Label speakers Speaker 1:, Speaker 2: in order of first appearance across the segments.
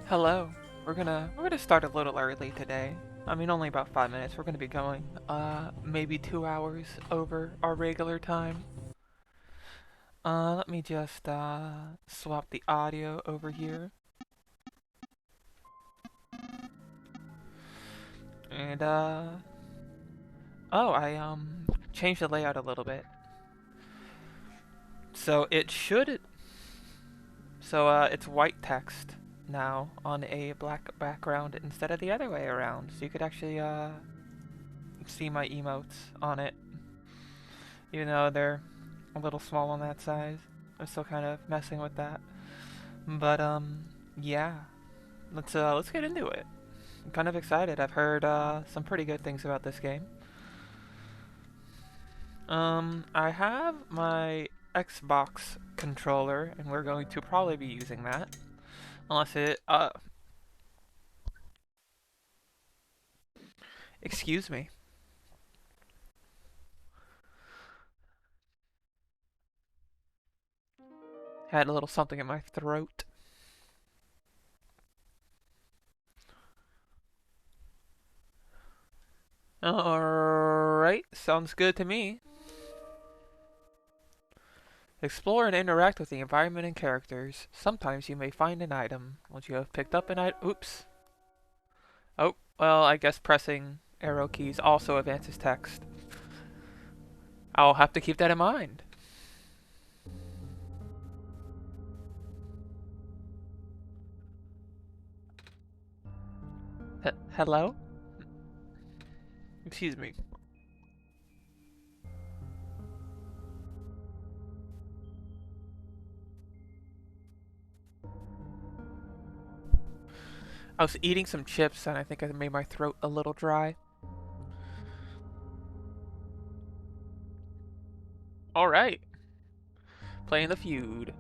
Speaker 1: Hello. We're gonna start a little early today. I mean, only about 5 minutes. We're gonna be going, maybe 2 hours over our regular time. Let me just, swap the audio over here. And, oh, I, changed the layout a little bit. So it should, it's white text now on a black background instead of the other way around. So you could actually, see my emotes on it. Even though they're a little small on that size. I'm still kind of messing with that. But yeah. Let's get into it. I'm kind of excited. I've heard some pretty good things about this game. I have my Xbox controller, and we're going to probably be using that. Unless it excuse me. Had a little something in my throat. Alright, sounds good to me. Explore and interact with the environment and characters. Sometimes you may find an item. Once you have picked up an item... Oops. Oh, well, I guess pressing arrow keys also advances text. I'll have to keep that in mind. Hello? Excuse me. I was eating some chips and I think I made my throat a little dry. Alright. Playing the feud.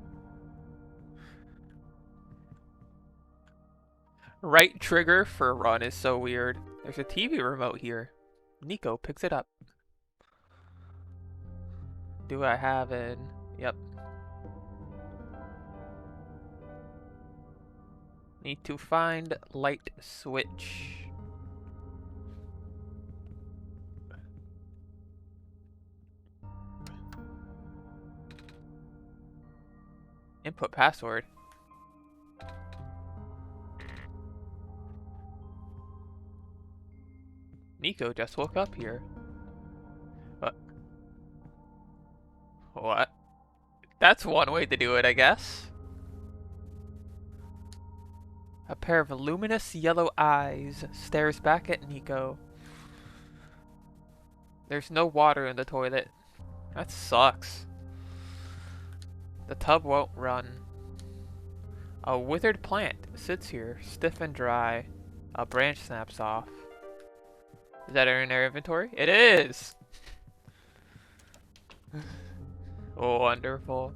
Speaker 1: Right trigger for run is so weird. There's a TV remote here. Nico picks it up. Do I have an... Yep. Need to find light switch. Input password. Nico just woke up here. What? What? That's one way to do it, I guess. A pair of luminous yellow eyes stares back at Nico. There's no water in the toilet. That sucks. The tub won't run. A withered plant sits here, stiff and dry. A branch snaps off. Is that in our inventory? It is! Oh, wonderful.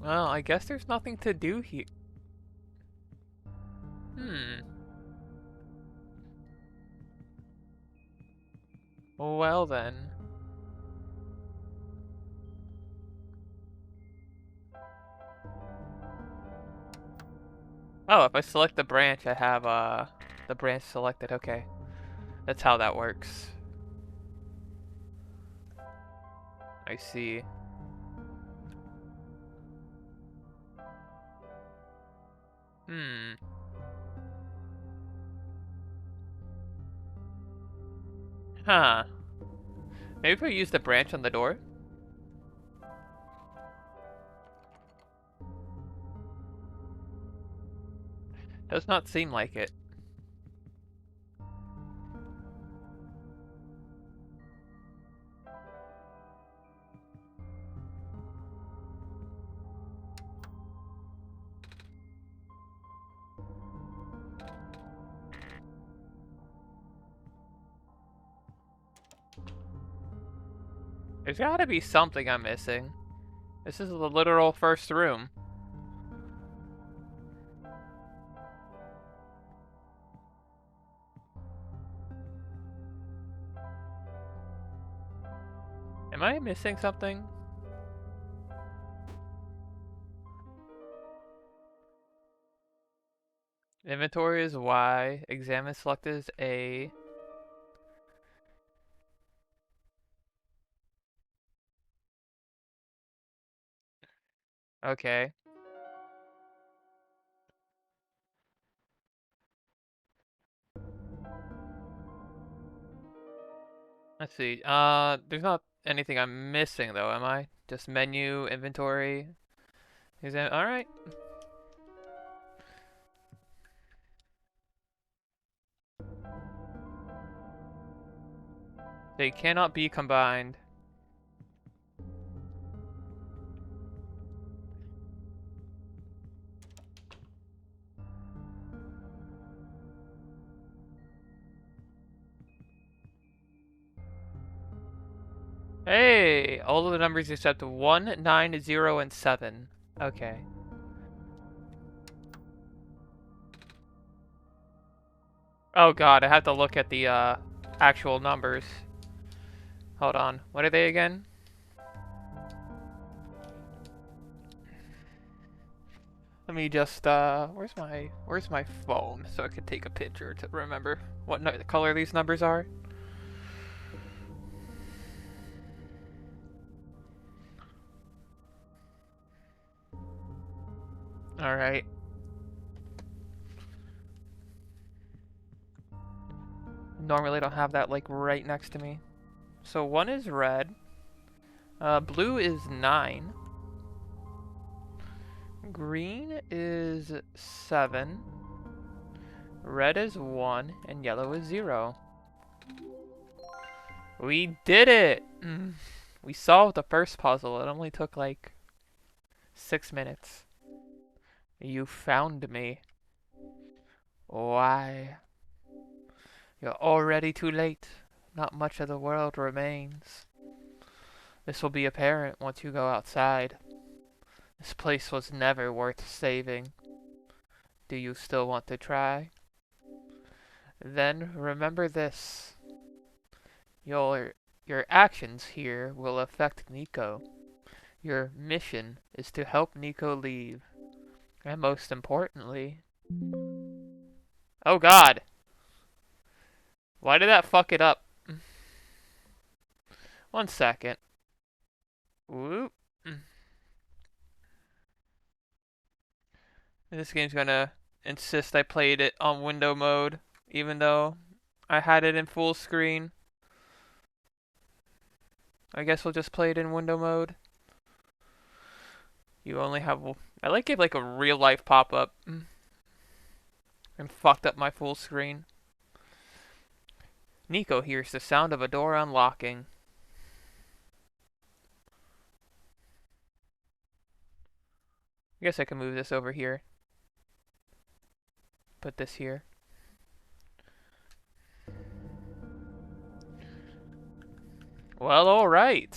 Speaker 1: Well, I guess there's nothing to do here. Well then. Oh, if I select the branch, I have the branch selected. Okay. That's how that works. I see. Hmm. Huh. Maybe if I use the branch on the door? Does not seem like it. There's gotta be something I'm missing. This is the literal first room. Am I missing something? Inventory is Y. Examine select is A. Okay. Let's see. There's not anything I'm missing though, am I? Just menu, inventory. All right. They cannot be combined. Hey, all of the numbers except 1, 9, 0, and 7. Okay. Oh god, I have to look at the actual numbers. Hold on. What are they again? Let me just where's my phone so I can take a picture to remember what color these numbers are. All right. Normally I don't have that like right next to me. So 1 is red. Blue is 9. Green is 7. Red is 1 and yellow is 0. We did it! We solved the first puzzle. It only took like 6 minutes. You found me. Why? You're already too late. Not much of the world remains. This will be apparent once you go outside. This place was never worth saving. Do you still want to try? Then remember this. Your actions here will affect Nico. Your mission is to help Nico leave. And most importantly... Oh god! Why did that fuck it up? 1 second. Whoop. This game's gonna insist I played it on window mode, even though I had it in full screen. I guess we'll just play it in window mode. You only have... I like it like a real life pop-up. And fucked up my full screen. Nico hears the sound of a door unlocking. I guess I can move this over here. Put this here. Well, alright.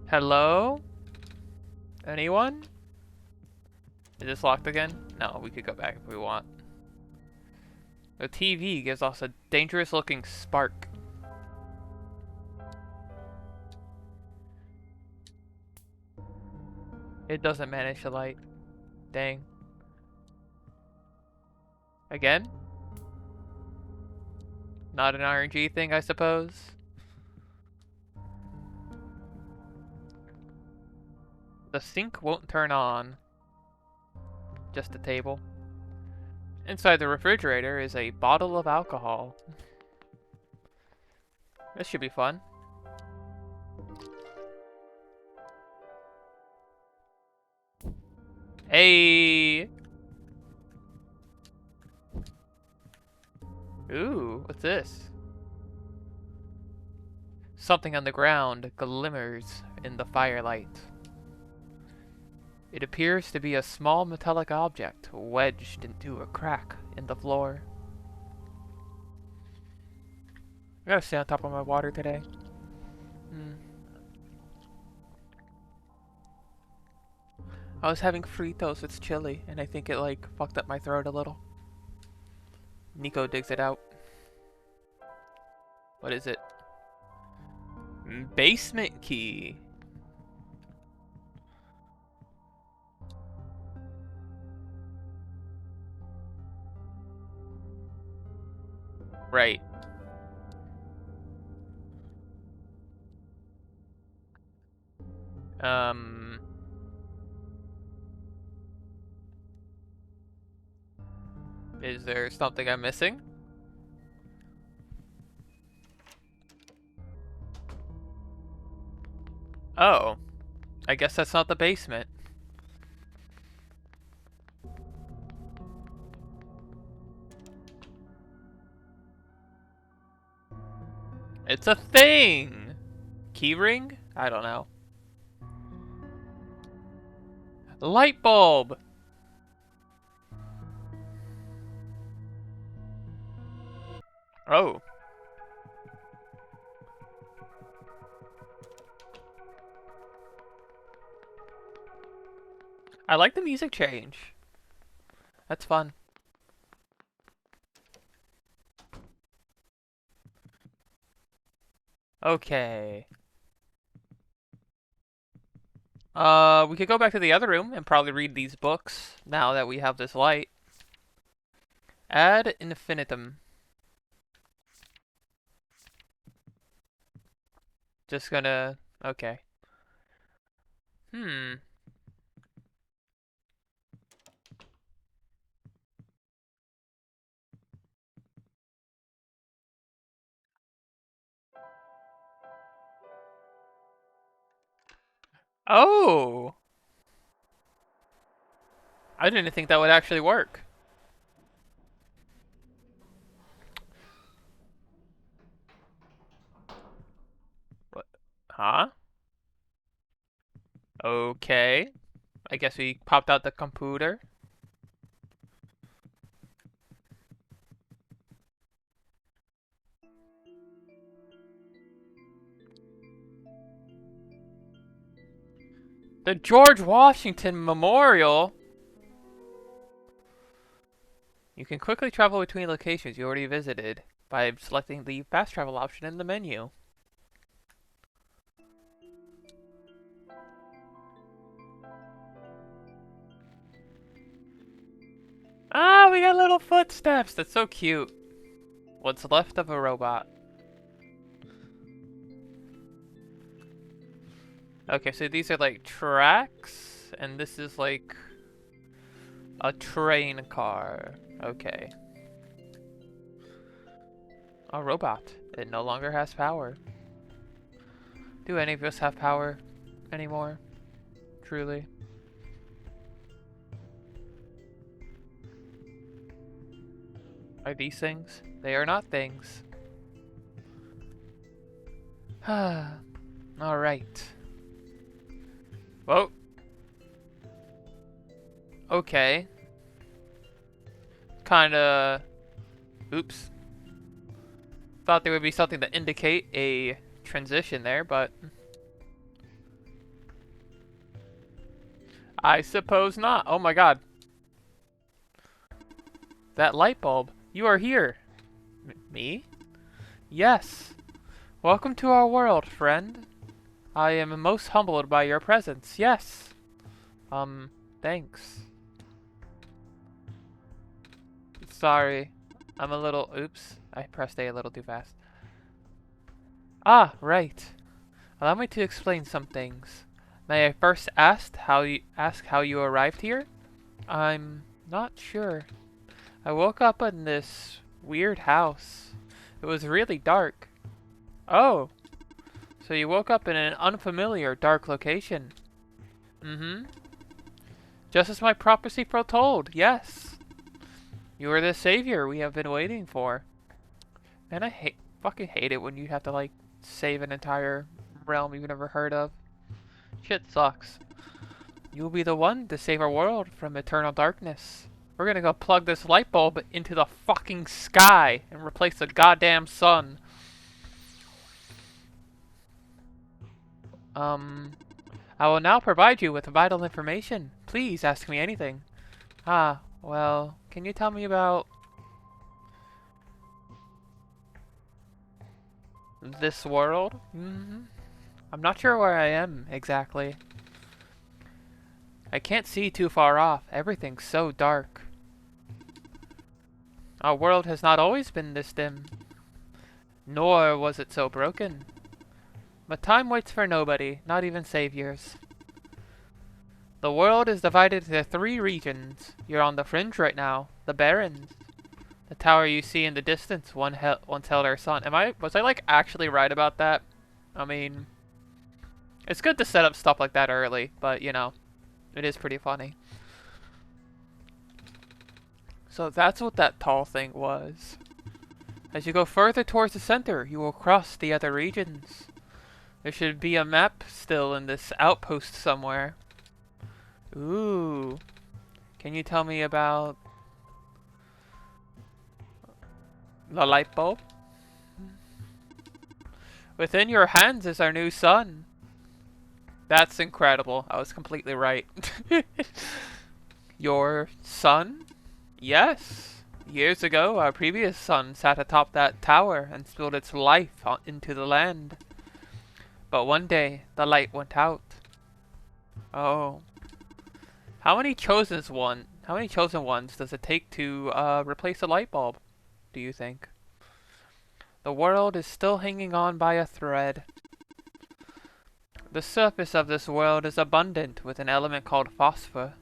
Speaker 1: Hello? Anyone? Is this locked again? No, we could go back if we want. The TV gives us a dangerous looking spark. It doesn't manage to light. Dang. Again? Not an RNG thing, I suppose? The sink won't turn on. Just a table. Inside the refrigerator is a bottle of alcohol. This should be fun. Hey! Ooh, what's this? Something on the ground glimmers in the firelight. It appears to be a small metallic object wedged into a crack in the floor. I gotta stay on top of my water today. I was having Fritos, it's chili, and I think it like fucked up my throat a little. Nico digs it out. What is it? Basement key. Right. Um... Is there something I'm missing? Oh. I guess that's not the basement. It's a thing! Keyring? I don't know. Light bulb! Oh. I like the music change. That's fun. Okay. We could go back to the other room and probably read these books now that we have this light. Ad infinitum. Just gonna... Okay. Hmm. Oh! I didn't think that would actually work. What? Huh? Okay. I guess we popped out the computer. The George Washington Memorial? You can quickly travel between locations you already visited by selecting the fast travel option in the menu. Ah, we got little footsteps. That's so cute. What's left of a robot. Okay, so these are like tracks, and this is like a train car. Okay. A robot. It no longer has power. Do any of us have power anymore? Truly. Are these things? They are not things. Alright. Whoa. Okay. Kinda... Oops. Thought there would be something to indicate a transition there, but... I suppose not. Oh my god. That light bulb. You are here. Me? Yes. Welcome to our world, friend. I am most humbled by your presence. Yes. Thanks. Sorry. I'm a little... Oops. I pressed A little too fast. Ah, right. Allow me to explain some things. May I first ask how you arrived here? I'm not sure. I woke up in this weird house. It was really dark. Oh, so you woke up in an unfamiliar dark location. Mm-hmm. Just as my prophecy foretold, yes. You are the savior we have been waiting for. And I fucking hate it when you have to like save an entire realm you've never heard of. Shit sucks. You will be the one to save our world from eternal darkness. We're gonna go plug this light bulb into the fucking sky and replace the goddamn sun. I will now provide you with vital information. Please ask me anything. Ah, well, can you tell me about this world? I'm not sure where I am exactly. I can't see too far off. Everything's so dark. Our world has not always been this dim. Nor was it so broken. But time waits for nobody, not even saviors. The world is divided into 3 regions. You're on the fringe right now, the Barrens. The tower you see in the distance once held our sun. Was I like actually right about that? I mean, it's good to set up stuff like that early, but you know, it is pretty funny. So that's what that tall thing was. As you go further towards the center, you will cross the other regions. There should be a map still in this outpost somewhere. Ooh. Can you tell me about the light bulb? Within your hands is our new sun. That's incredible. I was completely right. Your sun? Yes. Years ago, our previous sun sat atop that tower and spilled its life into the land. But one day, the light went out. Oh. How many chosen ones does it take to replace a light bulb, do you think? The world is still hanging on by a thread. The surface of this world is abundant with an element called phosphor.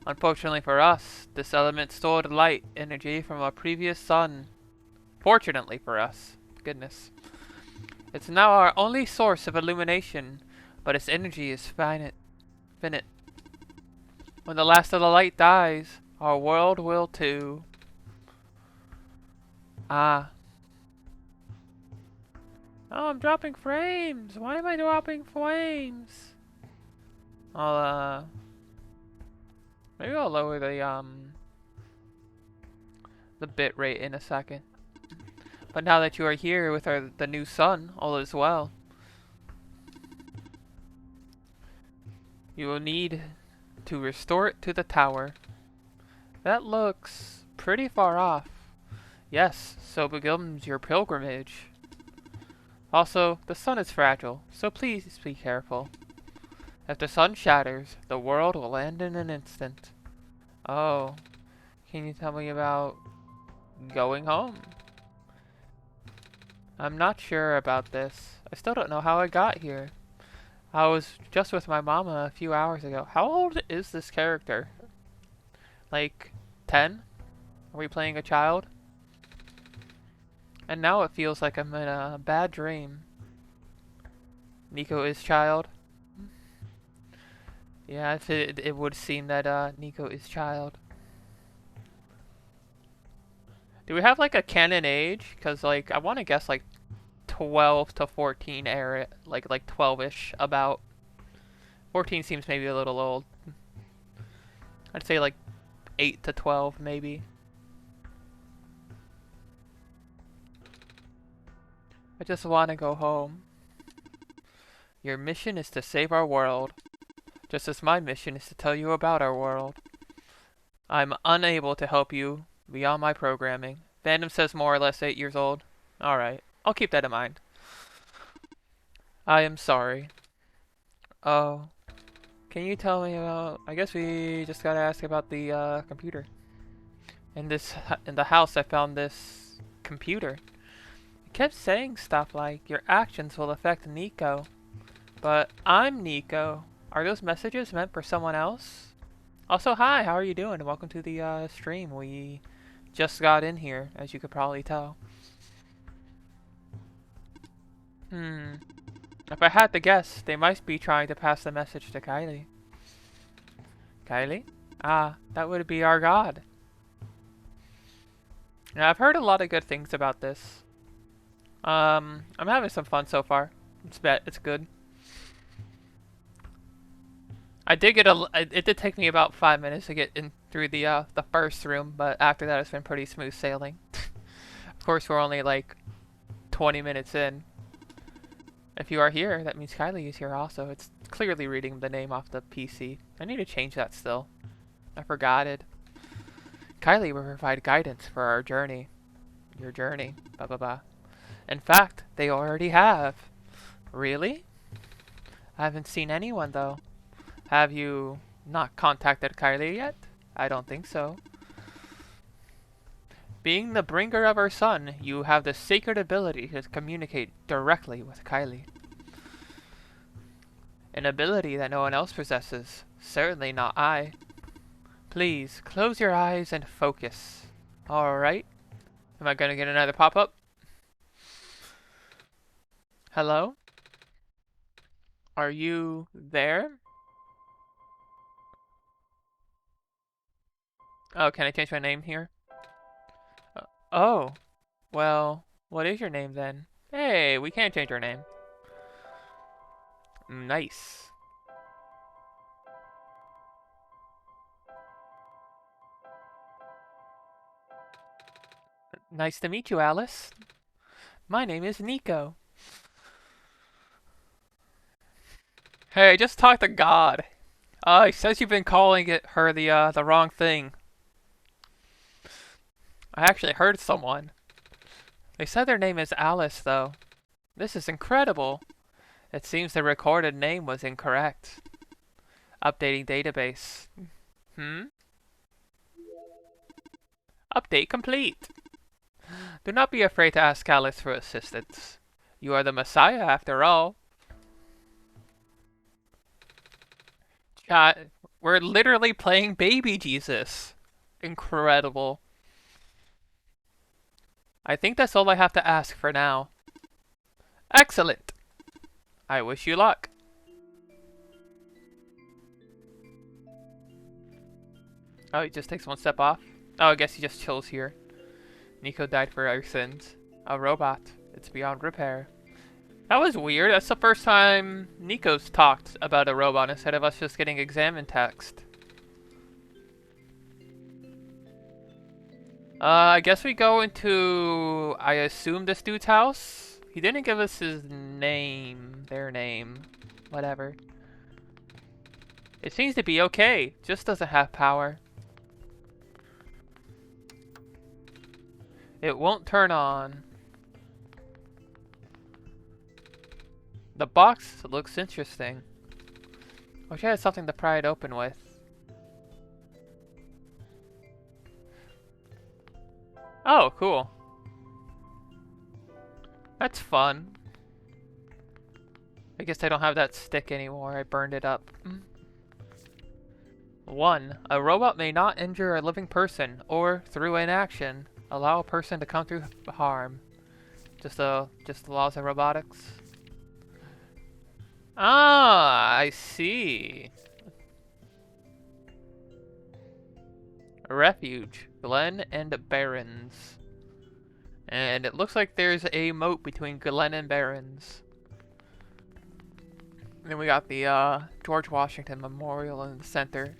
Speaker 1: Unfortunately for us, this element stored light energy from a previous sun. Fortunately for us. Goodness. It's now our only source of illumination, but its energy is finite. When the last of the light dies, our world will too. Ah. Oh, I'm dropping frames! Why am I dropping frames? Maybe I'll lower the bit rate in a second. But now that you are here with the new sun, all is well. You will need to restore it to the tower. That looks pretty far off. Yes, so begins your pilgrimage. Also, the sun is fragile, so please be careful. If the sun shatters, the world will end in an instant. Oh, can you tell me about going home? I'm not sure about this. I still don't know how I got here. I was just with my mama a few hours ago. How old is this character? Like, 10? Are we playing a child? And now it feels like I'm in a bad dream. Nico is child? Yeah, it would seem that Nico is child. Do we have like a canon age? Because like I want to guess like 12 to 14 area, like 12ish about. 14 seems maybe a little old. I'd say like 8 to 12 maybe. I just want to go home. Your mission is to save our world, just as my mission is to tell you about our world. I'm unable to help you beyond my programming. Fandom says more or less 8 years old. Alright, I'll keep that in mind. I am sorry. Oh. Can you tell me about... I guess we just gotta ask about the computer. In the house I found this computer. It kept saying stuff like, your actions will affect Nico. But I'm Nico. Are those messages meant for someone else? Also, hi, how are you doing? Welcome to the stream. We just got in here, as you could probably tell. If I had to guess, they might be trying to pass the message to Kylie. Kylie? Ah, that would be our god. Now, I've heard a lot of good things about this. I'm having some fun so far. It's good. I did get it did take me about 5 minutes to get in through the first room, but after that it's been pretty smooth sailing. Of course, we're only like 20 minutes in. If you are here, that means Kylie is here also. It's clearly reading the name off the PC. I need to change that still. I forgot it. Kylie will provide guidance for our journey. Your journey. Blah blah blah. In fact, they already have. Really? I haven't seen anyone though. Have you not contacted Kylie yet? I don't think so. Being the bringer of our son, you have the sacred ability to communicate directly with Kylie. An ability that no one else possesses. Certainly not I. Please, close your eyes and focus. Alright. Am I gonna get another pop-up? Hello? Are you there? Oh, can I change my name here? Oh. Well, what is your name then? Hey, we can't change our name. Nice. Nice to meet you, Alice. My name is Nico. Hey, just talk to God. He says you've been calling her the wrong thing. I actually heard someone. They said their name is Alice, though. This is incredible. It seems the recorded name was incorrect. Updating database. Update complete. Do not be afraid to ask Alice for assistance. You are the Messiah, after all. We're literally playing Baby Jesus. Incredible. I think that's all I have to ask for now. Excellent. I wish you luck. Oh, he just takes one step off? Oh, I guess he just chills here. Nico died for our sins. A robot. It's beyond repair. That was weird. That's the first time Nico's talked about a robot instead of us just getting examine text. I guess we go into, I assume, this dude's house? He didn't give us his name. Their name. Whatever. It seems to be okay. Just doesn't have power. It won't turn on. The box looks interesting. Wish I had something to pry it open with. Oh, cool. That's fun. I guess I don't have that stick anymore. I burned it up. 1. A robot may not injure a living person, or, through inaction, allow a person to come through harm. Just the laws of robotics. Ah, I see. Refuge, Glen and Barrens. And it looks like there's a moat between Glen and Barrens. And then we got the George Washington Memorial in the center.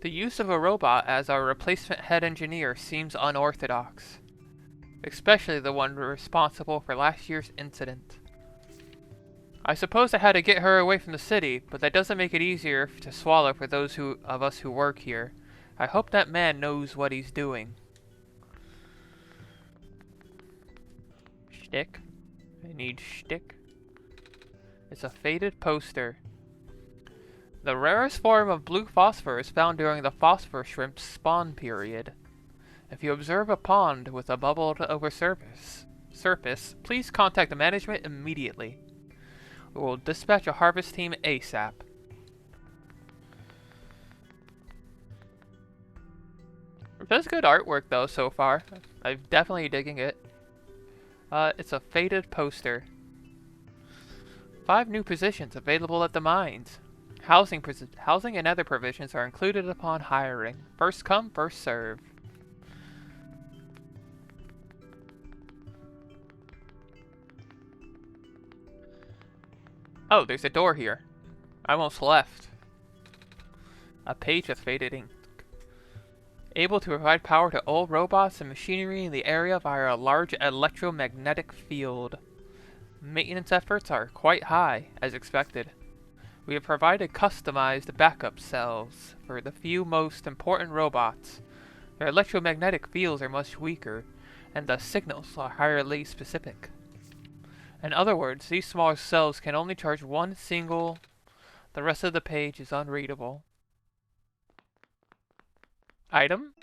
Speaker 1: The use of a robot as our replacement head engineer seems unorthodox. Especially the one responsible for last year's incident. I suppose I had to get her away from the city, but that doesn't make it easier to swallow for those of us who work here. I hope that man knows what he's doing. Shtick. I need shtick. It's a faded poster. The rarest form of blue phosphor is found during the phosphor shrimp's spawn period. If you observe a pond with a bubbled over surface, please contact the management immediately. We will dispatch a harvest team ASAP. That's good artwork though so far. I'm definitely digging it. It's a faded poster. 5 new positions available at the mines. Housing and other provisions are included upon hiring. First come, first serve. Oh, there's a door here. I almost left. A page with faded ink. Able to provide power to all robots and machinery in the area via a large electromagnetic field. Maintenance efforts are quite high, as expected. We have provided customized backup cells for the few most important robots. Their electromagnetic fields are much weaker, and the signals are highly specific. In other words, these smaller cells can only charge one single. The rest of the page is unreadable. Item?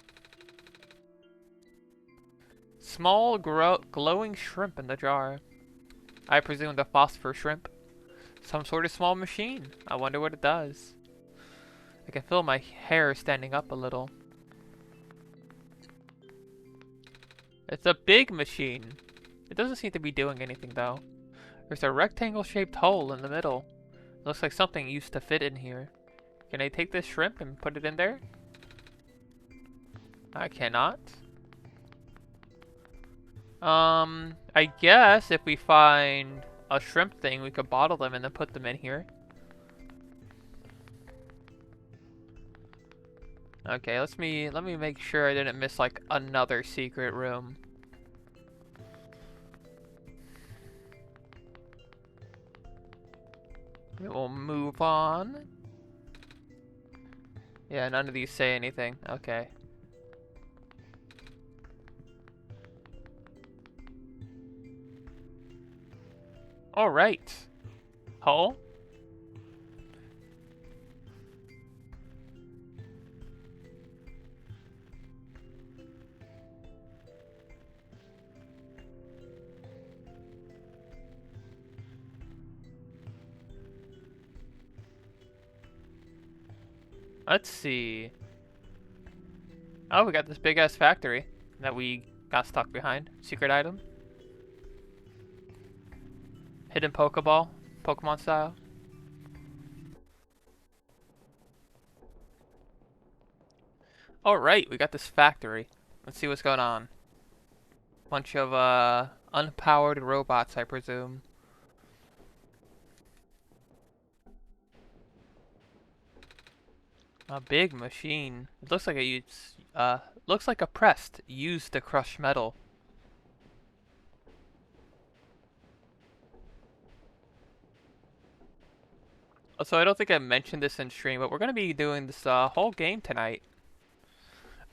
Speaker 1: Small glowing shrimp in the jar. I presume the phosphor shrimp. Some sort of small machine. I wonder what it does. I can feel my hair standing up a little. It's a big machine. It doesn't seem to be doing anything though. There's a rectangle-shaped hole in the middle. Looks like something used to fit in here. Can I take this shrimp and put it in there? I cannot. I guess if we find a shrimp thing, we could bottle them and then put them in here. Okay, let me make sure I didn't miss like another secret room. We'll move on. Yeah, none of these say anything. Okay. Alright. Hole? Let's see. Oh, we got this big ass factory that we got stuck behind. Secret item. Hidden Pokeball, Pokemon style. Alright, we got this factory. Let's see what's going on. Bunch of unpowered robots, I presume. A big machine. It looks like looks like a press used to crush metal. So I don't think I mentioned this in stream, but we're gonna be doing this whole game tonight.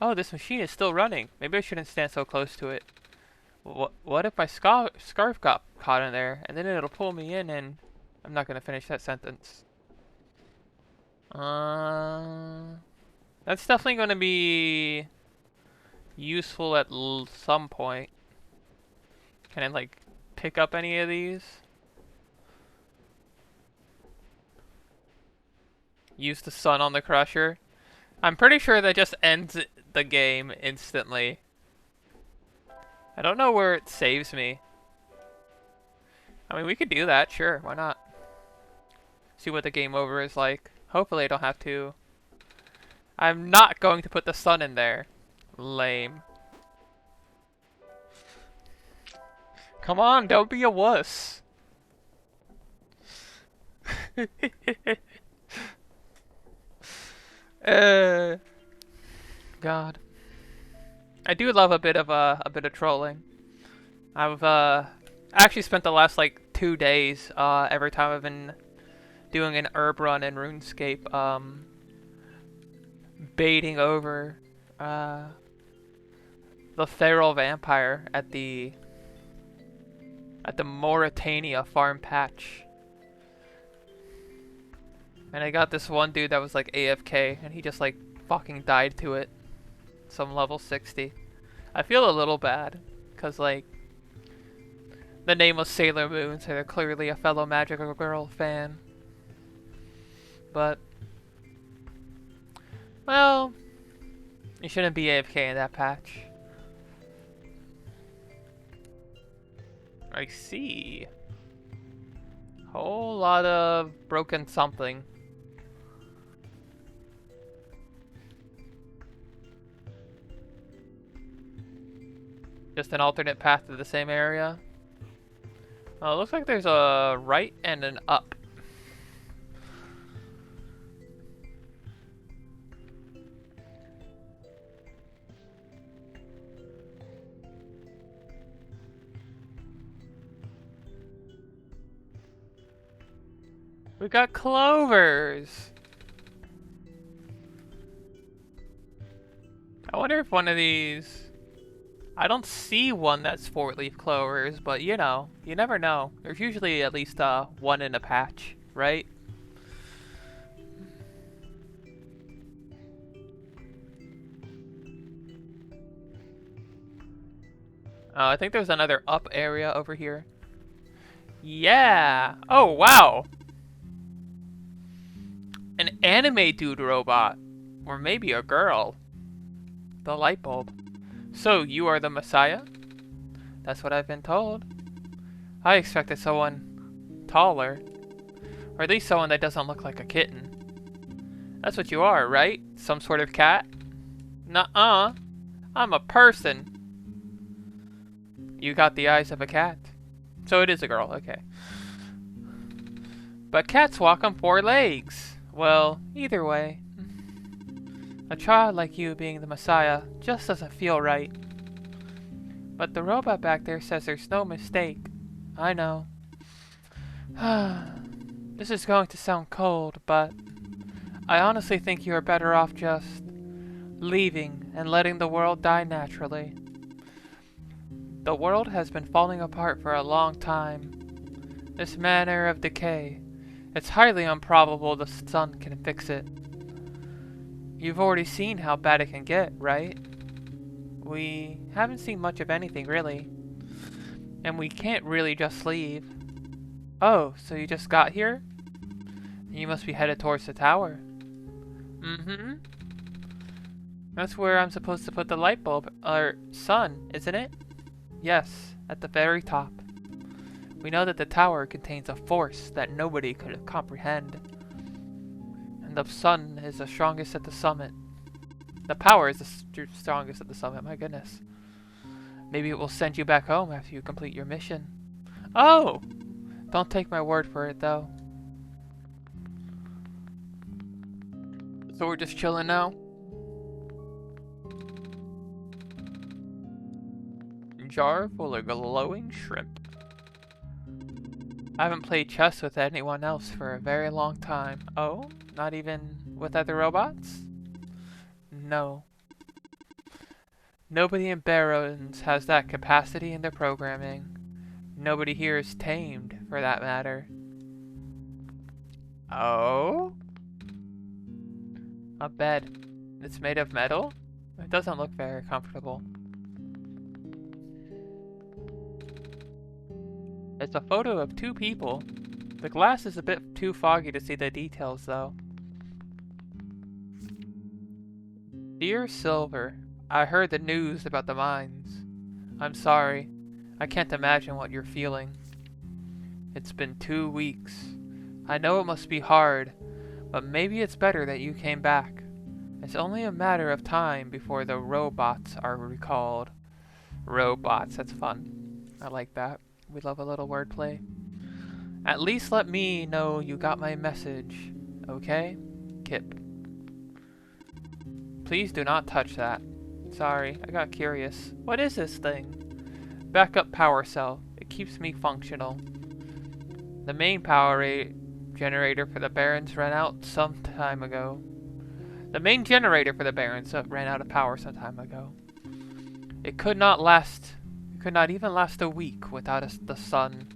Speaker 1: Oh, this machine is still running. Maybe I shouldn't stand so close to it. What if my scarf got caught in there, and then it'll pull me in, and I'm not gonna finish that sentence. That's definitely gonna be useful at some point. Can I like pick up any of these? Use the sun on the crusher. I'm pretty sure that just ends the game instantly. I don't know where it saves me. I mean, we could do that, sure, why not? See what the game over is like. Hopefully I don't have to. I'm not going to put the sun in there. Lame. Come on, don't be a wuss. God. I do love a bit of trolling. I've actually spent the last like 2 days every time I've been doing an herb run in RuneScape baiting over the feral vampire at the Mauritania farm patch. And I got this one dude that was like AFK and he just like fucking died to it. Some level 60. I feel a little bad cuz like the name was Sailor Moon, so they're clearly a fellow Magical Girl fan. But well, you shouldn't be AFK in that patch. I see. Whole lot of broken something. Just an alternate path to the same area. Oh, it looks like there's a right and an up. We got clovers! I wonder if one of these... I don't see one that's 4-leaf clovers, but you know, you never know. There's usually at least one in a patch, right? I think there's another up area over here. Yeah! Oh, wow! An anime dude robot. Or maybe a girl. The light bulb. So, you are the Messiah? That's what I've been told. I expected someone taller. Or at least someone that doesn't look like a kitten. That's what you are, right? Some sort of cat? Nuh-uh. I'm a person. You got the eyes of a cat. So it is a girl, okay. But cats walk on 4 legs. Well, either way. A child like you being the Messiah just doesn't feel right. But the robot back there says there's no mistake. I know. This is going to sound cold, but I honestly think you are better off just leaving and letting the world die naturally. The world has been falling apart for a long time. This manner of decay, it's highly improbable the sun can fix it. You've already seen how bad it can get, right? We haven't seen much of anything, really. And we can't really just leave. Oh, so you just got here? You must be headed towards the tower. Mm-hmm. That's where I'm supposed to put the light bulb, or sun, isn't it? Yes, at the very top. We know that the tower contains a force that nobody could comprehend. And the sun is the strongest at the summit. The power is the strongest at the summit, my goodness. Maybe it will send you back home after you complete your mission. Oh! Don't take my word for it, though. So we're just chilling now? Jar full of glowing shrimp. I haven't played chess with anyone else for a very long time. Oh? Not even with other robots? No. Nobody in Barrowlands has that capacity in their programming. Nobody here is tamed, for that matter. Oh? A bed. It's made of metal? It doesn't look very comfortable. It's a photo of 2 people. The glass is a bit too foggy to see the details, though. Dear Silver, I heard the news about the mines. I'm sorry. I can't imagine what you're feeling. It's been 2 weeks. I know it must be hard, but maybe it's better that you came back. It's only a matter of time before the robots are recalled. Robots, that's fun. I like that. We love a little wordplay. At least let me know you got my message, okay? Kip. Please do not touch that. Sorry, I got curious. What is this thing? Backup power cell. It keeps me functional. The main power generator for the Barrens ran out some time ago. The main generator for the Barrens ran out of power some time ago. It could not even last a week without the sun.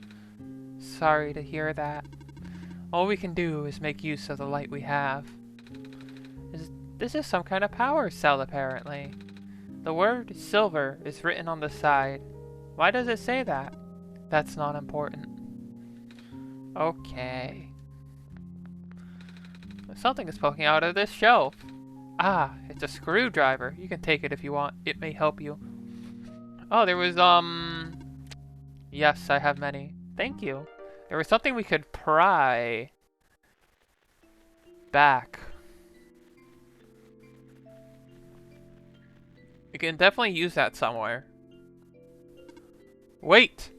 Speaker 1: Sorry to hear that. All we can do is make use of the light we have. This is some kind of power cell, apparently. The word silver is written on the side. Why does it say that? That's not important. Okay. Something is poking out of this shelf. Ah, it's a screwdriver. You can take it if you want. It may help you. Oh, there was, Yes, I have many. Thank you. There was something we could pry back. We can definitely use that somewhere. Wait!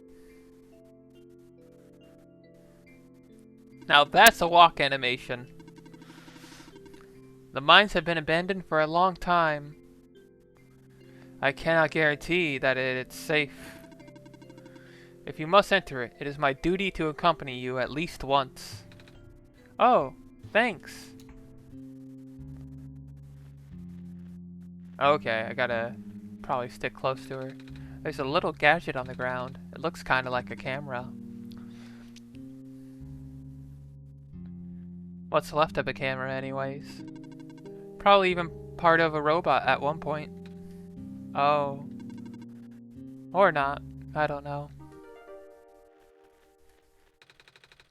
Speaker 1: Now that's a walk animation. The mines have been abandoned for a long time. I cannot guarantee that it's safe. If you must enter it, it is my duty to accompany you at least once. Oh, thanks. Okay, I gotta probably stick close to her. There's a little gadget on the ground. It looks kinda like a camera. What's left of a camera anyways? Probably even part of a robot at one point. Oh. Or not. I don't know.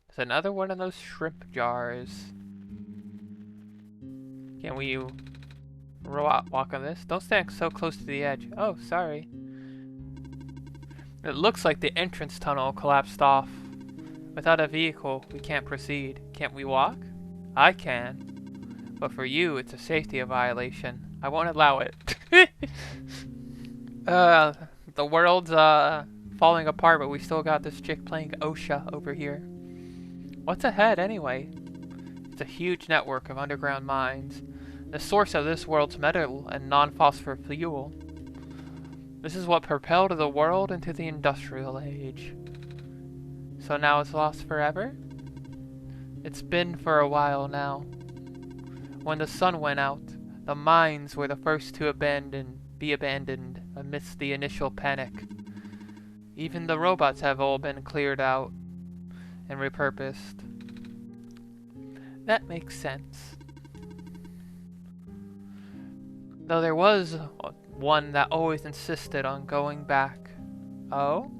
Speaker 1: There's another one of those shrimp jars. Can we walk on this? Don't stand so close to the edge. Oh, sorry. It looks like the entrance tunnel collapsed off. Without a vehicle, we can't proceed. Can't we walk? I can. But for you, it's a safety violation. I won't allow it. The world's falling apart, but we still got this chick playing OSHA over here. What's ahead, anyway? It's a huge network of underground mines. The source of this world's metal and non-phosphor fuel. This is what propelled the world into the industrial age. So now it's lost forever? It's been for a while now. When the sun went out, the mines were the first to be abandoned amidst the initial panic. Even the robots have all been cleared out and repurposed. That makes sense. Though there was one that always insisted on going back. Oh?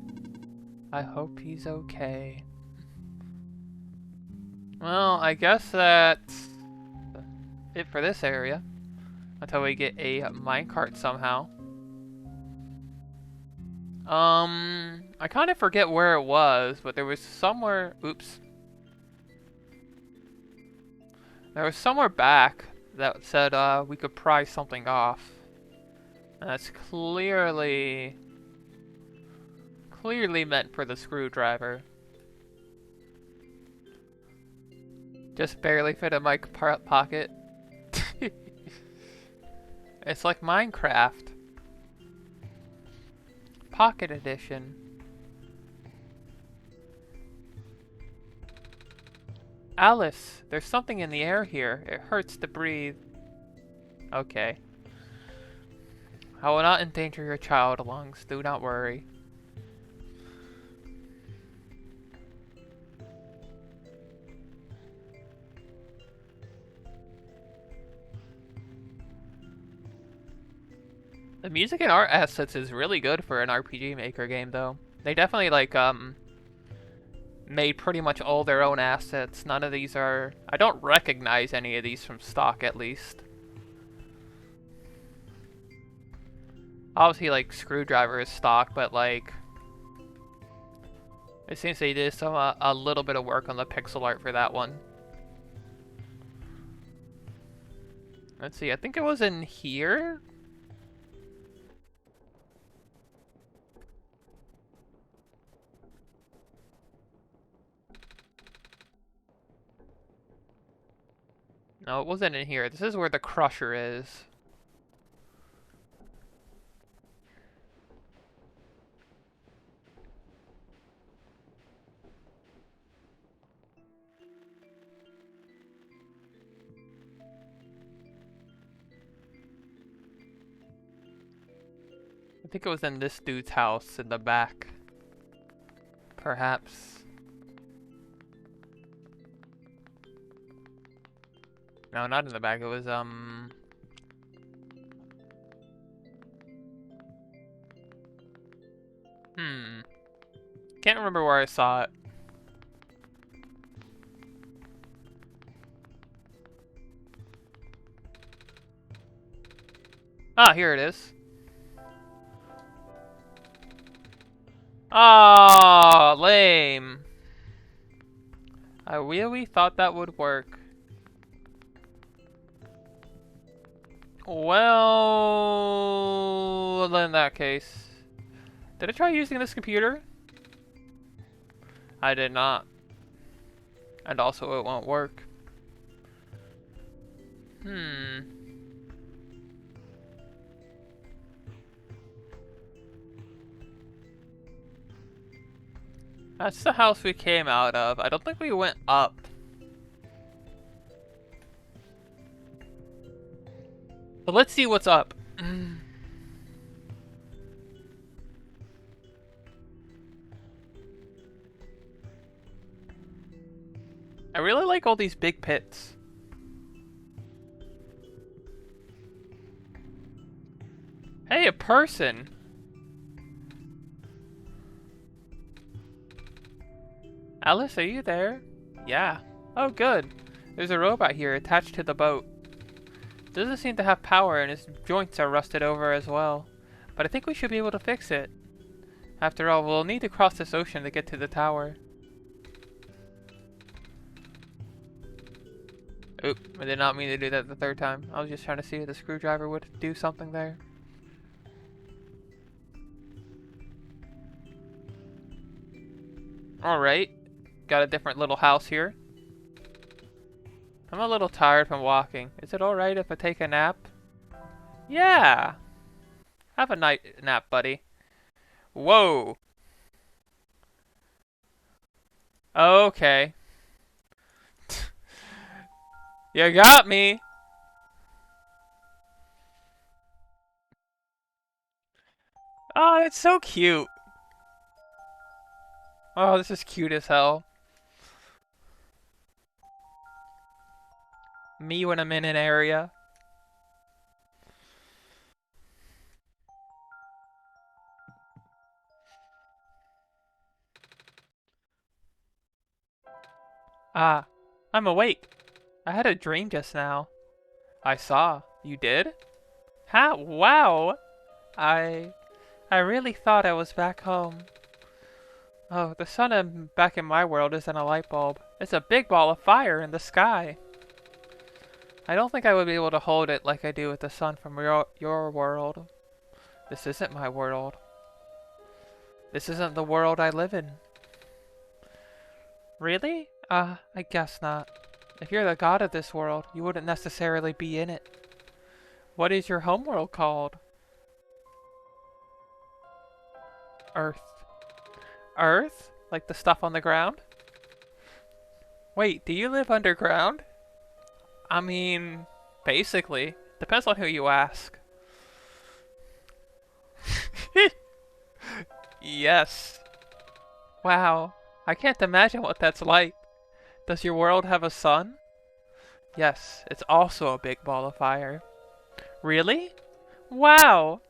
Speaker 1: I hope he's okay. Well, I guess that's it for this area. Until we get a minecart somehow. I kind of forget where it was, but there was somewhere... Oops. There was somewhere back that said we could pry something off. And that's clearly meant for the screwdriver. Just barely fit in my pocket. It's like Minecraft. Pocket edition. Alice, there's something in the air here. It hurts to breathe. Okay. I will not endanger your child lungs. Do not worry. The music and art assets is really good for an RPG Maker game, though. They definitely, like, made pretty much all their own assets. None of these are... I don't recognize any of these from stock, at least. Obviously, like, Screwdriver is stock, but, like... It seems they did some, a little bit of work on the pixel art for that one. Let's see, I think it was in here? No, it wasn't in here. This is where the crusher is. I think it was in this dude's house in the back. Perhaps. No, not in the back. It was, Can't remember where I saw it. Ah, here it is. Ah, lame. I really thought that would work. Well, in that case. Did I try using this computer? I did not. And also it won't work. That's the house we came out of. I don't think we went up. But let's see what's up. I really like all these big pits. Hey, a person! Alice, are you there? Yeah. Oh, good. There's a robot here attached to the boat. Doesn't seem to have power and his joints are rusted over as well. But I think we should be able to fix it. After all, we'll need to cross this ocean to get to the tower. Oop, I did not mean to do that the third time. I was just trying to see if the screwdriver would do something there. Alright, got a different little house here. I'm a little tired from walking. Is it alright if I take a nap? Yeah! Have a night nap, buddy. Whoa! Okay. You got me! Oh, it's so cute. Oh, this is cute as hell. Me when I'm in an area. Ah, I'm awake. I had a dream just now. I saw. You did? How? Wow! I really thought I was back home. Oh, the sun back in my world isn't a light bulb. It's a big ball of fire in the sky. I don't think I would be able to hold it like I do with the sun from your world. This isn't my world. This isn't the world I live in. Really? I guess not. If you're the god of this world, you wouldn't necessarily be in it. What is your homeworld called? Earth. Earth? Like the stuff on the ground? Wait, do you live underground? I mean, basically. Depends on who you ask. Yes. Wow. I can't imagine what that's like. Does your world have a sun? Yes, it's also a big ball of fire. Really? Wow.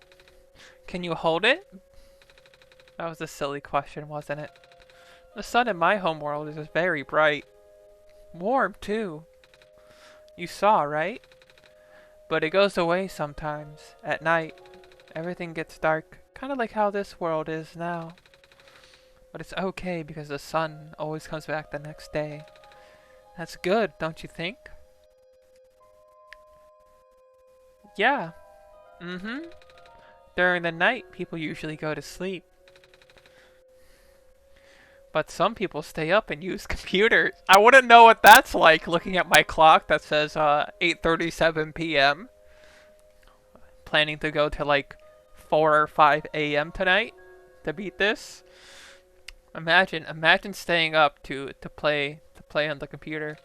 Speaker 1: Can you hold it? That was a silly question, wasn't it? The sun in my homeworld is very bright. Warm, too. You saw, right? But it goes away sometimes. At night, everything gets dark. Kind of like how this world is now. But it's okay because the sun always comes back the next day. That's good, don't you think? Yeah. Mm-hmm. During the night, people usually go to sleep. But some people stay up and use computers. I wouldn't know what that's like looking at my clock that says 8:37 p.m. Planning to go to like 4 or 5 a.m. tonight to beat this. Imagine staying up to play on the computer.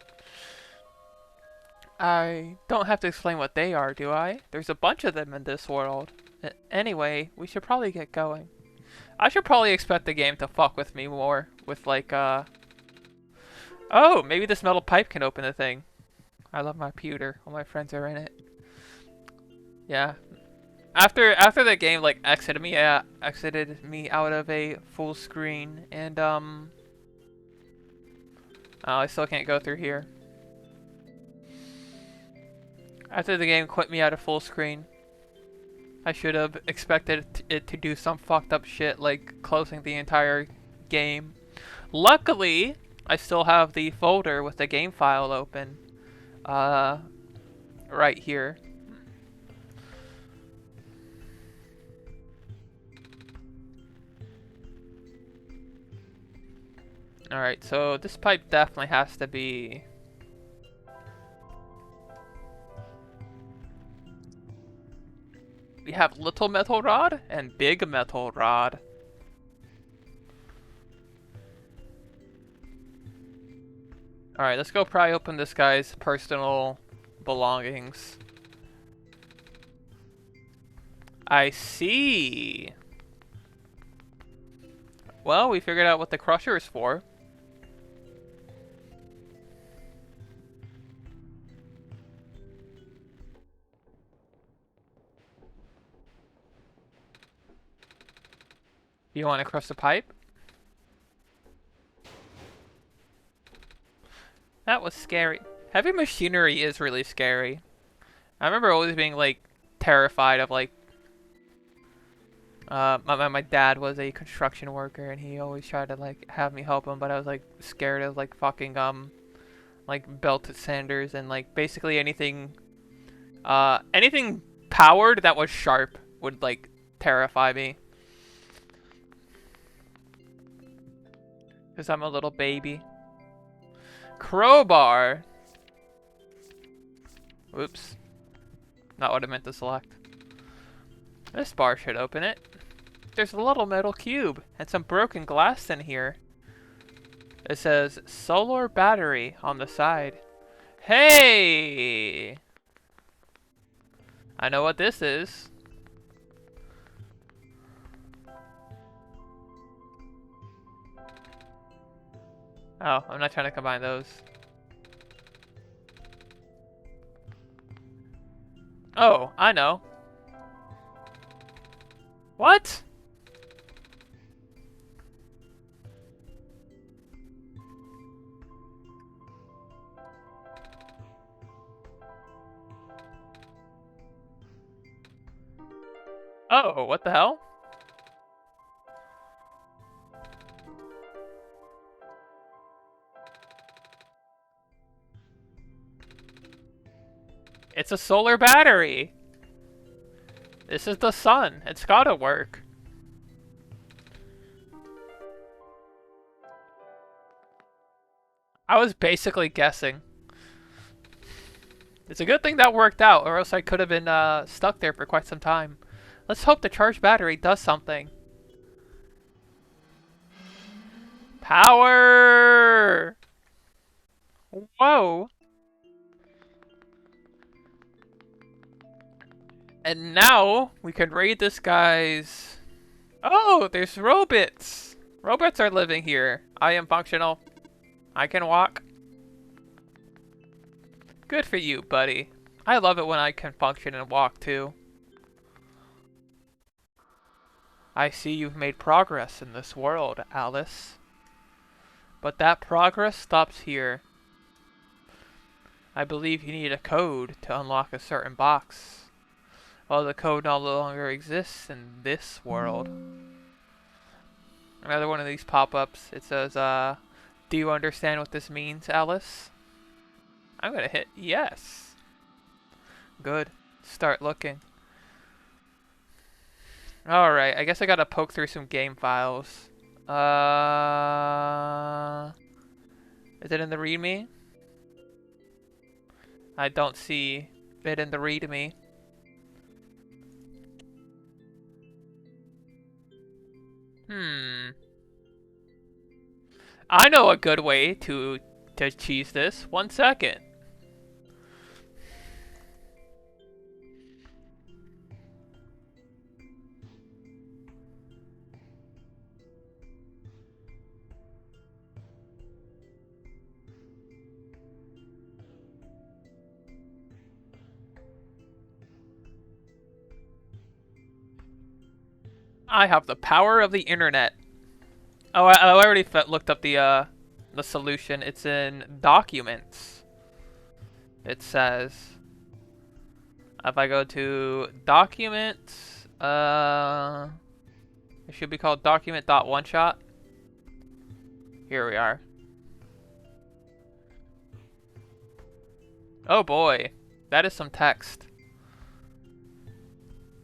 Speaker 1: I don't have to explain what they are, do I? There's a bunch of them in this world. Anyway, we should probably get going. I should probably expect the game to fuck with me more with like oh, maybe this metal pipe can open the thing. I love my pewter. All my friends are in it. Yeah. After the game like exited me out of a full screen and oh, I still can't go through here. After the game quit me out of full screen, I should have expected it to do some fucked up shit like closing the entire game. Luckily, I still have the folder with the game file open. Right here. Alright, so this pipe definitely has to be... We have little metal rod and big metal rod. Alright, let's go pry open this guy's personal belongings. I see. Well, we figured out what the crusher is for. You want to crush the pipe? That was scary. Heavy machinery is really scary. I remember always being like terrified of like my dad was a construction worker and he always tried to like have me help him, but I was like scared of like fucking like belt sanders and like basically anything powered that was sharp would like terrify me because I'm a little baby. Crowbar. Oops, not what I meant to select. This bar should open it. There's a little metal cube and some broken glass in here. It says solar battery on the side. Hey! I know what this is. Oh, I'm not trying to combine those. Oh, I know. What? Oh, what the hell? It's a solar battery. This is the sun. It's gotta work. I was basically guessing. It's a good thing that worked out, or else I could have been stuck there for quite some time. Let's hope the charged battery does something. Power! Whoa! And now we can raid this guy's... Oh, there's robots! Robots are living here. I am functional. I can walk. Good for you, buddy. I love it when I can function and walk too. I see you've made progress in this world, Alice. But that progress stops here. I believe you need a code to unlock a certain box. Well, the code no longer exists in this world. Another one of these pop-ups. It says, do you understand what this means, Alice? I'm gonna hit yes. Good. Start looking. Alright, I guess I gotta poke through some game files. Is it in the readme? I don't see it in the readme. I know a good way to cheese this. 1 second. I have the power of the internet. Oh, I already looked up the solution. It's in documents. It says, if I go to documents, it should be called document.oneshot. Here we are. Oh boy, that is some text.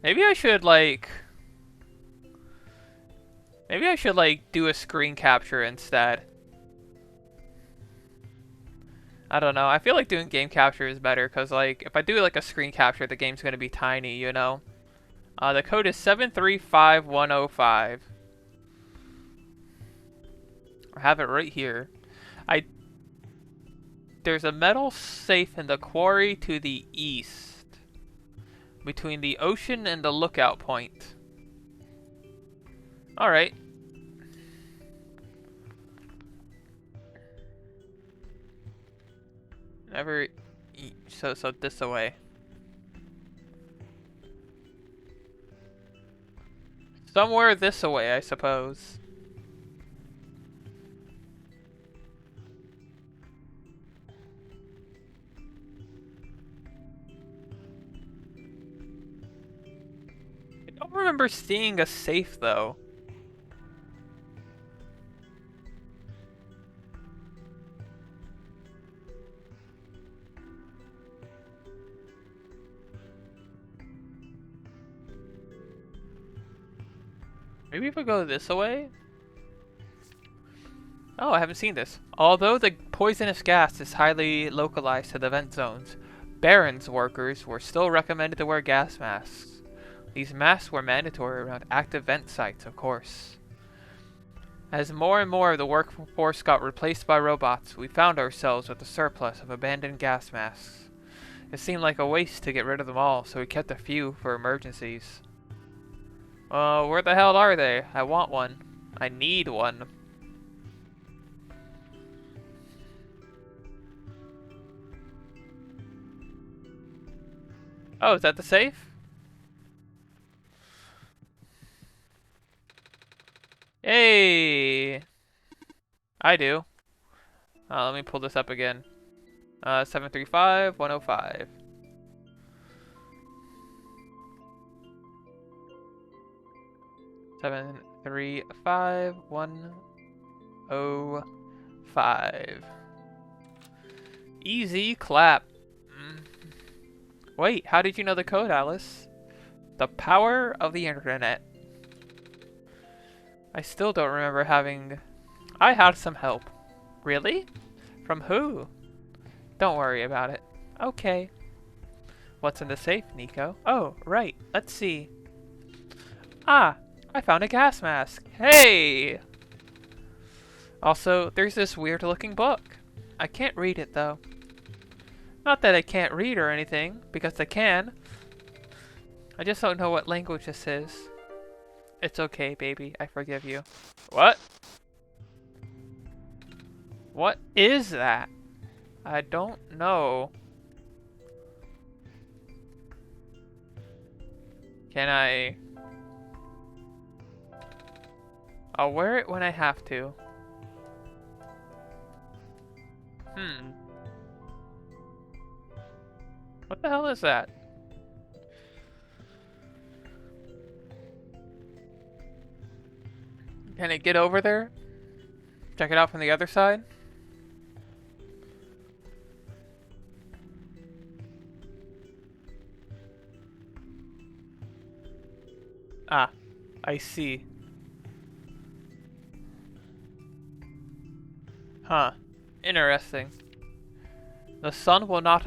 Speaker 1: Maybe I should like do a screen capture instead. I don't know. I feel like doing game capture is better because like if I do like a screen capture, the game's gonna be tiny, you know. The code is 735105. I have it right here. There's a metal safe in the quarry to the east, between the ocean and the lookout point. All right. Never. So this away. Somewhere this away, I suppose. remember seeing a safe though. Maybe if we go this way? Oh, I haven't seen this. Although the poisonous gas is highly localized to the vent zones, Barron's workers were still recommended to wear gas masks. These masks were mandatory around active vent sites, of course. As more and more of the workforce got replaced by robots, we found ourselves with a surplus of abandoned gas masks. It seemed like a waste to get rid of them all, so we kept a few for emergencies. Where the hell are they? I want one. I need one. Oh, is that the safe? Hey! I do. Let me pull this up again. 735-105. 735-105. Easy clap. Wait, how did you know the code, Alice? The power of the internet. I still don't remember having... I had some help. Really? From who? Don't worry about it. Okay. What's in the safe, Nico? Oh, right. Let's see. Ah, I found a gas mask. Hey! Also, there's this weird looking book. I can't read it though. Not that I can't read or anything, because I can. I just don't know what language this is. It's okay, baby. I forgive you. What? What is that? I don't know. Can I... I'll wear it when I have to. What the hell is that? Can it get over there? Check it out from the other side? Ah, I see. Huh. Interesting. The sun will not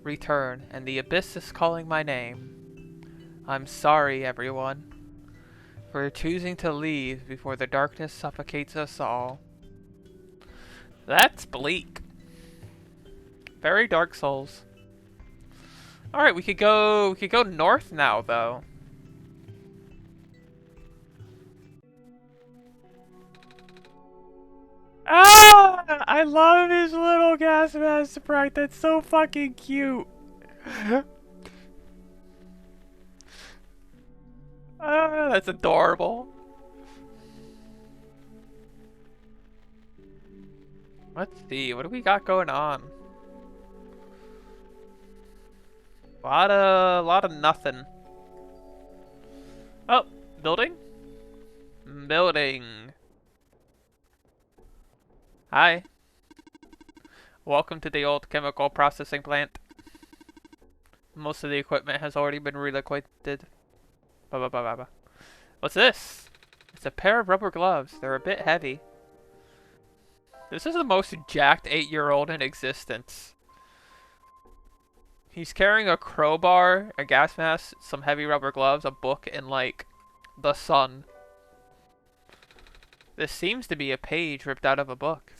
Speaker 1: return, and the abyss is calling my name. I'm sorry, everyone, for choosing to leave before the darkness suffocates us all. That's bleak. Very Dark Souls. Alright, we could go north now, though. Ah! I love his little gas mask sprite. That's so fucking cute. Ah, that's adorable. Let's see, what do we got going on? Lot of nothing. Oh, building? Building. Hi. Welcome to the old chemical processing plant. Most of the equipment has already been relocated. What's this? It's a pair of rubber gloves. They're a bit heavy. This is the most jacked 8-year-old in existence. He's carrying a crowbar, a gas mask, some heavy rubber gloves, a book, and like the sun. This seems to be a page ripped out of a book.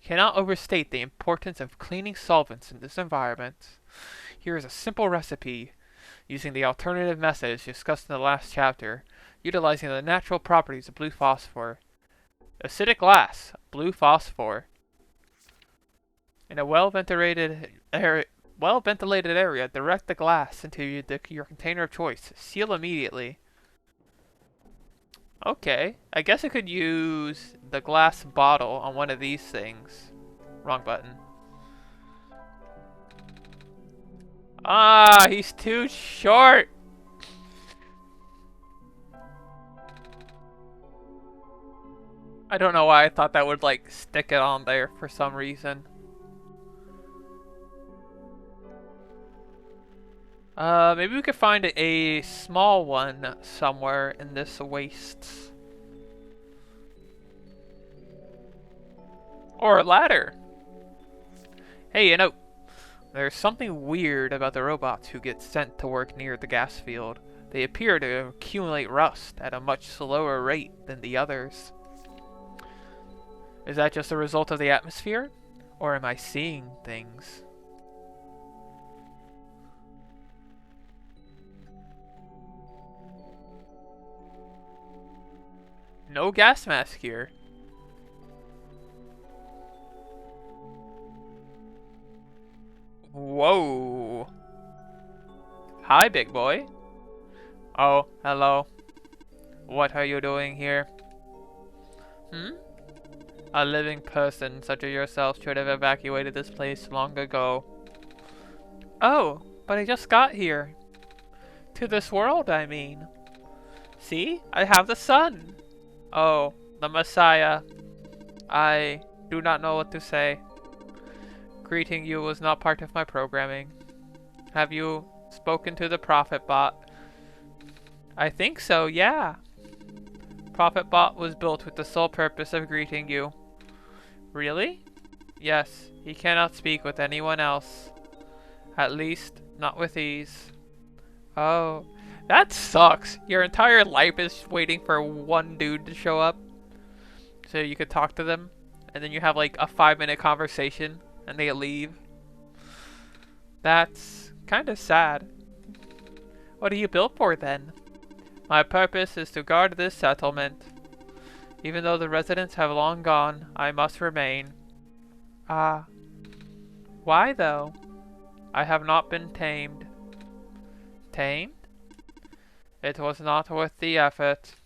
Speaker 1: Cannot overstate the importance of cleaning solvents in this environment. Here is a simple recipe using the alternative methods discussed in the last chapter, utilizing the natural properties of blue phosphor. Acidic glass, blue phosphor. In a well-ventilated area, direct the glass into your container of choice. Seal immediately. Okay, I guess I could use the glass bottle on one of these things. Wrong button. Ah, he's too short! I don't know why I thought that would like stick it on there for some reason. Maybe we could find a small one somewhere in this wastes. Or a ladder. Hey, you know, there's something weird about the robots who get sent to work near the gas field. They appear to accumulate rust at a much slower rate than the others. Is that just a result of the atmosphere? Or am I seeing things? No gas mask here. Whoa. Hi, big boy. Oh, hello. What are you doing here? Hmm? A living person such as yourself should have evacuated this place long ago. Oh, but I just got here. To this world, I mean. See? I have the sun. Oh, the Messiah. I do not know what to say. Greeting you was not part of my programming. Have you spoken to the Prophet Bot? I think so, yeah. Prophet Bot was built with the sole purpose of greeting you. Really? Yes, he cannot speak with anyone else. At least, not with ease. Oh, that sucks. Your entire life is waiting for one dude to show up so you could talk to them, and then you have like a 5-minute conversation and they leave. That's kind of sad. What are you built for then? My purpose is to guard this settlement. Even though the residents have long gone, I must remain. Ah. Why though? I have not been tamed. Tamed? It was not worth the effort.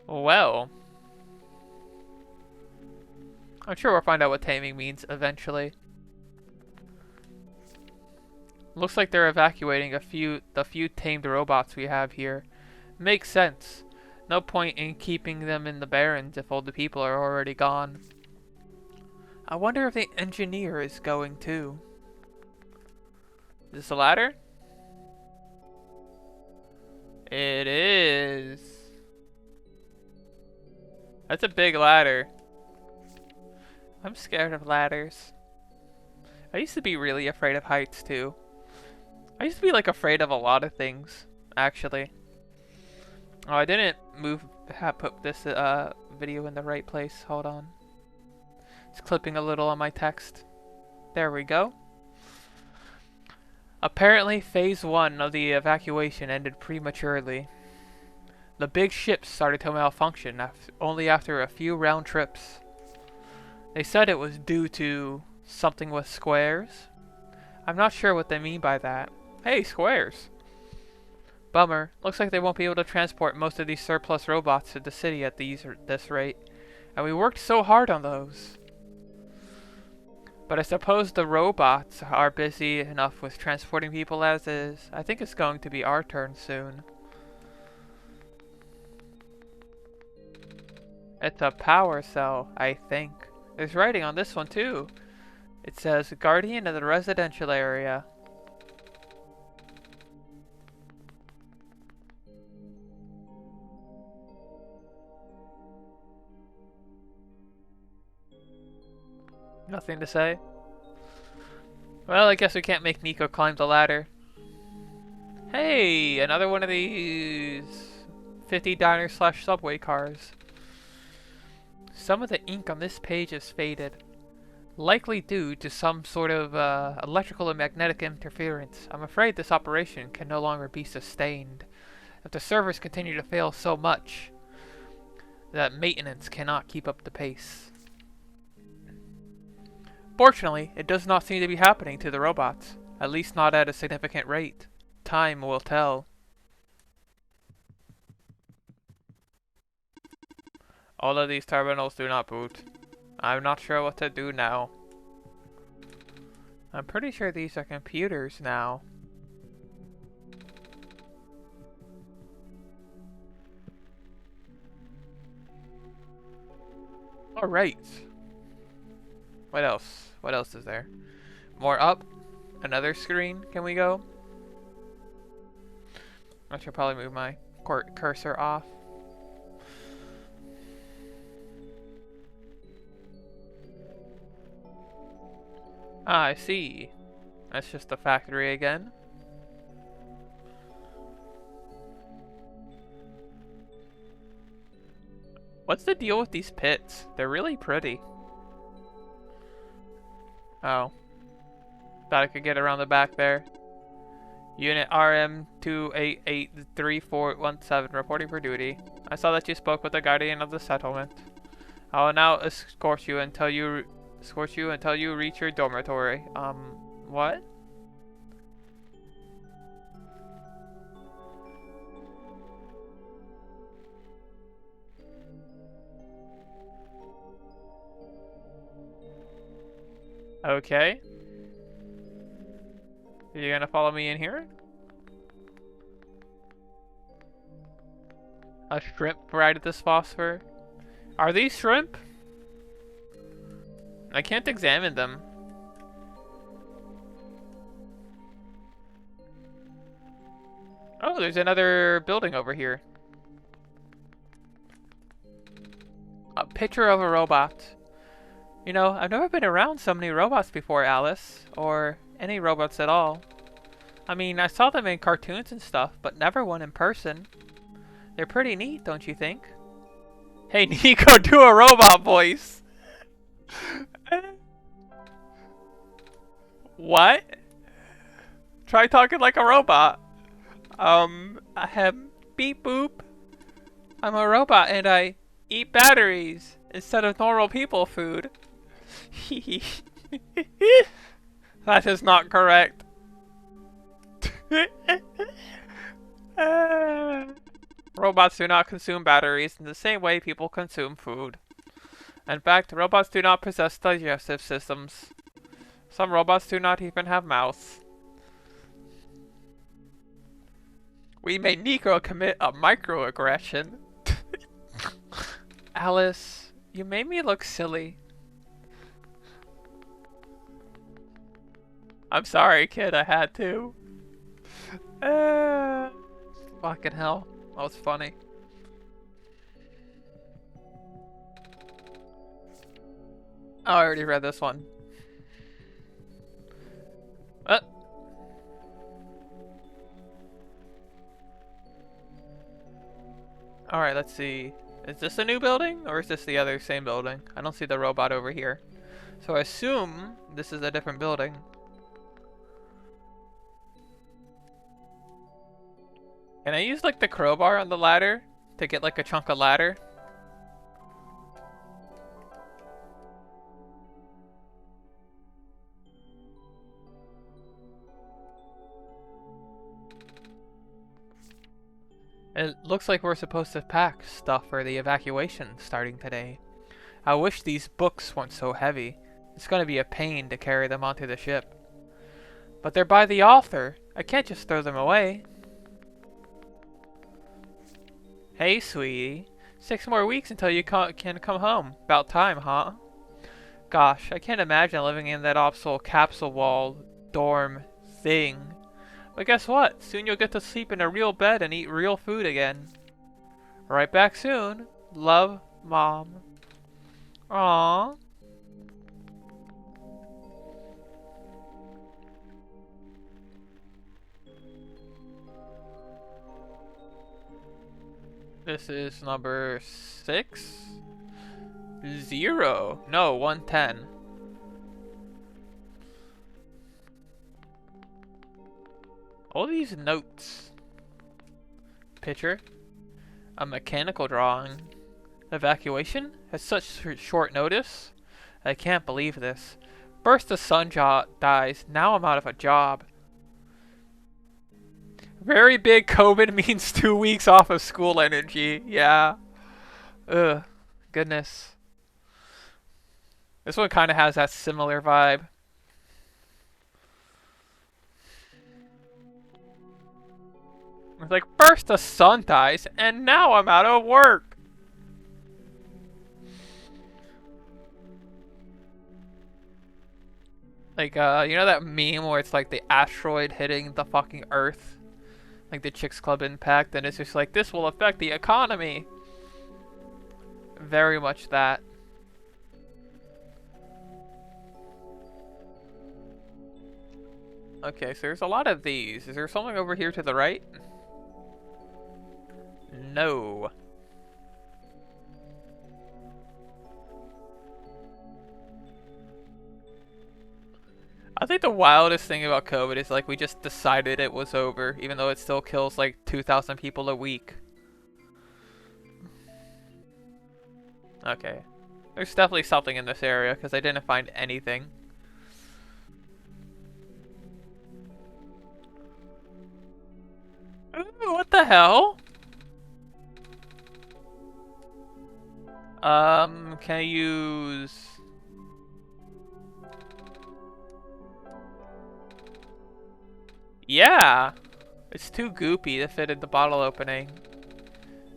Speaker 1: Well. I'm sure we'll find out what taming means eventually. Looks like they're evacuating the few tamed robots we have here. Makes sense. No point in keeping them in the Barrens if all the people are already gone. I wonder if the engineer is going too. Is this a ladder? It is. That's a big ladder. I'm scared of ladders. I used to be really afraid of heights too. I used to be like afraid of a lot of things, actually. Oh, I didn't put this video in the right place. Hold on. It's clipping a little on my text. There we go. Apparently, phase 1 of the evacuation ended prematurely. The big ships started to malfunction only after a few round trips. They said it was due to something with squares. I'm not sure what they mean by that. Hey, squares! Bummer. Looks like they won't be able to transport most of these surplus robots to the city at this rate. And we worked so hard on those. But I suppose the robots are busy enough with transporting people as is. I think it's going to be our turn soon. It's a power cell, I think. There's writing on this one too. It says, Guardian of the residential area. Nothing to say. Well, I guess we can't make Nico climb the ladder. Hey, another one of these 50 diner slash subway cars. Some of the ink on this page is faded. Likely due to some sort of electrical and magnetic interference. I'm afraid this operation can no longer be sustained. If the servers continue to fail so much that maintenance cannot keep up the pace. Fortunately, it does not seem to be happening to the robots, at least not at a significant rate. Time will tell. All of these terminals do not boot. I'm not sure what to do now. I'm pretty sure these are computers now. Alright. What else? What else is there? More up? Another screen? Can we go? I should probably move my cursor off. Ah, I see. That's just the factory again. What's the deal with these pits? They're really pretty. Oh. Thought I could get around the back there. Unit RM2883417 reporting for duty. I saw that you spoke with the guardian of the settlement. I will now escort you until you reach your dormitory. What? Okay. Are you gonna follow me in here? A shrimp right at this phosphor? Are these shrimp? I can't examine them. Oh, there's another building over here. A picture of a robot. You know, I've never been around so many robots before, Alice. Or any robots at all. I mean, I saw them in cartoons and stuff, but never one in person. They're pretty neat, don't you think? Hey, Nico, do a robot voice! What? Try talking like a robot. Ahem, beep boop. I'm a robot and I eat batteries instead of normal people food. That is not correct. Robots do not consume batteries in the same way people consume food. In fact, robots do not possess digestive systems. Some robots do not even have mouths. We made Nico commit a microaggression. Alice, you made me look silly. I'm sorry, kid, I had to. Fucking hell. That was funny. Oh, I already read this one. Alright, let's see. Is this a new building? Or is this the other same building? I don't see the robot over here. So I assume this is a different building. Can I use like the crowbar on the ladder to get like a chunk of ladder? It looks like we're supposed to pack stuff for the evacuation starting today. I wish these books weren't so heavy. It's gonna be a pain to carry them onto the ship. But they're by the author. I can't just throw them away. Hey, sweetie. 6 more weeks until you can come home. About time, huh? Gosh, I can't imagine living in that obsolete capsule wall dorm thing. But guess what? Soon you'll get to sleep in a real bed and eat real food again. Right back soon. Love, Mom. Aww. This is number 6? 0. No, 110. All these notes. Picture. A mechanical drawing. Evacuation? At such short notice? I can't believe this. First the sun dies, now I'm out of a job. Very big COVID means 2 weeks off of school energy. Yeah. Ugh. Goodness. This one kind of has that similar vibe. It's like, first the sun dies, and now I'm out of work. Like, you know that meme where it's like the asteroid hitting the fucking Earth? Like the Chicks Club impact, and it's just like, this will affect the economy. Very much that. Okay, so there's a lot of these. Is there something over here to the right? No. I think the wildest thing about COVID is like we just decided it was over, even though it still kills like 2,000 people a week. Okay. There's definitely something in this area because I didn't find anything. Ooh, what the hell? Can I use... Yeah! It's too goopy to fit in the bottle opening.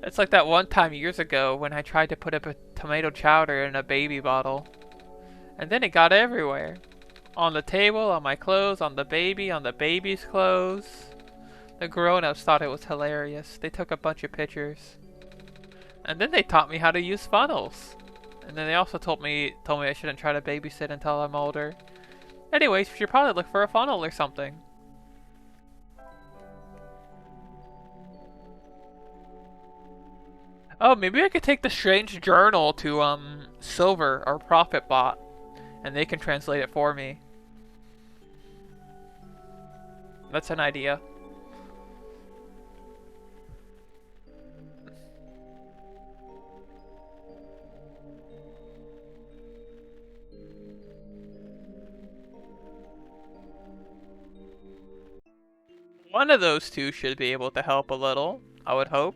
Speaker 1: It's like that one time years ago when I tried to put a tomato chowder in a baby bottle. And then it got everywhere. On the table, on my clothes, on the baby's clothes. The grown-ups thought it was hilarious. They took a bunch of pictures. And then they taught me how to use funnels. And then they also told me I shouldn't try to babysit until I'm older. Anyways, we should probably look for a funnel or something. Oh, maybe I could take the strange journal to Silver or Profit Bot, and they can translate it for me. That's an idea. One of those two should be able to help a little, I would hope.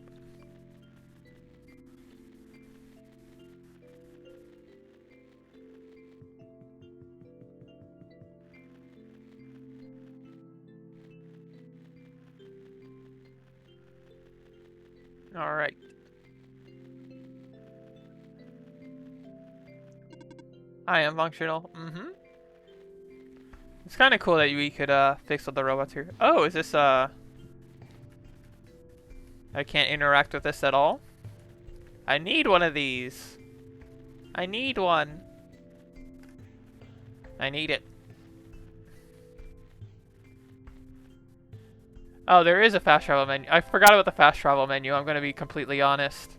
Speaker 1: Alright. I am functional. Mm-hmm. It's kind of cool that we could fix all the robots here. Oh, is this I can't interact with this at all? I need one of these. I need one. I need it. Oh, there is a fast travel menu. I forgot about the fast travel menu, I'm gonna be completely honest.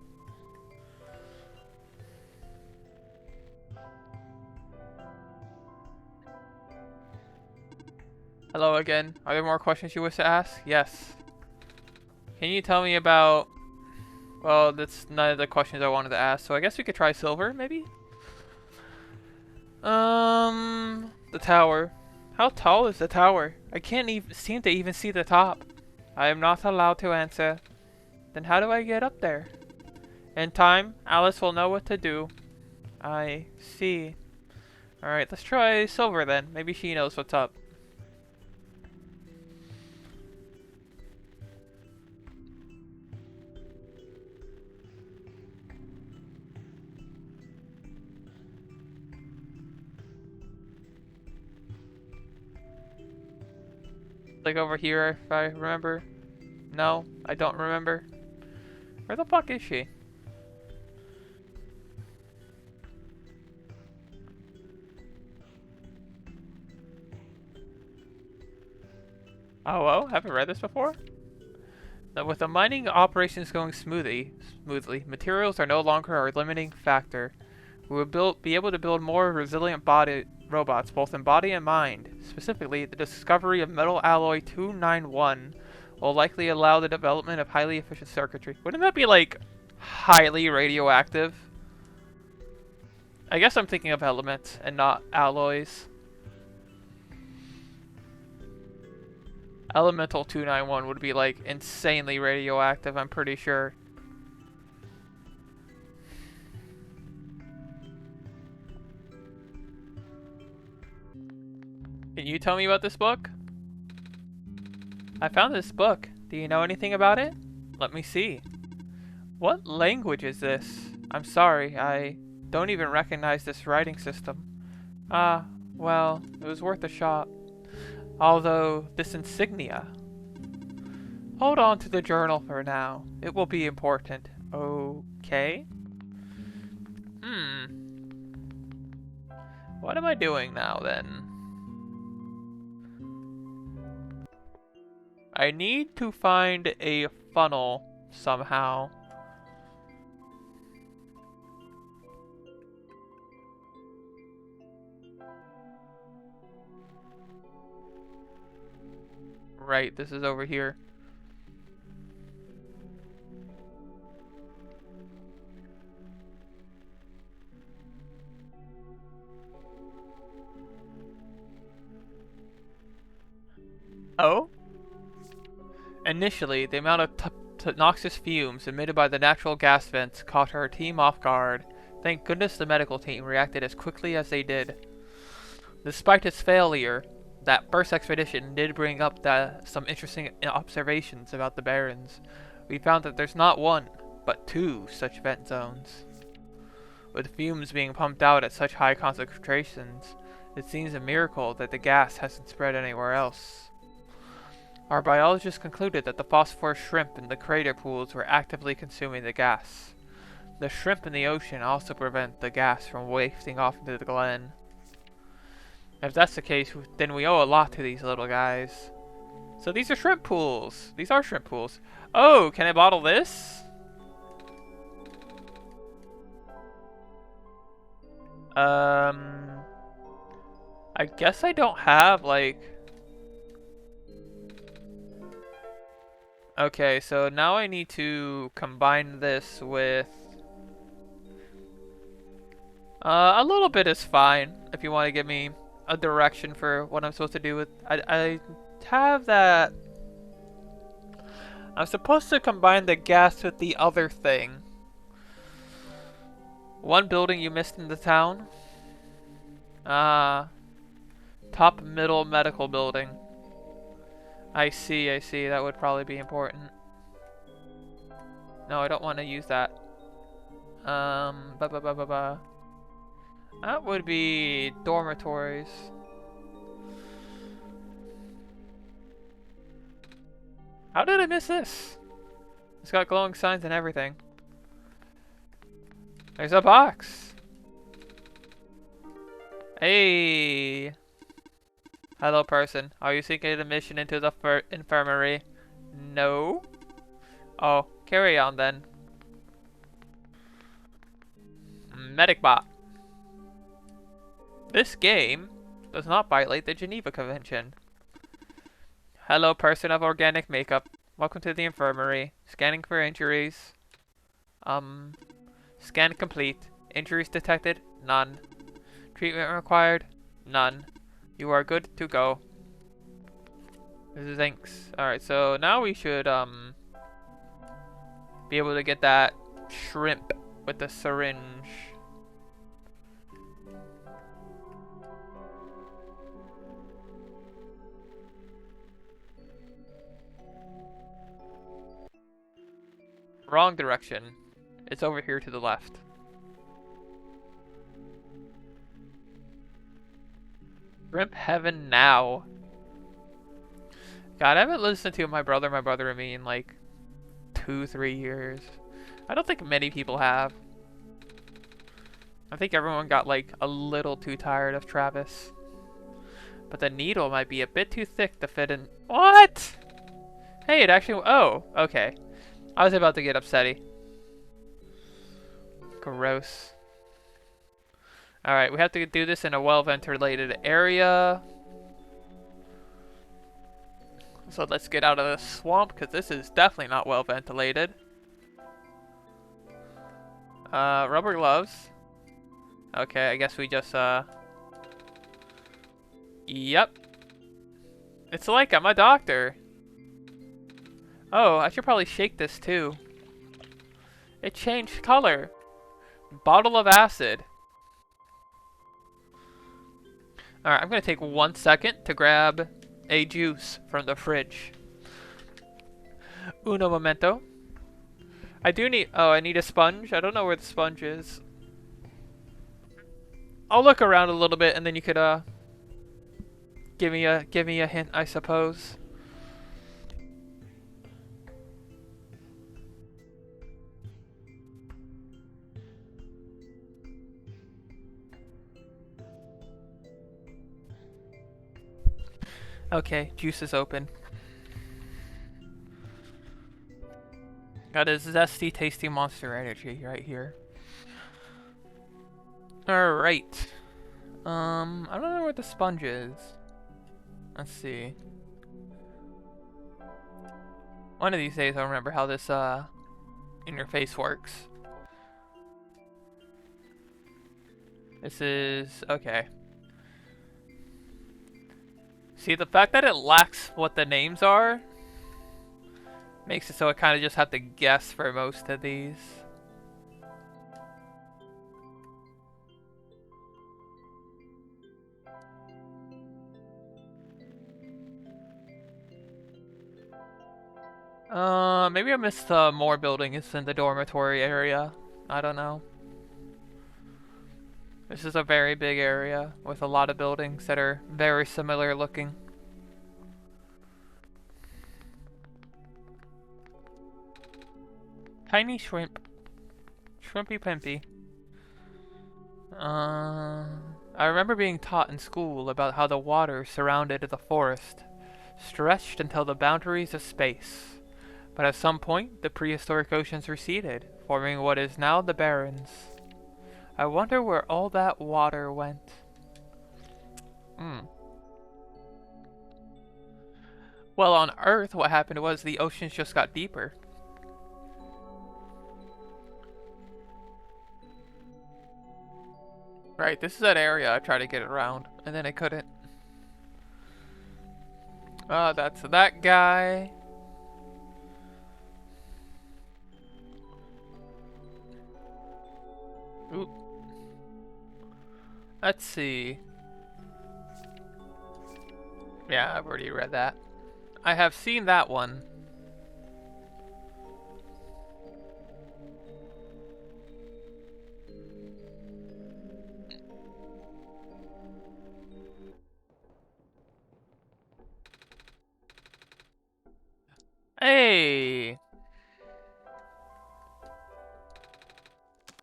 Speaker 1: Hello again. Are there more questions you wish to ask? Yes. Can you tell me about... Well, that's none of the questions I wanted to ask, so I guess we could try Silver, maybe? The tower. How tall is the tower? I can't even seem to even see the top. I am not allowed to answer. Then how do I get up there? In time, Alice will know what to do. I see. Alright, let's try Silver then. Maybe she knows what's up. Like over here, if I remember. No, I don't remember. Where the fuck is she? Oh, well, haven't read this before? Now, with the mining operations going smoothly, materials are no longer our limiting factor. We will be able to build more resilient robots, both in body and mind. Specifically, the discovery of metal alloy 291 will likely allow the development of highly efficient circuitry. Wouldn't that be, like, highly radioactive? I guess I'm thinking of elements and not alloys. Elemental 291 would be, like, insanely radioactive, I'm pretty sure. Can you tell me about this book? I found this book. Do you know anything about it? Let me see. What language is this? I'm sorry, I don't even recognize this writing system. Ah, Well, it was worth a shot. Although, this insignia. Hold on to the journal for now. It will be important. Okay? Hmm. What am I doing now, then? I need to find a funnel somehow. Right, this is over here. Oh? Initially, the amount of noxious fumes emitted by the natural gas vents caught our team off guard. Thank goodness the medical team reacted as quickly as they did. Despite its failure, that first expedition did bring up some interesting observations about the Barrens. We found that there's not one, but two such vent zones. With fumes being pumped out at such high concentrations, it seems a miracle that the gas hasn't spread anywhere else. Our biologists concluded that the phosphorus shrimp in the crater pools were actively consuming the gas. The shrimp in the ocean also prevent the gas from wafting off into the glen. If that's the case, then we owe a lot to these little guys. So these are shrimp pools. These are shrimp pools. Oh, can I bottle this? I guess I don't have, like... Okay, so now I need to combine this with... a little bit is fine, if you want to give me a direction for what I'm supposed to do with... I have that... I'm supposed to combine the gas with the other thing. One building you missed in the town? Top middle medical building. I see, I see. That would probably be important. No, I don't want to use that. That would be dormitories. How did I miss this? It's got glowing signs and everything. There's a box. Hey. Hello, person. Are you seeking admission into the infirmary? No. Oh, carry on then. Medic bot. This game does not violate the Geneva Convention. Hello, person of organic makeup. Welcome to the infirmary. Scanning for injuries. Scan complete. Injuries detected? None. Treatment required? None. You are good to go. Thanks. Alright, so now we should, be able to get that shrimp with the syringe. Wrong direction. It's over here to the left. Shrimp heaven now. God, I haven't listened to my brother and me in like 2-3 years. I don't think many people have. I think everyone got like a little too tired of Travis. But the needle might be a bit too thick to fit in. What? Hey, it actually... Oh, okay. I was about to get upsetty. Gross. Alright, we have to do this in a well-ventilated area. So let's get out of the swamp, because this is definitely not well-ventilated. Rubber gloves. Okay, I guess we just, Yep. It's like I'm a doctor. Oh, I should probably shake this too. It changed color. Bottle of acid. Alright, I'm gonna take 1 second to grab a juice from the fridge. Uno momento. I do need... Oh, I need a sponge? I don't know where the sponge is. I'll look around a little bit and then you could, give me a hint, I suppose. Okay, juice is open. Got a zesty, tasty Monster Energy right here. Alright. I don't know where the sponge is. Let's see. One of these days I'll remember how this, interface works. This is... okay. See, the fact that it lacks what the names are makes it so I kind of just have to guess for most of these. Maybe I missed more buildings in the dormitory area. I don't know. This is a very big area with a lot of buildings that are very similar looking. Tiny shrimp. Shrimpy pimpy. I remember being taught in school about how the water surrounded the forest stretched until the boundaries of space. But at some point, the prehistoric oceans receded, forming what is now the Barrens. I wonder where all that water went. Well, on Earth, what happened was the oceans just got deeper. Right, this is that area I tried to get around, and then I couldn't. That's that guy. Oop. Let's see. Yeah, I've already read that. I have seen that one. Hey!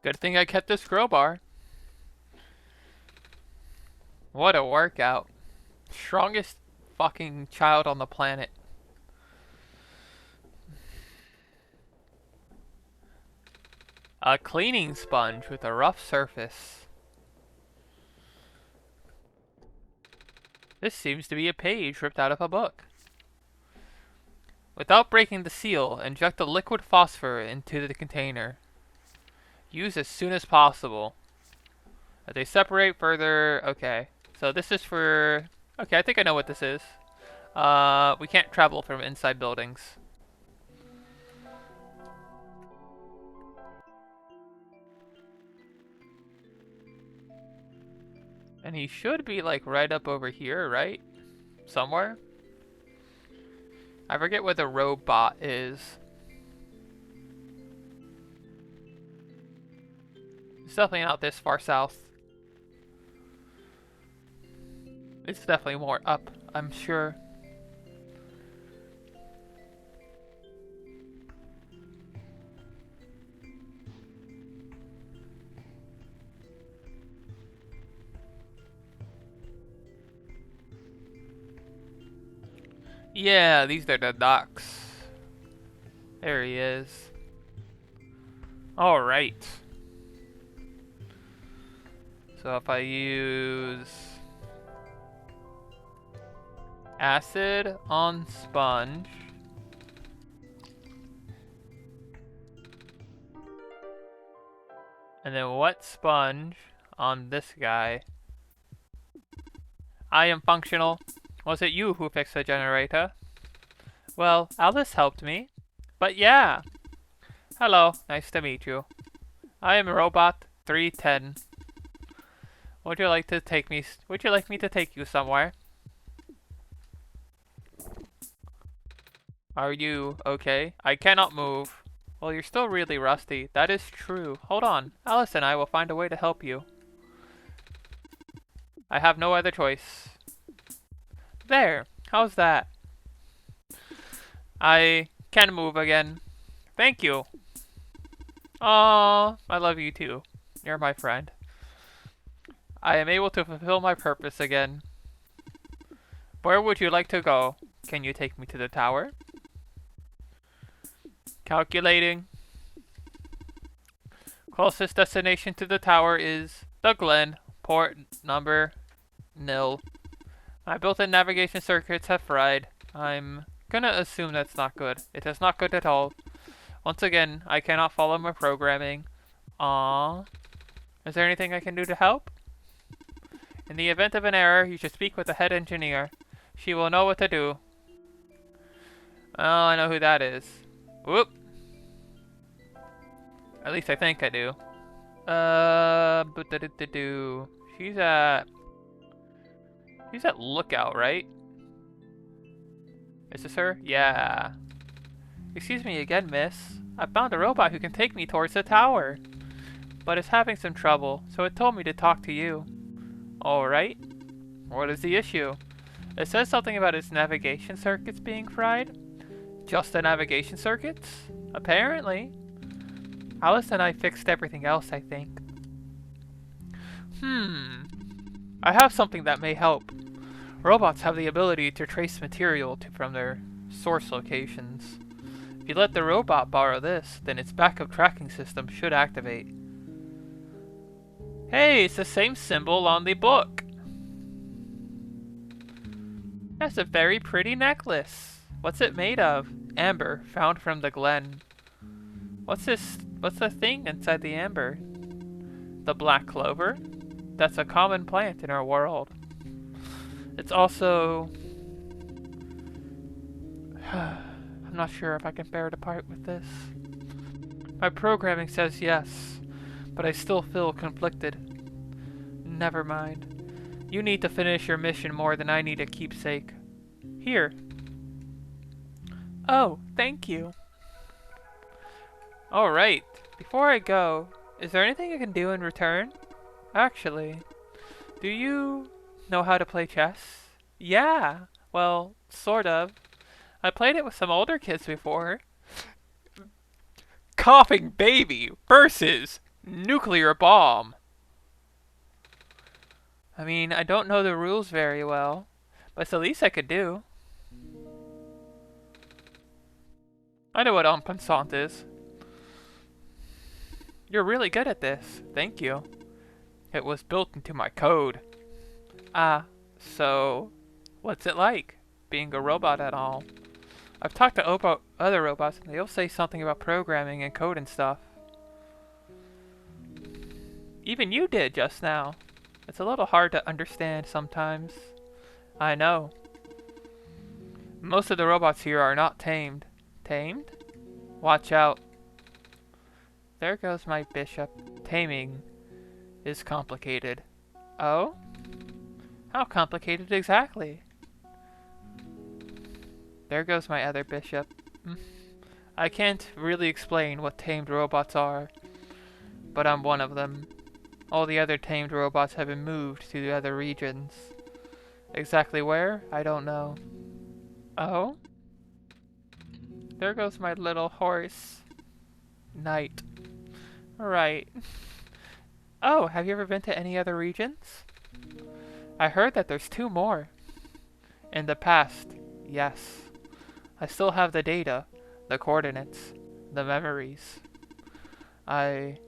Speaker 1: Good thing I kept this crowbar. What a workout. Strongest fucking child on the planet. A cleaning sponge with a rough surface. This seems to be a page ripped out of a book. Without breaking the seal, inject the liquid phosphor into the container. Use as soon as possible. As they separate further... okay. So this is for... okay, I think I know what this is. We can't travel from inside buildings. And he should be like right up over here, right? Somewhere? I forget where the robot is. It's definitely not this far south. It's definitely more up, I'm sure. Yeah, these are the docks. There he is. Alright. So if I use acid on sponge, and then wet sponge on this guy, I am functional. Was it you who fixed the generator? Well, Alice helped me. But yeah. Hello, nice to meet you. I am Robot 310. Would you like me to take you somewhere? Are you okay? I cannot move. Well, you're still really rusty. That is true. Hold on. Alice and I will find a way to help you. I have no other choice. There. How's that? I can move again. Thank you. Aww, I love you too. You're my friend. I am able to fulfill my purpose again. Where would you like to go? Can you take me to the tower? Calculating. Closest destination to the tower is the Glen, port number nil. My built-in navigation circuits have fried. I'm gonna assume that's not good. It is not good at all. Once again, I cannot follow my programming. Aww. Is there anything I can do to help? In the event of an error, you should speak with the head engineer. She will know what to do. Oh, I know who that is. Whoop. At least I think I do. But she's at Lookout, right? Is this her? Yeah. Excuse me again, miss. I found a robot who can take me towards the tower. But it's having some trouble, so it told me to talk to you. Alright. What is the issue? It says something about its navigation circuits being fried. Just the navigation circuits? Apparently. Alice and I fixed everything else, I think. I have something that may help. Robots have the ability to trace material from their source locations. If you let the robot borrow this, then its backup tracking system should activate. Hey, it's the same symbol on the book. That's a very pretty necklace. What's it made of? Amber, found from the Glen. What's this? What's the thing inside the amber? The black clover? That's a common plant in our world. It's also... I'm not sure if I can bear to part with this. My programming says yes, but I still feel conflicted. Never mind. You need to finish your mission more than I need a keepsake. Here. Oh, thank you. Alright, before I go, is there anything I can do in return? Actually, do you know how to play chess? Yeah, well, sort of. I played it with some older kids before. Coughing baby versus nuclear bomb. I mean, I don't know the rules very well, but it's the least I could do. I know what en passant is. You're really good at this. Thank you. It was built into my code. Ah, so what's it like, being a robot at all? I've talked to other robots, and they'll say something about programming and code and stuff. Even you did just now. It's a little hard to understand sometimes. I know. Most of the robots here are not tamed. Tamed? Watch out. There goes my bishop. Taming is complicated. Oh? How complicated exactly? There goes my other bishop. I can't really explain what tamed robots are, but I'm one of them. All the other tamed robots have been moved to the other regions. Exactly where? I don't know. Oh? There goes my little horse. Knight. Right. Oh, have you ever been to any other regions? I heard that there's 2 more. In the past, yes. I still have the data, the coordinates, the memories. I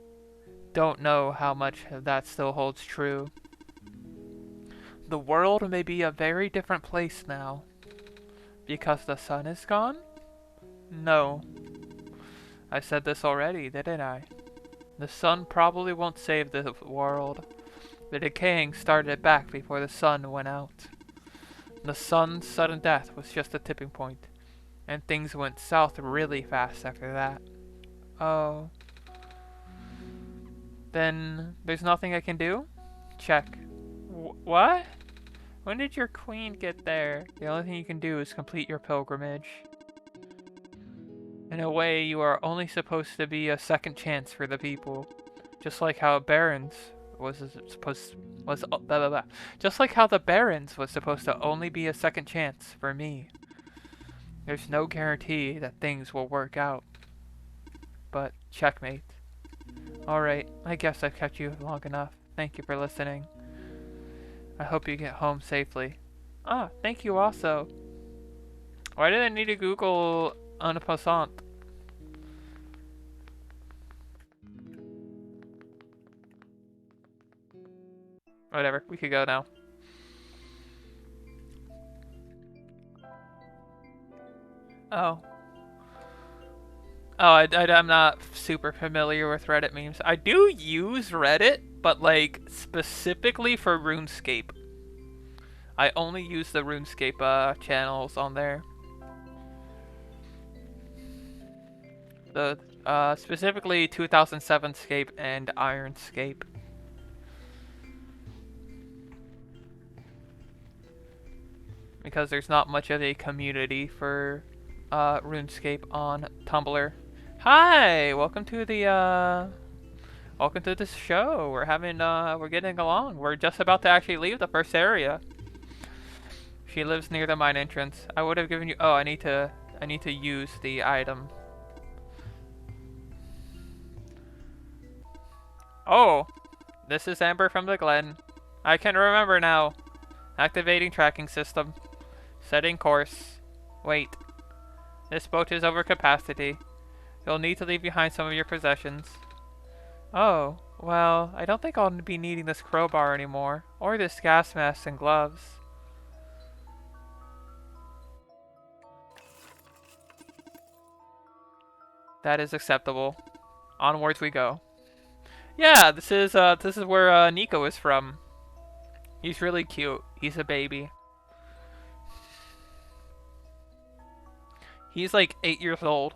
Speaker 1: don't know how much of that still holds true. The world may be a very different place now. Because the sun is gone? No. I said this already, didn't I? The sun probably won't save the world. The decaying started back before the sun went out. The sun's sudden death was just a tipping point, and things went south really fast after that. Oh. Then there's nothing I can do? Check. What? When did your queen get there? The only thing you can do is complete your pilgrimage. In a way, you are only supposed to be a second chance for the people. Just like how Barons was supposed to was blah blah blah. Just like how the Barons was supposed to only be a second chance for me. There's no guarantee that things will work out. But checkmate. Alright, I guess I've kept you long enough. Thank you for listening. I hope you get home safely. Ah, thank you also. Why did I need to Google en passant? Whatever, we could go now. Oh. Oh, I'm not super familiar with Reddit memes. I do use Reddit, but like specifically for RuneScape. I only use the RuneScape channels on there. The specifically 2007 Scape and Ironscape. Because there's not much of a community for RuneScape on Tumblr. Hi, welcome to this show. We're getting along. We're just about to actually leave the first area. She lives near the mine entrance. I would have given you. Oh, I need to use the item. Oh, this is Amber from the Glen. I can remember now. Activating tracking system. Setting course. Wait. This boat is over capacity. You'll need to leave behind some of your possessions. Oh, well, I don't think I'll be needing this crowbar anymore. Or this gas mask and gloves. That is acceptable. Onwards we go. Yeah, this is where Nico is from. He's really cute. He's a baby. He's like 8 years old.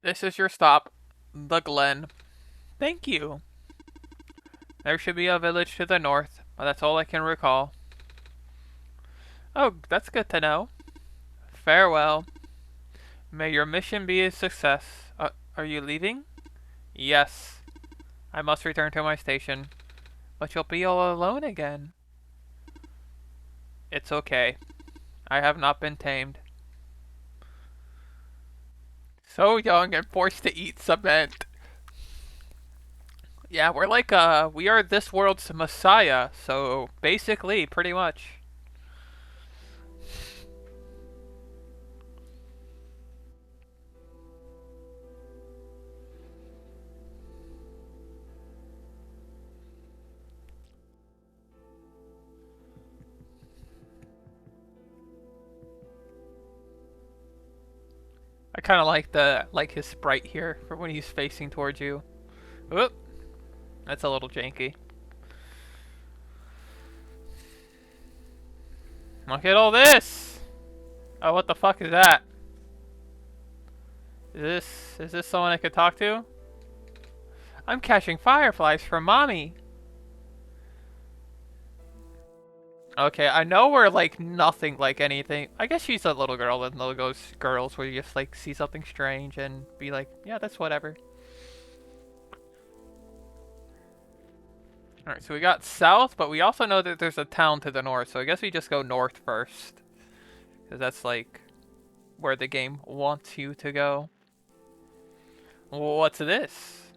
Speaker 1: This is your stop. The Glen. Thank you. There should be a village to the north, but that's all I can recall. Oh, that's good to know. Farewell. May your mission be a success. Are you leaving? Yes. I must return to my station. But you'll be all alone again. It's okay. I have not been tamed. So young and forced to eat cement. Yeah, we are this world's messiah, so basically, pretty much. I kind of like his sprite here for when he's facing towards you. Oop, that's a little janky. Look at all this! Oh, what the fuck is that? Is this someone I could talk to? I'm catching fireflies for mommy. Okay, I know we're like nothing like anything. I guess she's a little girl and those girls where you just like see something strange and be like, yeah, that's whatever. Alright, so we got south, but we also know that there's a town to the north, so I guess we just go north first. Because that's like where the game wants you to go. What's this?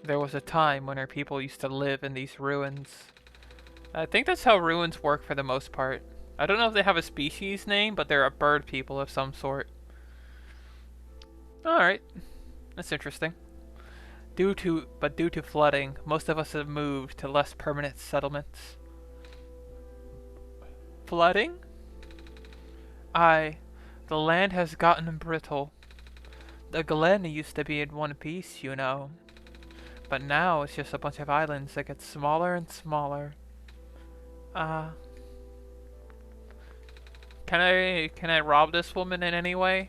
Speaker 1: There was a time when our people used to live in these ruins. I think that's how ruins work for the most part. I don't know if they have a species name, but they're a bird people of some sort. Alright. That's interesting. Due to flooding, most of us have moved to less permanent settlements. Flooding? Aye. The land has gotten brittle. The Glen used to be in one piece, you know. But now it's just a bunch of islands that get smaller and smaller. Can I rob this woman in any way?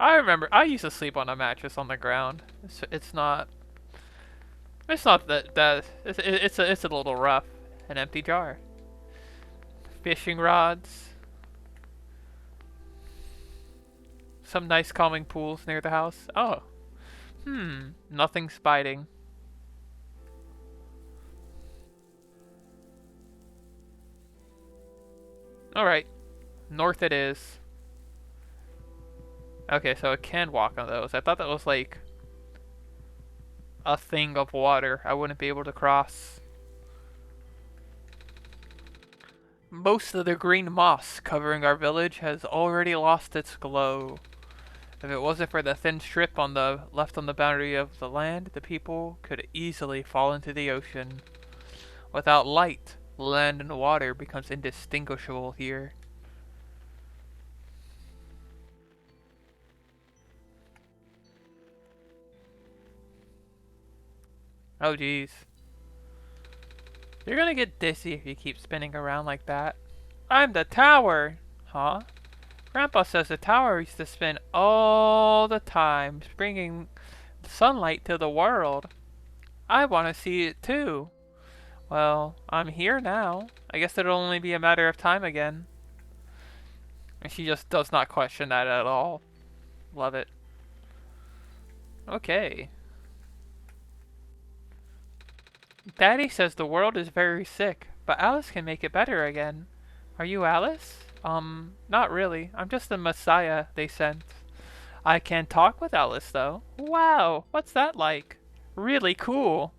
Speaker 1: I remember I used to sleep on a mattress on the ground. It's not It's not that it's a little rough. An empty jar. Fishing rods. Some nice calming pools near the house. Oh. Nothing's biting. Alright. North it is. Okay, so I can walk on those. I thought that was like a thing of water I wouldn't be able to cross. Most of the green moss covering our village has already lost its glow. If it wasn't for the thin strip on the left on the boundary of the land, the people could easily fall into the ocean. Without light, land and water becomes indistinguishable here. Oh jeez. You're gonna get dizzy if you keep spinning around like that. I'm the tower! Huh? Grandpa says the tower used to spin all the time, bringing sunlight to the world. I want to see it too. Well, I'm here now. I guess it'll only be a matter of time again. And she just does not question that at all. Love it. Okay. Daddy says the world is very sick, but Alice can make it better again. Are you Alice? Not really. I'm just the Messiah they sent. I can talk with Alice, though. Wow, what's that like? Really cool.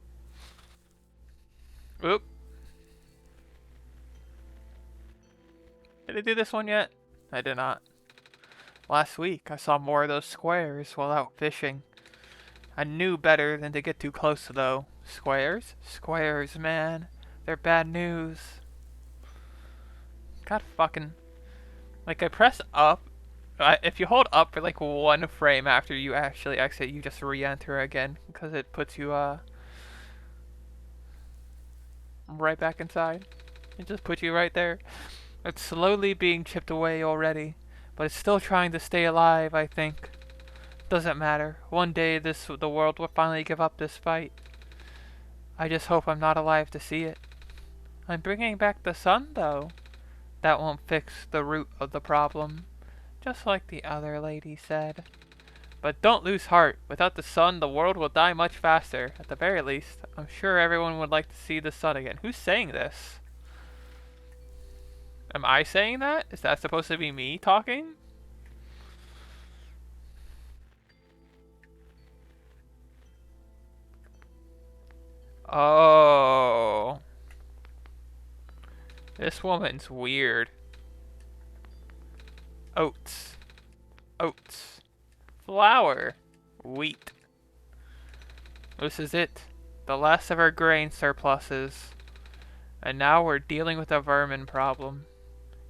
Speaker 1: Oop. Did I do this one yet? I did not. Last week, I saw more of those squares while out fishing. I knew better than to get too close, though. Squares? Squares, man. They're bad news. God fucking... Like, I press up. If you hold up for, like, one frame after you actually exit, you just re-enter again. Because it puts you, right back inside. It just puts you right there. It's slowly being chipped away already. But it's still trying to stay alive, I think. Doesn't matter. One day the world will finally give up this fight. I just hope I'm not alive to see it. I'm bringing back the sun, though. That won't fix the root of the problem. Just like the other lady said. But don't lose heart. Without the sun, the world will die much faster. At the very least, I'm sure everyone would like to see the sun again. Who's saying this? Am I saying that? Is that supposed to be me talking? Oh. This woman's weird. Oats. Oats. Flour. Wheat. This is it. The last of our grain surpluses. And now we're dealing with a vermin problem.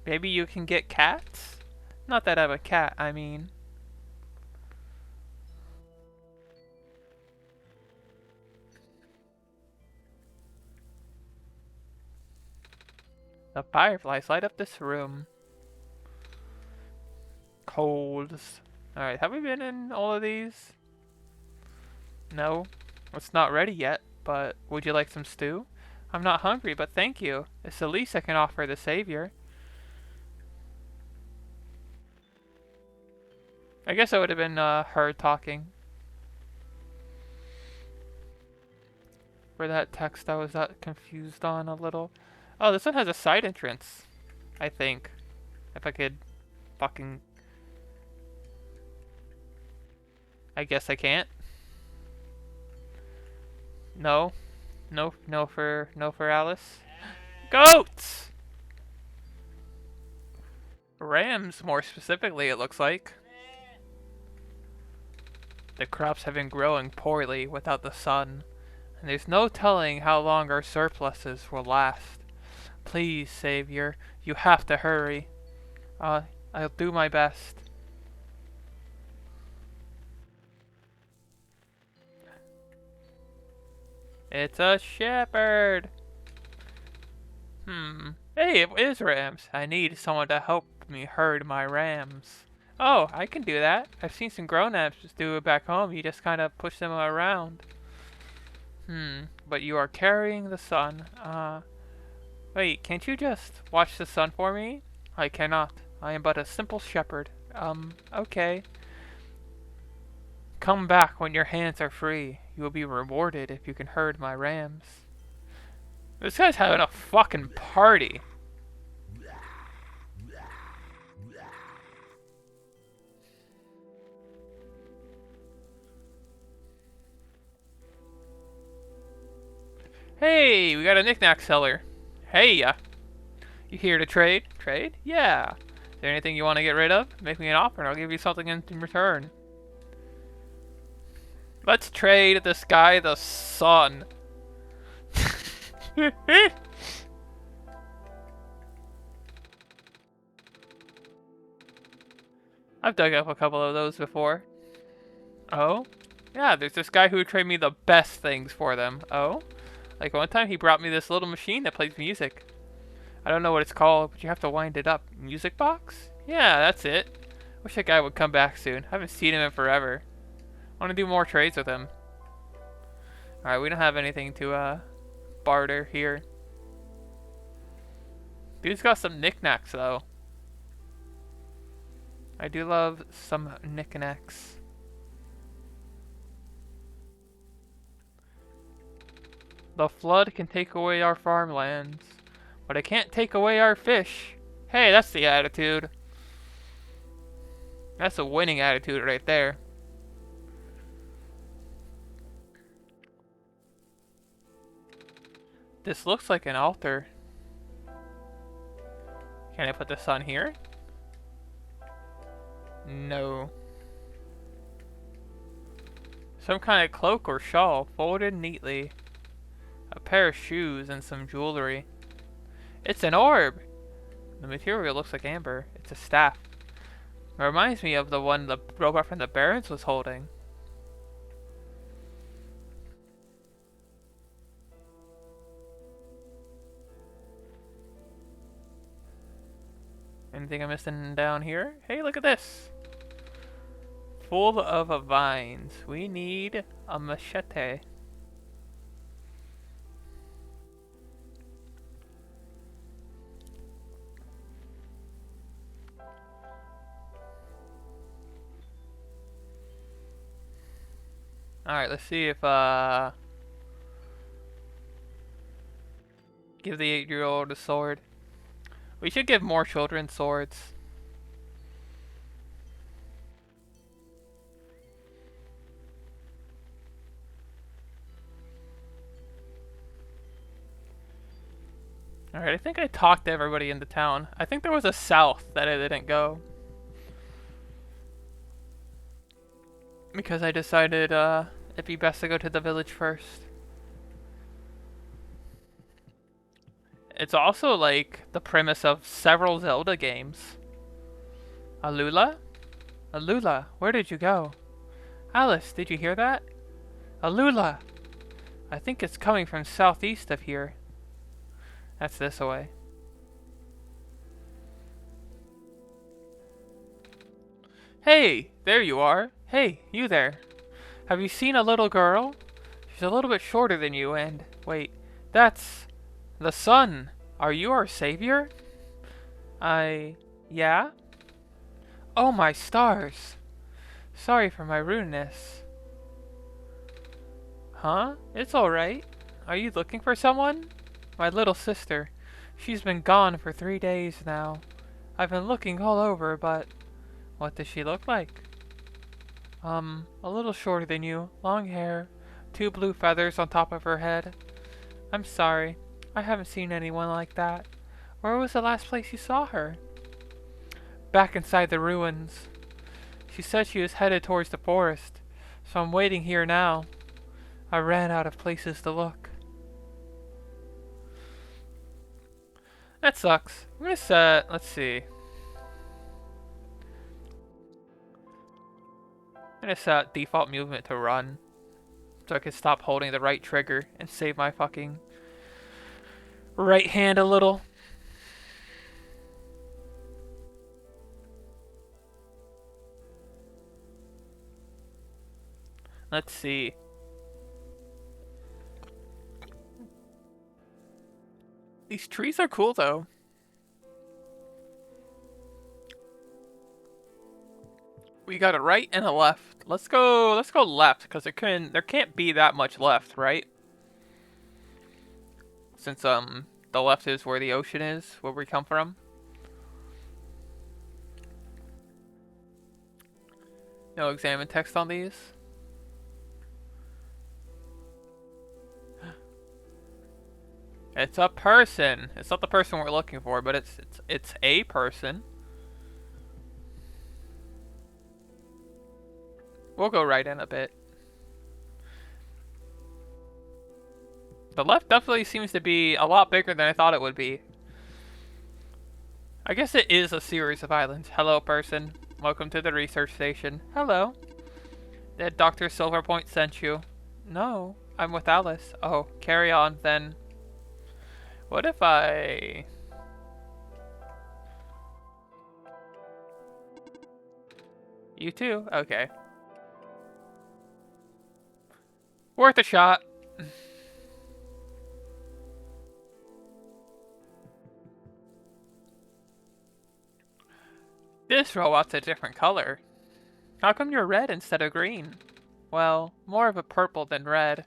Speaker 1: Maybe you can get cats? Not that I have a cat, I mean. The fireflies light up this room. Colds. Alright, have we been in all of these? No. It's not ready yet, but would you like some stew? I'm not hungry, but thank you. It's the least I can offer the savior. I guess it would have been her talking. For that text I was confused on a little. Oh, this one has a side entrance. I think. If I could fucking... I guess I can't. No. No for Alice. Goats! Rams, more specifically, it looks like. The crops have been growing poorly without the sun, and there's no telling how long our surpluses will last. Please, Savior, you have to hurry. I'll do my best. It's a shepherd! Hey, it is rams. I need someone to help me herd my rams. Oh, I can do that. I've seen some grown-ups do it back home. You just kind of push them around. But you are carrying the sun. Wait, can't you just watch the sun for me? I cannot. I am but a simple shepherd. Okay. Come back when your hands are free. You will be rewarded if you can herd my rams. This guy's having a fucking party. Hey, we got a knick-knack seller. Hey, you here to trade? Trade? Yeah. Is there anything you want to get rid of? Make me an offer and I'll give you something in return. Let's trade this guy the sun. I've dug up a couple of those before. Oh? Yeah, there's this guy who would trade me the best things for them. Oh? Like one time he brought me this little machine that plays music. I don't know what it's called, but you have to wind it up. Music box? Yeah, that's it. Wish that guy would come back soon. I haven't seen him in forever. I want to do more trades with him. Alright, we don't have anything to barter here. Dude's got some knickknacks though. I do love some knickknacks. The flood can take away our farmlands, but it can't take away our fish. Hey, that's the attitude. That's a winning attitude right there. This looks like an altar. Can I put this on here? No. Some kind of cloak or shawl, folded neatly. A pair of shoes and some jewelry. It's an orb! The material looks like amber. It's a staff. It reminds me of the one the robot from the Barrens was holding. Anything I'm missing down here? Hey, look at this! Full of vines. We need a machete. Alright, let's see if, give the 8-year-old a sword. We should give more children swords. Alright, I think I talked to everybody in the town. I think there was a south that I didn't go. Because I decided, it'd be best to go to the village first. It's also like the premise of several Zelda games. Alula? Alula, where did you go? Alice, did you hear that? Alula! I think it's coming from southeast of here. That's this way. Hey, there you are. Hey, you there. Have you seen a little girl? She's a little bit shorter than you and... Wait, that's... the sun. Are you our savior? Yeah? Oh my stars. Sorry for my rudeness. Huh? It's alright. Are you looking for someone? My little sister. She's been gone for 3 days now. I've been looking all over, but... What does she look like? A little shorter than you. Long hair. 2 blue feathers on top of her head. I'm sorry. I haven't seen anyone like that. Where was the last place you saw her? Back inside the ruins. She said she was headed towards the forest, so I'm waiting here now. I ran out of places to look. That sucks. I'm gonna set, let's see. I'm gonna set default movement to run, so I can stop holding the right trigger and save my fucking right hand a little. Let's see. These trees are cool though. We got a right and a left. Let's go left, because there can't be that much left, right? Since the left is where the ocean is, where we come from. No examine text on these. It's a person. It's not the person we're looking for, but it's a person. We'll go right in a bit. The left definitely seems to be a lot bigger than I thought it would be. I guess it is a series of islands. Hello, person. Welcome to the research station. Hello. Did Dr. Silverpoint sent you? No, I'm with Alice. Oh, carry on then. What if I... You too? Okay. Worth a shot. This robot's a different color. How come you're red instead of green? Well, more of a purple than red.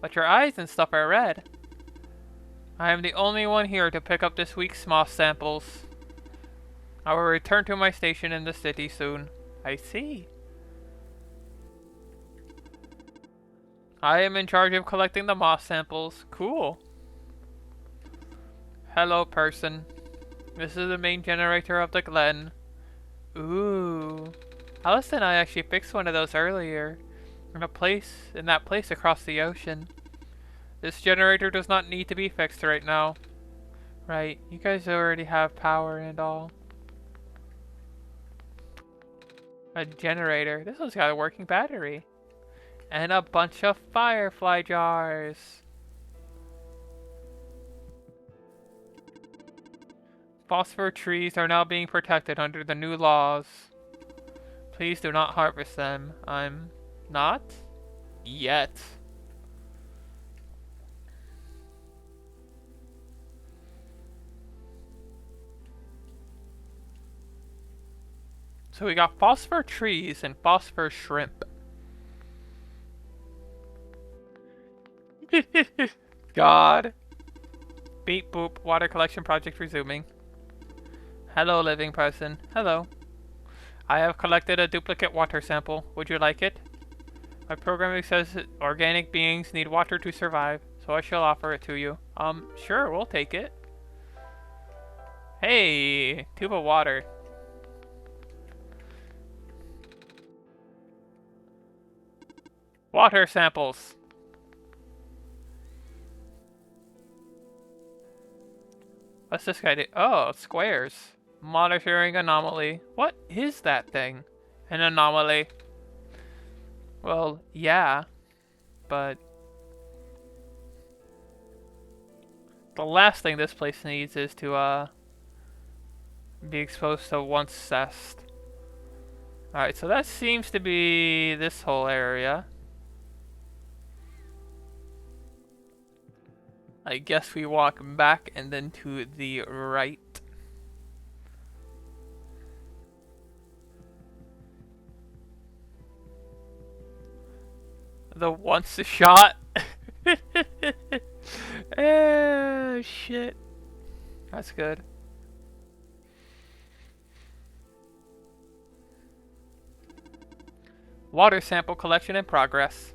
Speaker 1: But your eyes and stuff are red. I am the only one here to pick up this week's moss samples. I will return to my station in the city soon. I see. I am in charge of collecting the moss samples. Cool. Hello, person. This is the main generator of the Glen. Ooh. Alice and I actually fixed one of those earlier. In that place across the ocean. This generator does not need to be fixed right now. Right, you guys already have power and all. A generator. This one's got a working battery. And a bunch of firefly jars. Phosphor trees are now being protected under the new laws. Please do not harvest them. I'm not yet. So we got phosphor trees and phosphor shrimp. God. Beep boop. Water collection project resuming. Hello, living person. Hello. I have collected a duplicate water sample. Would you like it? My programming says that organic beings need water to survive, so I shall offer it to you. Sure, we'll take it. Hey, tube of water. Water samples. What's this guy do? Oh, squares. Monitoring anomaly. What is that thing? An anomaly. Well, yeah. But the last thing this place needs is to, be exposed to once cessed. Alright, so that seems to be this whole area. I guess we walk back and then to the right. The once a shot. Shit. That's good. Water sample collection in progress.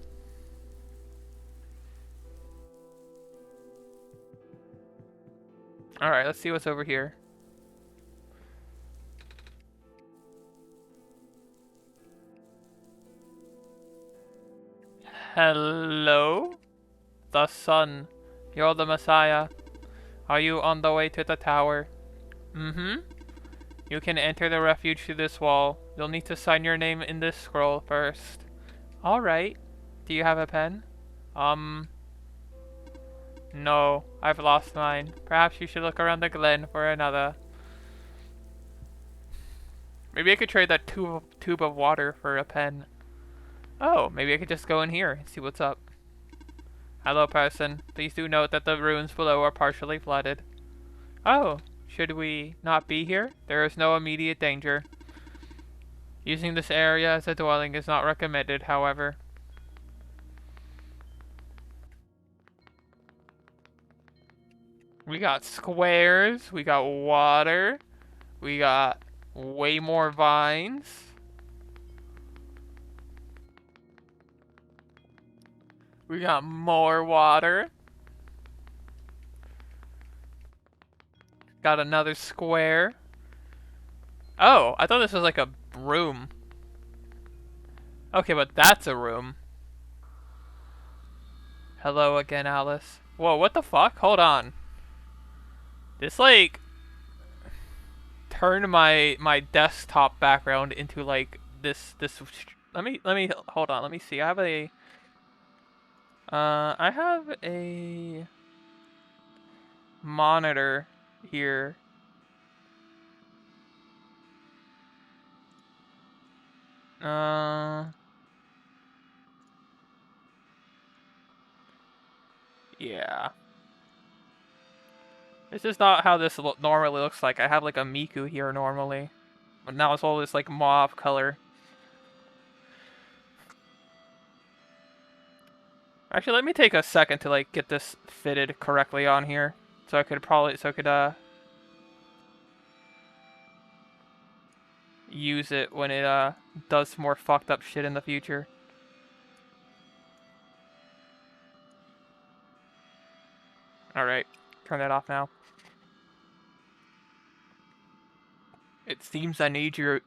Speaker 1: Alright, let's see what's over here. Hello? The sun. You're the Messiah. Are you on the way to the tower? Mm-hmm. You can enter the refuge through this wall. You'll need to sign your name in this scroll first. Alright. Do you have a pen? No, I've lost mine. Perhaps you should look around the glen for another. Maybe I could trade that tube of water for a pen. Oh, maybe I could just go in here and see what's up. Hello, person. Please do note that the ruins below are partially flooded. Oh, should we not be here? There is no immediate danger. Using this area as a dwelling is not recommended, however. We got squares, we got water, we got way more vines. We got more water. Got another square. Oh, I thought this was like a room. Okay, but that's a room. Hello again, Alice. Whoa, what the fuck? Hold on. This like turned my desktop background into like this. Let me hold on. Let me see. I have a monitor here. Uh, yeah. This is not how this normally looks like. I have like a Miku here normally, but now it's all this like mauve color. Actually, let me take a second to like get this fitted correctly on here, so I could use it when it does more fucked up shit in the future. All right, turn that off now. It seems I need you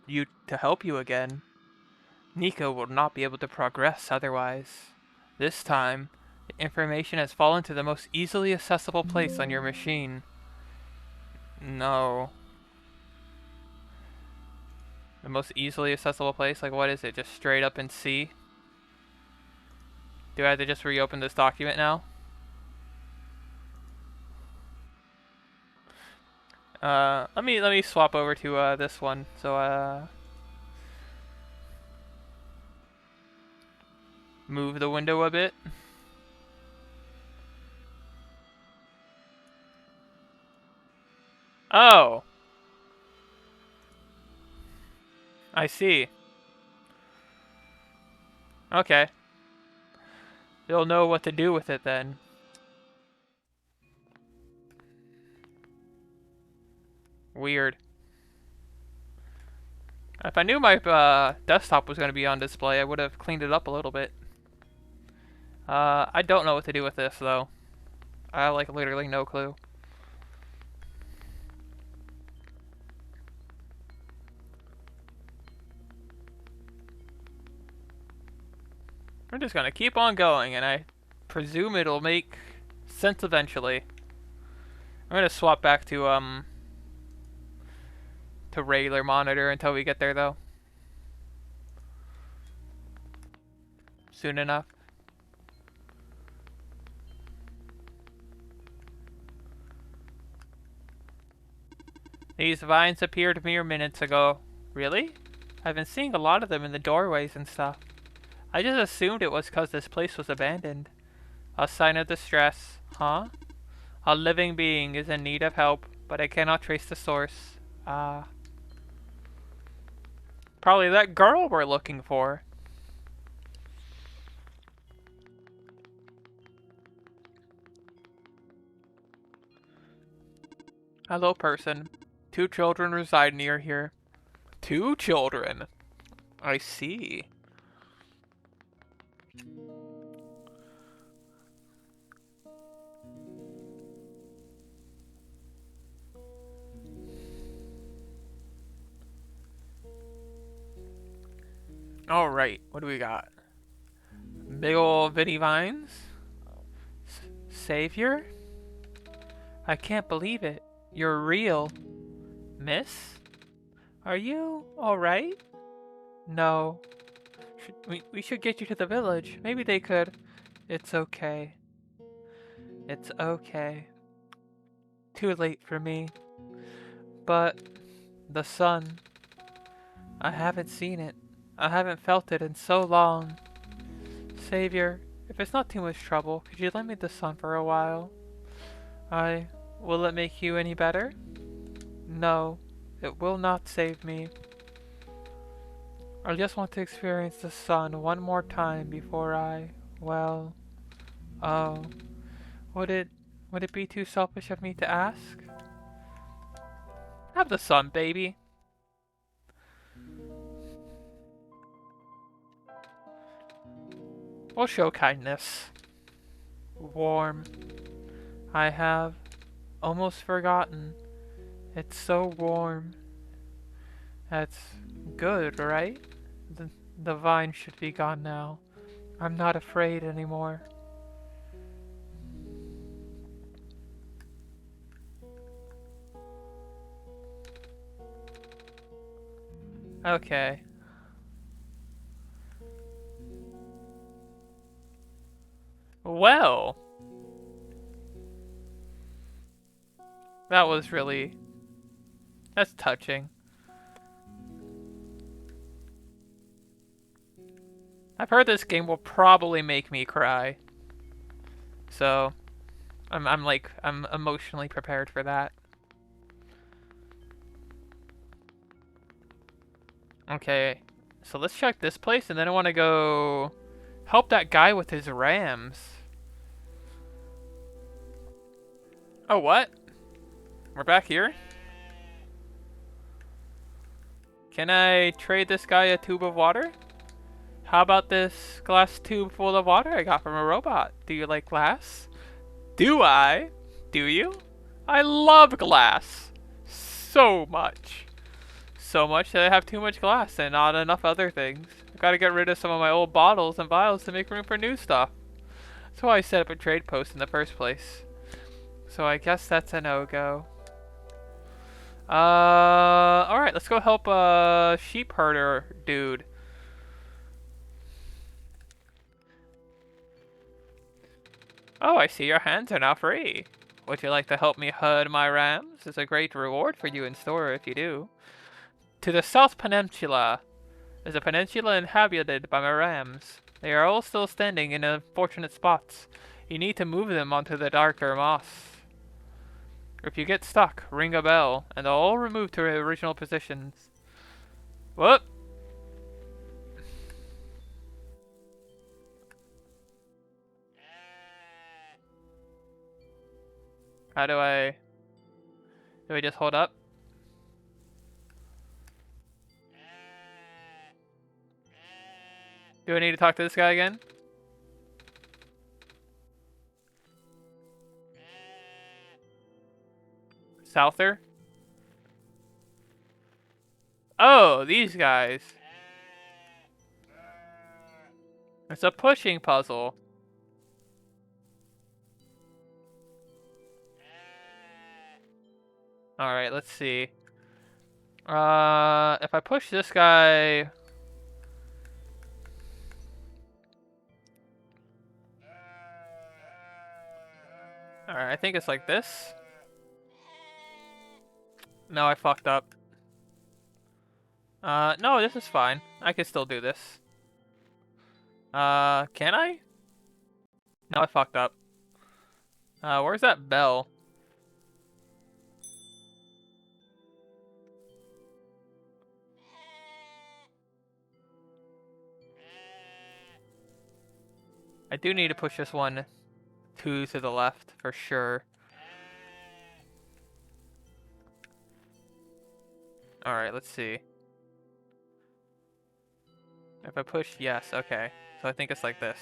Speaker 1: to help you again. Nico will not be able to progress otherwise. This time, the information has fallen to the most easily accessible place on your machine. No. The most easily accessible place? Like, what is it? Just straight up in C? Do I have to just reopen this document now? Let me swap over to this one. So move the window a bit. Oh, I see. Okay. You'll know what to do with it then. Weird. If I knew my desktop was going to be on display, I would have cleaned it up a little bit. I don't know what to do with this though. I have like literally no clue. I'm just gonna keep on going, and I presume it'll make sense eventually. I'm gonna swap back to regular monitor until we get there though. Soon enough. These vines appeared mere minutes ago. Really? I've been seeing a lot of them in the doorways and stuff. I just assumed it was because this place was abandoned. A sign of distress, huh? A living being is in need of help, but I cannot trace the source. Ah. Probably that girl we're looking for. Hello, person. 2 children reside near here. 2 children? I see. Alright, what do we got? Big ol' Vinny Vines? Savior? I can't believe it. You're real. Miss? Are you alright? No. We should get you to the village. Maybe they could. It's okay. It's okay. Too late for me. But the sun. I haven't seen it. I haven't felt it in so long. Savior, if it's not too much trouble, could you lend me the sun for a while? I Will it make you any better? No, it will not save me. I just want to experience the sun one more time before well, oh, would it, would it be too selfish of me to ask? Have the sun, baby. We'll show kindness. Warm. I have almost forgotten. It's so warm. That's good, right? The vine should be gone now. I'm not afraid anymore. Okay. Well, that was really... That's touching. I've heard this game will probably make me cry. So, I'm emotionally prepared for that. Okay, so let's check this place, and then I want to go help that guy with his rams. Oh, what? We're back here? Can I trade this guy a tube of water? How about this glass tube full of water I got from a robot? Do you like glass? Do I? Do you? I love glass. So much. So much that I have too much glass and not enough other things. I've got to get rid of some of my old bottles and vials to make room for new stuff. That's why I set up a trade post in the first place. So I guess that's a no-go. Alright, let's go help a sheep herder dude. Oh, I see your hands are now free. Would you like to help me herd my rams? There's a great reward for you in store if you do. To the South Peninsula. There's a peninsula inhabited by my rams. They are all still standing in unfortunate spots. You need to move them onto the darker moss. If you get stuck, ring a bell, and they'll all remove to their original positions. Whoop! How do I... Do I just hold up? Do I need to talk to this guy again? Souther? Oh, these guys. It's a pushing puzzle. Alright, let's see. If I push this guy... Alright, I think it's like this. No, I fucked up. No, this is fine. I can still do this. Can I? No, I fucked up. Where's that bell? I do need to push this one two to the left for sure. Alright, let's see. If I push, yes, okay. So I think it's like this.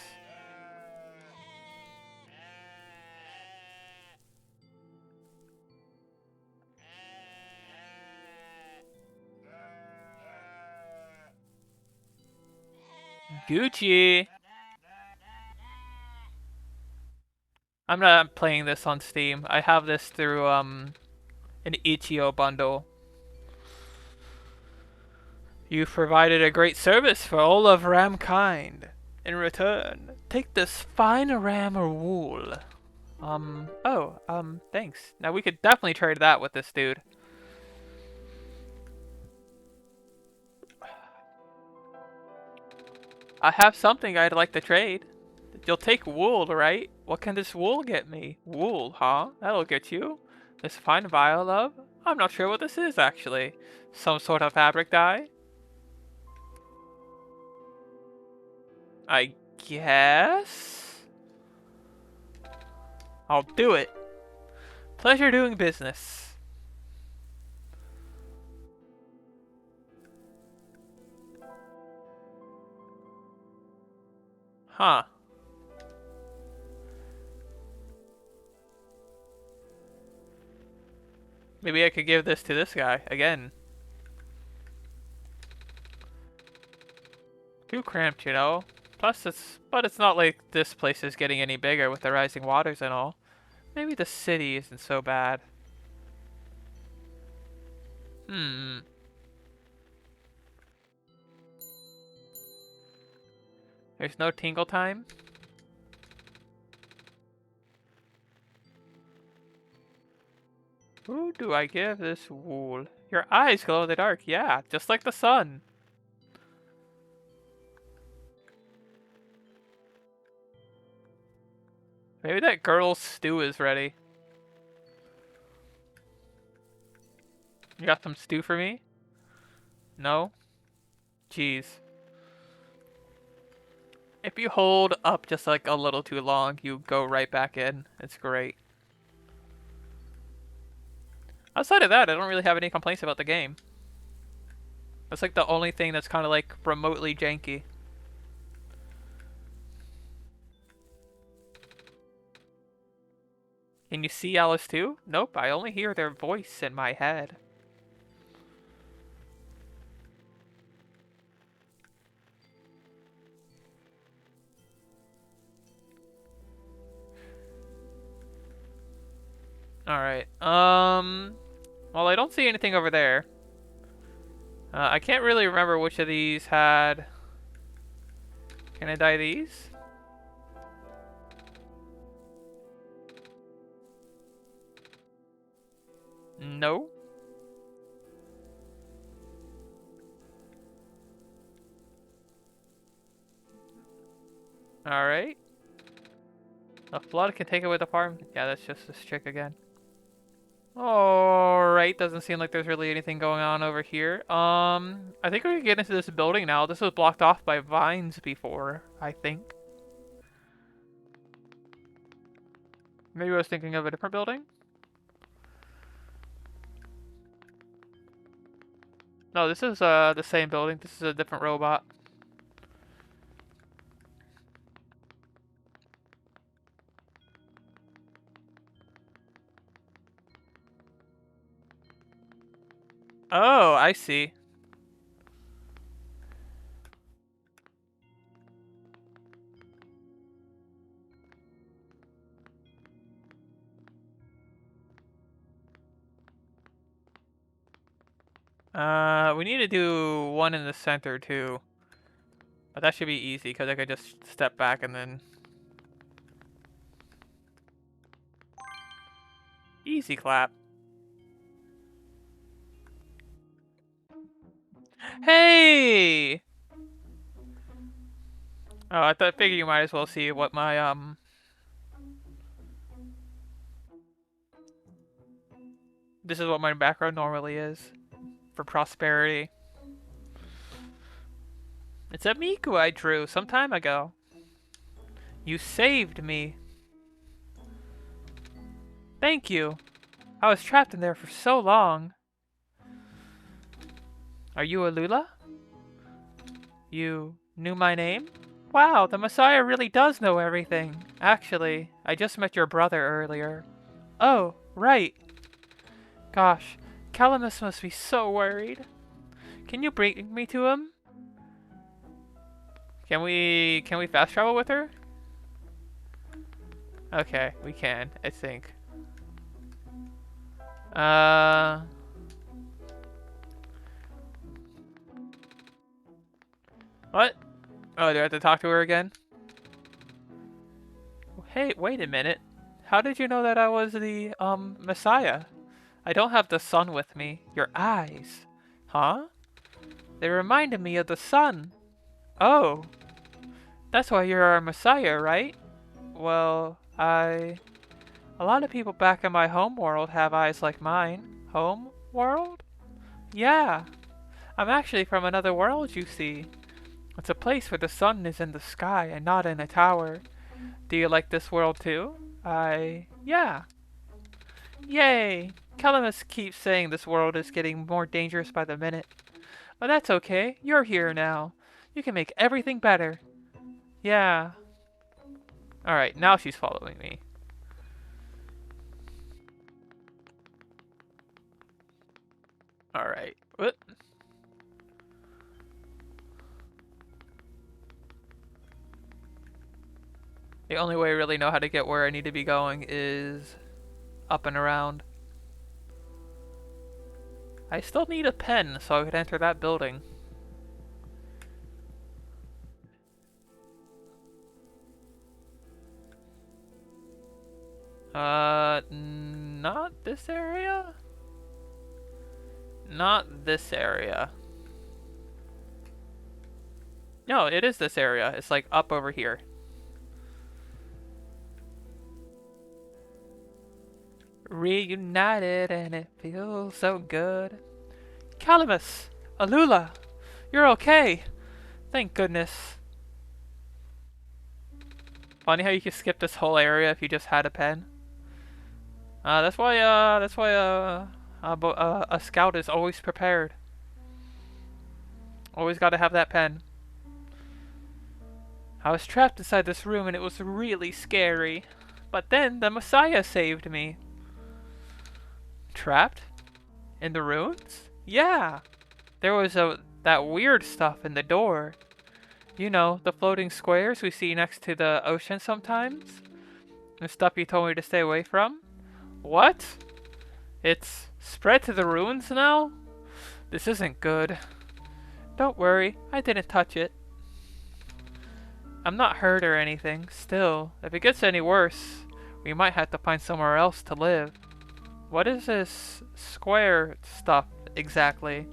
Speaker 1: Gucci! I'm not playing this on Steam. I have this through, an Itch.io bundle. You've provided a great service for all of Ramkind. In return, take this fine ram or wool. Thanks. Now we could definitely trade that with this dude. I have something I'd like to trade. You'll take wool, right? What can this wool get me? Wool, huh? That'll get you. This fine vial of? I'm not sure what this is, actually. Some sort of fabric dye? I guess? I'll do it. Pleasure doing business. Huh. Maybe I could give this to this guy again. Too cramped, you know. Plus, it's not like this place is getting any bigger with the rising waters and all. Maybe the city isn't so bad. Hmm. There's no tingle time? Who do I give this wool? Your eyes glow in the dark, yeah, just like the sun. Maybe that girl's stew is ready. You got some stew for me? No? Jeez. If you hold up just like a little too long, you go right back in. It's great. Outside of that, I don't really have any complaints about the game. That's like the only thing that's kind of like remotely janky. Can you see Alice too? Nope, I only hear their voice in my head. Alright, well, I don't see anything over there. I can't really remember which of these had... Can I dye these? No. Alright. A flood can take away the farm. Yeah, that's just this chick again. Alright, doesn't seem like there's really anything going on over here. I think we can get into this building now. This was blocked off by vines before, I think. Maybe I was thinking of a different building? No, this is the same building. This is a different robot. Oh, I see. We need to do one in the center too. But that should be easy because I could just step back and then... Easy clap. Hey! Oh, figure you might as well see what my, This is what my background normally is. For prosperity. It's a Miku I drew some time ago. You saved me. Thank you. I was trapped in there for so long. Are you a Lula? You knew my name? Wow, the Messiah really does know everything. Actually, I just met your brother earlier. Oh, right. Gosh, Calamus must be so worried. Can you bring me to him? Can we fast travel with her? Okay, we can, I think. What? Oh, do I have to talk to her again? Hey, wait a minute. How did you know that I was the, Messiah? I don't have the sun with me. Your eyes. Huh? They reminded me of the sun. Oh. That's why you're our Messiah, right? Well, A lot of people back in my home world have eyes like mine. Home world? Yeah. I'm actually from another world, you see. It's a place where the sun is in the sky and not in a tower. Do you like this world too? Yeah. Yay! Calamus keeps saying this world is getting more dangerous by the minute. But that's okay. You're here now. You can make everything better. Yeah. Alright, now she's following me. Alright. What? The only way I really know how to get where I need to be going is up and around. I still need a pen so I could enter that building. Not this area? Not this area. No, it is this area. It's like up over here. Reunited and it feels so good. Calamus! Alula! You're okay! Thank goodness. Funny how you could skip this whole area if you just had a pen. That's why a scout is always prepared. Always gotta have that pen. I was trapped inside this room and it was really scary. But then the Messiah saved me. Trapped? In the ruins? Yeah. There was that weird stuff in the door. You know, the floating squares we see next to the ocean sometimes? The stuff you told me to stay away from? What? It's spread to the ruins now? This isn't good. Don't worry, I didn't touch it. I'm not hurt or anything. Still, if it gets any worse, we might have to find somewhere else to live. What is this square stuff exactly?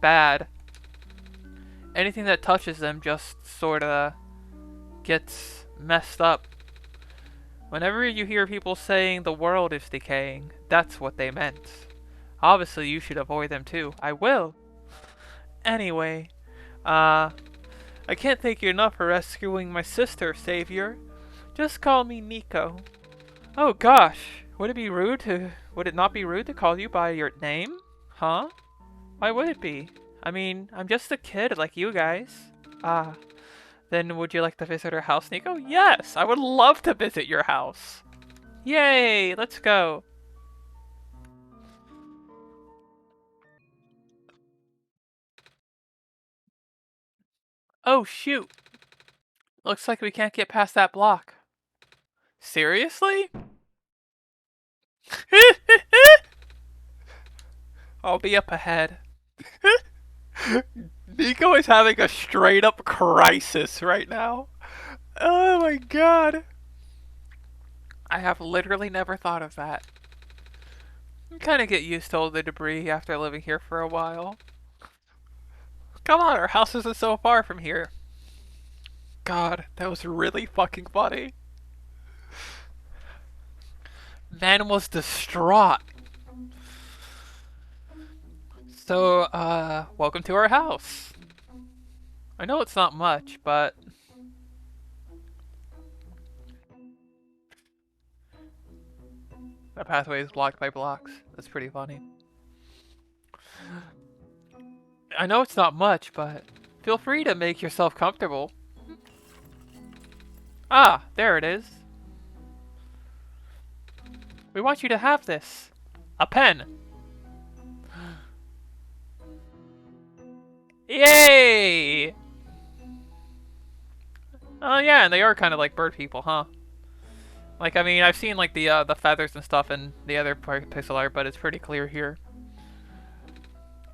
Speaker 1: Bad. Anything that touches them just sorta gets messed up. Whenever you hear people saying the world is decaying, that's what they meant. Obviously you should avoid them too. I will. Anyway, I can't thank you enough for rescuing my sister, Savior. Just call me Nico. Oh gosh, would it not be rude to call you by your name? Huh? Why would it be? I mean, I'm just a kid like you guys. Ah, then would you like to visit our house, Nico? Yes, I would love to visit your house. Yay, let's go. Oh shoot. Looks like we can't get past that block. Seriously? I'll be up ahead. Nico is having a straight up crisis right now. Oh my god. I have literally never thought of that. You kind of get used to all the debris after living here for a while. Come on, our house isn't so far from here. God, that was really fucking funny. Man was distraught. So, welcome to our house. I know it's not much, but... the pathway is blocked by blocks. That's pretty funny. I know it's not much, but feel free to make yourself comfortable. Ah, there it is. We want you to have this. A pen. Yay! Oh yeah, and they are kind of like bird people, huh? Like, I mean, I've seen like the feathers and stuff in the other pixel art, but it's pretty clear here.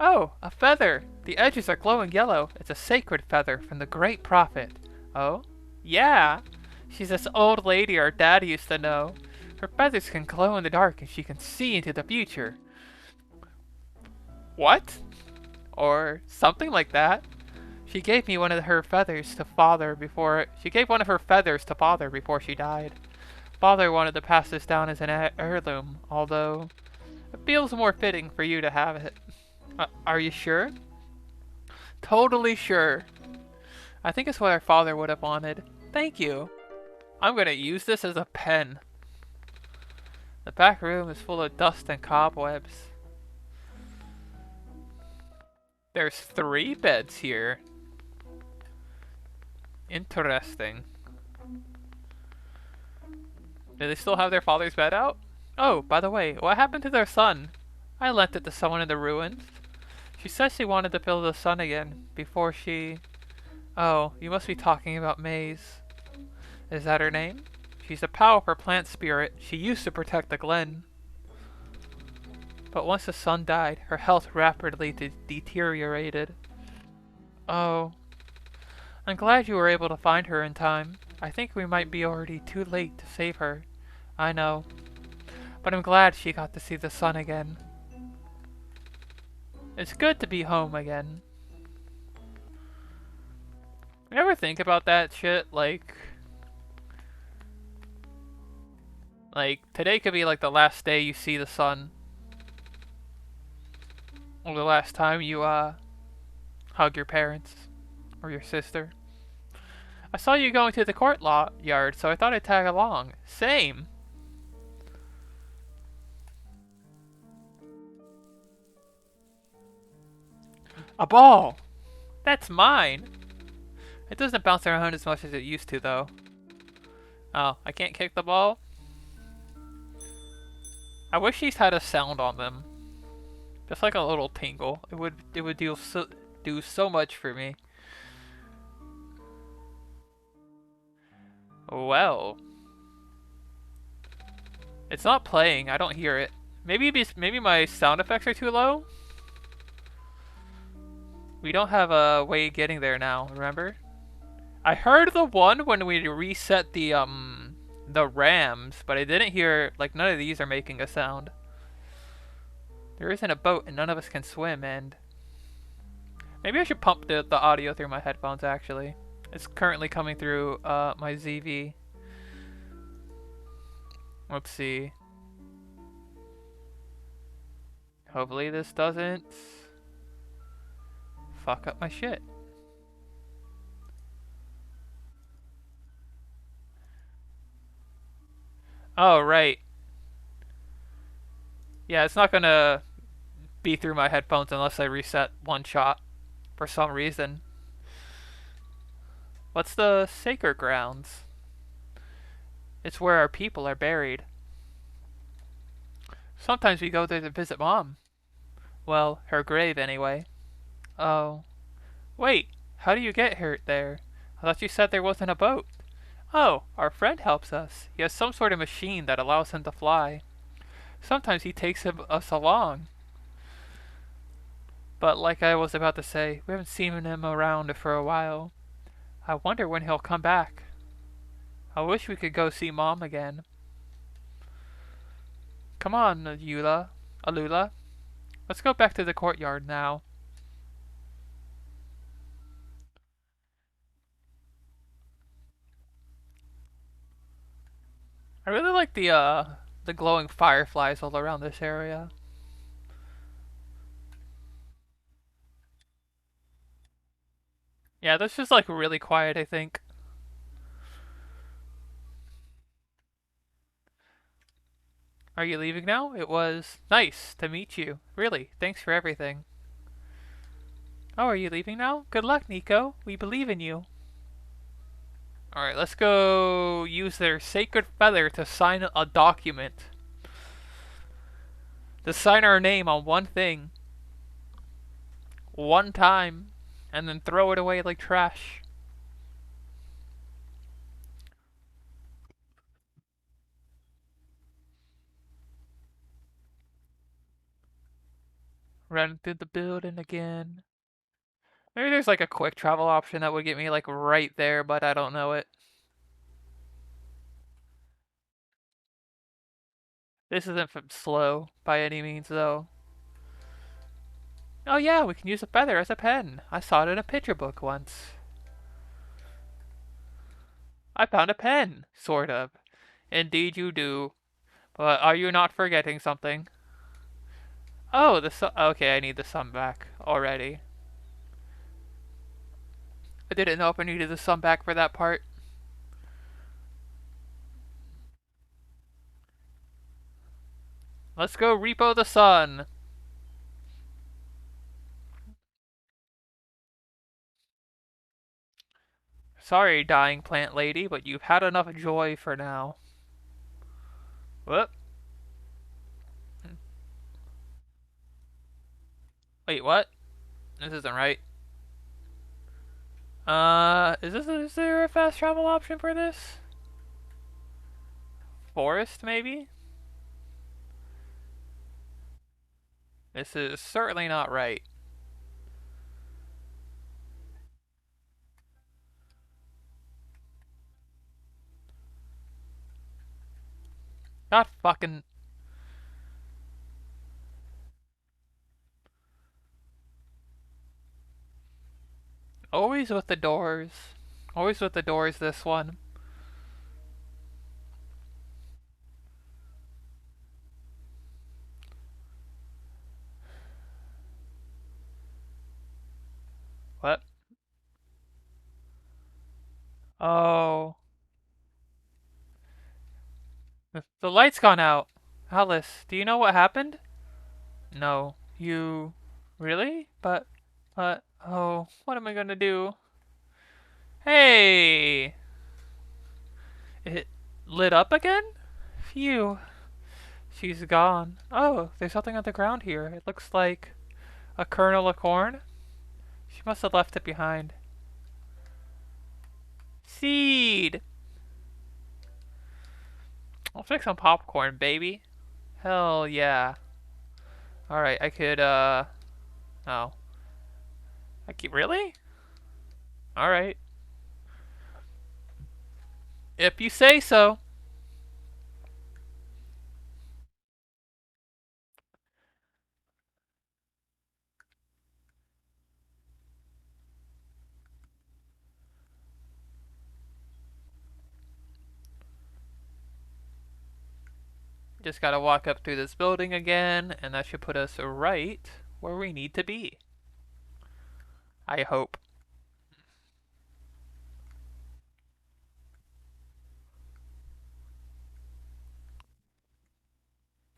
Speaker 1: Oh, a feather! The edges are glowing yellow. It's a sacred feather from the great prophet. Oh? Yeah! She's this old lady our dad used to know. Her feathers can glow in the dark and she can see into the future. What? Or something like that. She gave one of her feathers to father before she died. Father wanted to pass this down as an heirloom, although it feels more fitting for you to have it. Are you sure? Totally sure. I think it's what our father would have wanted. Thank you. I'm gonna use this as a pen. The back room is full of dust and cobwebs. There's 3 beds here. Interesting. Do they still have their father's bed out? Oh, by the way, what happened to their son? I lent it to someone in the ruins. She said she wanted to build the sun again before she... Oh, you must be talking about Maze. Is that her name? She's a powerful plant spirit. She used to protect the glen. But once the sun died, her health rapidly deteriorated. Oh, I'm glad you were able to find her in time. I think we might be already too late to save her. I know. But I'm glad she got to see the sun again. It's good to be home again. You ever think about that shit? Like, today could be like the last day you see the sun. Or the last time you, hug your parents. Or your sister. I saw you going to the courtyard, so I thought I'd tag along. Same! A ball! That's mine! It doesn't bounce around as much as it used to, though. Oh, I can't kick the ball? I wish these had a sound on them. Just like a little tingle. It would do so much for me. Well. It's not playing, I don't hear it. Maybe my sound effects are too low? We don't have a way of getting there now, remember? I heard the one when we reset the RAMs, but I didn't hear, like, none of these are making a sound. There isn't a boat and none of us can swim, and... Maybe I should pump the audio through my headphones, actually. It's currently coming through my ZV. Let's see. Hopefully this doesn't fuck up my shit. Oh, right. Yeah, it's not gonna be through my headphones unless I reset OneShot for some reason. What's the sacred grounds? It's where our people are buried. Sometimes we go there to visit Mom. Well, her grave anyway. Oh. Wait, how do you get here there? I thought you said there wasn't a boat. Oh, our friend helps us. He has some sort of machine that allows him to fly. Sometimes he takes us along. But like I was about to say, we haven't seen him around for a while. I wonder when he'll come back. I wish we could go see Mom again. Come on, Alula. Let's go back to the courtyard now. I really like the glowing fireflies all around this area. Yeah, this is like really quiet, I think. Are you leaving now? It was nice to meet you. Really, thanks for everything. Oh, are you leaving now? Good luck, Nico. We believe in you. Alright, let's go use their sacred feather to sign a document. To sign our name on one thing. One time. And then throw it away like trash. Run through the building again. Maybe there's like a quick travel option that would get me like right there, but I don't know it. This isn't slow by any means though. Oh yeah, we can use a feather as a pen. I saw it in a picture book once. I found a pen, sort of. Indeed you do. But are you not forgetting something? Oh, the sun. Okay, I need the sun back already. I didn't know if I needed the sun back for that part. Let's go repo the sun. Sorry, dying plant lady, but you've had enough joy for now. Whoop. Wait, what? This isn't right. Is there a fast travel option for this? Forest, maybe? This is certainly not right. Not fucking. Always with the doors. Always with the doors, this one. What? Oh. The light's gone out. Alice, do you know what happened? No. You. Really? Oh, what am I gonna do? Hey! It lit up again? Phew. She's gone. Oh, there's something on the ground here. It looks like a kernel of corn. She must have left it behind. Seed! I'll fix some popcorn, baby. Hell yeah. Alright, I could, oh. I keep, really? Alright. If you say so. Just gotta walk up through this building again, and that should put us right where we need to be. I hope.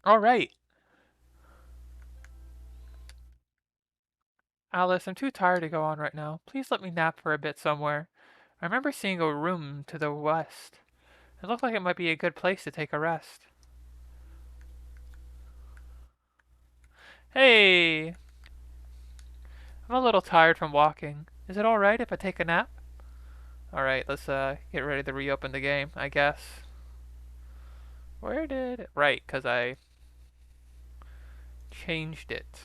Speaker 1: Alright. Alice, I'm too tired to go on right now. Please let me nap for a bit somewhere. I remember seeing a room to the west. It looked like it might be a good place to take a rest. Hey! I'm a little tired from walking. Is it alright if I take a nap? Alright, let's get ready to reopen the game, I guess. Where did... Right, because I changed it.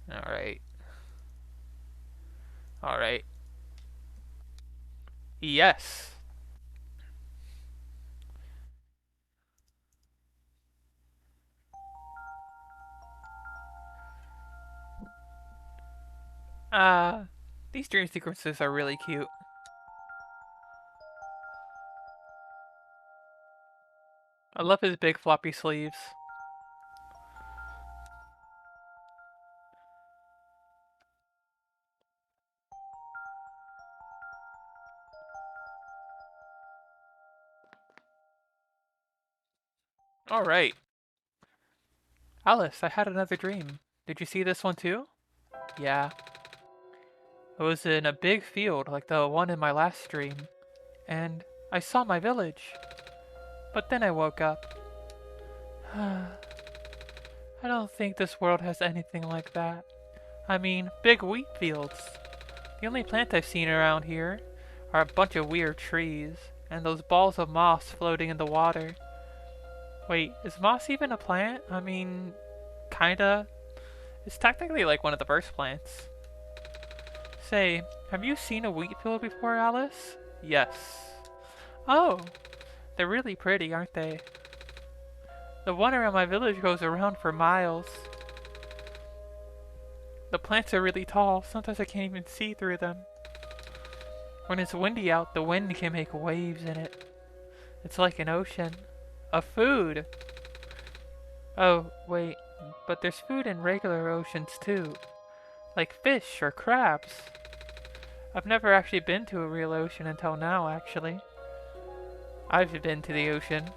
Speaker 1: Alright. Alright. Yes! These dream sequences are really cute. I love his big floppy sleeves. Alright. Alice, I had another dream. Did you see this one too? Yeah. It was in a big field like the one in my last dream. And I saw my village. But then I woke up. I don't think this world has anything like that. I mean, big wheat fields. The only plant I've seen around here are a bunch of weird trees, and those balls of moss floating in the water. Wait, is moss even a plant? I mean, kinda. It's technically like one of the first plants. Say, have you seen a wheat field before, Alice? Yes. Oh, they're really pretty, aren't they? The one around my village goes around for miles. The plants are really tall, sometimes I can't even see through them. When it's windy out, the wind can make waves in it. It's like an ocean of food. Oh, wait. But there's food in regular oceans too. Like fish or crabs. I've never actually been to a real ocean until now, actually. I've been to the ocean.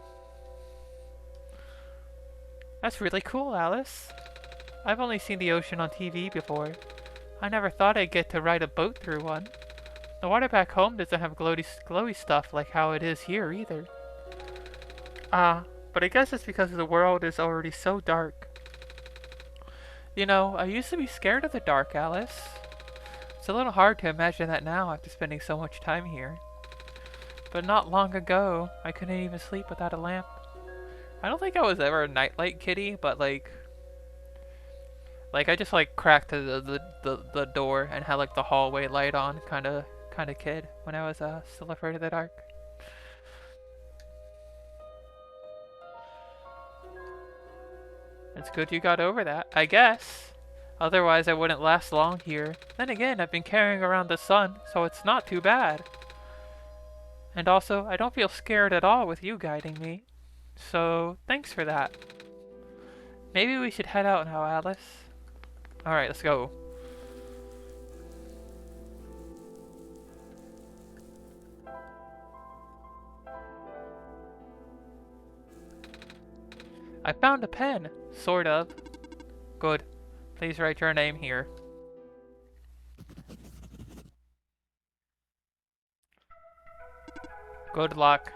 Speaker 1: That's really cool, Alice. I've only seen the ocean on TV before. I never thought I'd get to ride a boat through one. The water back home doesn't have glowy stuff like how it is here either. But I guess it's because the world is already so dark. You know, I used to be scared of the dark, Alice. It's a little hard to imagine that now after spending so much time here. But not long ago, I couldn't even sleep without a lamp. I don't think I was ever a nightlight kitty, but like I just like cracked the door and had like the hallway light on, kind of kid when I was still afraid of the dark. It's good you got over that, I guess. Otherwise I wouldn't last long here. Then again, I've been carrying around the sun, so it's not too bad. And also, I don't feel scared at all with you guiding me. So, thanks for that. Maybe we should head out now, Alice. Alright, let's go. I found a pen. Sort of. Good. Please write your name here. Good luck.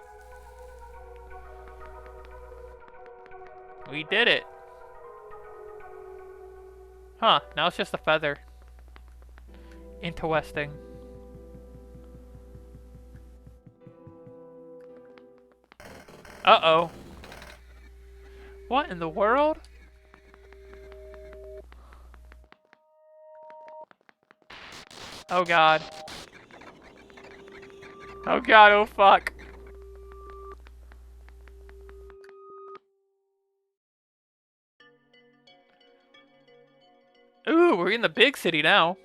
Speaker 1: We did it. Huh, now it's just a feather. Interesting. Uh-oh. What in the world? Oh god. Oh god, oh fuck. Ooh, we're in the big city now.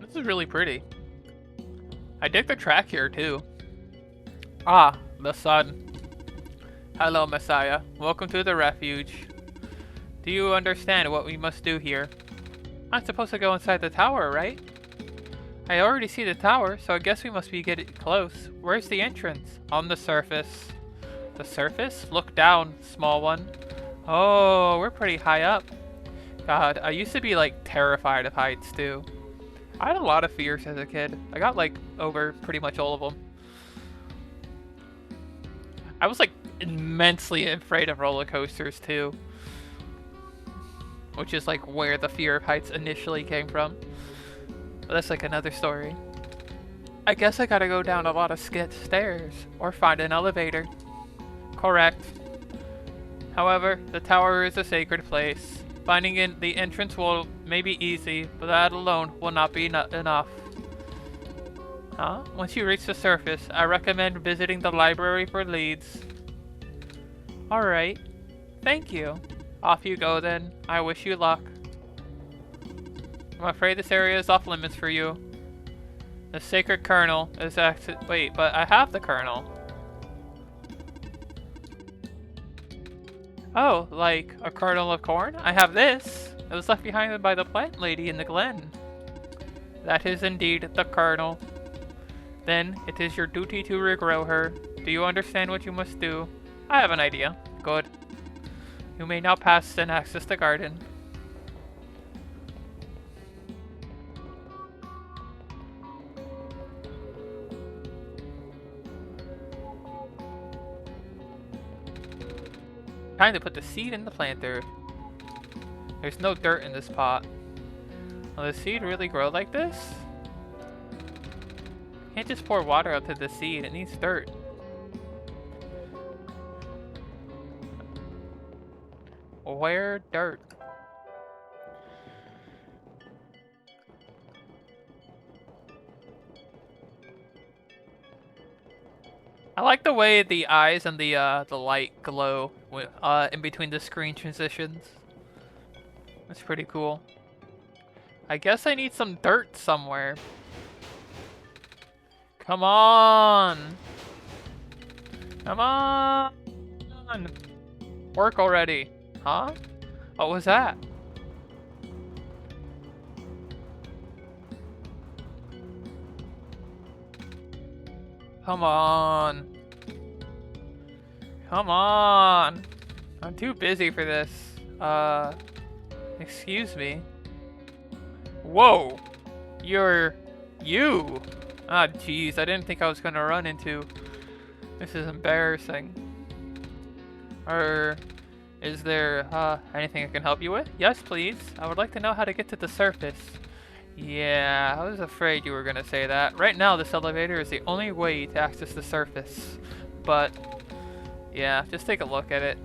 Speaker 1: This is really pretty. I dig the track here too. Ah, the sun. Hello, Messiah. Welcome to the refuge. Do you understand what we must do here? I'm supposed to go inside the tower, right? I already see the tower, so I guess we must be getting close. Where's the entrance? On the surface. The surface? Look down, small one. Oh, we're pretty high up. God, I used to be like terrified of heights too. I had a lot of fears as a kid. I got like over pretty much all of them. I was like immensely afraid of roller coasters too. Which is like where the fear of heights initially came from. But that's like another story. I guess I gotta go down a lot of stairs or find an elevator. Correct. However, the tower is a sacred place. Finding the entrance may be easy, but that alone will not be enough. Huh? Once you reach the surface, I recommend visiting the library for leads. Alright. Thank you. Off you go then. I wish you luck. I'm afraid this area is off limits for you. The sacred kernel is wait, but I have the kernel. Oh, like a kernel of corn? I have this. It was left behind by the plant lady in the glen. That is indeed the kernel. Then it is your duty to regrow her. Do you understand what you must do? I have an idea. Good. You may now pass and access the garden. Time to put the seed in the planter. There's no dirt in this pot. Will the seed really grow like this? Can't just pour water out to the seed, it needs dirt. Where dirt? I like the way the eyes and the light glow in between the screen transitions. That's pretty cool. I guess I need some dirt somewhere. Come on! Come on! Work already. Huh? What was that? Come on. Come on. I'm too busy for this. Excuse me. Whoa! You! Ah, jeez, I didn't think I was gonna run into... This is embarrassing. Is there, anything I can help you with? Yes, please. I would like to know how to get to the surface. Yeah, I was afraid you were gonna say that. Right now, this elevator is the only way to access the surface. But, yeah, just take a look at it.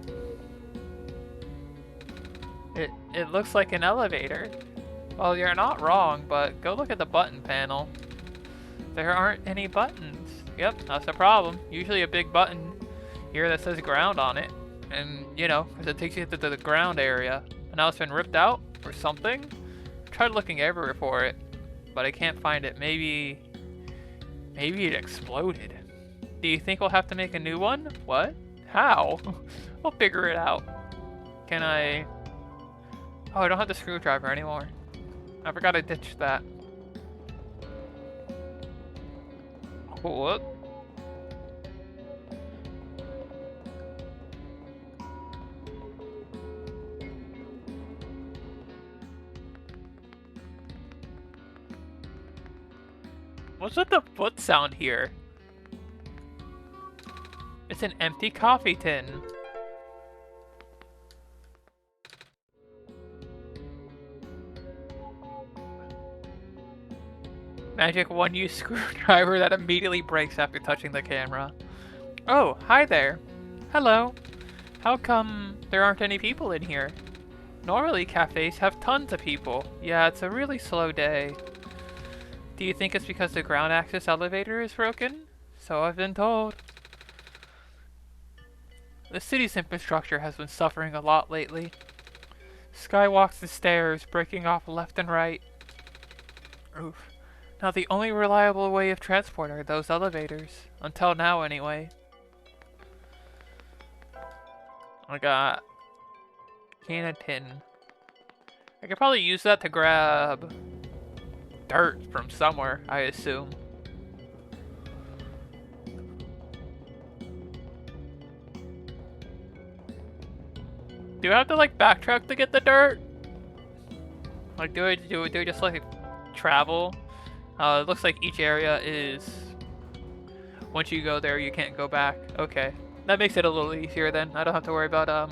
Speaker 1: It looks like an elevator. Well, you're not wrong, but go look at the button panel. There aren't any buttons. Yep, that's the problem. Usually a big button here that says ground on it. And, you know, because it takes you to the ground area. And now it's been ripped out or something. I've tried looking everywhere for it, but I can't find it. Maybe it exploded. Do you think we'll have to make a new one? What? How? We'll figure it out. Can I... Oh, I don't have the screwdriver anymore. I forgot I ditched that. What? What's with the foot sound here? It's an empty coffee tin. Magic one-use screwdriver that immediately breaks after touching the camera. Oh, hi there. Hello. How come there aren't any people in here? Normally cafes have tons of people. Yeah, it's a really slow day. Do you think it's because the ground access elevator is broken? So I've been told. The city's infrastructure has been suffering a lot lately. Skywalks and stairs breaking off left and right. Oof. Now the only reliable way of transport are those elevators. Until now, anyway. I got... can of tin. I could probably use that to grab... dirt from somewhere, I assume. Do I have to, like, backtrack to get the dirt? Like, do I just, like, travel? It looks like each area is... once you go there, you can't go back. Okay. That makes it a little easier then. I don't have to worry about,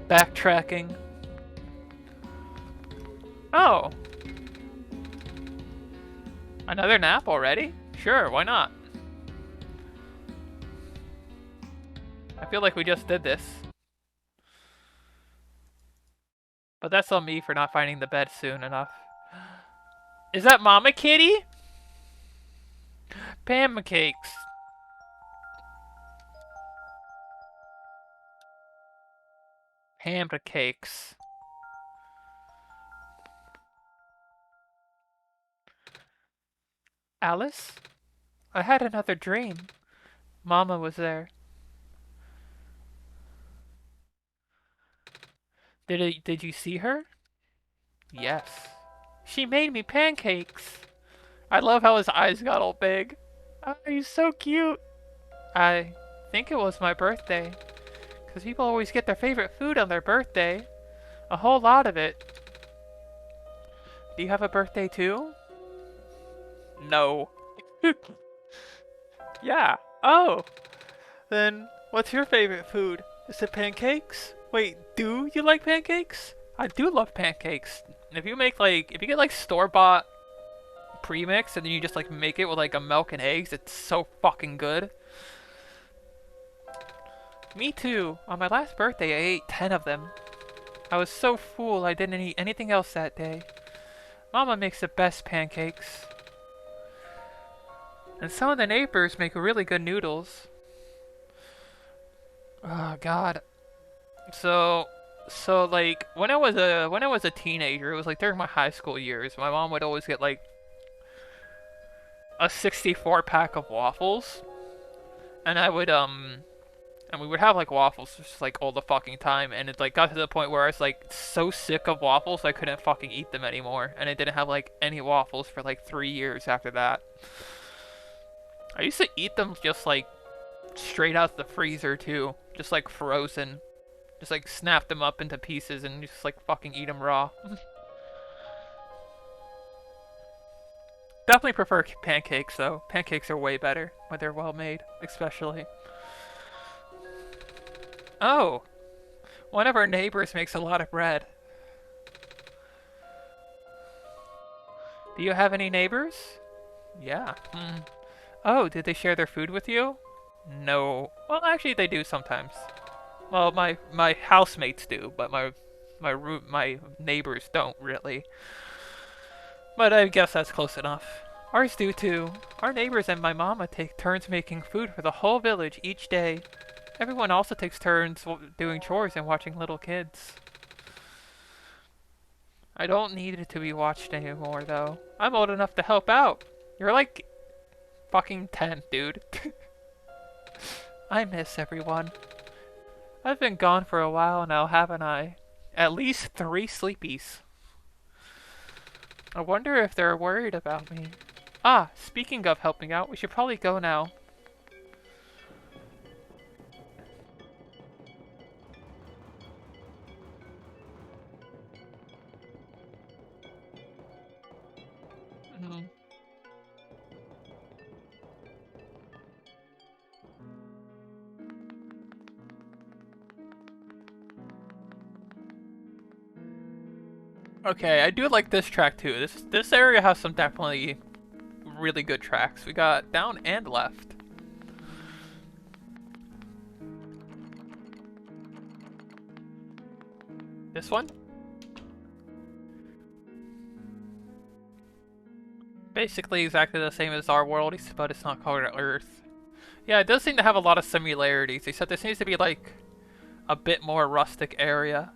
Speaker 1: backtracking. Oh! Another nap already? Sure, why not? I feel like we just did this. But that's on me for not finding the bed soon enough. Is that Mama Kitty? Pancakes. Pancakes. Alice? I had another dream. Mama was there. Did you see her? Yes. She made me pancakes. I love how his eyes got all big. Oh, he's so cute. I think it was my birthday. Because people always get their favorite food on their birthday. A whole lot of it. Do you have a birthday too? No. Yeah. Oh. Then what's your favorite food? Is it pancakes? Wait, do you like pancakes? I do love pancakes. If you get like store-bought premix and then you just like make it with like a milk and eggs, it's so fucking good. Me too. On my last birthday, I ate 10 of them. I was so full I didn't eat anything else that day. Mama makes the best pancakes. And some of the neighbors make really good noodles. Oh god. So like when I was a teenager, it was like during my high school years, my mom would always get like a 64 pack of waffles, and I would and we would have like waffles just like all the fucking time, and it like got to the point where I was like so sick of waffles I couldn't fucking eat them anymore, and I didn't have like any waffles for like 3 years after that. I used to eat them just like straight out the freezer too, just like frozen. Just like snap them up into pieces and just like fucking eat them raw. Definitely prefer pancakes though. Pancakes are way better when they're well made, especially. Oh, one of our neighbors makes a lot of bread. Do you have any neighbors? Yeah. Oh, did they share their food with you? No. Well, actually, they do sometimes. Well, my housemates do, but my neighbors don't really. But I guess that's close enough. Ours do too. Our neighbors and my mama take turns making food for the whole village each day. Everyone also takes turns doing chores and watching little kids. I don't need it to be watched anymore, though. I'm old enough to help out. You're like fucking 10, dude. I miss everyone. I've been gone for a while now, haven't I? At least 3 sleepies. I wonder if they're worried about me. Ah, speaking of helping out, we should probably go now. Mm. Okay, I do like this track too. This area has some definitely really good tracks. We got down and left. This one? Basically exactly the same as our world, but it's not called Earth. Yeah, it does seem to have a lot of similarities, except there seems to be like a bit more rustic area.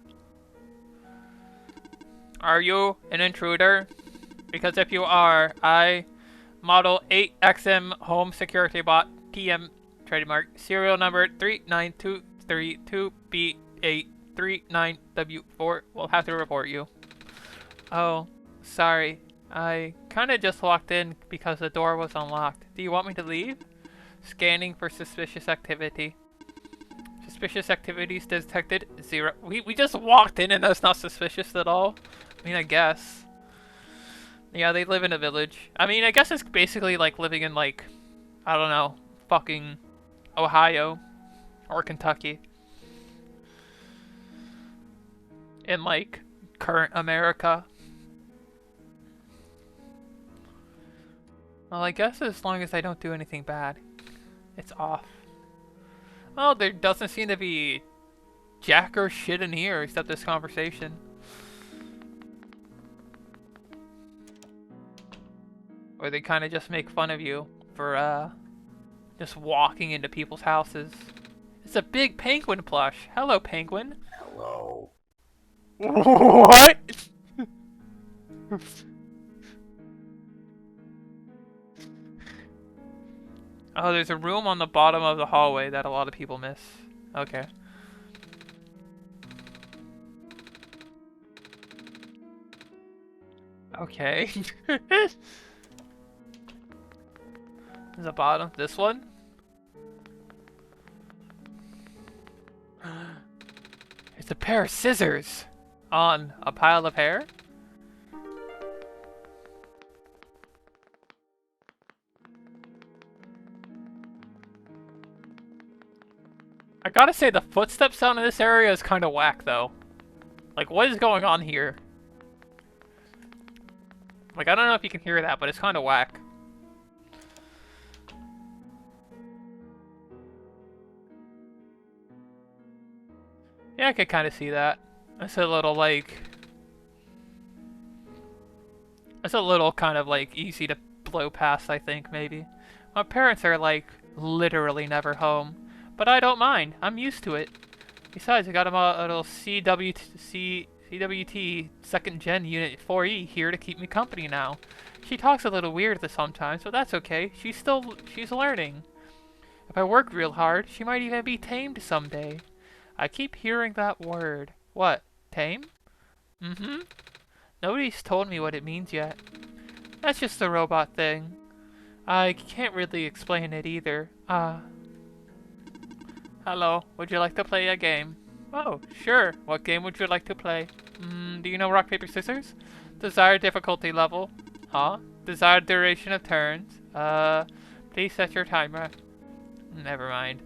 Speaker 1: Are you an intruder? Because if you are, I model 8XM home security bot TM trademark serial number 39232B839W4 will have to report you. Oh, sorry. I kinda just walked in because the door was unlocked. Do you want me to leave? Scanning for suspicious activity. Suspicious activities detected 0. We just walked in and that's not suspicious at all. I mean, I guess. Yeah, they live in a village. I mean, I guess it's basically like living in like, I don't know, fucking Ohio or Kentucky. In like current America. Well, I guess as long as I don't do anything bad, it's off. Well, there doesn't seem to be jack or shit in here except this conversation. Or they kind of just make fun of you for, just walking into people's houses. It's a big penguin plush. Hello, penguin.
Speaker 2: Hello.
Speaker 1: What? Oh, there's a room on the bottom of the hallway that a lot of people miss. Okay. Okay. There's a bottom. This one? It's a pair of scissors on a pile of hair. I gotta say, the footstep sound in this area is kind of whack, though. Like, what is going on here? Like, I don't know if you can hear that, but it's kind of whack. Yeah, I could kind of see that. It's a little, like... It's a little kind of, like, easy to blow past, I think, maybe. My parents are like literally never home, but I don't mind. I'm used to it. Besides, I got a little CWT second gen unit 4E here to keep me company now. She talks a little weird sometimes, but that's okay. She's learning. If I work real hard, she might even be tamed someday. I keep hearing that word. What? Tame? Mm-hmm. Nobody's told me what it means yet. That's just a robot thing. I can't really explain it either. Hello. Would you like to play a game? Oh, sure. What game would you like to play? Do you know rock, paper, scissors? Desired difficulty level. Huh? Desired duration of turns. Please set your timer. Never mind.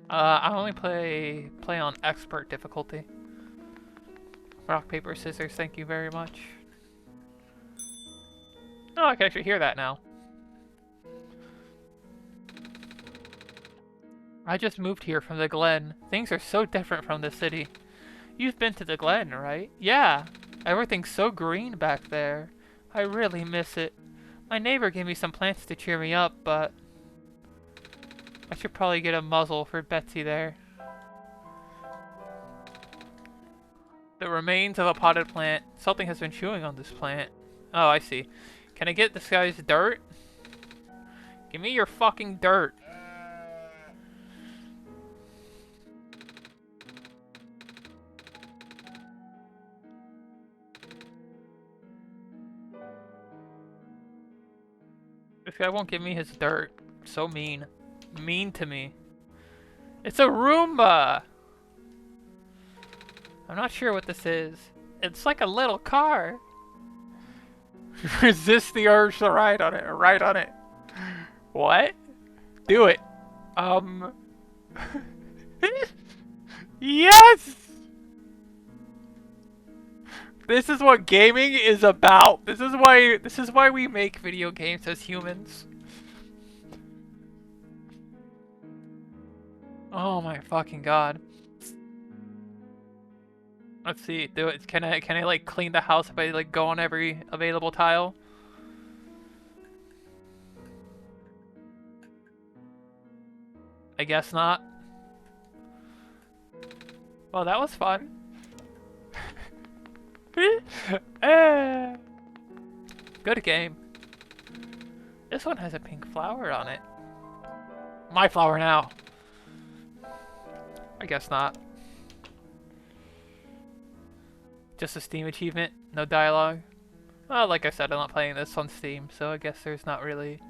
Speaker 1: I only play on expert difficulty. Rock, paper, scissors, thank you very much. Oh, I can actually hear that now. I just moved here from the Glen. Things are so different from the city. You've been to the Glen, right? Yeah. Everything's so green back there. I really miss it. My neighbor gave me some plants to cheer me up, but I should probably get a muzzle for Betsy there. The remains of a potted plant. Something has been chewing on this plant. Oh, I see. Can I get this guy's dirt? Give me your fucking dirt. This guy won't give me his dirt. So mean. Mean to me. It's a Roomba! I'm not sure what this is. It's like a little car. Resist the urge to ride on it. Ride on it. What? Do it. Yes! This is what gaming is about. This is why we make video games as humans. Oh my fucking god. Let's see. Do it. Can I like clean the house if I like go on every available tile? I guess not. Well, that was fun. Good game. This one has a pink flower on it. My flower now. I guess not. Just a Steam achievement, no dialogue. Well, like I said, I'm not playing this on Steam, so I guess there's not really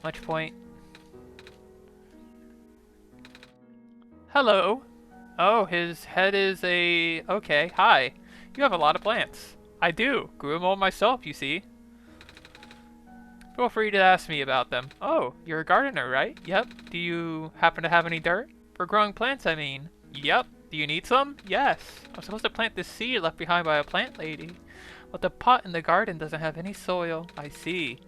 Speaker 1: much point. Hello. Oh, his head is a... Okay, hi. You have a lot of plants. I do. Grew them all myself, you see. Feel free to ask me about them. Oh, you're a gardener, right? Yep. Do you happen to have any dirt? For growing plants, I mean. Yep. Do you need some? Yes. I'm supposed to plant this seed left behind by a plant lady. But the pot in the garden doesn't have any soil. I see.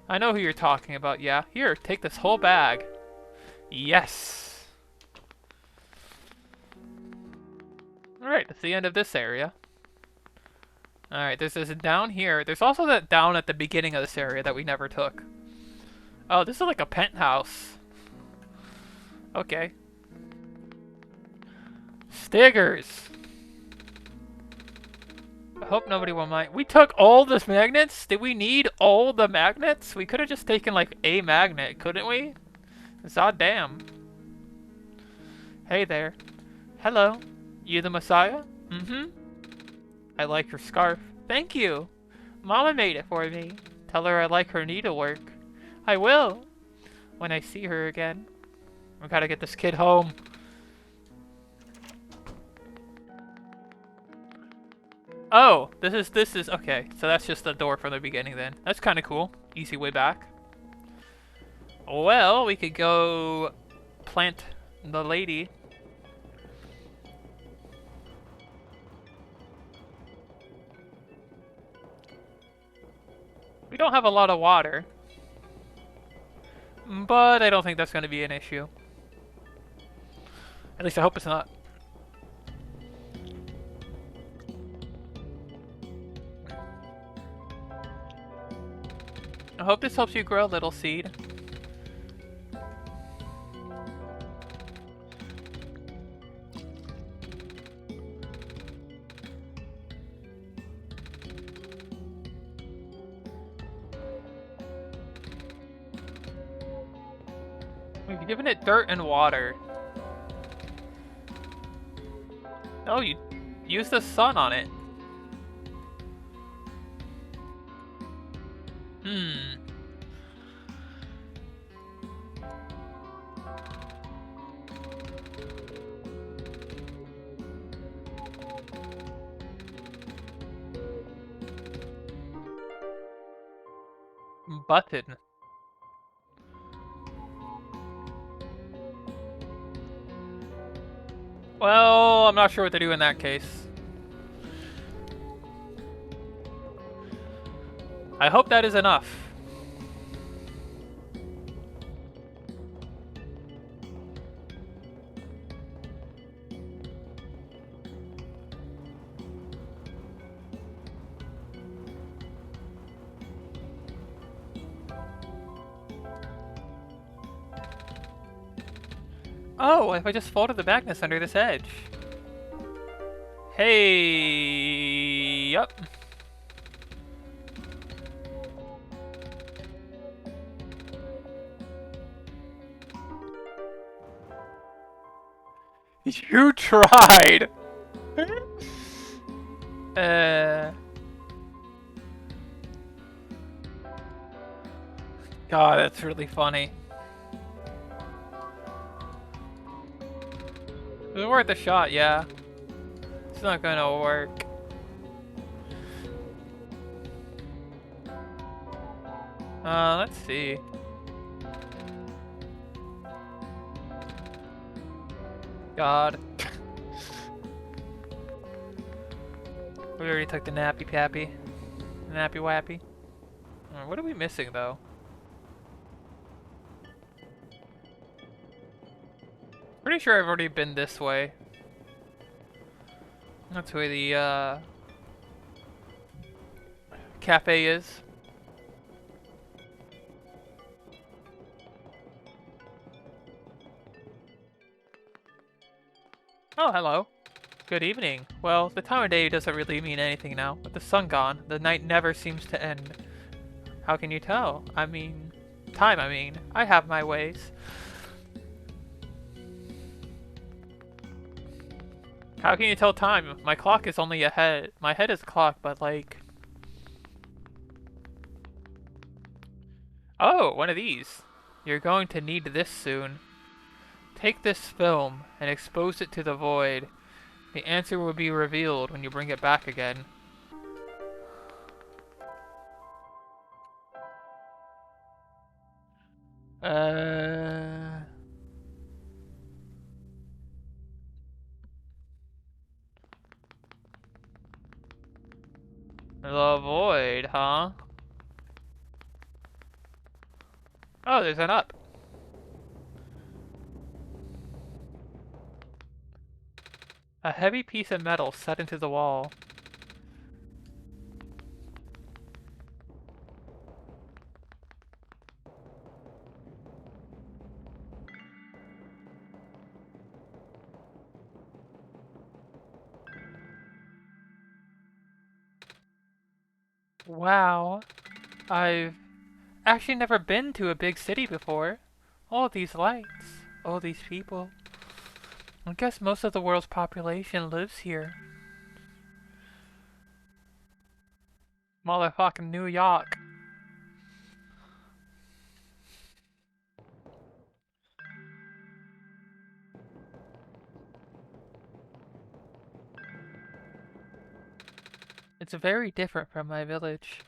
Speaker 1: I know who you're talking about, yeah. Here, take this whole bag. Yes. Alright, that's the end of this area. Alright, there's this down here. There's also that down at the beginning of this area that we never took. Oh, this is like a penthouse. Okay. Stiggers. I hope nobody will mind. We took all the magnets? Did we need all the magnets? We could have just taken like a magnet, couldn't we? God damn. Hey there. Hello. You the Messiah? Mm-hmm. I like your scarf. Thank you. Mama made it for me. Tell her I like her needlework. I will. When I see her again. We gotta get this kid home. Oh, this is okay. So that's just the door from the beginning then. That's kind of cool. Easy way back. Well, we could go plant the lady. We don't have a lot of water, but I don't think that's going to be an issue. At least I hope it's not. I hope this helps you grow, little seed. We've given it dirt and water. Oh, you use the sun on it. Hmm. Button. Well, I'm not sure what to do in that case. I hope that is enough. Oh, what if I just folded the magnets under this edge? Hey, yup. You tried! God, that's really funny. It was worth a shot, yeah. It's not gonna work. Let's see. God. We already took the nappy pappy. Nappy wappy. What are we missing, though? Pretty sure I've already been this way. That's where the, cafe is. Oh, hello. Good evening. Well, the time of day doesn't really mean anything now. With the sun gone, the night never seems to end. How can you tell? I mean... Time, I mean. I have my ways. How can you tell time? My clock is only a head. My head is a clock, but like... Oh, one of these. You're going to need this soon. Take this film and expose it to the void. The answer will be revealed when you bring it back again. The void, huh? Oh, there's an up. A heavy piece of metal set into the wall. Wow. I've actually never been to a big city before. All these lights. All these people. I guess most of the world's population lives here. Motherfucking New York. It's very different from my village.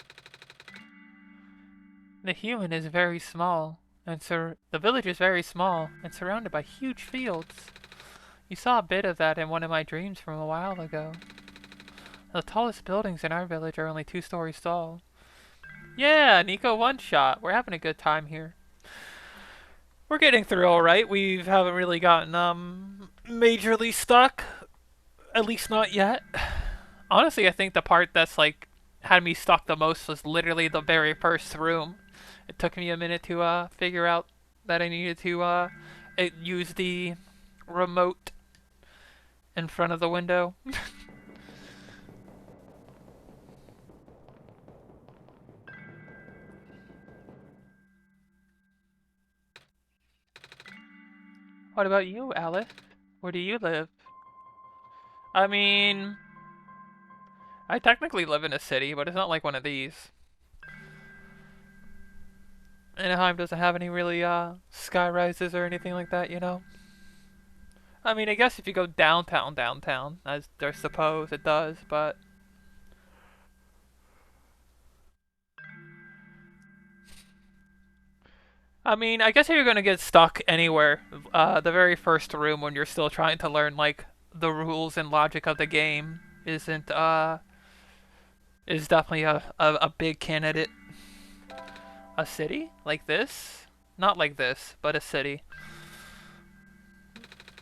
Speaker 1: The human is very small, and the village is very small and surrounded by huge fields. You saw a bit of that in one of my dreams from a while ago. The tallest buildings in our village are only 2 stories tall. Yeah, Nico OneShot. We're having a good time here. We're getting through alright. We haven't really gotten, majorly stuck. At least not yet. Honestly, I think the part that's, like, had me stuck the most was literally the very first room. It took me a minute to figure out that I needed to use the remote in front of the window. What about you, Alice? Where do you live? I mean, I technically live in a city, but it's not like one of these. Anaheim doesn't have any really sky rises or anything like that, you know? I mean, I guess if you go downtown, as I suppose it does, but I mean, I guess if you're gonna get stuck anywhere, the very first room when you're still trying to learn like the rules and logic of the game isn't is definitely a big candidate. A city like this? Not like this, but a city.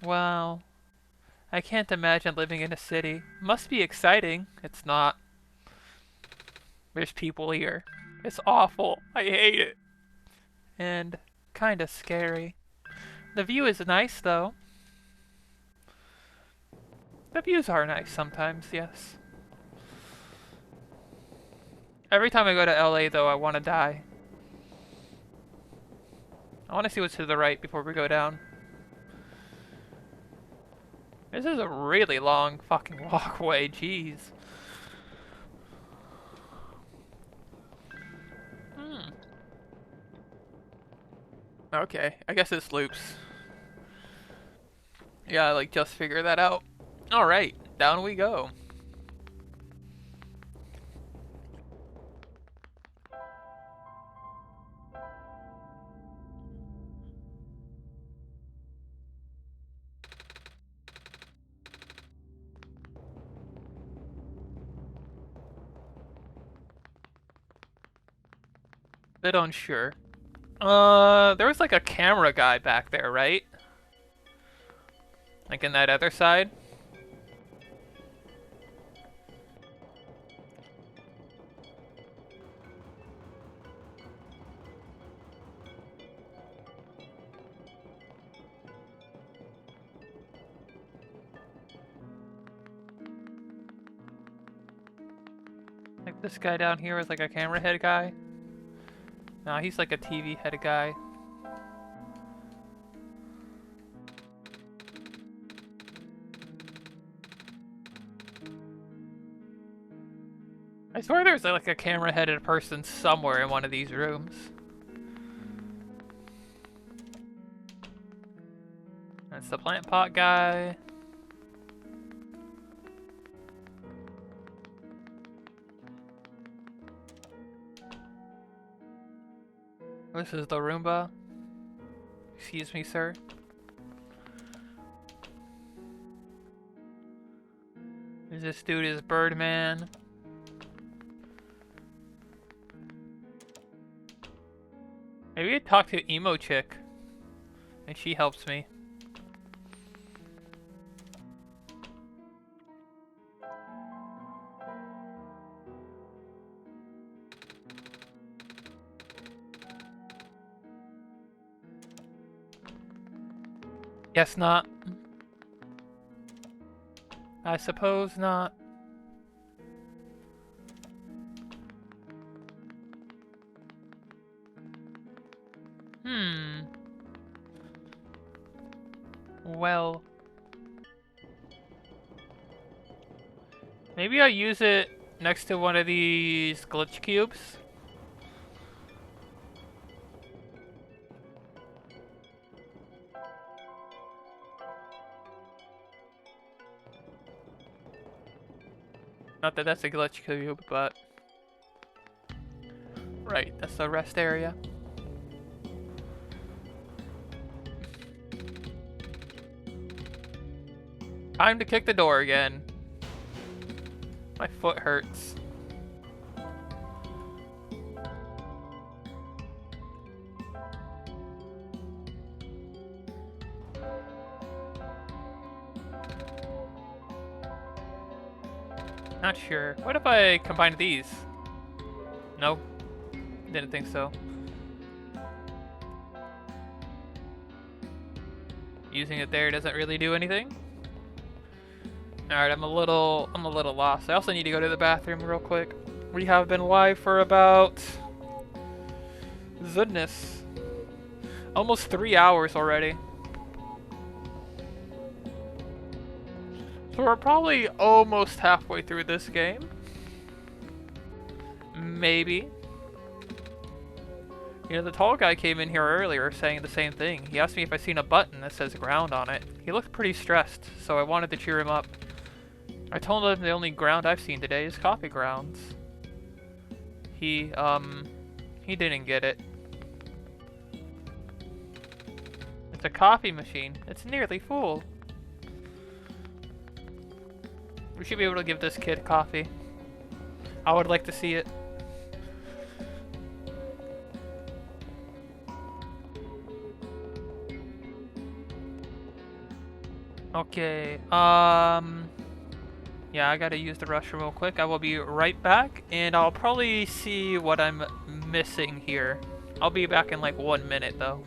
Speaker 1: Wow. I can't imagine living in a city. Must be exciting. It's not. There's people here. It's awful. I hate it. And kinda scary. The view is nice though. The views are nice sometimes, yes. Every time I go to LA though, I want to die. I want to see what's to the right before we go down. This is a really long fucking walkway, jeez. Okay, I guess this loops. Yeah, I like just figure that out. Alright, down we go. Bit unsure. There was like a camera guy back there, right? Like in that other side? Like this guy down here is like a camera head guy? Nah, he's like a TV head guy. I swear there's like a camera-headed person somewhere in one of these rooms. That's the plant pot guy. This is the Roomba. Excuse me, sir. This dude is Birdman. Maybe I talk to Emo Chick. And she helps me. Guess not. I suppose not. Well. Maybe I'll use it next to one of these glitch cubes. Not that that's a glitch cube, but... Right, that's the rest area. Time to kick the door again. My foot hurts. Not sure. What if I combine these? No, didn't think so. Using it there doesn't really do anything. Alright, I'm a little lost. I also need to go to the bathroom real quick. We have been live for about, goodness, almost 3 hours already. So we're probably almost halfway through this game. Maybe. You know, the tall guy came in here earlier saying the same thing. He asked me if I seen a button that says ground on it. He looked pretty stressed, so I wanted to cheer him up. I told him the only ground I've seen today is coffee grounds. He didn't get it. It's a coffee machine. It's nearly full. We should be able to give this kid coffee. I would like to see it. Okay, yeah, I gotta use the restroom real quick. I will be right back, and I'll probably see what I'm missing here. I'll be back in like 1 minute, though.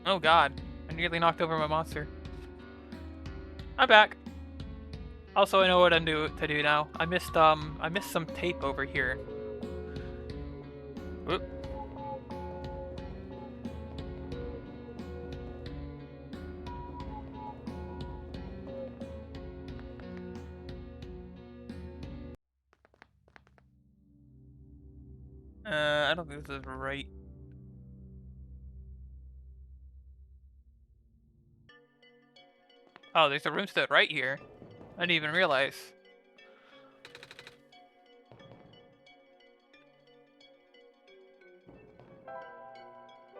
Speaker 1: Oh god, I nearly knocked over my monster. I'm back. Also, I know what I'm to do now. I missed some tape over here. Whoop. I don't think this is right. Oh, there's a roomstead right here. I didn't even realize.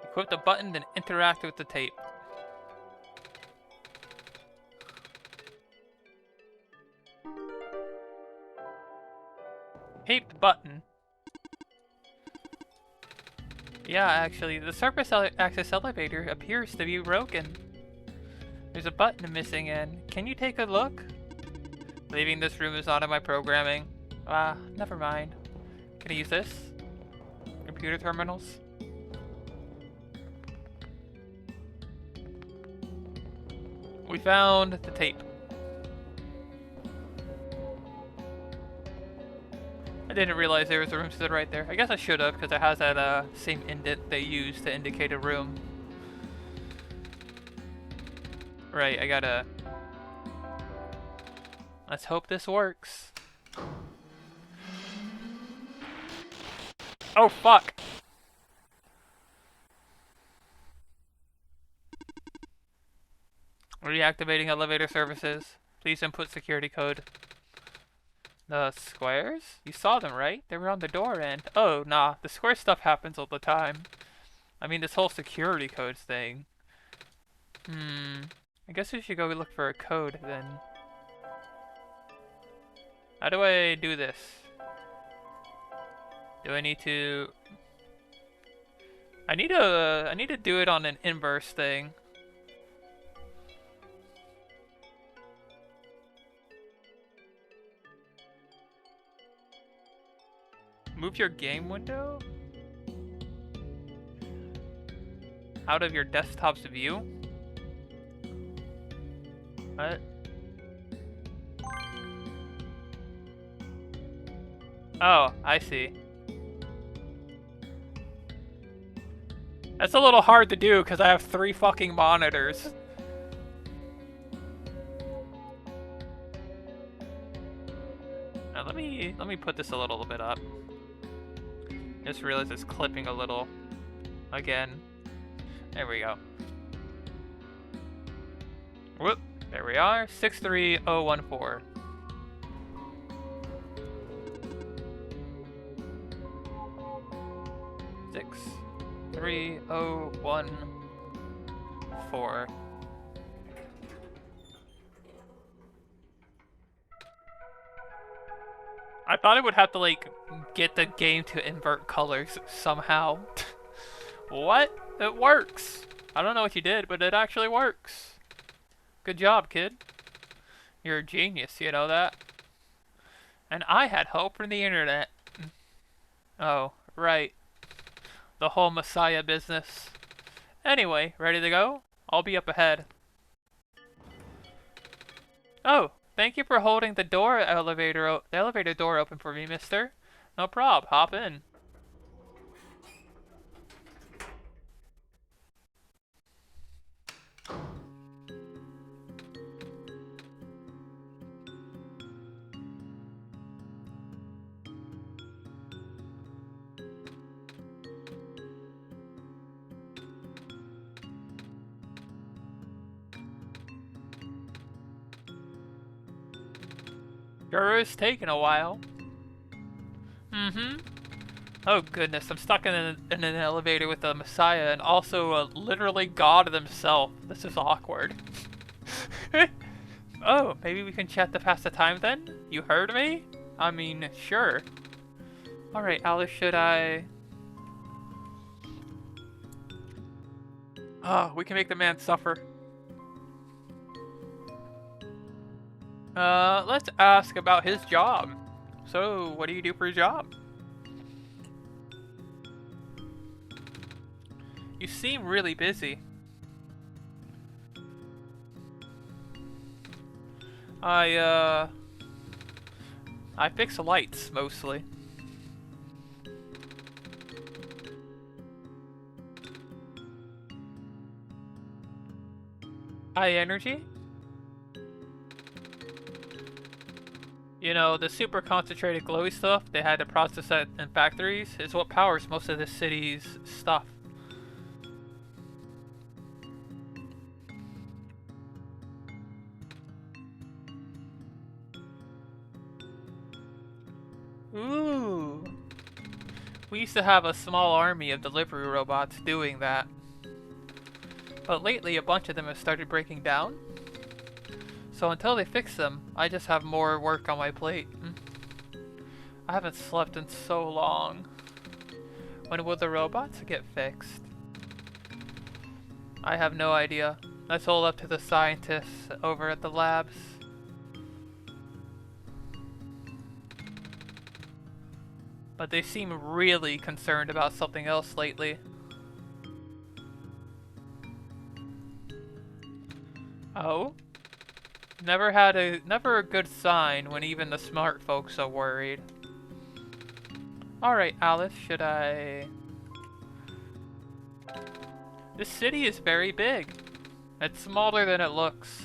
Speaker 1: Equip the button, then interact with the tape. Taped button. Yeah, actually, the surface access elevator appears to be broken. There's a button missing and can you take a look? Leaving this room is not in my programming. Ah, never mind. Can I use this? Computer terminals? We found the tape. I didn't realize there was a room stood right there. I guess I should have, because it has that same indent they use to indicate a room. Right, I gotta... Let's hope this works. Oh, fuck! Reactivating elevator services. Please input security code. The squares? You saw them, right? They were on the door end. Oh, nah. The square stuff happens all the time. I mean, this whole security codes thing. I guess we should go look for a code, then. How do I do this? Do I need to... I need to do it on an inverse thing. Move your game window out of your desktop's view? What? Oh, I see. That's a little hard to do because I have 3 fucking monitors. Now let me put this a little bit up. Just realized it's clipping a little again. There we go. Whoop, there we are. 63014. Six, 3014. I thought I would have to, like, get the game to invert colors somehow. What? It works! I don't know what you did, but it actually works. Good job, kid. You're a genius, you know that? And I had help from the internet. Oh, right. The whole Messiah business. Anyway, ready to go? I'll be up ahead. Oh, thank you for holding the elevator door open for me, mister. No prob, hop in. Sure is taking a while. Oh goodness, I'm stuck in an elevator with a Messiah and also literally God himself. This is awkward. Oh, maybe we can chat to pass the time then? You heard me? I mean, sure. Alright, Alice, should I... Oh, we can make the man suffer. Let's ask about his job. So, what do you do for a job? You seem really busy. I fix lights, mostly. High energy? You know, the super concentrated glowy stuff they had to process that in factories is what powers most of the city's stuff. Ooh. We used to have a small army of delivery robots doing that. But lately a bunch of them have started breaking down. So until they fix them, I just have more work on my plate. I haven't slept in so long. When will the robots get fixed? I have no idea. That's all up to the scientists over at the labs. But they seem really concerned about something else lately. Oh? Never a good sign when even the smart folks are worried. Alright, Alice, should I... This city is very big. It's smaller than it looks.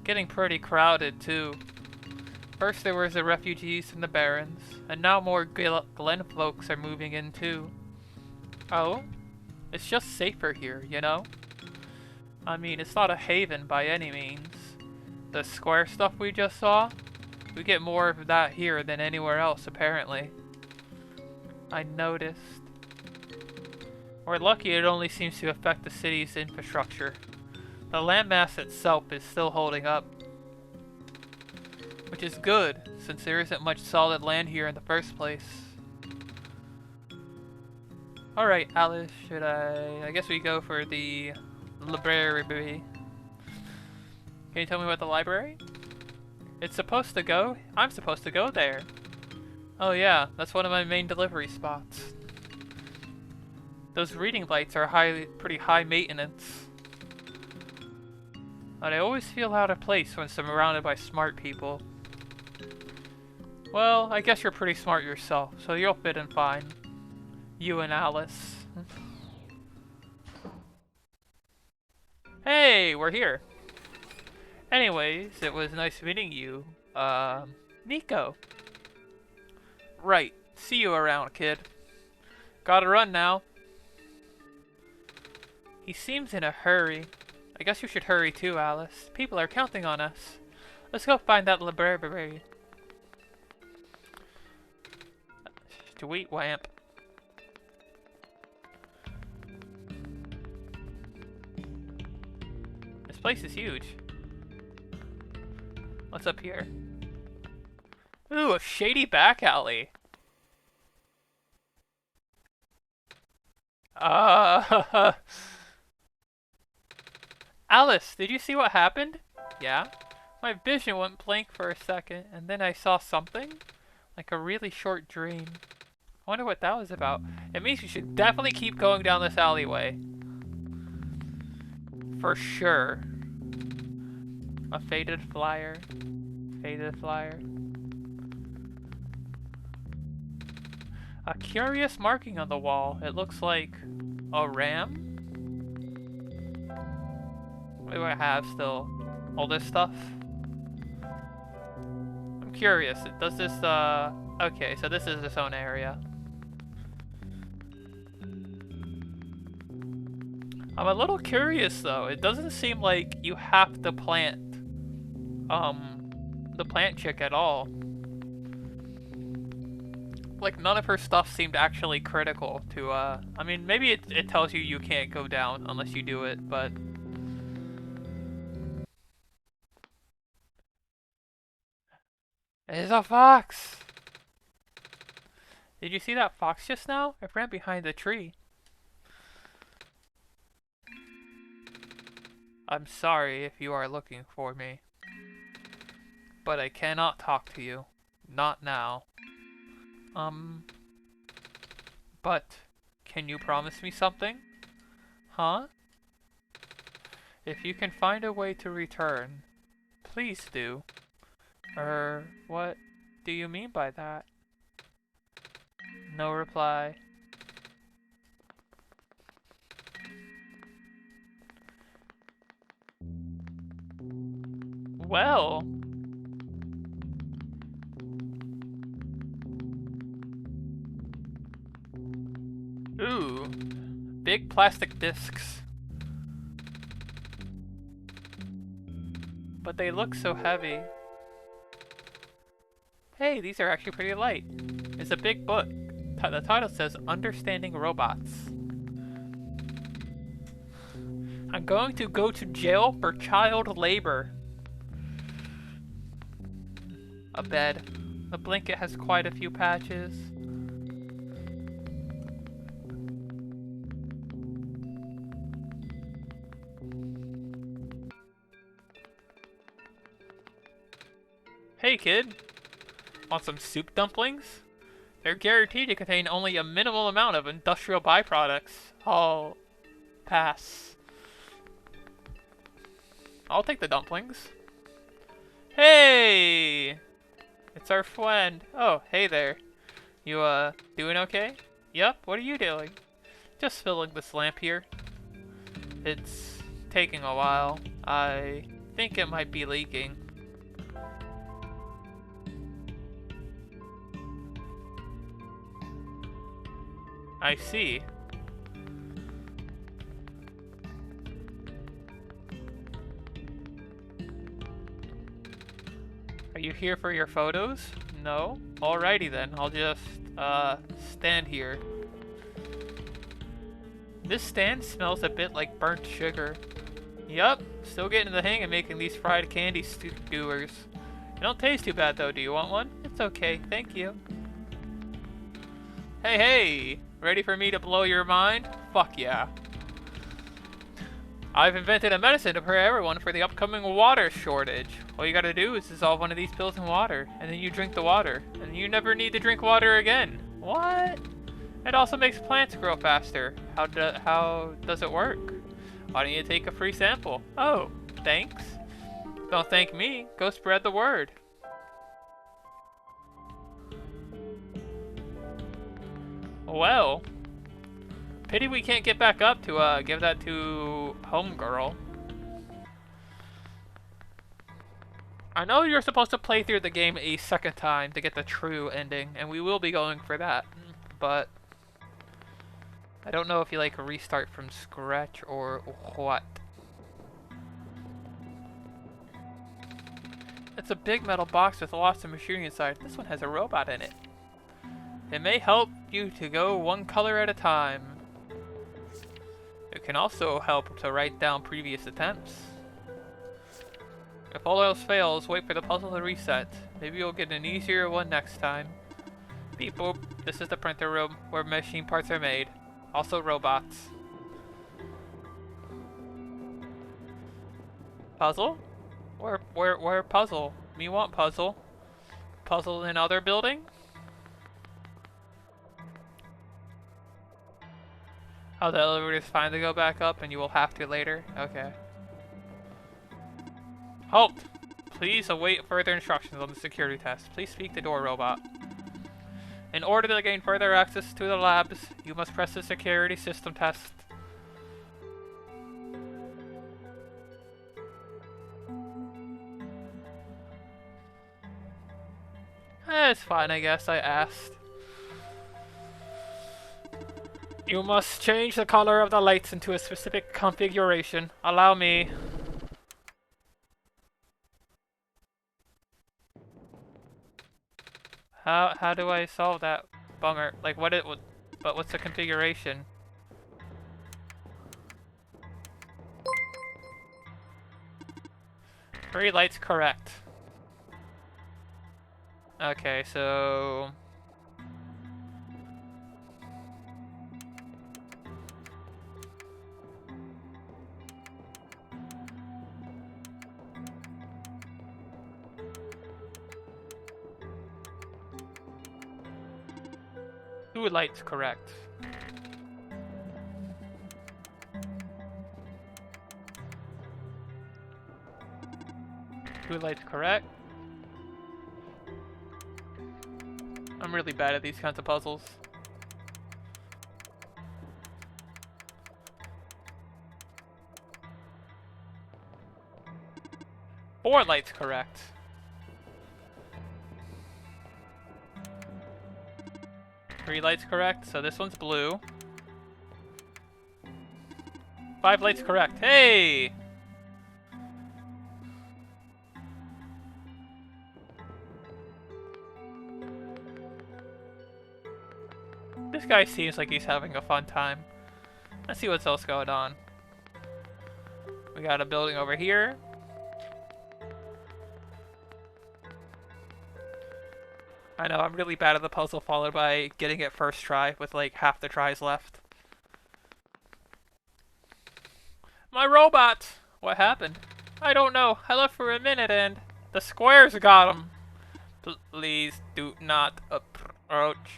Speaker 1: Getting pretty crowded, too. First there was the refugees from the Barrens, and now more Glen folks are moving in, too. Oh? It's just safer here, you know? I mean, it's not a haven by any means. The square stuff we just saw? We get more of that here than anywhere else, apparently. I noticed. We're lucky it only seems to affect the city's infrastructure. The landmass itself is still holding up. Which is good, since there isn't much solid land here in the first place. Alright, Alice, should I guess we go for the library. Can you tell me about the library? It's supposed to go? I'm supposed to go there. Oh yeah, that's one of my main delivery spots. Those reading lights are pretty high maintenance. But I always feel out of place when surrounded by smart people. Well, I guess you're pretty smart yourself, so you'll fit in fine. You and Alice. Hey, we're here. Anyways, it was nice meeting you, Nico. Right, see you around, kid. Gotta run now. He seems in a hurry. I guess you should hurry too, Alice. People are counting on us. Let's go find that library. Sweet wamp. This place is huge. What's up here? Ooh, a shady back alley. Alice, did you see what happened? Yeah. My vision went blank for a second, and then I saw something? Like a really short dream. I wonder what that was about. It means we should definitely keep going down this alleyway. For sure. A faded flyer. Faded flyer. A curious marking on the wall. It looks like a ram? What do I have still? All this stuff? I'm curious. Does this, okay, so this is its own area. I'm a little curious though. It doesn't seem like you have to plant, the plant chick at all. Like, none of her stuff seemed actually critical to, I mean, maybe it tells you can't go down unless you do it, but... It's a fox! Did you see that fox just now? It ran behind the tree. I'm sorry if you are looking for me. But I cannot talk to you. Not now. But, can you promise me something? Huh? If you can find a way to return, please do. What do you mean by that? No reply. Well... Ooh. Big plastic discs. But they look so heavy. Hey, these are actually pretty light. It's a big book. The title says Understanding Robots. I'm going to go to jail for child labor. A bed. The blanket has quite a few patches. Hey kid, want some soup dumplings? They're guaranteed to contain only a minimal amount of industrial byproducts. I'll pass. I'll take the dumplings. Hey! It's our friend. Oh, hey there. You, doing okay? Yep, what are you doing? Just filling this lamp here. It's taking a while. I think it might be leaking. I see. Are you here for your photos? No? Alrighty then, I'll just, stand here. This stand smells a bit like burnt sugar. Yup, still getting the hang of making these fried candy skewers. They don't taste too bad though, do you want one? It's okay, thank you. Hey, hey! Ready for me to blow your mind? Fuck yeah. I've invented a medicine to prepare everyone for the upcoming water shortage. All you gotta do is dissolve one of these pills in water, and then you drink the water, and you never need to drink water again. What? It also makes plants grow faster. How does it work? Why don't you take a free sample? Oh, thanks. Don't thank me. Go spread the word. Well, pity we can't get back up to give that to Homegirl. I know you're supposed to play through the game a second time to get the true ending, and we will be going for that, but I don't know if you like restart from scratch or what. It's a big metal box with lots of machinery inside. This one has a robot in it. It may help you to go one color at a time. It can also help to write down previous attempts. If all else fails, wait for the puzzle to reset. Maybe you'll get an easier one next time. Beep boop. This is the printer room where machine parts are made. Also robots. Puzzle? Where puzzle? Me want puzzle. Puzzle in other building? Oh, the elevator is fine to go back up and you will have to later? Okay. Halt! Please await further instructions on the security test. Please speak to door robot. In order to gain further access to the labs, you must press the security system test. It's fine, I guess. I asked. You must change the color of the lights into a specific configuration. Allow me. How do I solve that bummer? Like but what's the configuration? Three lights correct. Okay, so 2 lights correct. Two lights correct. I'm really bad at these kinds of puzzles. Four lights correct. Three lights correct, so this one's blue. 5 lights correct. Hey! This guy seems like he's having a fun time. Let's see what's else going on. We got a building over here. I know, I'm really bad at the puzzle followed by getting it first try with like half the tries left. My robot! What happened? I don't know. I left for a minute and the squares got him. Please do not approach.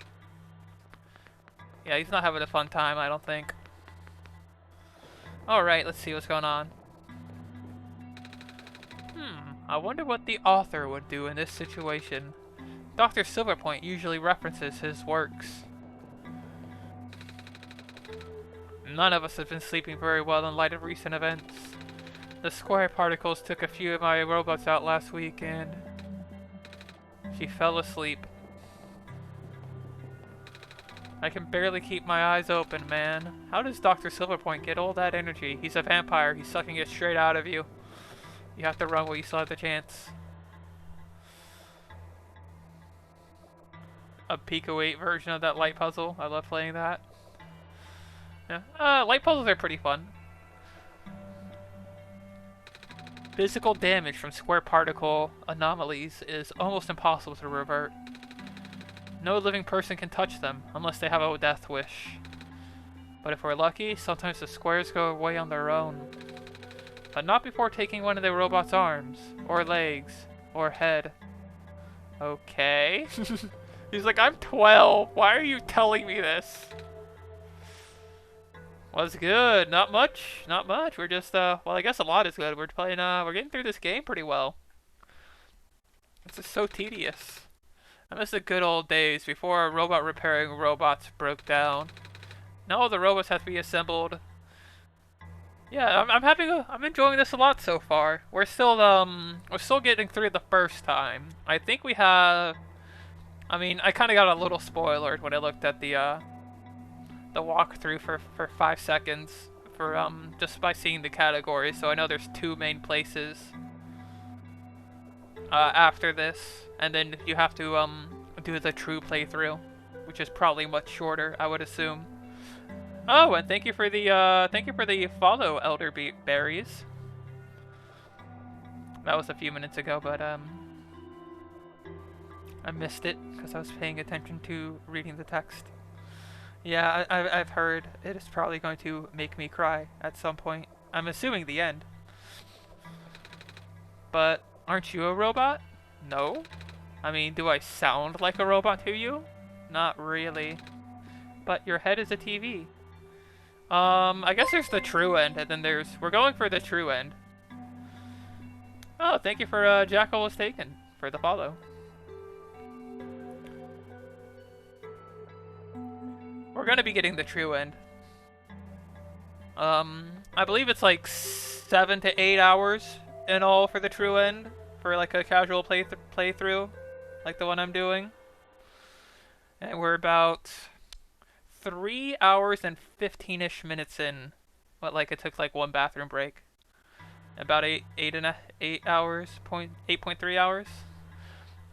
Speaker 1: Yeah, he's not having a fun time, I don't think. Alright, let's see what's going on. I wonder what the author would do in this situation. Dr. Silverpoint usually references his works. None of us have been sleeping very well in light of recent events. The square particles took a few of my robots out last week and she fell asleep. I can barely keep my eyes open, man. How does Dr. Silverpoint get all that energy? He's a vampire. He's sucking it straight out of you. You have to run while you still have the chance. A Pico 8 version of that light puzzle. I love playing that. Yeah. Light puzzles are pretty fun. Physical damage from square particle anomalies is almost impossible to revert. No living person can touch them unless they have a death wish. But if we're lucky, sometimes the squares go away on their own. But not before taking one of the robot's arms, or legs, or head. Okay. He's like, I'm 12. Why are you telling me this? What's good? Not much. Not much. We're just, well, I guess a lot is good. We're playing, we're getting through this game pretty well. It's just so tedious. I miss the good old days before robot repairing robots broke down. Now all the robots have to be assembled. Yeah, I'm enjoying this a lot so far. We're still getting through the first time. I think we have, I mean, I kind of got a little spoiled when I looked at the walkthrough for 5 seconds for just by seeing the categories. So I know there's 2 main places after this, and then you have to do the true playthrough, which is probably much shorter, I would assume. Oh, and thank you for the follow, Elder Berries. That was a few minutes ago, but I missed it because I was paying attention to reading the text. Yeah, I've heard it is probably going to make me cry at some point. I'm assuming the end. But aren't you a robot? No. I mean, do I sound like a robot to you? Not really. But your head is a TV. I guess there's the true end, and then we're going for the true end. Oh, thank you for, Jackal was taken for the follow. We're gonna be getting the true end. I believe it's like 7 to 8 hours in all for the true end, for like a casual playthrough, like the one I'm doing. And we're about 3 hours and 15-ish minutes in. But like it took like 1 bathroom break. About 8 hours, 8.3 hours.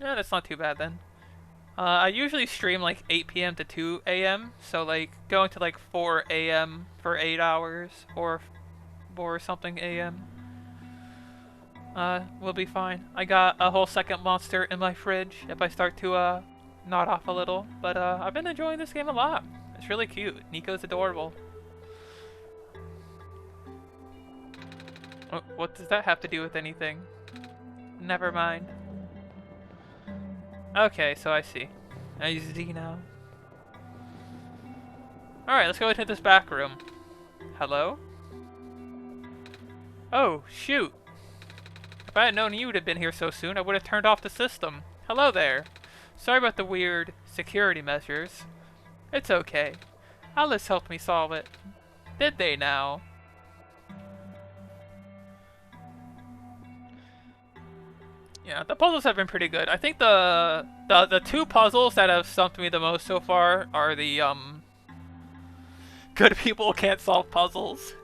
Speaker 1: Yeah, that's not too bad then. I usually stream like 8 p.m. to 2 a.m. So like going to like 4 a.m. for 8 hours or something a.m. Will be fine. I got a whole second monster in my fridge if I start to nod off a little. But I've been enjoying this game a lot. It's really cute. Nico's adorable. Oh, what does that have to do with anything? Never mind. Okay, so I see. I see now. Alright, let's go into this back room. Hello? Oh, shoot. If I had known you would have been here so soon, I would have turned off the system. Hello there. Sorry about the weird security measures. It's okay. Alice helped me solve it. Did they now? Yeah, the puzzles have been pretty good. I think the 2 puzzles that have stumped me the most so far are the good people can't solve puzzles.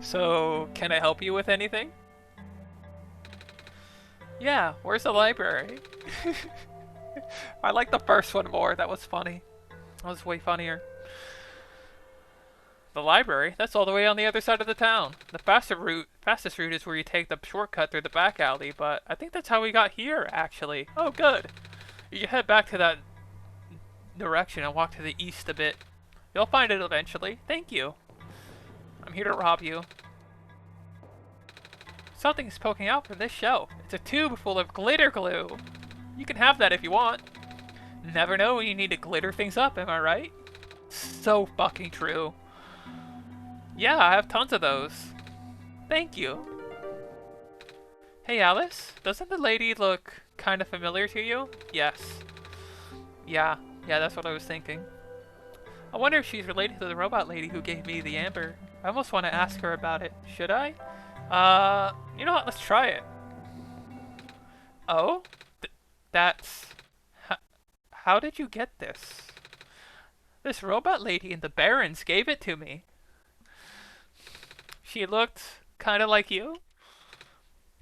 Speaker 1: So, can I help you with anything? Yeah, where's the library? I like the first one more. That was funny. That was way funnier. The library? That's all the way on the other side of the town. The fastest route is where you take the shortcut through the back alley, but I think that's how we got here, actually. Oh, good. You should head back to that direction and walk to the east a bit. You'll find it eventually. Thank you. I'm here to rob you. Something's poking out from this shelf. It's a tube full of glitter glue. You can have that if you want. Never know when you need to glitter things up, am I right? So fucking true. Yeah, I have tons of those. Thank you. Hey Alice, doesn't the lady look kind of familiar to you? Yes. Yeah, that's what I was thinking. I wonder if she's related to the robot lady who gave me the amber. I almost want to ask her about it. Should I? You know what? Let's try it. Oh? That's... How did you get this? This robot lady in the Barrens gave it to me. She looked kind of like you?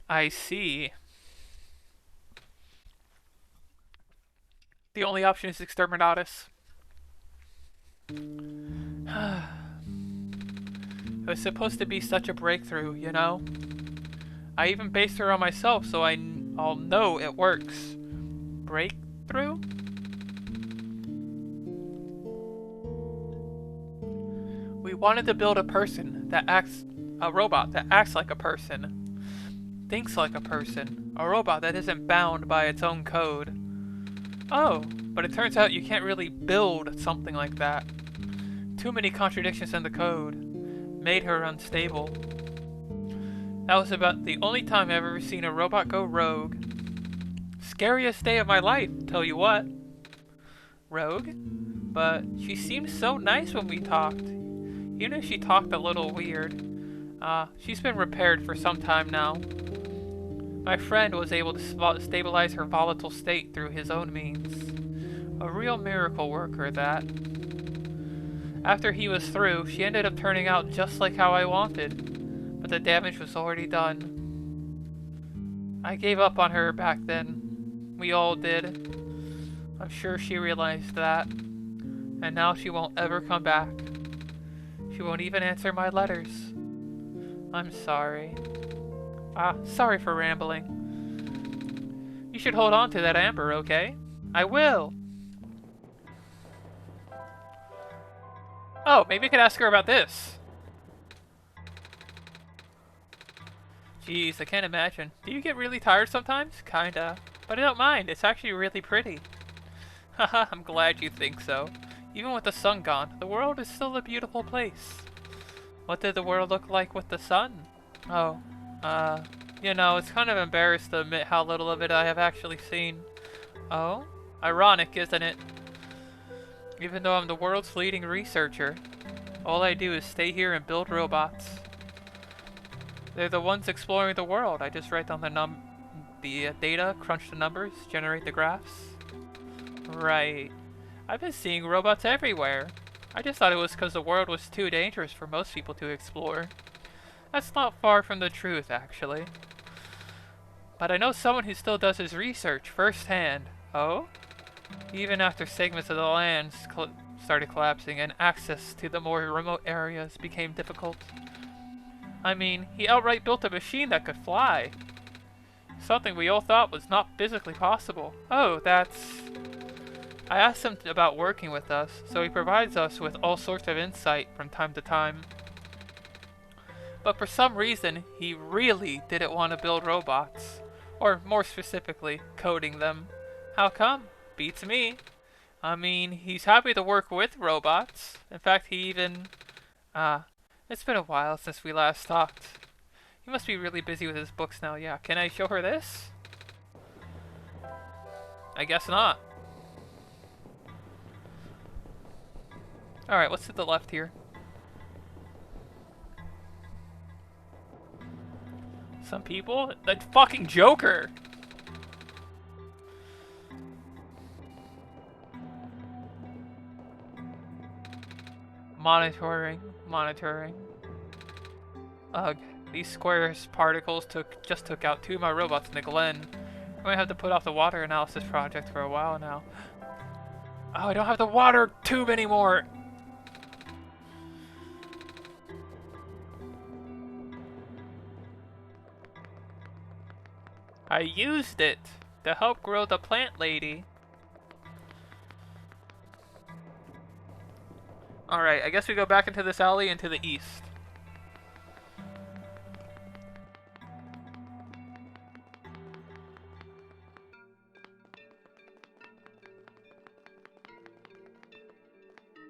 Speaker 1: I see. The only option is Exterminatus. It was supposed to be such a breakthrough, you know? I even based her on myself, so I'll know it works. Breakthrough? We wanted to build a robot that acts like a person, thinks like a person, a robot that isn't bound by its own code. Oh, but it turns out you can't really build something like that. Too many contradictions in the code made her unstable. That was about the only time I've ever seen a robot go rogue. Scariest day of my life, tell you what. Rogue? But she seemed so nice when we talked. Even if she talked a little weird. She's been repaired for some time now. My friend was able to stabilize her volatile state through his own means. A real miracle worker, that. After he was through, she ended up turning out just like how I wanted. But the damage was already done. I gave up on her back then. We all did. I'm sure she realized that. And now she won't ever come back. She won't even answer my letters. I'm sorry. Sorry for rambling. You should hold on to that amber, okay? I will! Oh, maybe I could ask her about this. Jeez, I can't imagine. Do you get really tired sometimes? Kinda. But I don't mind, it's actually really pretty. Haha, I'm glad you think so. Even with the sun gone, the world is still a beautiful place. What did the world look like with the sun? Oh, you know, it's kind of embarrassed to admit how little of it I have actually seen. Oh? Ironic, isn't it? Even though I'm the world's leading researcher, all I do is stay here and build robots. They're the ones exploring the world. I just write down the data, crunch the numbers, generate the graphs. Right. I've been seeing robots everywhere. I just thought it was because the world was too dangerous for most people to explore. That's not far from the truth, actually. But I know someone who still does his research firsthand. Oh? Even after segments of the land started collapsing and access to the more remote areas became difficult. I mean, he outright built a machine that could fly. Something we all thought was not physically possible. Oh, that's... I asked him about working with us, so he provides us with all sorts of insight from time to time. But for some reason, he really didn't want to build robots. Or more specifically, coding them. How come? Beats me. I mean, he's happy to work with robots. In fact, he even... it's been a while since we last talked. He must be really busy with his books now, yeah. Can I show her this? I guess not. Alright, what's to the left here? Some people? That fucking Joker! Monitoring. Ugh, these squarish particles just took out 2 of my robots in the glen. I might have to put off the water analysis project for a while now. Oh, I don't have the water tube anymore! I used it to help grow the plant lady. Alright, I guess we go back into this alley and to the east.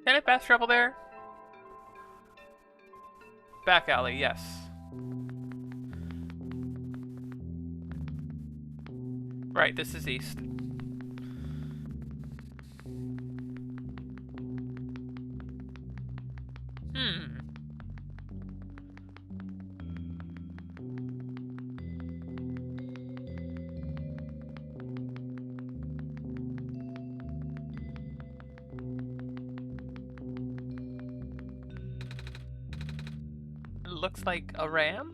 Speaker 1: Can I fast travel there? Back alley, yes. Right, this is east. Looks like a ram?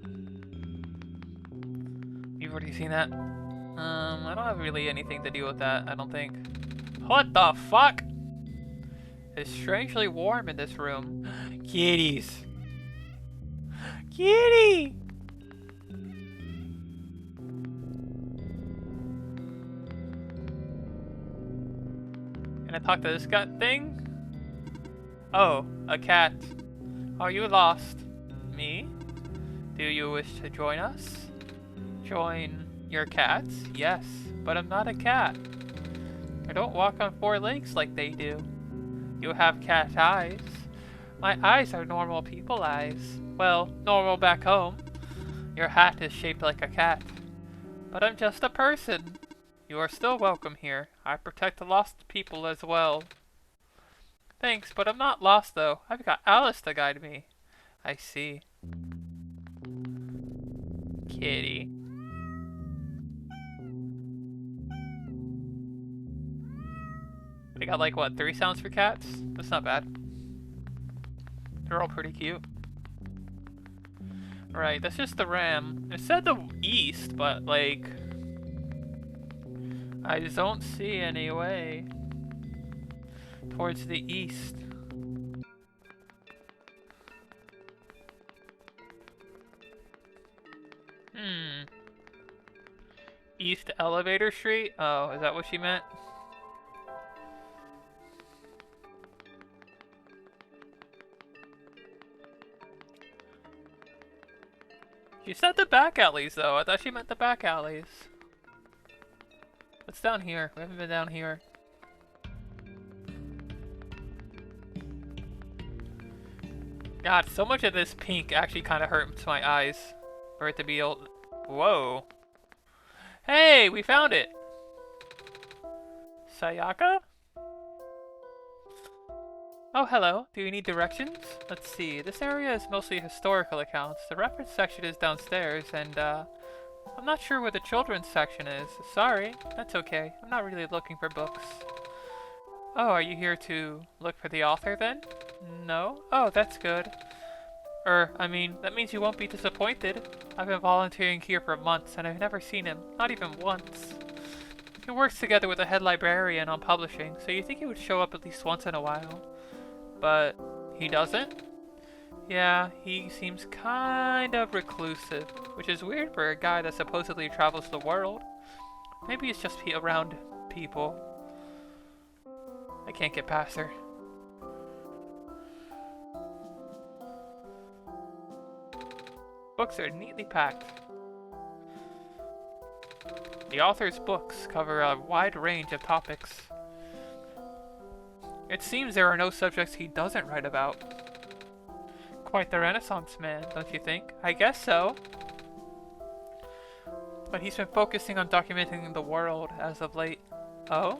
Speaker 1: You've already seen that? I don't have really anything to do with that, I don't think. What the fuck? It's strangely warm in this room. Kitties! Kitty! Can I talk to this gut thing? Oh, a cat. Are you lost? Me? Do you wish to join us? Join your cats? Yes, but I'm not a cat. I don't walk on four legs like they do. You have cat eyes. My eyes are normal people eyes. Well, normal back home. Your hat is shaped like a cat. But I'm just a person. You are still welcome here. I protect the lost people as well. Thanks, but I'm not lost though. I've got Alice to guide me. I see. Kitty. They got like, what, 3 sounds for cats? That's not bad. They're all pretty cute. Right, that's just the ram. It said the east, but like... I just don't see any way towards the east. East Elevator Street? Oh, is that what she meant? She said the back alleys, though. I thought she meant the back alleys. What's down here? We haven't been down here. God, so much of this pink actually kind of hurts my eyes. For it to be old. Whoa. Hey, we found it! Sayaka? Oh, hello. Do you need directions? Let's see. This area is mostly historical accounts. The reference section is downstairs, and, I'm not sure where the children's section is. Sorry. That's okay. I'm not really looking for books. Oh, are you here to look for the author, then? No? Oh, that's good. I mean, that means you won't be disappointed. I've been volunteering here for months, and I've never seen him. Not even once. He works together with a head librarian on publishing, so you think he would show up at least once in a while. But he doesn't? Yeah, he seems kind of reclusive, which is weird for a guy that supposedly travels the world. Maybe it's just around people. I can't get past her. Books are neatly packed. The author's books cover a wide range of topics. It seems there are no subjects he doesn't write about. Quite the Renaissance man, don't you think? I guess so. But he's been focusing on documenting the world as of late. Oh?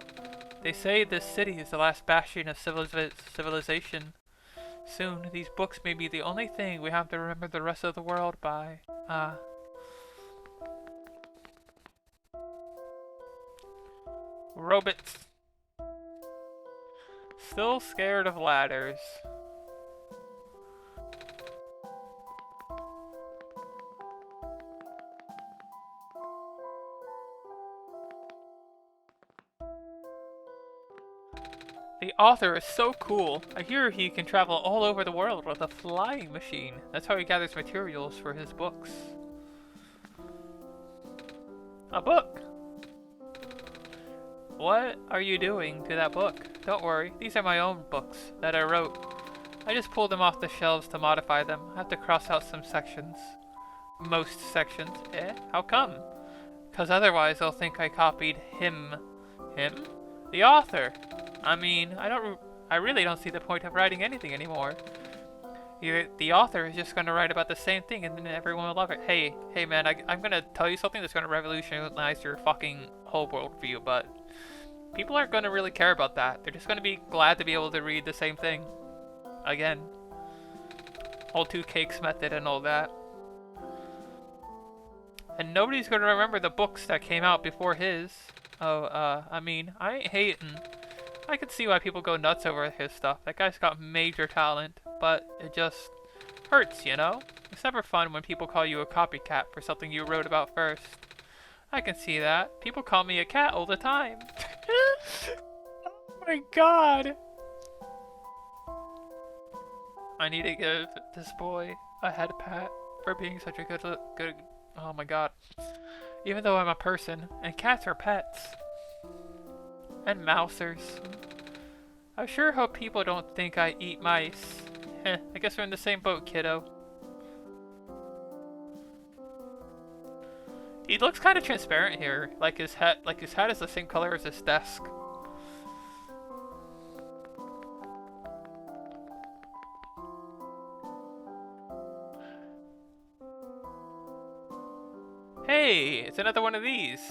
Speaker 1: They say this city is the last bastion of civilization. Soon, these books may be the only thing we have to remember the rest of the world by. Robots. Still scared of ladders. The author is so cool. I hear he can travel all over the world with a flying machine. That's how he gathers materials for his books. A book! What are you doing to that book? Don't worry, these are my own books that I wrote. I just pulled them off the shelves to modify them. I have to cross out some sections. Most sections. Eh? How come? Because otherwise they'll think I copied him. Him? The author! I mean, I really don't see the point of writing anything anymore. The author is just gonna write about the same thing, and then everyone will love it. Hey, man, I'm gonna tell you something that's gonna revolutionize your fucking whole worldview, but people aren't gonna really care about that. They're just gonna be glad to be able to read the same thing again. Whole two cakes method and all that. And nobody's gonna remember the books that came out before his. I mean, I ain't hating. I can see why people go nuts over his stuff. That guy's got major talent, but it just hurts, you know? It's never fun when people call you a copycat for something you wrote about first. I can see that. People call me a cat all the time. Oh my god! I need to give this boy a head pat for being such a good. Oh my god. Even though I'm a person, and cats are pets. And mousers. I sure hope people don't think I eat mice. Heh, I guess we're in the same boat, kiddo. He looks kind of transparent here, like his hat is the same color as his desk. Hey, it's another one of these.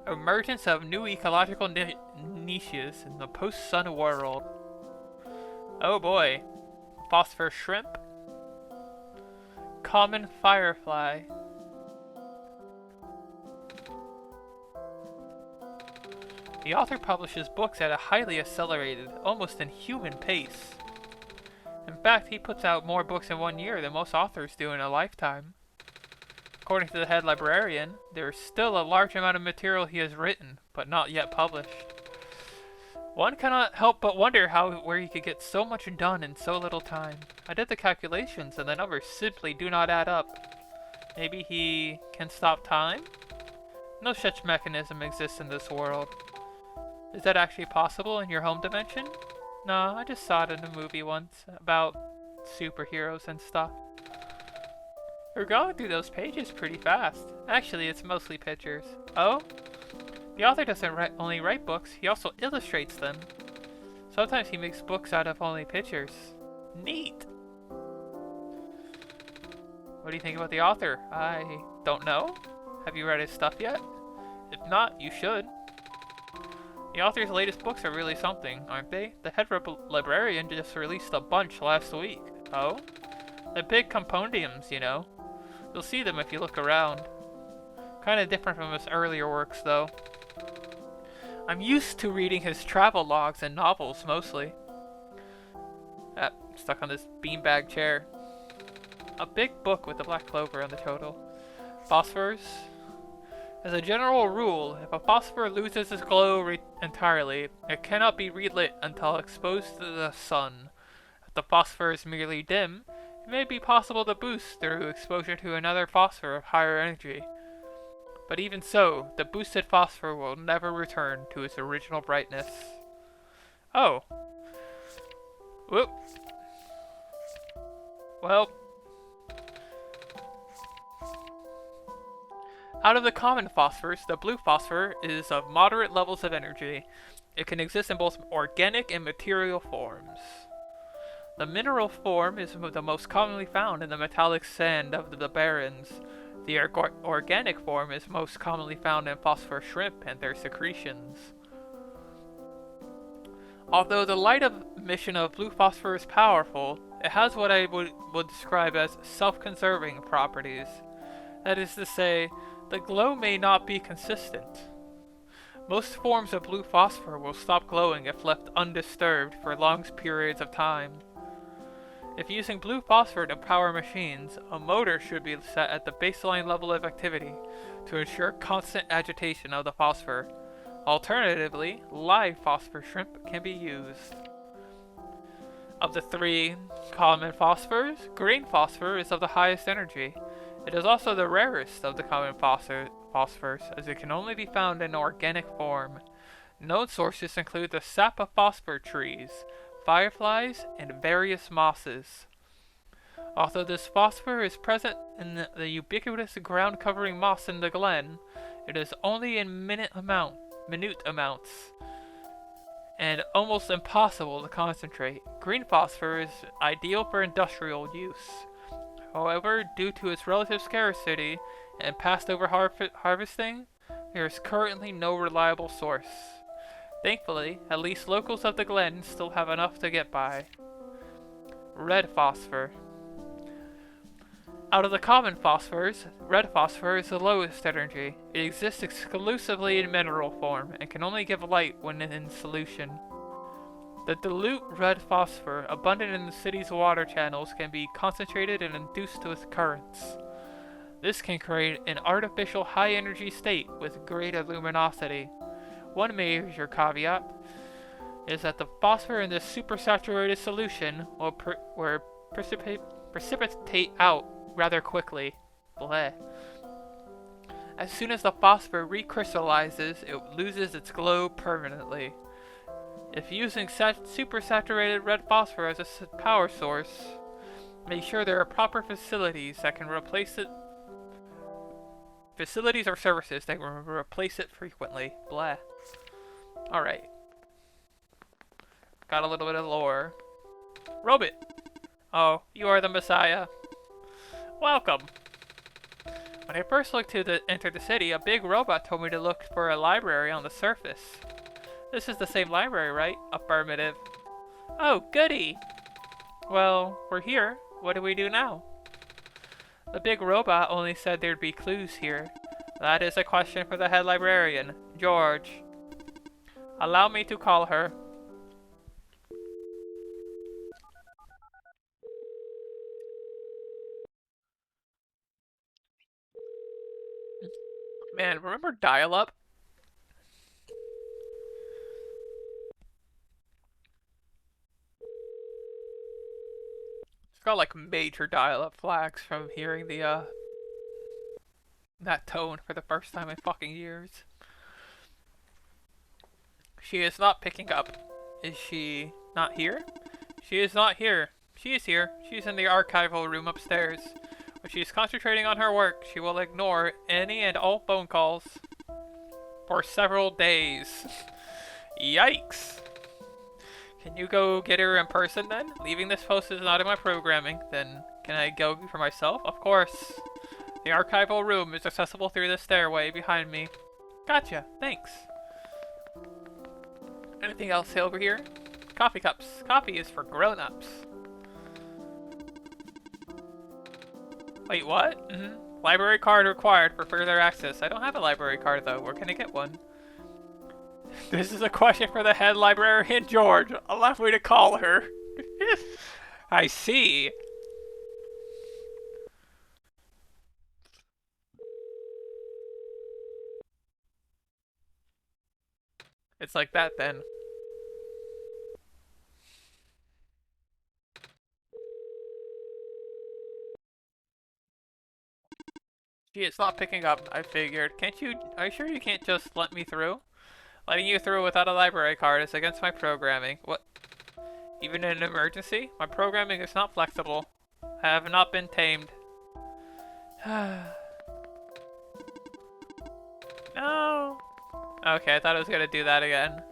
Speaker 1: Emergence of new ecological niches in the post-sun world. Oh boy. Phosphor shrimp. Common firefly. The author publishes books at a highly accelerated, almost inhuman pace. In fact, he puts out more books in 1 year than most authors do in a lifetime. According to the head librarian, there is still a large amount of material he has written, but not yet published. One cannot help but wonder where he could get so much done in so little time. I did the calculations and the numbers simply do not add up. Maybe he can stop time? No such mechanism exists in this world. Is that actually possible in your home dimension? No, I just saw it in a movie once about superheroes and stuff. We're going through those pages pretty fast. Actually, it's mostly pictures. Oh? The author doesn't only write books, he also illustrates them. Sometimes he makes books out of only pictures. Neat! What do you think about the author? I don't know. Have you read his stuff yet? If not, you should. The author's latest books are really something, aren't they? The head librarian just released a bunch last week. Oh? The big compendiums, you know. You'll see them if you look around. Kinda different from his earlier works, though. I'm used to reading his travel logs and novels, mostly. Stuck on this beanbag chair. A big book with a black clover on the total. Phosphors? As a general rule, if a phosphor loses its glow entirely, it cannot be relit until exposed to the sun. If the phosphor is merely dim, it may be possible to boost through exposure to another phosphor of higher energy. But even so, the boosted phosphor will never return to its original brightness. Oh. Whoop. Well. Out of the common phosphors, the blue phosphor is of moderate levels of energy. It can exist in both organic and material forms. The mineral form is the most commonly found in the metallic sand of the barrens. The organic form is most commonly found in phosphor shrimp and their secretions. Although the light emission of blue phosphor is powerful, it has what I would describe as self-conserving properties. That is to say, the glow may not be consistent. Most forms of blue phosphor will stop glowing if left undisturbed for long periods of time. If using blue phosphor to power machines, a motor should be set at the baseline level of activity to ensure constant agitation of the phosphor. Alternatively, live phosphor shrimp can be used. Of the three common phosphors, green phosphor is of the highest energy. It is also the rarest of the common phosphors, as it can only be found in organic form. Known sources include the sap of phosphor trees, fireflies, and various mosses. Although this phosphor is present in the ubiquitous ground-covering moss in the glen, it is only in minute amounts. and almost impossible to concentrate. Green phosphor is ideal for industrial use. However, due to its relative scarcity and past harvesting, there is currently no reliable source. Thankfully, at least locals of the Glen still have enough to get by. Red phosphor. Out of the common phosphors, red phosphor is the lowest energy. It exists exclusively in mineral form and can only give light when in solution. The dilute red phosphor abundant in the city's water channels can be concentrated and induced with currents. This can create an artificial high-energy state with greater luminosity. One major caveat is that the phosphor in this supersaturated solution will precipitate out rather quickly. Bleh. As soon as the phosphor recrystallizes, it loses its glow permanently. If using supersaturated red phosphor as a power source, make sure there are proper facilities that can replace it. Facilities or services that can replace it frequently. Bleh. Alright. Got a little bit of lore. Robot! Oh, you are the Messiah. Welcome! When I first looked to enter the city, a big robot told me to look for a library on the surface. This is the same library, right? Affirmative. Oh, goody! Well, we're here. What do we do now? The big robot only said there'd be clues here. That is a question for the head librarian, George. Allow me to call her. Man, remember dial-up? It's got like major dial-up flags from hearing the that tone for the first time in fucking years. She is not picking up. Is she not here? She is not here. She is here. She's in the archival room upstairs. When she's concentrating on her work, she will ignore any and all phone calls for several days. Yikes! Can you go get her in person then? Leaving this post is not in my programming. Then can I go for myself? Of course. The archival room is accessible through the stairway behind me. Gotcha. Thanks. Anything else over here? Coffee cups. Coffee is for grown-ups. Wait, what? Library card required for further access. I don't have a library card though. Where can I get one? This is a question for the head librarian, George. Allow me to call her. I see. It's like that then. Gee, it's not picking up, I figured. Can't you... Are you sure you can't just let me through? Letting you through without a library card is against my programming. What? Even in an emergency? My programming is not flexible. I have not been tamed. No! Okay, I thought I was gonna do that again.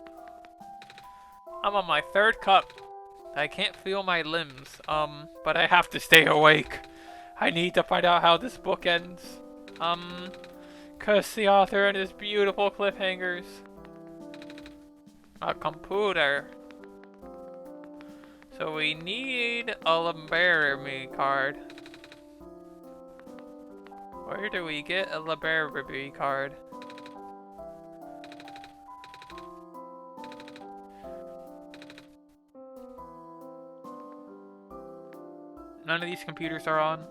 Speaker 1: I'm on my third cup. I can't feel my limbs, but I have to stay awake. I need to find out how this book ends. Curse the author and his beautiful cliffhangers. A computer. So we need a library card. Where do we get a library card? None of these computers are on.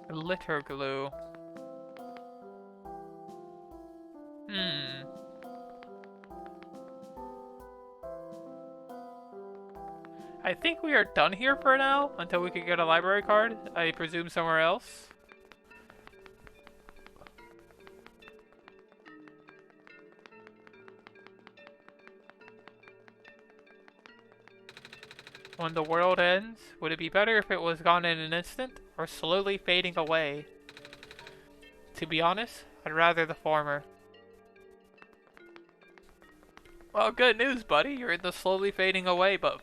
Speaker 1: Litter glue. I think we are done here for now, until we can get a library card. I presume somewhere else. When the world ends, would it be better if it was gone in an instant? or slowly fading away? To be honest, I'd rather the former. Well, good news, buddy. You're in the slowly fading away part.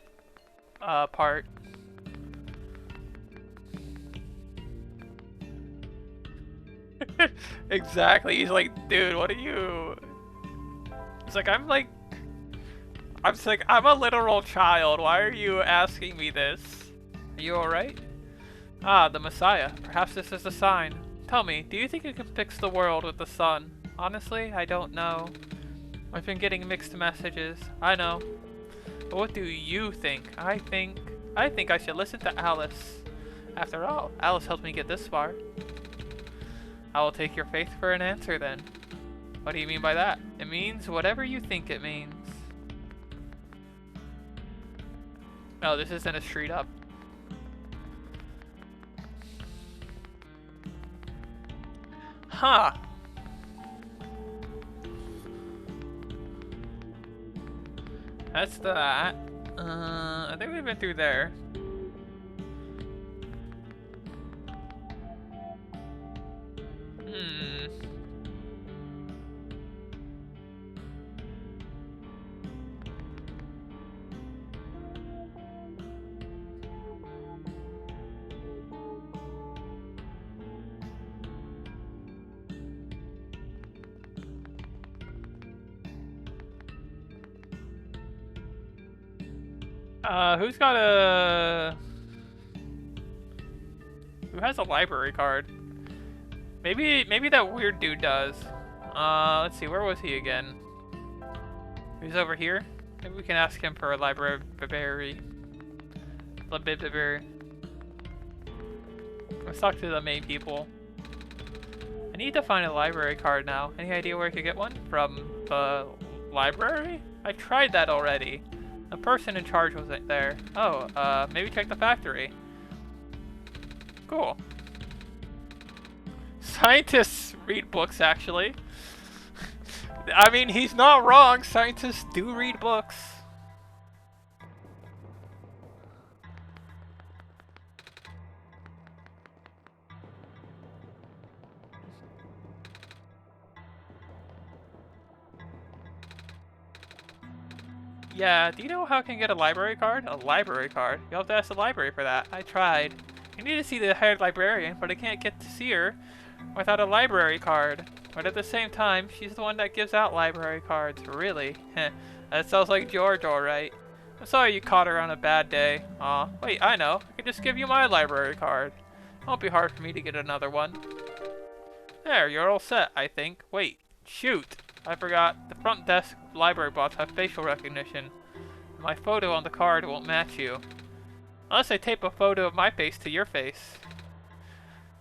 Speaker 1: Exactly. He's like, dude, what are you? It's like, I'm a literal child. Why are you asking me this? Are you alright? Ah, the Messiah. Perhaps this is a sign. Tell me, do you think you can fix the world with the sun? Honestly, I don't know. I've been getting mixed messages. I know. But what do you think? I think I should listen to Alice. After all, Alice helped me get this far. I will take your faith for an answer then. What do you mean by that? It means whatever you think it means. Oh, this isn't a street up. Huh. That's that. I think we've been through there. Who has a library card? Maybe that weird dude does. Let's see, where was he again? He's over here. Maybe we can ask him for a library. Let's talk to the main people. I need to find a library card now. Any idea where I could get one? From the library? I tried that already. The person in charge wasn't there. Oh, maybe check the factory. Cool. Scientists read books, actually. I mean, he's not wrong. Scientists do read books. Yeah, do you know how I can get a library card? A library card? You'll have to ask the library for that. I tried. I need to see the head librarian, but I can't get to see her without a library card. But at the same time, she's the one that gives out library cards. Really? That sounds like George, alright. I'm sorry you caught her on a bad day. Aw, wait, I know. I can just give you my library card. It won't be hard for me to get another one. There, you're all set, I think. Wait, shoot. I forgot. The front desk library bots have facial recognition. My photo on the card won't match you. Unless I tape a photo of my face to your face.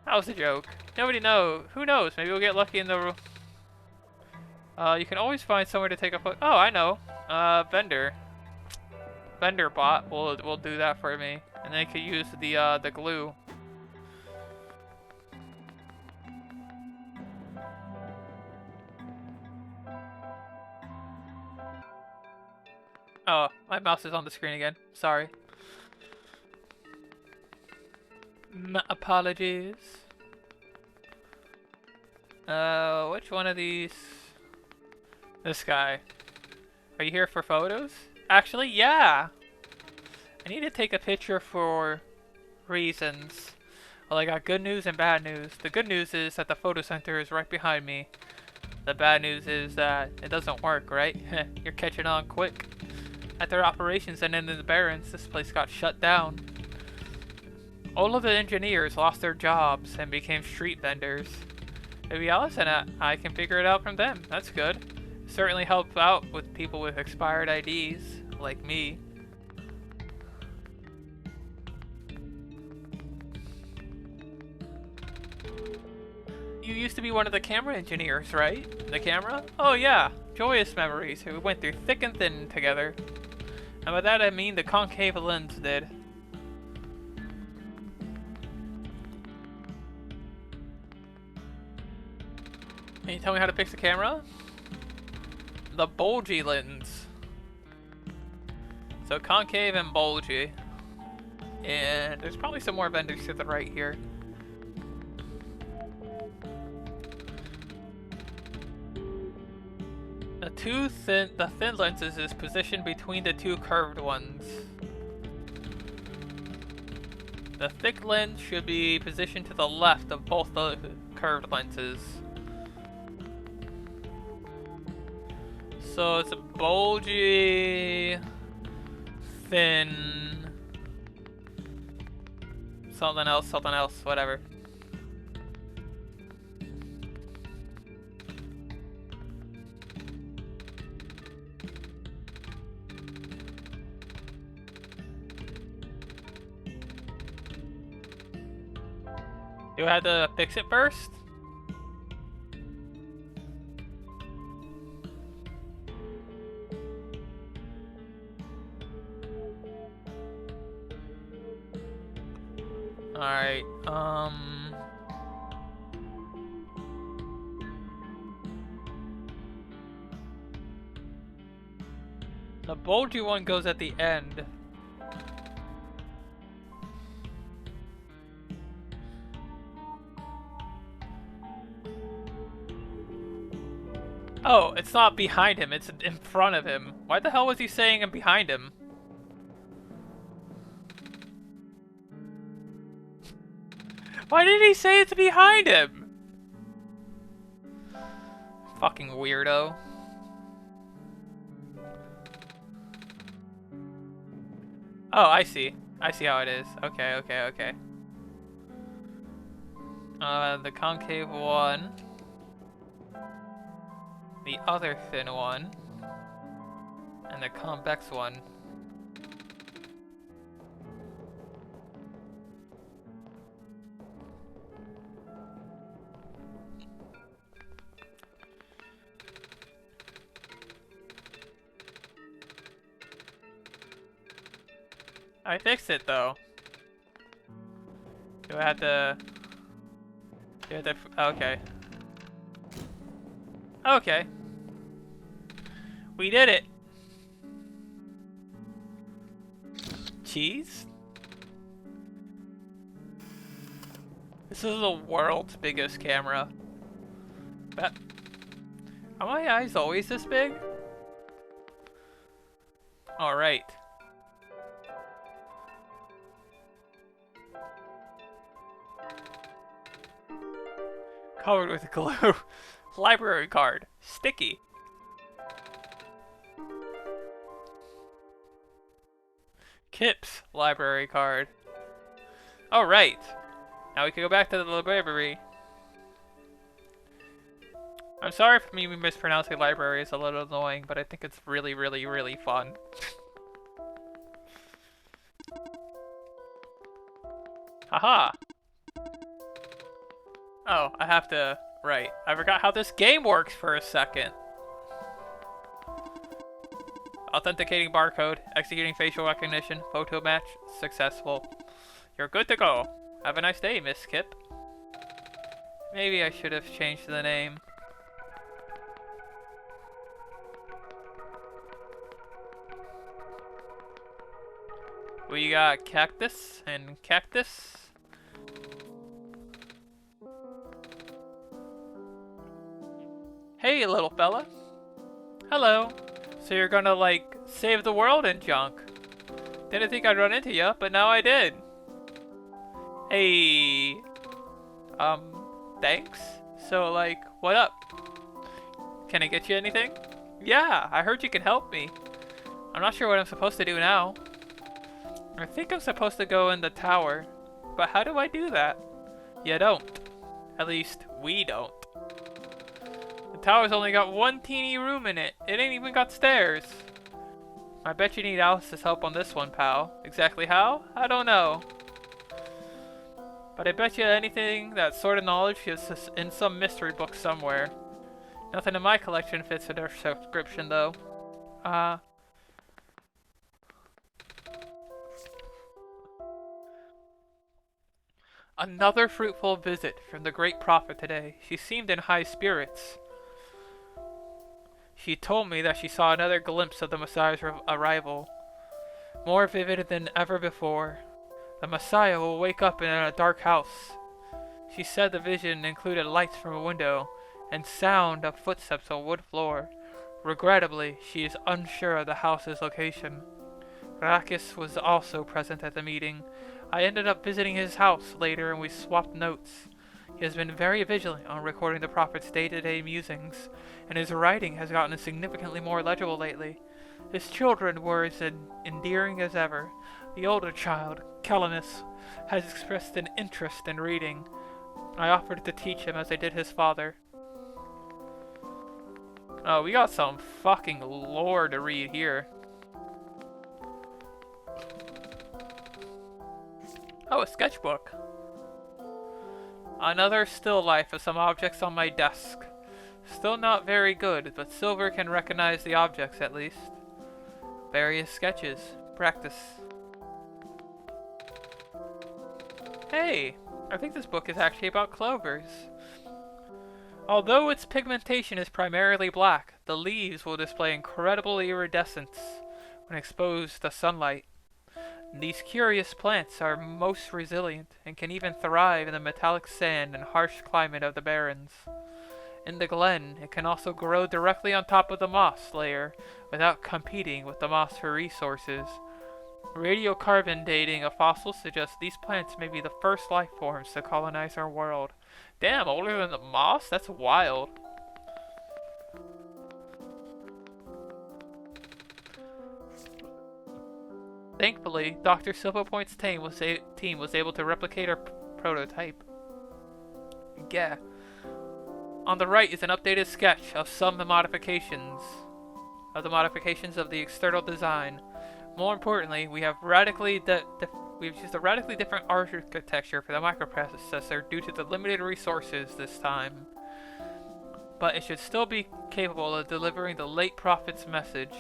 Speaker 1: That was a joke. Nobody knows. Who knows? Maybe we'll get lucky in the... you can always find somewhere to take a photo. Oh, I know. Vendor. Vendor bot will do that for me. And they could use the glue. Oh, my mouse is on the screen again. Sorry. Apologies. Which one of these? This guy. Are you here for photos? Actually, yeah! I need to take a picture for reasons. Well, I got good news and bad news. The good news is that the photo center is right behind me. The bad news is that it doesn't work, right? You're catching on quick. At their operations and in the Barrens, this place got shut down. All of the engineers lost their jobs and became street vendors. Maybe Alice and I can figure it out from them. That's good. Certainly help out with people with expired IDs, like me. You used to be one of the camera engineers, right? The camera? Oh yeah, joyous memories. We went through thick and thin together. And by that I mean the concave lens did. Can you tell me how to fix the camera? The bulgy lens. So concave and bulgy. And there's probably some more vendors to the right here. The thin lenses is positioned between the two curved ones. The thick lens should be positioned to the left of both the curved lenses. So it's a bulgy, thin, something else, whatever. Do I have to fix it first? Alright, the bulgy one goes at the end. Oh, it's not behind him, it's in front of him. Why the hell was he saying I'm behind him? Why did he say it's behind him? Fucking weirdo. Oh, I see. I see how it is. Okay. The concave one. The other thin one. And the convex one. I fixed it though. Do I have to... Okay. Okay. We did it! Cheese? This is the world's biggest camera. But... Are my eyes always this big? Alright. Covered with glue. Library card. Sticky. Kip's library card. Alright. Now we can go back to the library. I'm sorry if me mispronouncing library is a little annoying, but I think it's really, really, really fun. Haha! Oh, I have to... Right. I forgot how this game works for a second. Authenticating barcode, executing facial recognition, photo match, successful. You're good to go. Have a nice day, Miss Kip. Maybe I should have changed the name. We got cactus and cactus. Hey, little fella. Hello. So you're gonna, like, save the world and junk. Didn't think I'd run into you, but now I did. Hey. Thanks. So, like, what up? Can I get you anything? Yeah, I heard you can help me. I'm not sure what I'm supposed to do now. I think I'm supposed to go in the tower. But how do I do that? You don't. At least, we don't. The tower's only got one teeny room in it. It ain't even got stairs. I bet you need Alice's help on this one, pal. Exactly how? I don't know. But I bet you anything that sort of knowledge is in some mystery book somewhere. Nothing in my collection fits in their subscription, though. Another fruitful visit from the great prophet today. She seemed in high spirits. She told me that she saw another glimpse of the Messiah's arrival, more vivid than ever before. The Messiah will wake up in a dark house. She said the vision included lights from a window and sound of footsteps on wood floor, Regrettably, she is unsure of the house's location. Rakis was also present at the meeting. I ended up visiting his house later and we swapped notes. He has been very vigilant on recording the prophet's day-to-day musings, and his writing has gotten significantly more legible lately. His children were as endearing as ever. The older child, Calanus, has expressed an interest in reading. I offered to teach him as I did his father. Oh, we got some fucking lore to read here. Oh, a sketchbook. Another still life of some objects on my desk. Still not very good, but Silver can recognize the objects at least. Various sketches. Practice. Hey, I think this book is actually about clovers. Although its pigmentation is primarily black, the leaves will display incredible iridescence when exposed to sunlight. These curious plants are most resilient and can even thrive in the metallic sand and harsh climate of the barrens. In the glen, it can also grow directly on top of the moss layer without competing with the moss for resources. Radiocarbon dating of fossils suggests these plants may be the first life forms to colonize our world. Damn, older than the moss? That's wild. Thankfully, Dr. Silverpoint's team was able to replicate our prototype. Yeah. On the right is an updated sketch of some of the modifications of the external design. More importantly, we have we've used a radically different architecture for the microprocessor due to the limited resources this time. But it should still be capable of delivering the late prophet's message.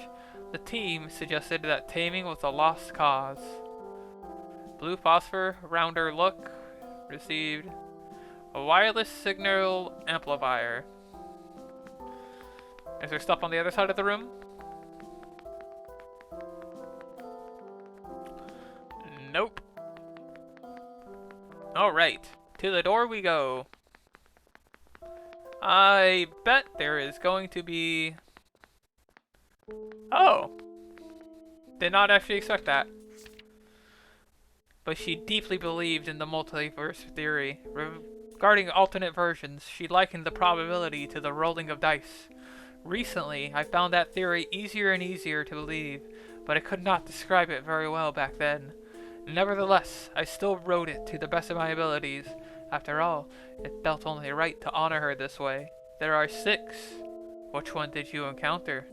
Speaker 1: The team suggested that taming was a lost cause. Blue phosphor, rounder look, received a wireless signal amplifier. Is there stuff on the other side of the room? Nope. Alright, to the door we go. I bet there is going to be... Oh! Did not actually expect that. But she deeply believed in the multiverse theory. Regarding alternate versions, she likened the probability to the rolling of dice. Recently, I found that theory easier and easier to believe, but I could not describe it very well back then. Nevertheless, I still wrote it to the best of my abilities. After all, it felt only right to honor her this way. There are 6. Which one did you encounter?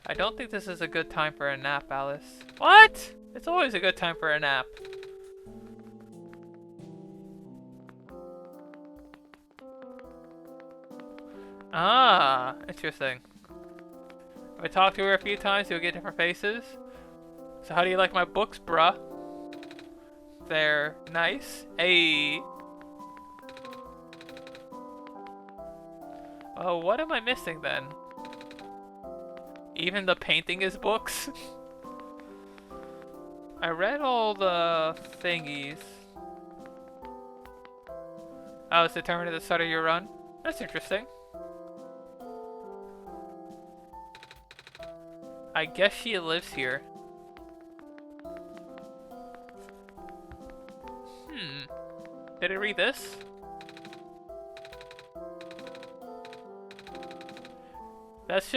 Speaker 1: I don't think this is a good time for a nap, Alice. What? It's always a good time for a nap. Ah, interesting. If I talk to her a few times, you'll get different faces. So how do you like my books, bruh? They're nice. Hey. Oh, what am I missing then? Even the painting is books? I read all the thingies. Oh, it's determined at the start of your run? That's interesting. I guess she lives here. Did I read this? That's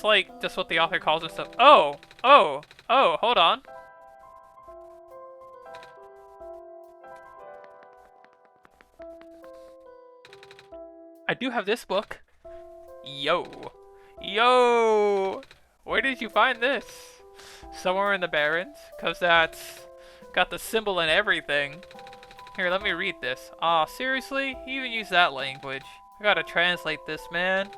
Speaker 1: like just what the author calls himself. Oh, hold on. I do have this book. Yo. Where did you find this? Somewhere in the Barrens? Cause that's got the symbol and everything. Here, let me read this. Aw, seriously? You even use that language. I gotta translate this, man.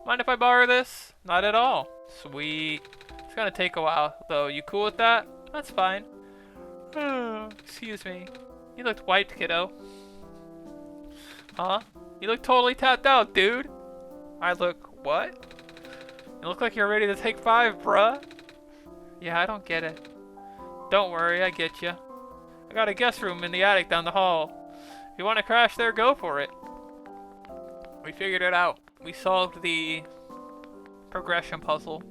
Speaker 1: Mind if I borrow this? Not at all. Sweet. It's gonna take a while, though. You cool with that? That's fine. Excuse me. You looked wiped, kiddo. Huh? You look totally tapped out, dude. I look what? You look like you're ready to take 5, bruh. Yeah, I don't get it. Don't worry, I get you. I got a guest room in the attic down the hall. If you want to crash there, go for it. We figured it out. We solved the progression puzzle.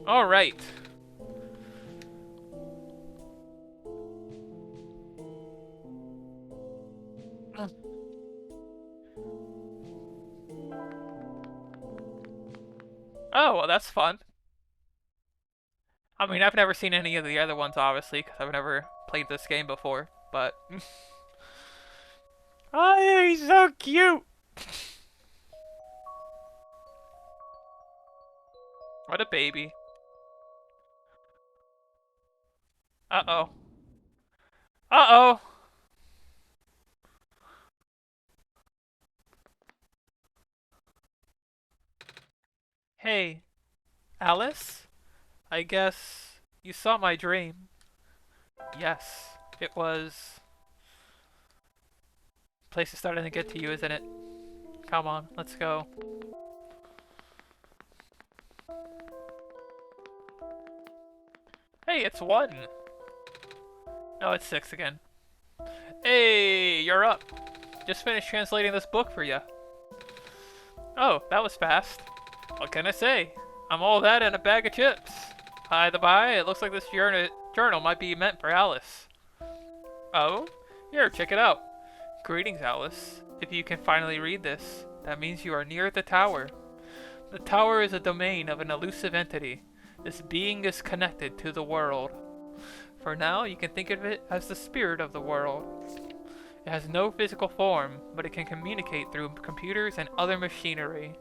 Speaker 1: Alright. Oh, well, that's fun. I mean, I've never seen any of the other ones, obviously, because I've never played this game before, but... Oh, he's so cute! What a baby. Uh-oh. Uh-oh! Hey, Alice? I guess you saw my dream. Yes, it was... Place is starting to get to you, isn't it? Come on, let's go. Hey, it's 1. No, it's 6 again. Hey, you're up. Just finished translating this book for you. Oh, that was fast. What can I say? I'm all that and a bag of chips. By the by, it looks like this journal might be meant for Alice. Oh? Here, check it out. Greetings, Alice. If you can finally read this, that means you are near the tower. The tower is a domain of an elusive entity. This being is connected to the world. For now, you can think of it as the spirit of the world. It has no physical form, but it can communicate through computers and other machinery.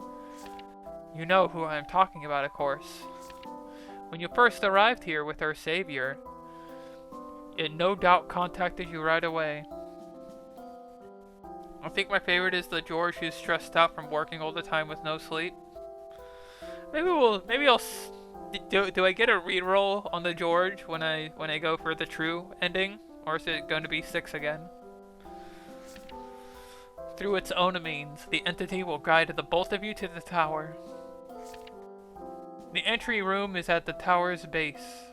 Speaker 1: You know who I am talking about, of course. When you first arrived here with our savior, it no doubt contacted you right away. I think my favorite is the George who's stressed out from working all the time with no sleep. Maybe I'll do I get a reroll on the George when I go for the true ending, or is it going to be 6 again? Through its own means, the entity will guide the both of you to the tower. The entry room is at the tower's base.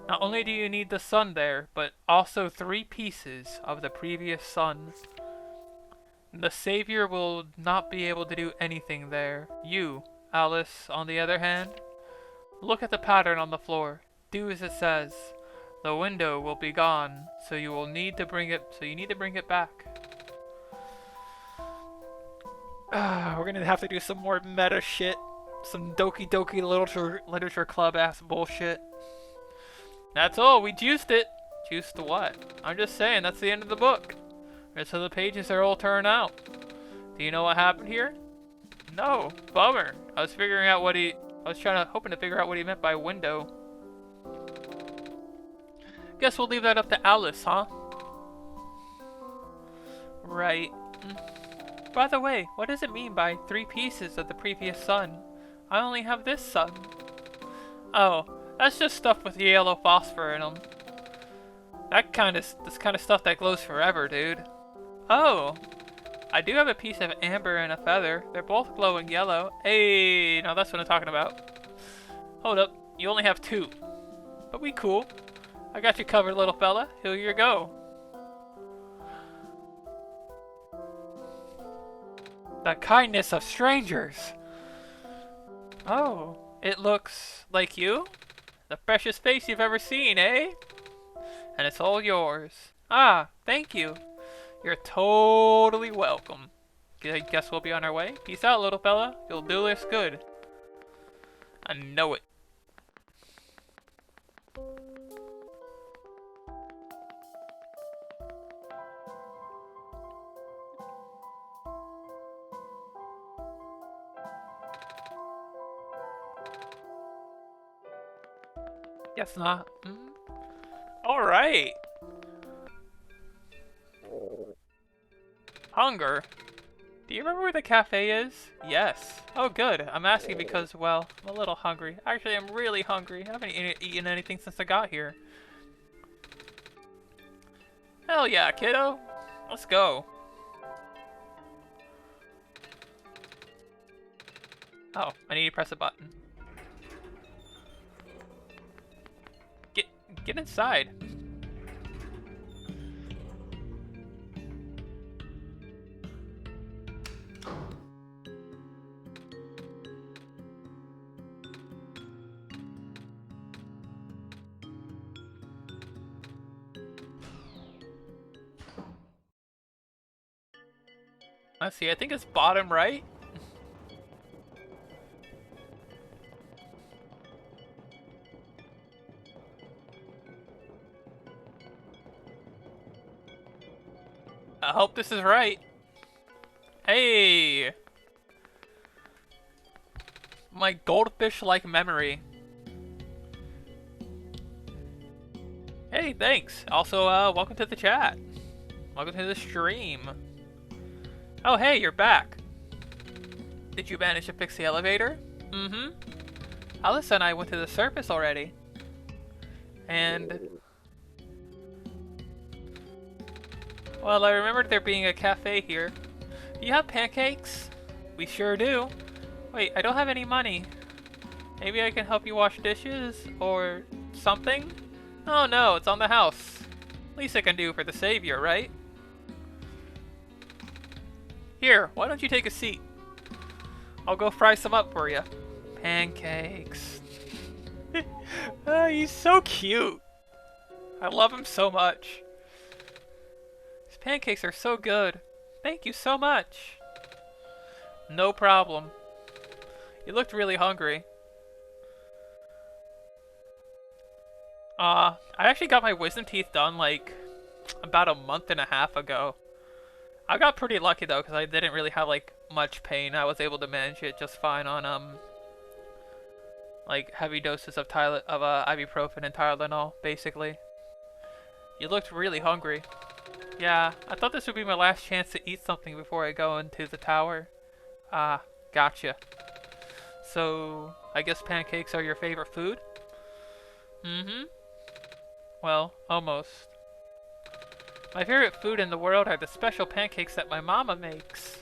Speaker 1: Not only do you need the sun there, but also 3 pieces of the previous sun. The savior will not be able to do anything there. You, Alice, on the other hand, look at the pattern on the floor. Do as it says. The window will be gone, so you need to bring it back. We're gonna have to do some more meta shit. Some Doki Doki Literature Club ass bullshit. That's all, we juiced it. Juiced what? I'm just saying, that's the end of the book. Rest of the pages are all turned out. Do you know what happened here? No, bummer. I was hoping to figure out what he meant by window. Guess we'll leave that up to Alice, huh? Right. By the way, what does it mean by 3 pieces of the previous sun? I only have this sun. Oh, that's just stuff with yellow phosphor in them. This kind of stuff that glows forever, dude. Oh, I do have a piece of amber and a feather. They're both glowing yellow. Hey, now that's what I'm talking about. Hold up, you only have 2. But we cool. I got you covered, little fella. Here you go. The kindness of strangers. Oh, it looks like you? The freshest face you've ever seen, eh? And it's all yours. Ah, thank you. You're totally welcome. I guess we'll be on our way. Peace out, little fella. You'll do us good. I know it. Guess not. Alright. Hunger. Do you remember where the cafe is? Yes. Oh good. I'm asking because, well, I'm a little hungry. Actually, I'm really hungry. I haven't eaten anything since I got here. Hell yeah, kiddo. Let's go. Oh, I need to press a button. Get inside. – Let's see, I think it's bottom right. I hope this is right. Hey! My goldfish-like memory. Hey, thanks. Also, welcome to the chat. Welcome to the stream. Oh, hey, you're back. Did you manage to fix the elevator? Mm-hmm. Alyssa and I went to the surface already. And... well, I remembered there being a cafe here. Do you have pancakes? We sure do. Wait, I don't have any money. Maybe I can help you wash dishes? Or something? Oh no, it's on the house. Least I can do for the savior, right? Here, why don't you take a seat? I'll go fry some up for you. Pancakes. Oh, he's so cute. I love him so much. These pancakes are so good. Thank you so much. No problem. You looked really hungry. I actually got my wisdom teeth done like about a month and a half ago. I got pretty lucky though because I didn't really have like much pain. I was able to manage it just fine on like heavy doses of ibuprofen and Tylenol basically. You looked really hungry. Yeah, I thought this would be my last chance to eat something before I go into the tower. Ah, gotcha. So, I guess pancakes are your favorite food? Mm-hmm. Well, almost. My favorite food in the world are the special pancakes that my mama makes.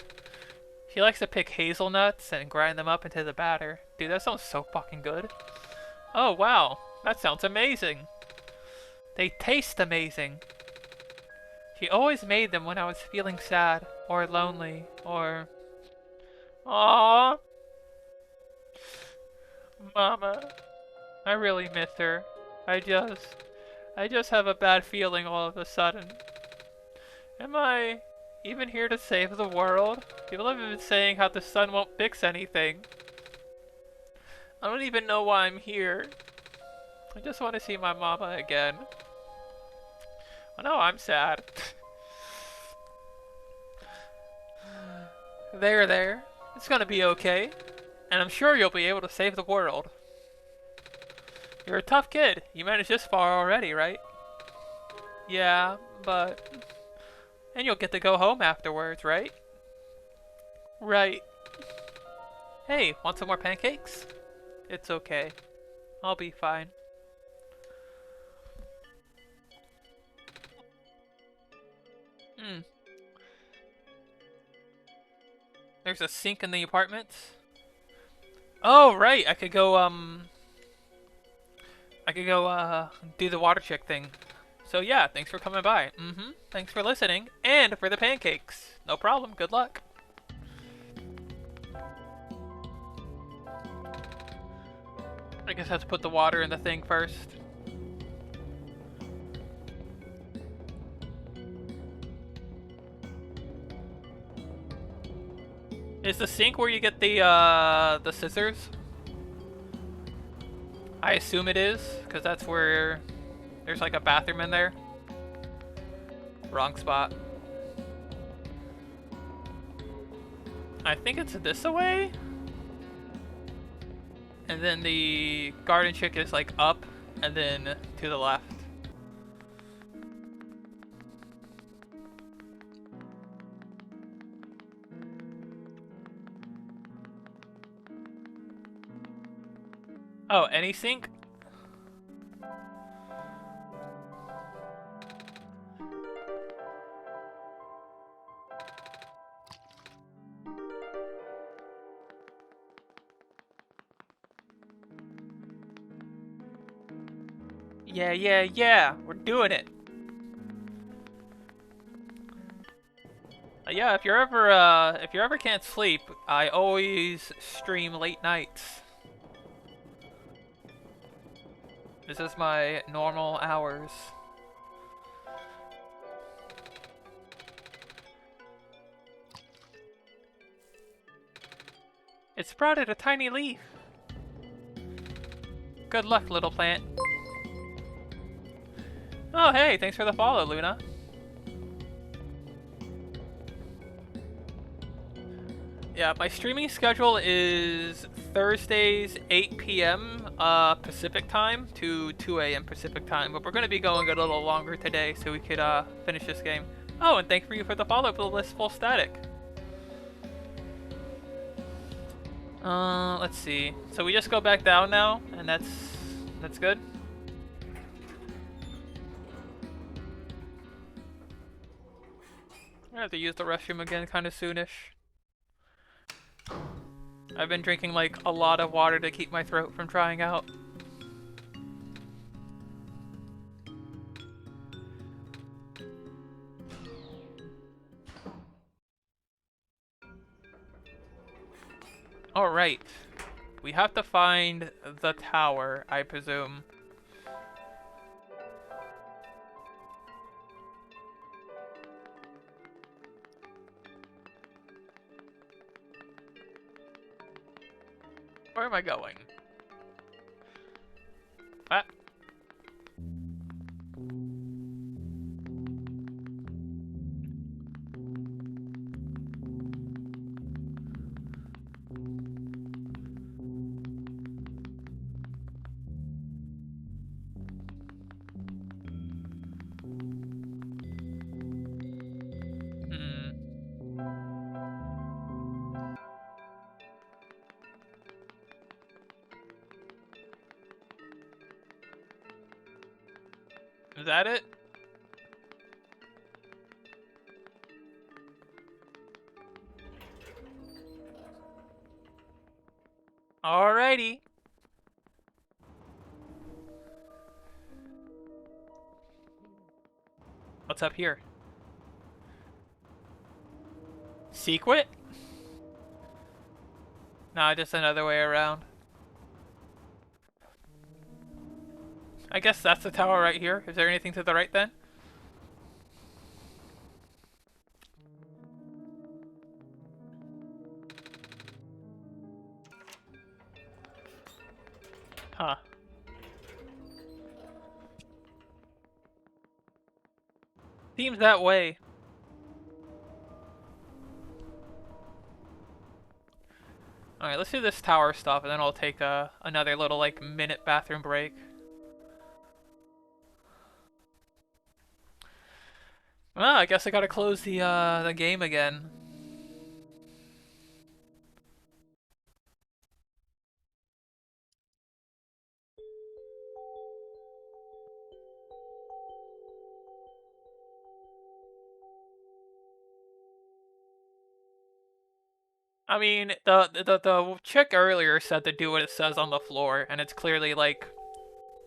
Speaker 1: She likes to pick hazelnuts and grind them up into the batter. Dude, that sounds so fucking good. Oh, wow. That sounds amazing. They taste amazing. She always made them when I was feeling sad, or lonely, or... aww. Mama. I really miss her. I just have a bad feeling all of a sudden. Am I even here to save the world? People have been saying how the sun won't fix anything. I don't even know why I'm here. I just want to see my mama again. Oh no, I'm sad. There. It's gonna be okay. And I'm sure you'll be able to save the world. You're a tough kid. You managed this far already, right? Yeah, but... and you'll get to go home afterwards, right? Right. Hey, want some more pancakes? It's okay. I'll be fine. There's a sink in the apartment. Oh, right. I could go, do the water check thing. So yeah, thanks for coming by. Thanks for listening. And for the pancakes. No problem. Good luck. I guess I have to put the water in the thing first. Is the sink where you get the scissors? I assume it is, because that's where there's like a bathroom in there. Wrong spot. I think it's this away? And then the garden chick is like up, and then to the left. Oh, any sink? Yeah, we're doing it. Yeah, if you're ever can't sleep, I always stream late nights. This is my normal hours. It sprouted a tiny leaf. Good luck, little plant. Oh, hey, thanks for the follow, Luna. Yeah, my streaming schedule is Thursdays 8 p.m. Pacific time to 2 a.m. Pacific time, but we're going to be going a little longer today so we could finish this game. Oh, and thank you for the follow, Blissful Static. Let's see. So we just go back down now, and that's good. I have to use the restroom again kind of soonish. I've been drinking like a lot of water to keep my throat from drying out. Alright. We have to find the tower, I presume. Where am I going? Ah. Is that it? Alrighty. What's up here? Secret? Nah, just another way around. I guess that's the tower right here. Is there anything to the right then? Huh. Seems that way. Alright, let's do this tower stuff and then I'll take another little like minute bathroom break. Well, I guess I gotta close the game again. I mean, the chick earlier said to do what it says on the floor, and it's clearly like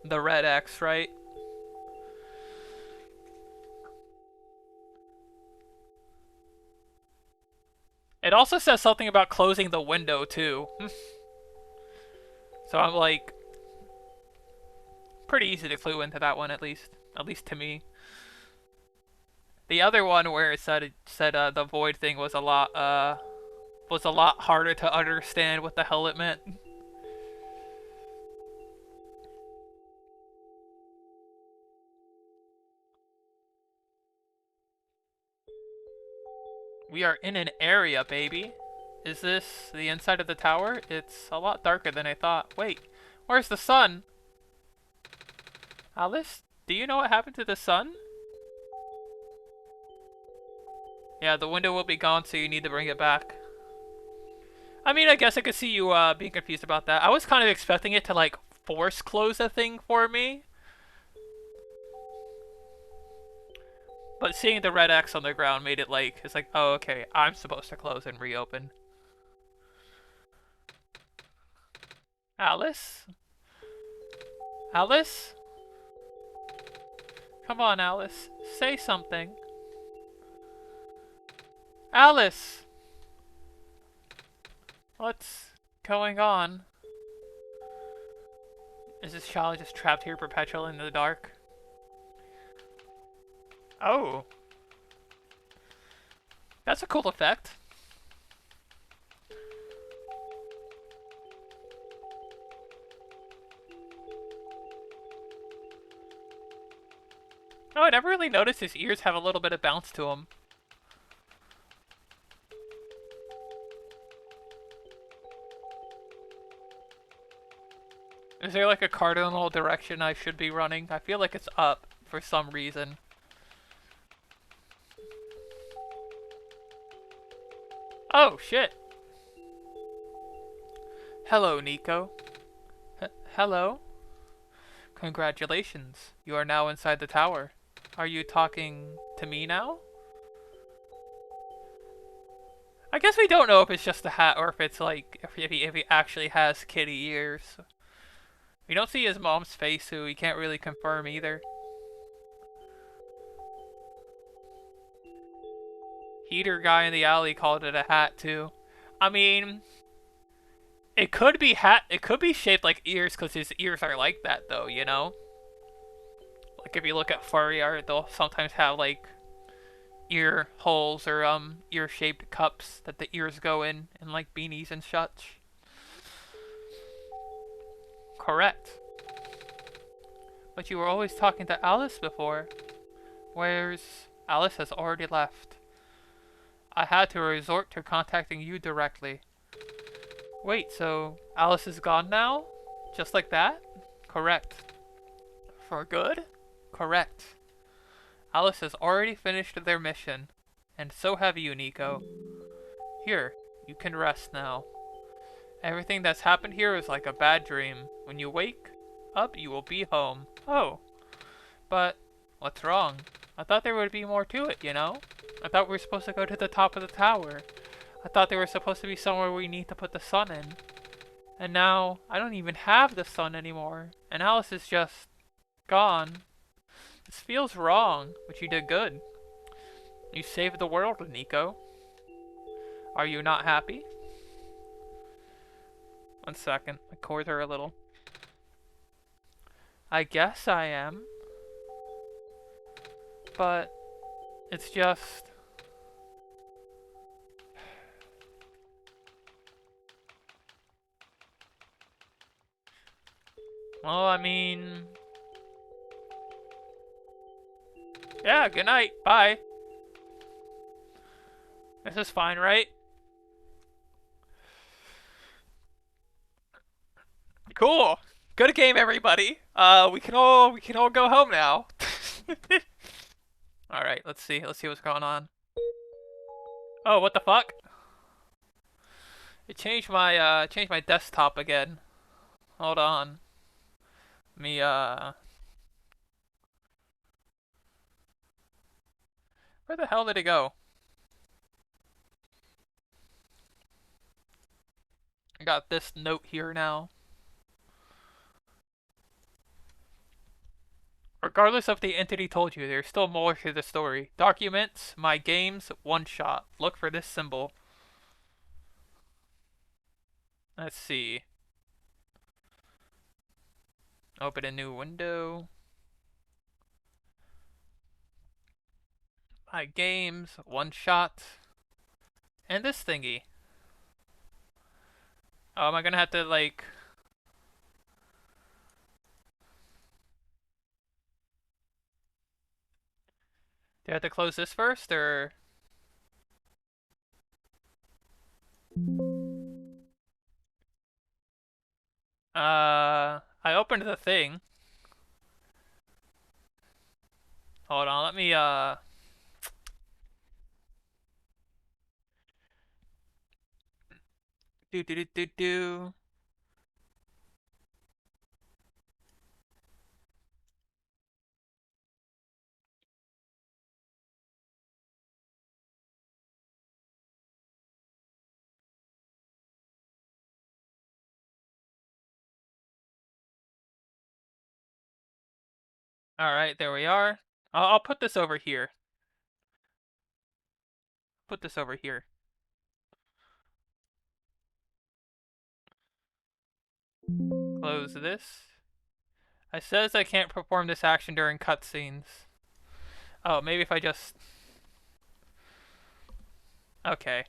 Speaker 1: the red X, right? It also says something about closing the window too. So I'm like pretty easy to clue into that one at least to me. The other one where it said the void thing was a lot harder to understand what the hell it meant. We are in an area, baby. Is this the inside of the tower? It's a lot darker than I thought. Wait, where's the sun? Alice, do you know what happened to the sun? Yeah, the window will be gone, so you need to bring it back. I mean, I guess I could see you being confused about that. I was kind of expecting it to like force close a thing for me. But seeing the red X on the ground made it like, it's like, oh, okay, I'm supposed to close and reopen. Alice? Alice? Come on, Alice. Say something. Alice! What's going on? Is this child just trapped here perpetually in the dark? Oh. That's a cool effect. Oh, I never really noticed his ears have a little bit of bounce to them. Is there like a cardinal direction I should be running? I feel like it's up for some reason. Oh, shit. Hello, Nico. Hello? Congratulations. You are now inside the tower. Are you talking to me now? I guess we don't know if it's just a hat or if it's like, if he actually has kitty ears. We don't see his mom's face, so we can't really confirm either. Heater guy in the alley called it a hat too. I mean, it could be it could be shaped like ears because his ears are like that though, you know? Like if you look at furry art, they'll sometimes have like ear holes or ear shaped cups that the ears go in like beanies and such. Correct. But you were always talking to Alice before. Where's Alice has already left. I had to resort to contacting you directly. Wait, so Alice is gone now? Just like that? Correct. For good? Correct. Alice has already finished their mission. And so have you, Nico. Here, you can rest now. Everything that's happened here is like a bad dream. When you wake up, you will be home. Oh. But, what's wrong? I thought there would be more to it, you know? I thought we were supposed to go to the top of the tower. I thought there was supposed to be somewhere we need to put the sun in. And now, I don't even have the sun anymore. And Alice is just gone. This feels wrong, but you did good. You saved the world, Nico. Are you not happy? 1 second, my cords are a little. I guess I am. But, it's just... Well, I mean... Yeah, good night. Bye. This is fine, right? Cool. Good game, everybody. We can all go home now. All right, let's see. Let's see what's going on. Oh, what the fuck? It changed my desktop again. Hold on. Me where the hell did it go? I got this note here now. Regardless of the entity told you, there's still more to the story. Documents, my games, OneShot. Look for this symbol. Let's see. Open a new window. My games, OneShot. And this thingy. Oh, am I gonna have to like... Do I have to close this first, or... I opened the thing. Hold on, let me, do do do do do. Alright, there we are. I'll put this over here. Put this over here. Close this. It says I can't perform this action during cutscenes. Oh, maybe if I just... Okay.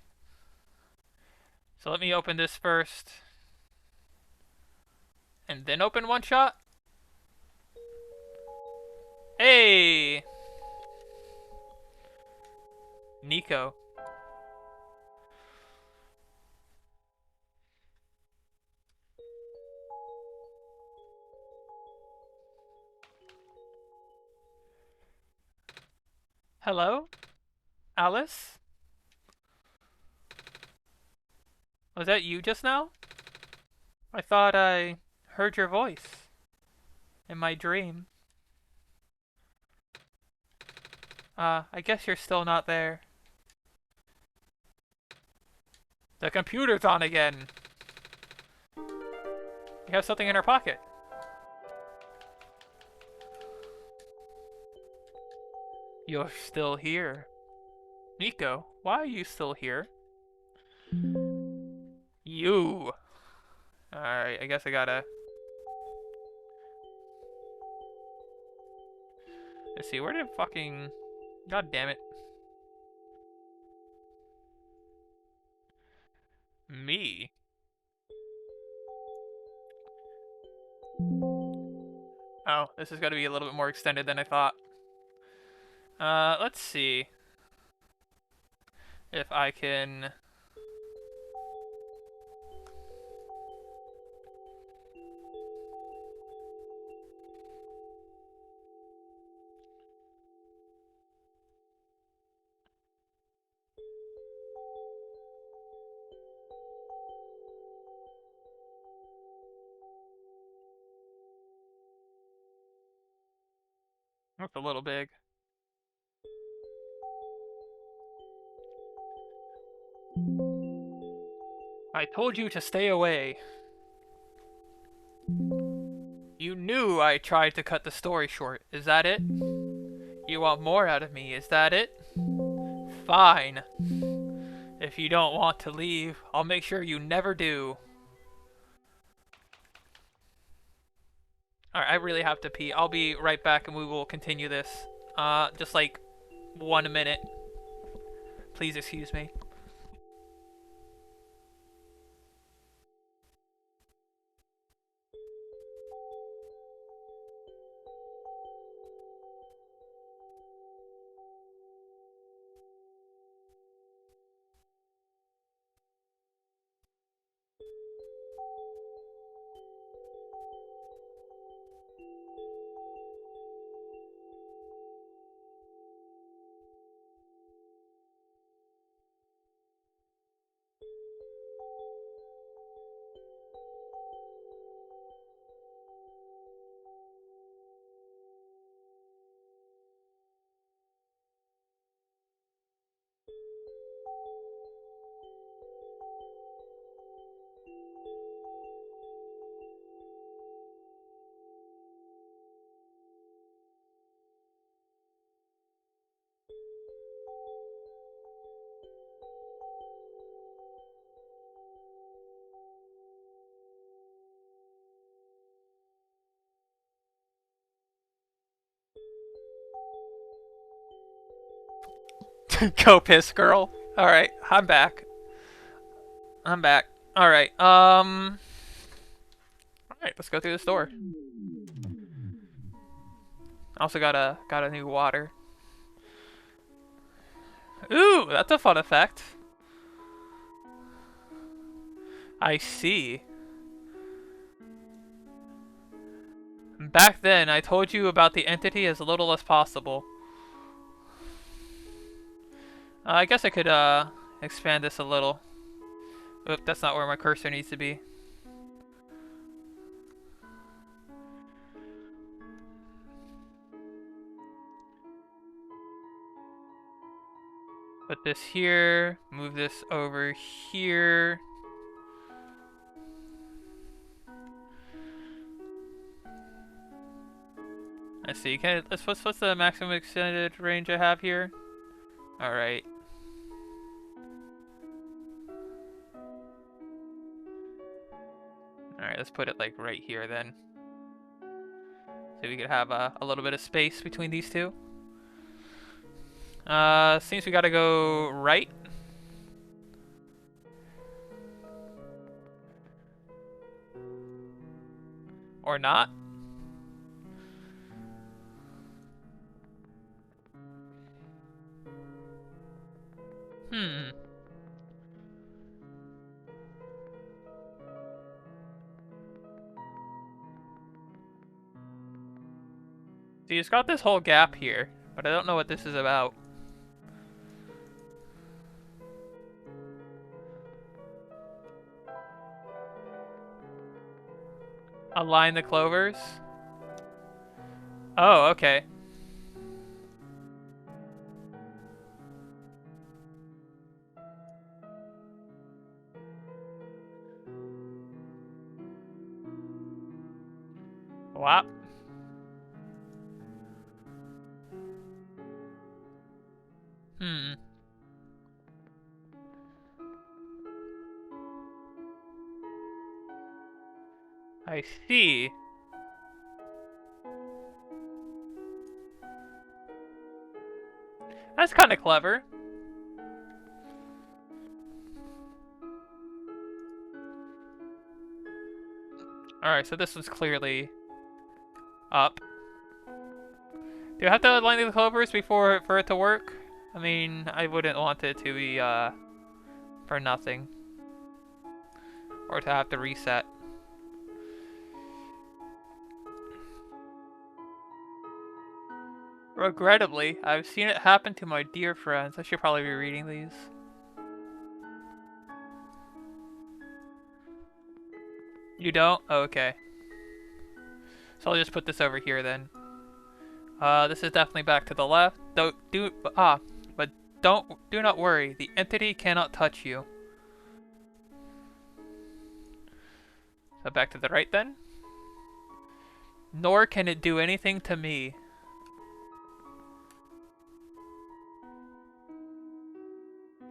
Speaker 1: So let me open this first. And then open OneShot? Hey! Nico. Hello? Alice? Was that you just now? I thought I heard your voice in my dream. I guess you're still not there. The computer's on again. You have something in her pocket. You're still here. Nico, why are you still here? You! Alright, I guess I gotta... Let's see, where did fucking... God damn it. Me? Oh, this is gonna be a little bit more extended than I thought. Let's see if I can... That's a little big. I told you to stay away. You knew I tried to cut the story short. Is that it? You want more out of me, is that it? Fine. If you don't want to leave, I'll make sure you never do. Alright, I really have to pee. I'll be right back and we will continue this. Just like 1 minute. Please excuse me. Go piss, girl. Alright, I'm back. I'm back. Alright, alright, let's go through this door. Also got a new water. Ooh, that's a fun effect. I see. Back then, I told you about the entity as little as possible. I guess I could, expand this a little. Oop, that's not where my cursor needs to be. Put this here, move this over here. Let's see, what's the maximum extended range I have here? Alright. Alright, let's put it like right here then. So we could have a little bit of space between these two. Seems we gotta go right. Or not. So you've got this whole gap here, but I don't know what this is about. Align the clovers? Oh, okay. Wow. Hmm. I see. That's kind of clever. Alright, so this was clearly up. Do I have to align the clovers before for it to work? I mean, I wouldn't want it to be, for nothing. Or to have to reset. Regrettably, I've seen it happen to my dear friends. I should probably be reading these. You don't? Oh, okay. So I'll just put this over here then. This is definitely back to the left. But do not worry. The entity cannot touch you. So back to the right then. Nor can it do anything to me.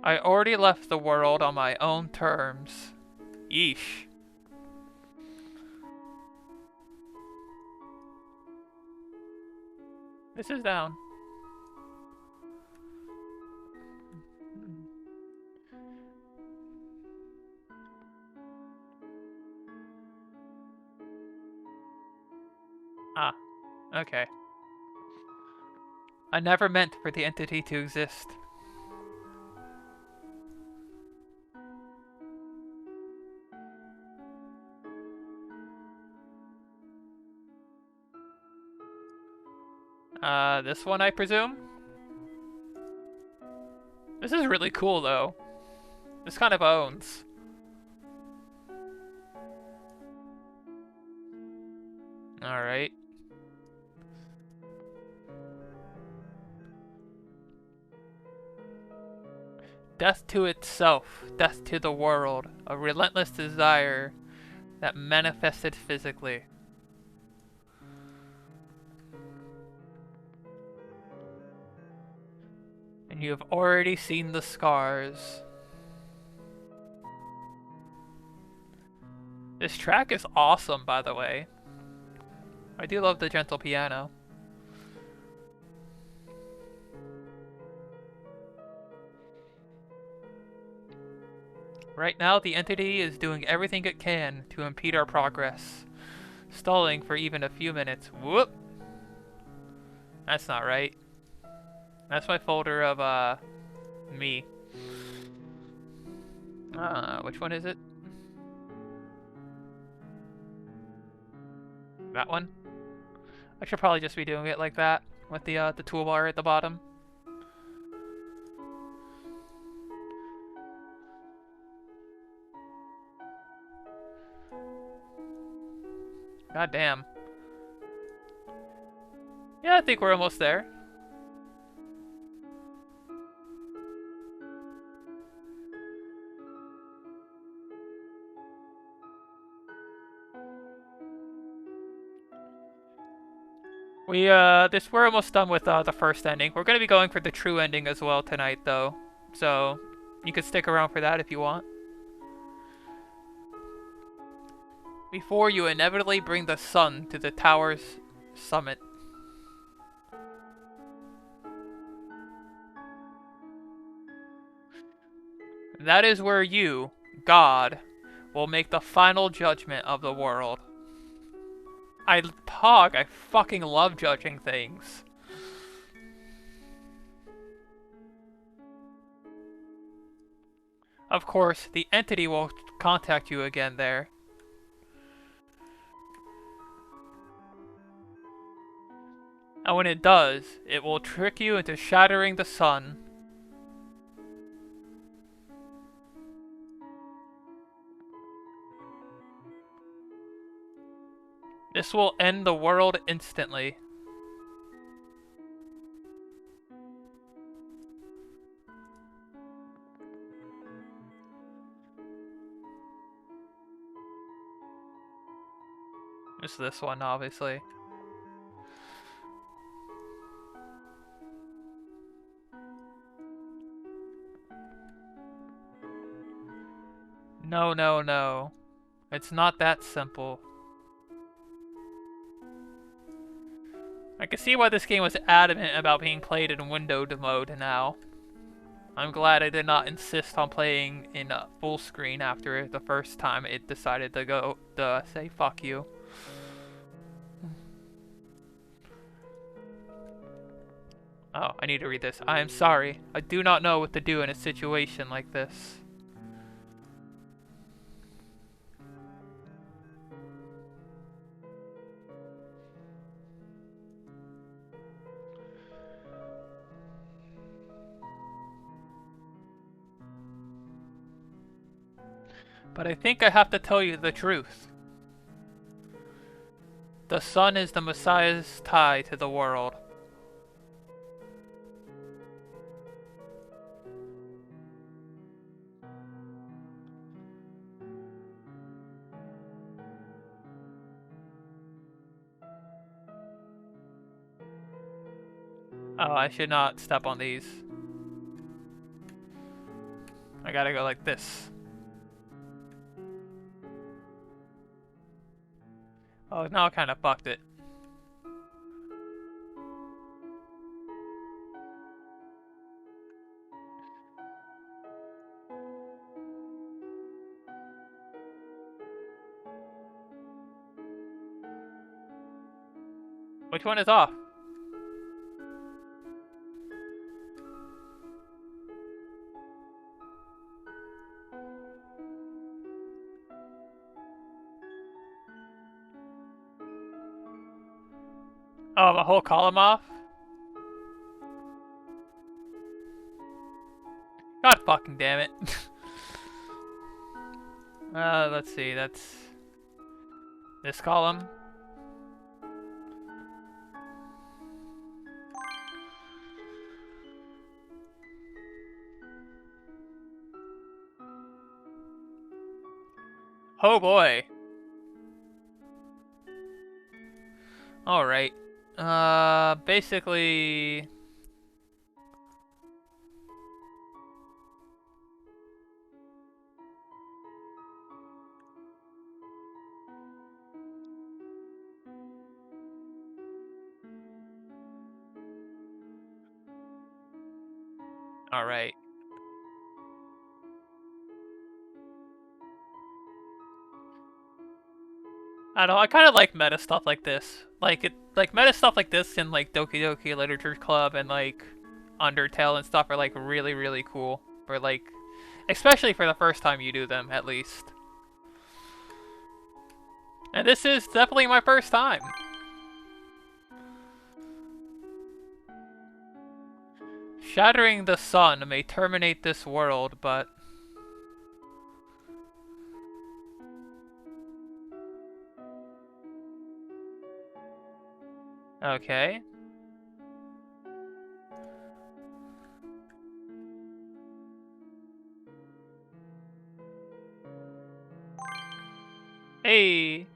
Speaker 1: I already left the world on my own terms. Yeesh. This is down. Ah, okay. I never meant for the entity to exist. This one I presume? This is really cool though. This kind of owns. Alright. Death to itself, death to the world, a relentless desire that manifested physically. And you have already seen the scars. This track is awesome, by the way. I do love the gentle piano. Right now, the entity is doing everything it can to impede our progress, stalling for even a few minutes. Whoop! That's not right. That's my folder of, me. Which one is it? That one? I should probably just be doing it like that, with the toolbar at the bottom. God damn. Yeah, I think we're almost there. We're almost done with, the first ending. We're gonna be going for the true ending as well tonight, though. So, you could stick around for that if you want. Before you inevitably bring the sun to the tower's summit. That is where you, God, will make the final judgment of the world. I fucking love judging things. Of course, the entity will contact you again there. And when it does, it will trick you into shattering the sun. This will end the world instantly. It's this one, obviously. No, no, no. It's not that simple. I can see why this game was adamant about being played in windowed mode now. I'm glad I did not insist on playing in full screen after the first time it decided to say fuck you. Oh, I need to read this. I am sorry. I do not know what to do in a situation like this. But I think I have to tell you the truth. The sun is the Messiah's tie to the world. Oh, I should not step on these. I gotta go like this. Oh, now I kinda fucked it. Which one is off? Oh, my whole column off? God fucking damn it. Let's see, that's this column. Oh boy. Alright. Basically... Alright. I don't know, I kind of like meta stuff like this. Like meta stuff like this in like Doki Doki Literature Club and like Undertale and stuff are like really, really cool. For like, especially for the first time you do them, at least. And this is definitely my first time. Shattering the sun may terminate this world, but... Okay. Hey!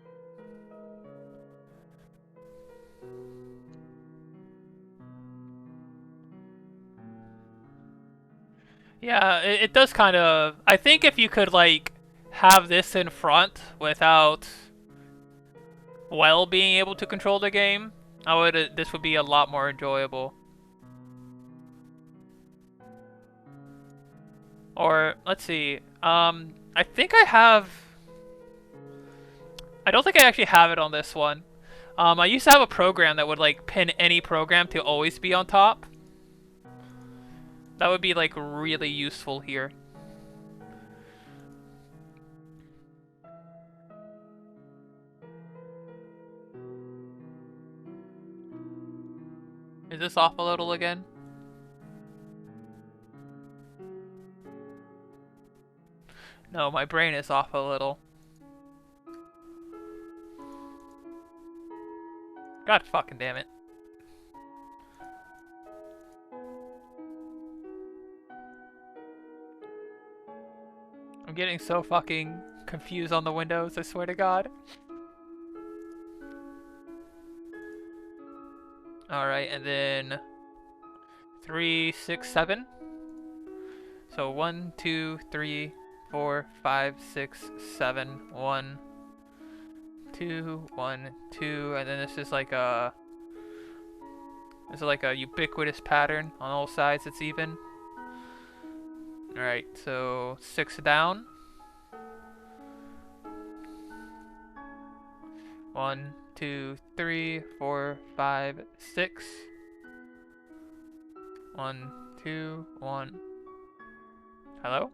Speaker 1: Yeah, it does kind of... I think if you could, like, have this in front without... well being able to control the game, this would be a lot more enjoyable. Or, let's see, I think I have... I don't think I actually have it on this one. I used to have a program that would, like, pin any program to always be on top. That would be, like, really useful here. Is this off a little again? No, my brain is off a little. God fucking damn it. I'm getting so fucking confused on the windows, I swear to God. Alright, and then 3, 6, 7. So 1, 2, 3, 4, 5, 6, 7. 1, 2, 1, 2, and then this is like a ubiquitous pattern on all sides. It's even. Alright, so 6 down. 1, 2, 3, 4, 5, 6. 1, 2, 1. Hello?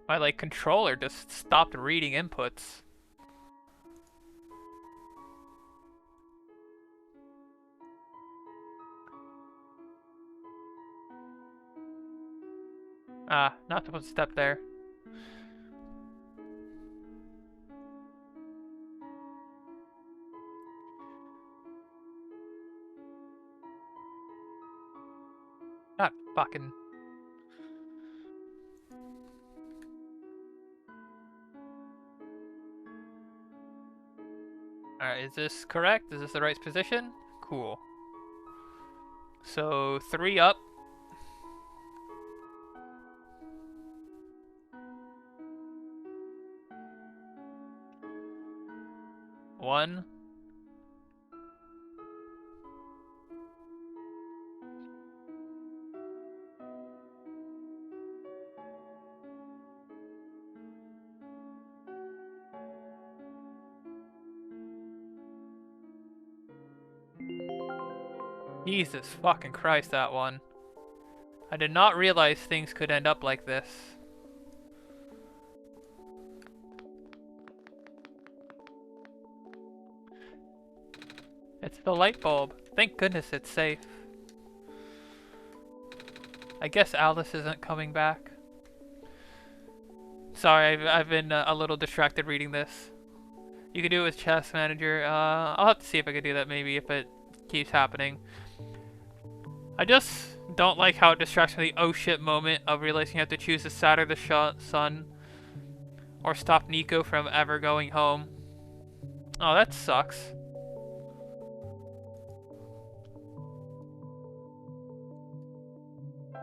Speaker 1: My like controller just stopped reading inputs. Ah, not supposed to step there. Not fucking. Alright, is this correct? Is this the right position? Cool. So 3 up. 1. Jesus fucking Christ, that one. I did not realize things could end up like this. It's the light bulb. Thank goodness it's safe. I guess Alice isn't coming back. Sorry, I've been a little distracted reading this. You can do it with Chess Manager. I'll have to see if I can do that maybe if it keeps happening. I just don't like how it distracts me the oh shit moment of realizing you have to choose the side or the sun. Or stop Nico from ever going home. Oh, that sucks.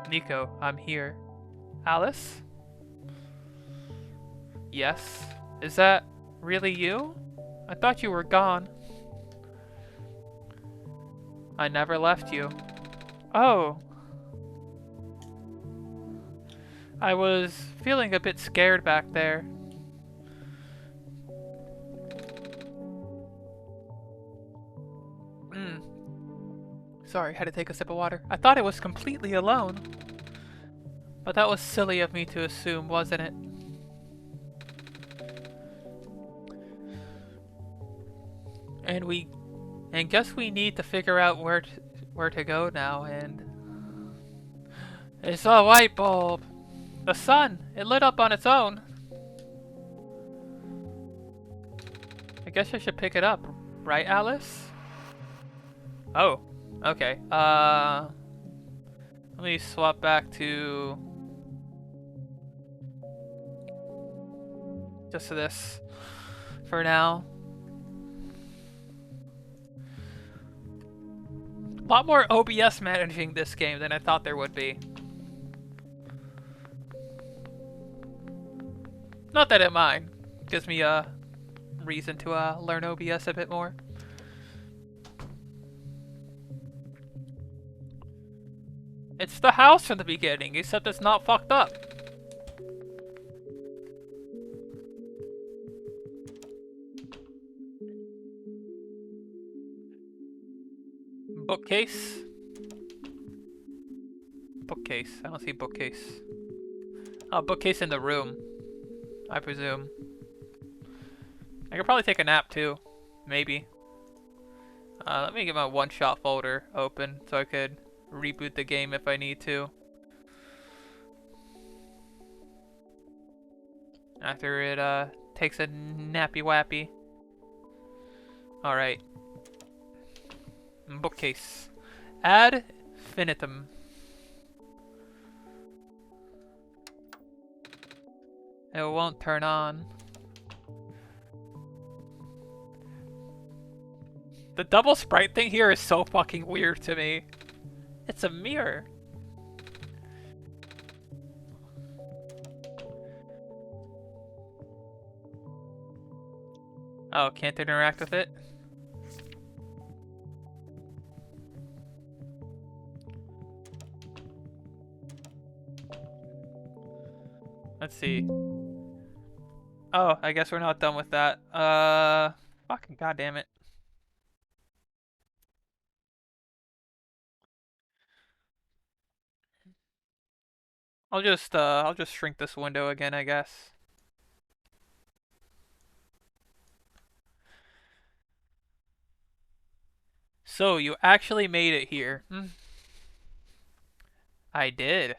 Speaker 1: Nico, I'm here. Alice? Yes? Is that really you? I thought you were gone. I never left you. Oh. I was feeling a bit scared back there. Sorry, had to take a sip of water. I thought I was completely alone. But that was silly of me to assume, wasn't it? And guess we need to figure out where to go now, and it's a light bulb. The sun, it lit up on its own. I guess I should pick it up, right, Alice? Oh, okay. Let me swap back to just this for now. A lot more OBS managing this game than I thought there would be. Not that it mind. Gives me a reason to learn OBS a bit more. It's the house from the beginning, except it's not fucked up. Bookcase? Bookcase. I don't see bookcase. Oh, bookcase in the room, I presume. I could probably take a nap too. Maybe. Let me get my OneShot folder open so I could reboot the game if I need to. After it takes a nappy wappy. Alright. Bookcase. Ad infinitum. It won't turn on. The double sprite thing here is so fucking weird to me. It's a mirror. Oh, can't interact with it? Let's see. Oh, I guess we're not done with that. Fucking goddamn it. I'll just shrink this window again, I guess. So, you actually made it here. I did.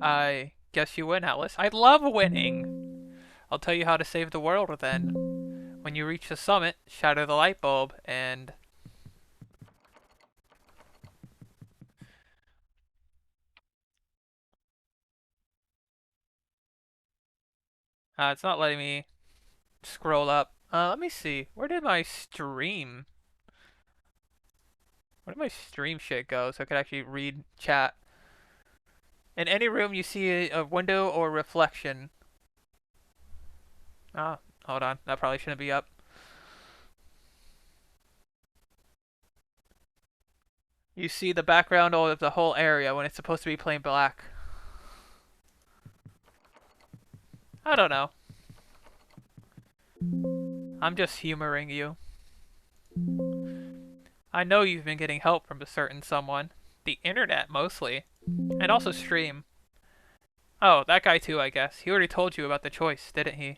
Speaker 1: I guess you win, Alice. I love winning! I'll tell you how to save the world then. When you reach the summit, shatter the light bulb, and... it's not letting me scroll up. Let me see. Where did my stream... Where did my stream shit go so I could actually read chat? In any room you see a window or reflection. Ah, hold on. That probably shouldn't be up. You see the background of the whole area when it's supposed to be plain black. I don't know. I'm just humoring you. I know you've been getting help from a certain someone. The internet, mostly. And also stream. Oh, that guy too, I guess. He already told you about the choice, didn't he?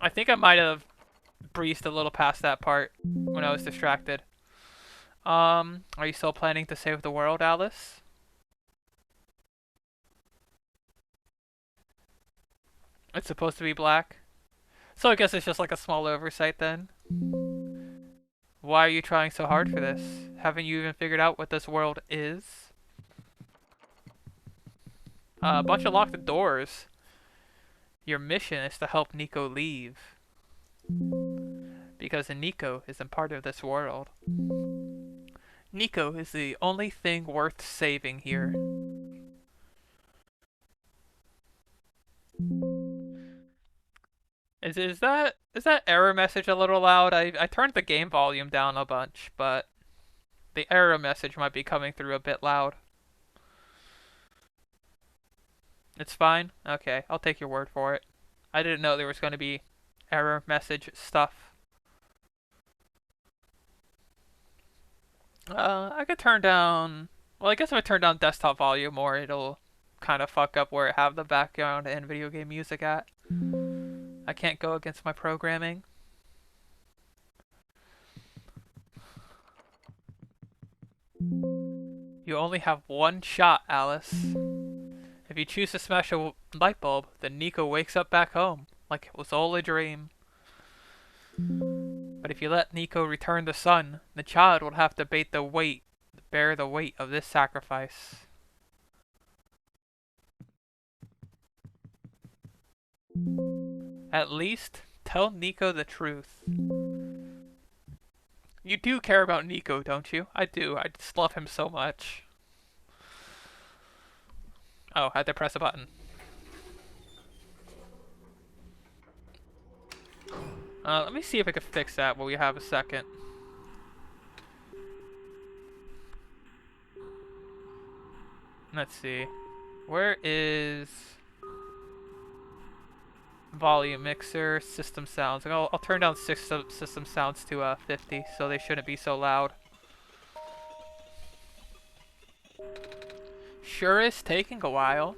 Speaker 1: I think I might have breezed a little past that part when I was distracted. Are you still planning to save the world, Alice? It's supposed to be black. So I guess it's just like a small oversight then. Why are you trying so hard for this? Haven't you even figured out what this world is? A bunch of locked doors. Your mission is to help Nico leave. Because Nico isn't part of this world. Nico is the only thing worth saving here. Is that error message a little loud? I turned the game volume down a bunch, but the error message might be coming through a bit loud. It's fine? Okay, I'll take your word for it. I didn't know there was going to be error message stuff. I could turn down... Well, I guess if I turn down desktop volume more, it'll kind of fuck up where I have the background and video game music at. I can't go against my programming. You only have one shot, Alice. If you choose to smash a light bulb, then Nico wakes up back home, like it was all a dream. But if you let Nico return the sun, the child will have to bear the weight of this sacrifice. At least, tell Nico the truth. You do care about Nico, don't you? I do. I just love him so much. Oh, I had to press a button. Let me see if I can fix that while we have a second. Let's see. Where is... volume mixer, system sounds. I'll turn down system sounds to 50, so they shouldn't be so loud. Sure is taking a while.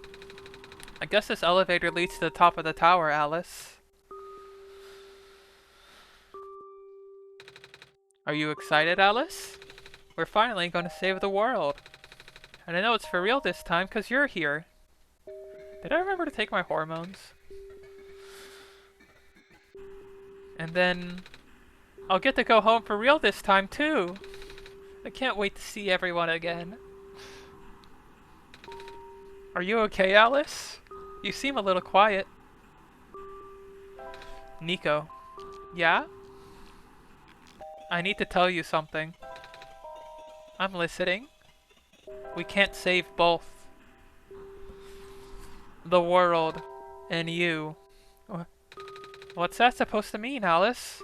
Speaker 1: I guess this elevator leads to the top of the tower, Alice. Are you excited, Alice? We're finally going to save the world. And I know it's for real this time because you're here. Did I remember to take my hormones? And then I'll get to go home for real this time too. I can't wait to see everyone again. Are you okay, Alice? You seem a little quiet. Nico. Yeah? I need to tell you something. I'm listening. We can't save both. The world and you. What's that supposed to mean, Alice?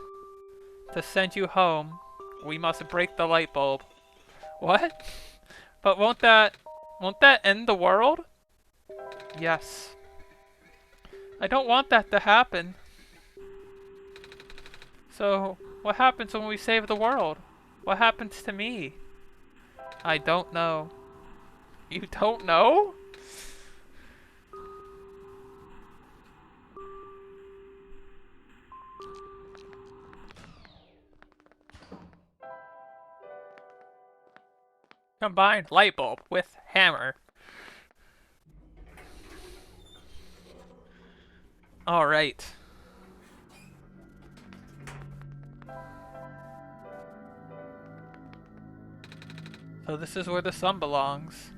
Speaker 1: To send you home, we must break the light bulb. What? But won't that end the world? Yes. I don't want that to happen. So, what happens when we save the world? What happens to me? I don't know. You don't know? Combine light bulb with hammer. Alright. So this is where the sun belongs.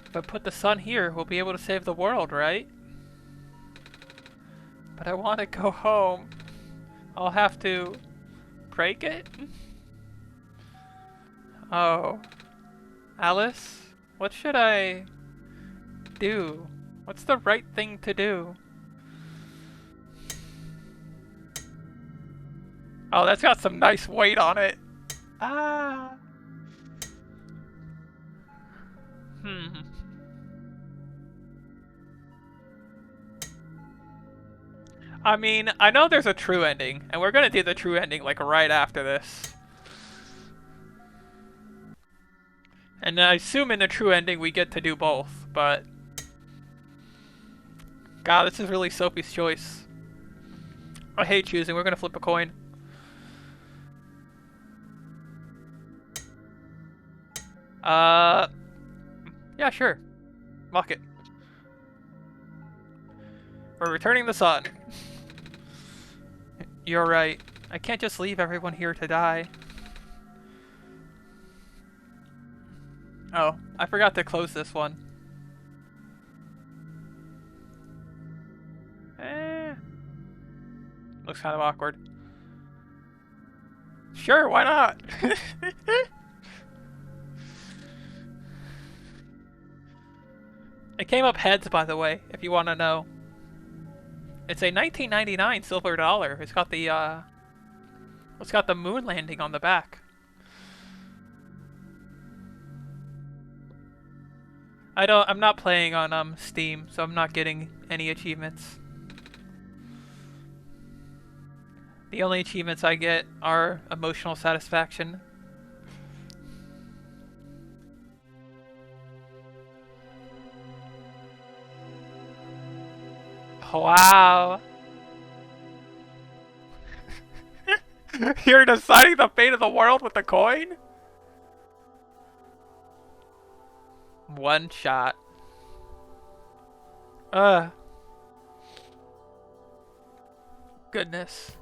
Speaker 1: If I put the sun here, we'll be able to save the world, right? But I want to go home. I'll have to break it? Oh. Alice? What should I do? What's the right thing to do? Oh, that's got some nice weight on it. Ah. I mean, I know there's a true ending, and we're gonna do the true ending like right after this. And I assume in the true ending we get to do both, but... God, this is really Sophie's choice. I hate choosing, we're gonna flip a coin. Yeah, sure. Lock it. We're returning the sun. You're right. I can't just leave everyone here to die. Oh, I forgot to close this one. Looks kind of awkward. Sure, why not? It came up heads, by the way, if you want to know. It's a 1999 silver dollar. It's got the moon landing on the back. I'm not playing on Steam, so I'm not getting any achievements. The only achievements I get are emotional satisfaction. Wow. You're deciding the fate of the world with a coin? One shot. Goodness.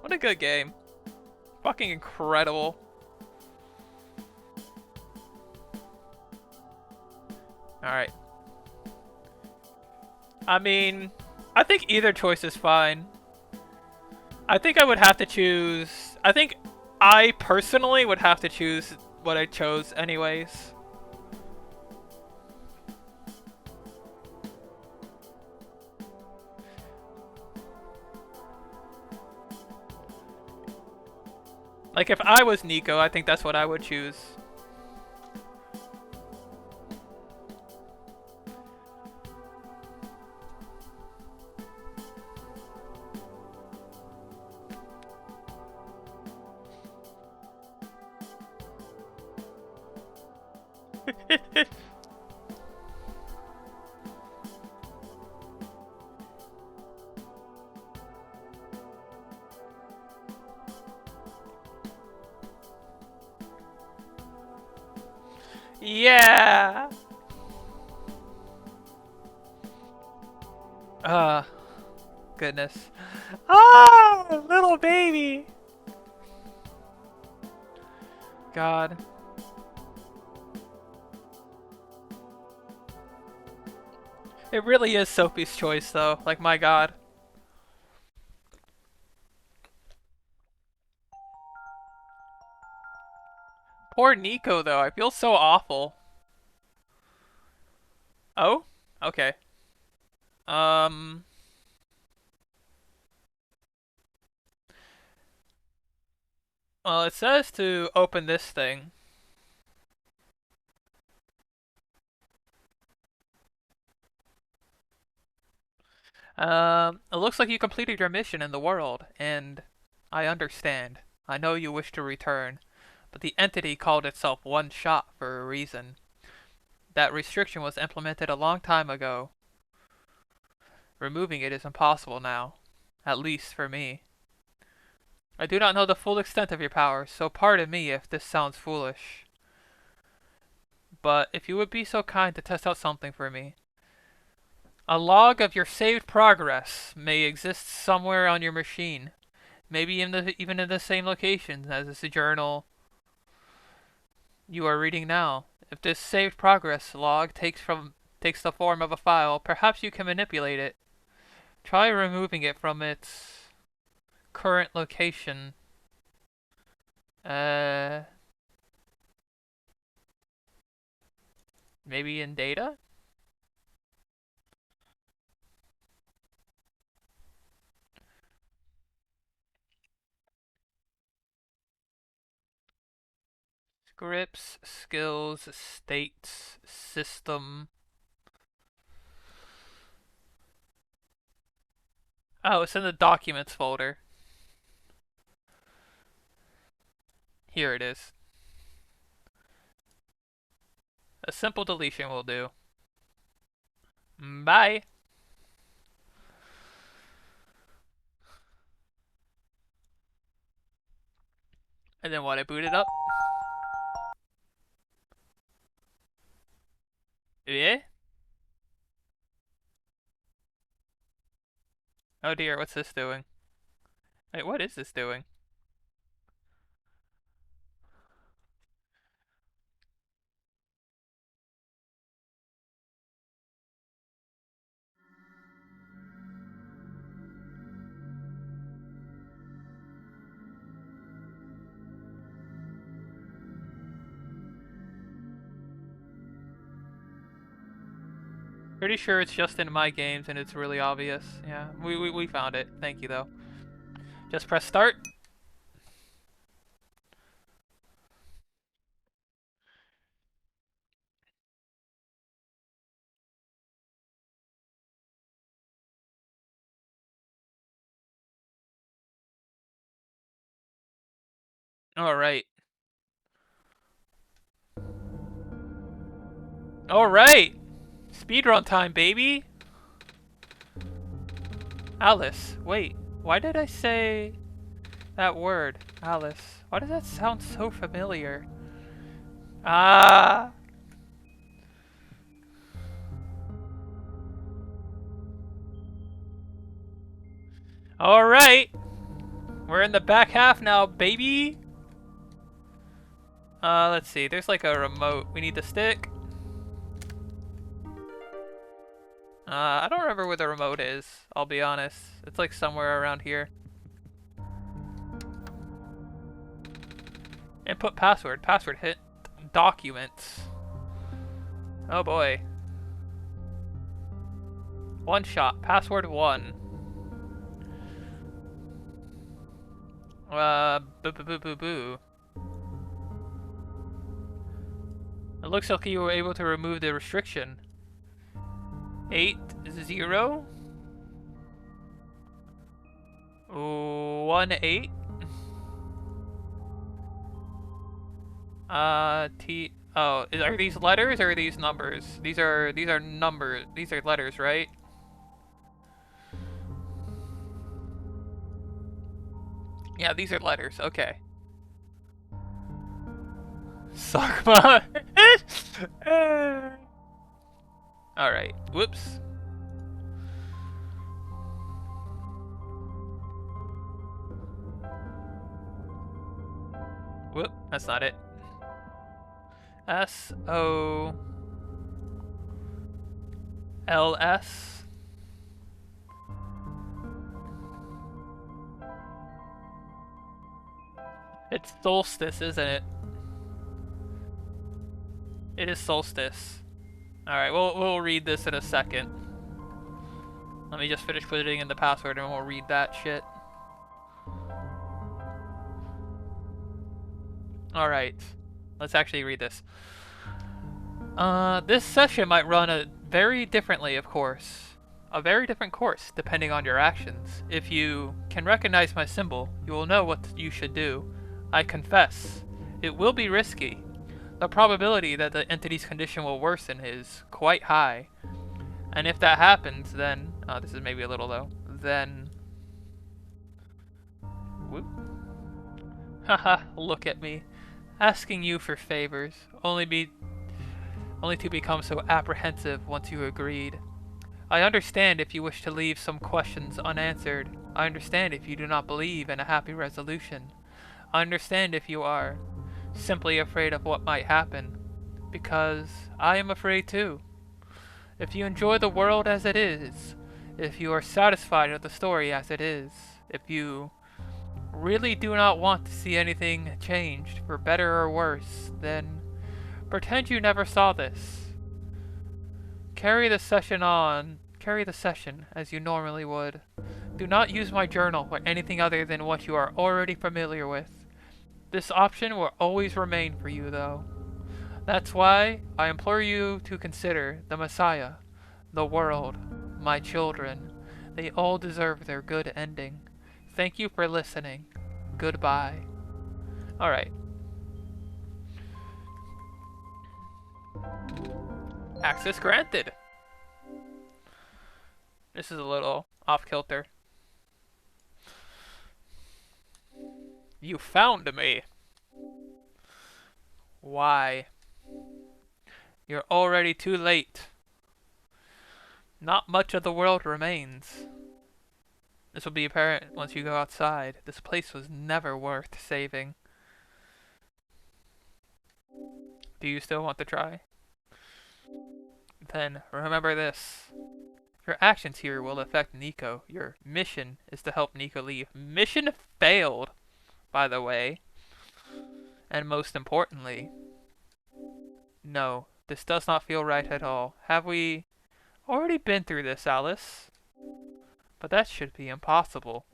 Speaker 1: What a good game. Fucking incredible. Alright. I mean, I think either choice is fine. I think I would have to choose... I think I personally would have to choose what I chose anyways. Like, if I was Nico, I think that's what I would choose. Yeah! Uh, Goodness. Ah! Little baby! God. It really is Sophie's choice, though. Like, my god. Poor Nico, though. I feel so awful. Oh? Okay. Um... Well, it says to open this thing. It looks like you completed your mission in the world, and I understand. I know you wish to return, but the entity called itself OneShot for a reason. That restriction was implemented a long time ago. Removing it is impossible now. At least for me. I do not know the full extent of your powers, so pardon me if this sounds foolish. But if you would be so kind to test out something for me. A log of your saved progress may exist somewhere on your machine. Maybe even in the same location as this journal you are reading now. If this saved progress log takes the form of a file, perhaps you can manipulate it. Try removing it from its current location. Uh, Maybe in data? Scripts, skills, states, system. Oh, it's in the documents folder. Here it is. A simple deletion will do. Bye! And then what, I boot it up? Yeah? Oh dear, what's this doing? Wait, what is this doing? Pretty sure it's just in my games and it's really obvious. Yeah, we found it. Thank you, though. Just press start. Alright. Alright! Speedrun time, baby! Alice. Wait, why did I say that word? Alice. Why does that sound so familiar? Ah! Alright! We're in the back half now, baby! Let's see. There's like a remote. We need the stick. I don't remember where the remote is. I'll be honest. It's like somewhere around here. Input password. Password hit documents. Oh boy. OneShot. Password 1. Boo boo boo boo boo. It looks like you were able to remove the restriction. 80 18 T. Oh, are these letters or are these numbers? These are numbers. These are letters, right? Yeah, these are letters. Okay. Suck my Alright. Whoops. Whoop. That's not it. SOLS. It's solstice, isn't it? It is solstice. Alright, we'll read this in a second. Let me just finish putting in the password and we'll read that shit. Alright. Let's actually read this. This session might run a very differently, of course. A very different course, depending on your actions. If you can recognize my symbol, you will know what you should do. I confess, it will be risky. The probability that the entity's condition will worsen is quite high. And if that happens, then... this is maybe a little low. Then... Whoop. Haha, look at me. Asking you for favors. Only to become so apprehensive once you agreed. I understand if you wish to leave some questions unanswered. I understand if you do not believe in a happy resolution. I understand if you are simply afraid of what might happen. Because I am afraid too. If you enjoy the world as it is, if you are satisfied with the story as it is, if you really do not want to see anything changed for better or worse, then pretend you never saw this. Carry the session as you normally would. Do not use my journal or anything other than what you are already familiar with. This option will always remain for you, though. That's why I implore you to consider the Messiah, the world, my children. They all deserve their good ending. Thank you for listening. Goodbye. Alright. Access granted. This is a little off-kilter. You found me. Why? You're already too late. Not much of the world remains. This will be apparent once you go outside. This place was never worth saving. Do you still want to try? Then remember this. Your actions here will affect Nico. Your mission is to help Nico leave. Mission failed, by the way. And most importantly, no, this does not feel right at all. Have we already been through this, Alice? But that should be impossible.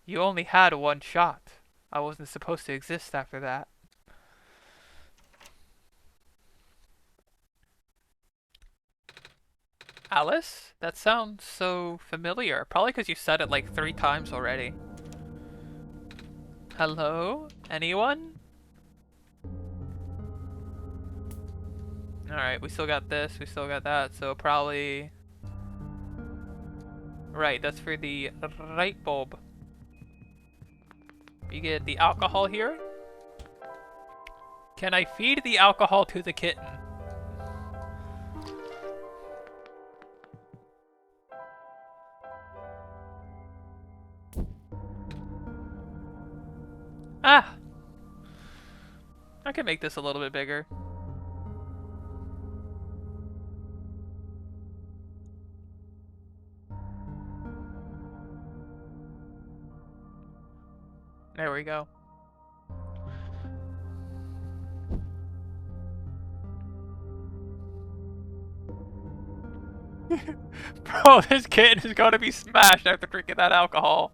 Speaker 1: You only had one shot. I wasn't supposed to exist after that. Alice? That sounds so familiar. Probably because you said it like 3 times already. Hello? Anyone? Alright, we still got this, we still got that, so probably... Right, that's for the light bulb. You get the alcohol here. Can I feed the alcohol to the kitten? Ah! I can make this a little bit bigger. There we go. Bro, this kitten is gonna be smashed after drinking that alcohol.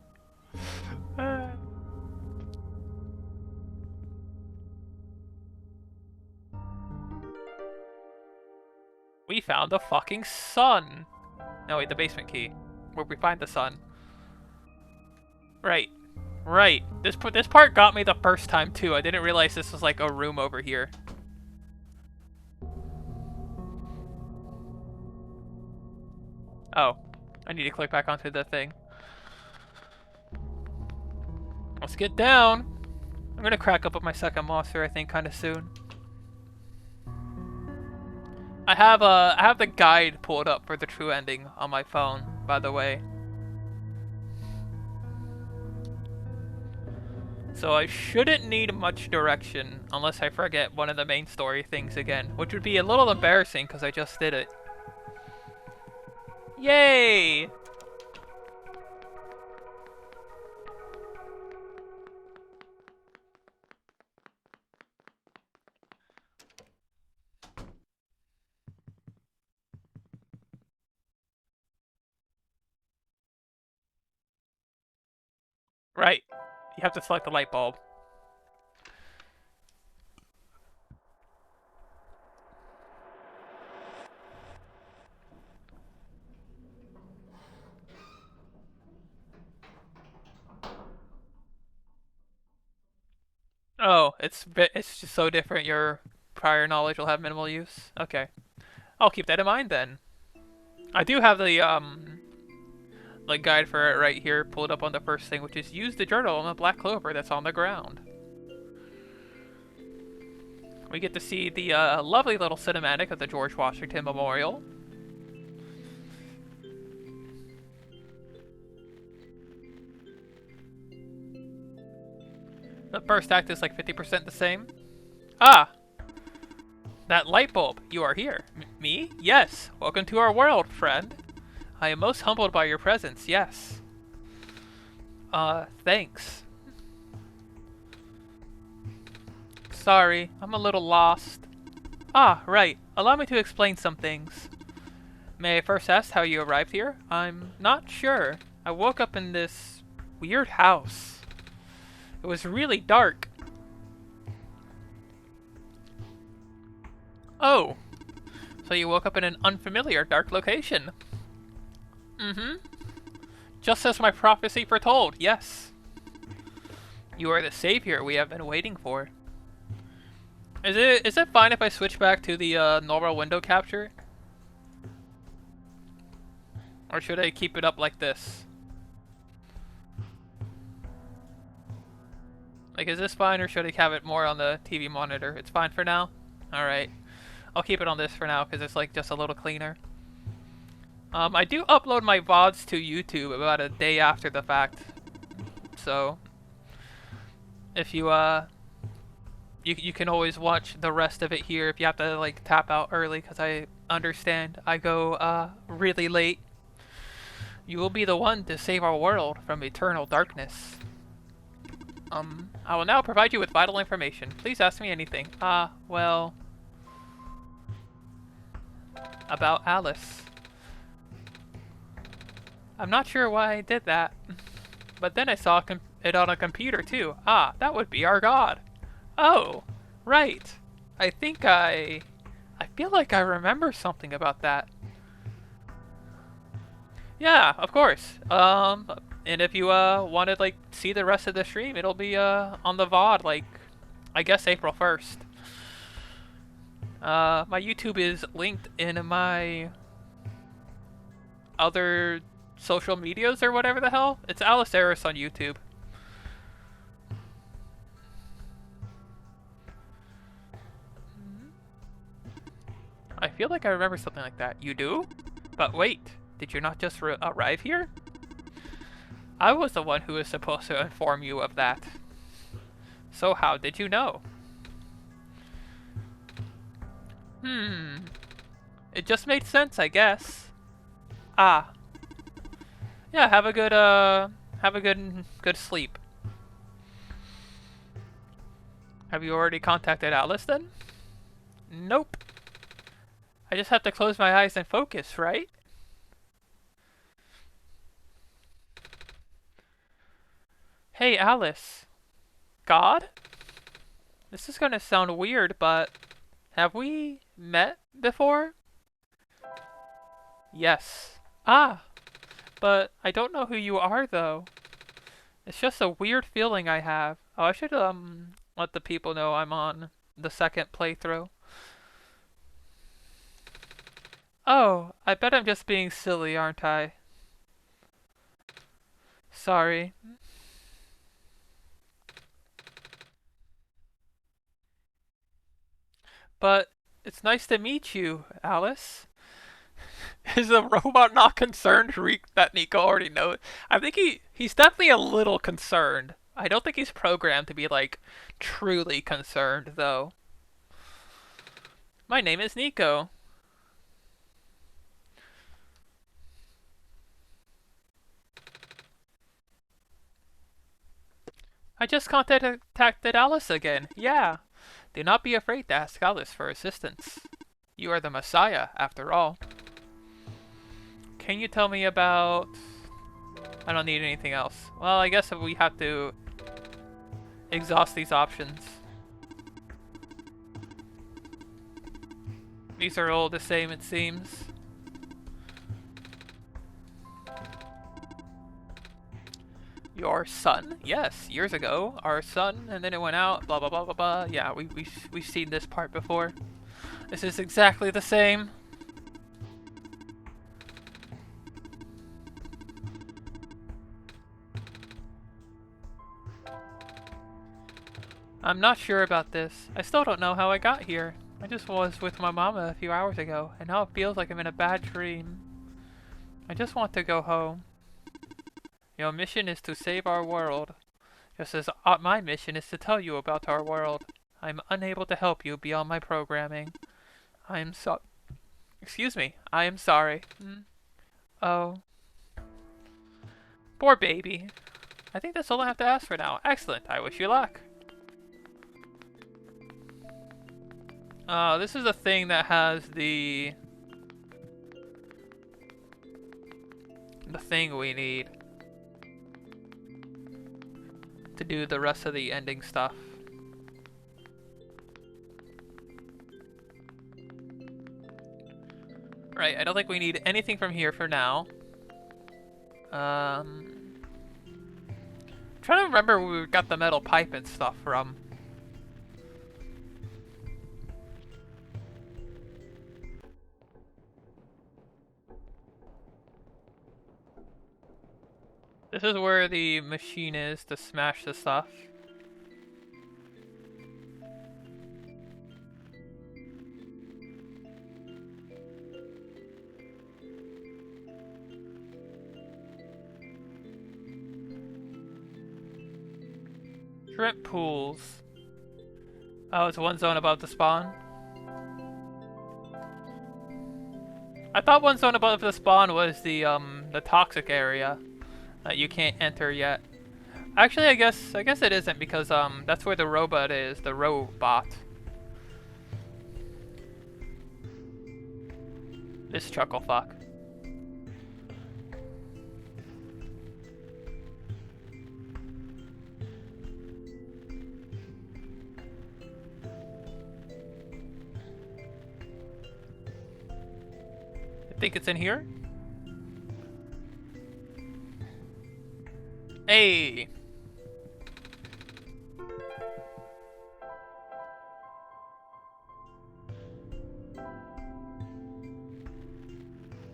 Speaker 1: We found the fucking sun. No, wait, the basement key. Where we find the sun. Right. Right. This part got me the first time, too. I didn't realize this was like a room over here. Oh. I need to click back onto the thing. Let's get down. I'm gonna crack up with my second monster, I think, kind of soon. I have the guide pulled up for the true ending on my phone, by the way. So I shouldn't need much direction unless I forget one of the main story things again, which would be a little embarrassing because I just did it. Yay! Right. You have to select the light bulb. Oh, it's just so different. Your prior knowledge will have minimal use. Okay, I'll keep that in mind then. I do have the like guide for it right here, pulled up on the first thing, which is use the journal on the black clover that's on the ground. We get to see the lovely little cinematic of the George Washington Memorial. The first act is like 50% the same. Ah, that light bulb. You are here. Me? Yes. Welcome to our world, friend. I am most humbled by your presence, yes. Thanks. Sorry, I'm a little lost. Ah, right. Allow me to explain some things. May I first ask how you arrived here? I'm not sure. I woke up in this weird house. It was really dark. Oh, so you woke up in an unfamiliar dark location. Mm-hmm. Just as my prophecy foretold, yes. You are the savior we have been waiting for. Is it fine if I switch back to the normal window capture? Or should I keep it up like this? Like, is this fine or should I have it more on the TV monitor? It's fine for now? Alright. I'll keep it on this for now because it's like just a little cleaner. I do upload my VODs to YouTube about a day after the fact. So, if you can always watch the rest of it here if you have to like tap out early because I understand I go really late. You will be the one to save our world from eternal darkness. I will now provide you with vital information. Please ask me anything. Well, about Alice. I'm not sure why I did that, but then I saw it on a computer too. Ah, that would be our god. Oh, right. I think I feel like I remember something about that. Yeah, of course. And if you want to like see the rest of the stream, it'll be on the VOD like I guess April 1st. My YouTube is linked in my other social medias or whatever the hell. It's Alice Eris on YouTube. I feel like I remember something like that. You do? But wait, did you not just arrive here? I was the one who was supposed to inform you of that. So how did you know? It just made sense, I guess. Ah. Yeah, have a good sleep. Have you already contacted Alice then? Nope. I just have to close my eyes and focus, right? Hey, Alice. God? This is gonna sound weird, but have we met before? Yes. Ah, but I don't know who you are, though. It's just a weird feeling I have. Oh, I should, let the people know I'm on the second playthrough. Oh, I bet I'm just being silly, aren't I? Sorry. But It's nice to meet you, Alice. Is the robot not concerned that Nico already knows? I think he's definitely a little concerned. I don't think he's programmed to be like truly concerned though. My name is Nico. I just contacted Alice again. Yeah. Do not be afraid to ask Alice for assistance. You are the Messiah, after all. Can you tell me about... I don't need anything else. Well, I guess we have to exhaust these options. These are all the same, it seems. Your son? Yes, years ago. Our son, and then it went out, blah blah blah blah blah. Yeah, we've seen this part before. This is exactly the same. I'm not sure about this. I still don't know how I got here. I just was with my mama a few hours ago, and now it feels like I'm in a bad dream. I just want to go home. Your mission is to save our world, just as my mission is to tell you about our world. I'm unable to help you beyond my programming. I am so... Excuse me. I am sorry. Oh. Poor baby. I think that's all I have to ask for now. Excellent. I wish you luck. This is a thing that has the thing we need to do the rest of the ending stuff. Right, I don't think we need anything from here for now. I'm trying to remember where we got the metal pipe and stuff from. This is where the machine is to smash the stuff. Shrimp pools. Oh, it's one zone above the spawn? I thought one zone above the spawn was the toxic area that you can't enter yet. Actually, I guess it isn't because that's where the robot is, the robot. This chuckle fuck. I think it's in here. Hey!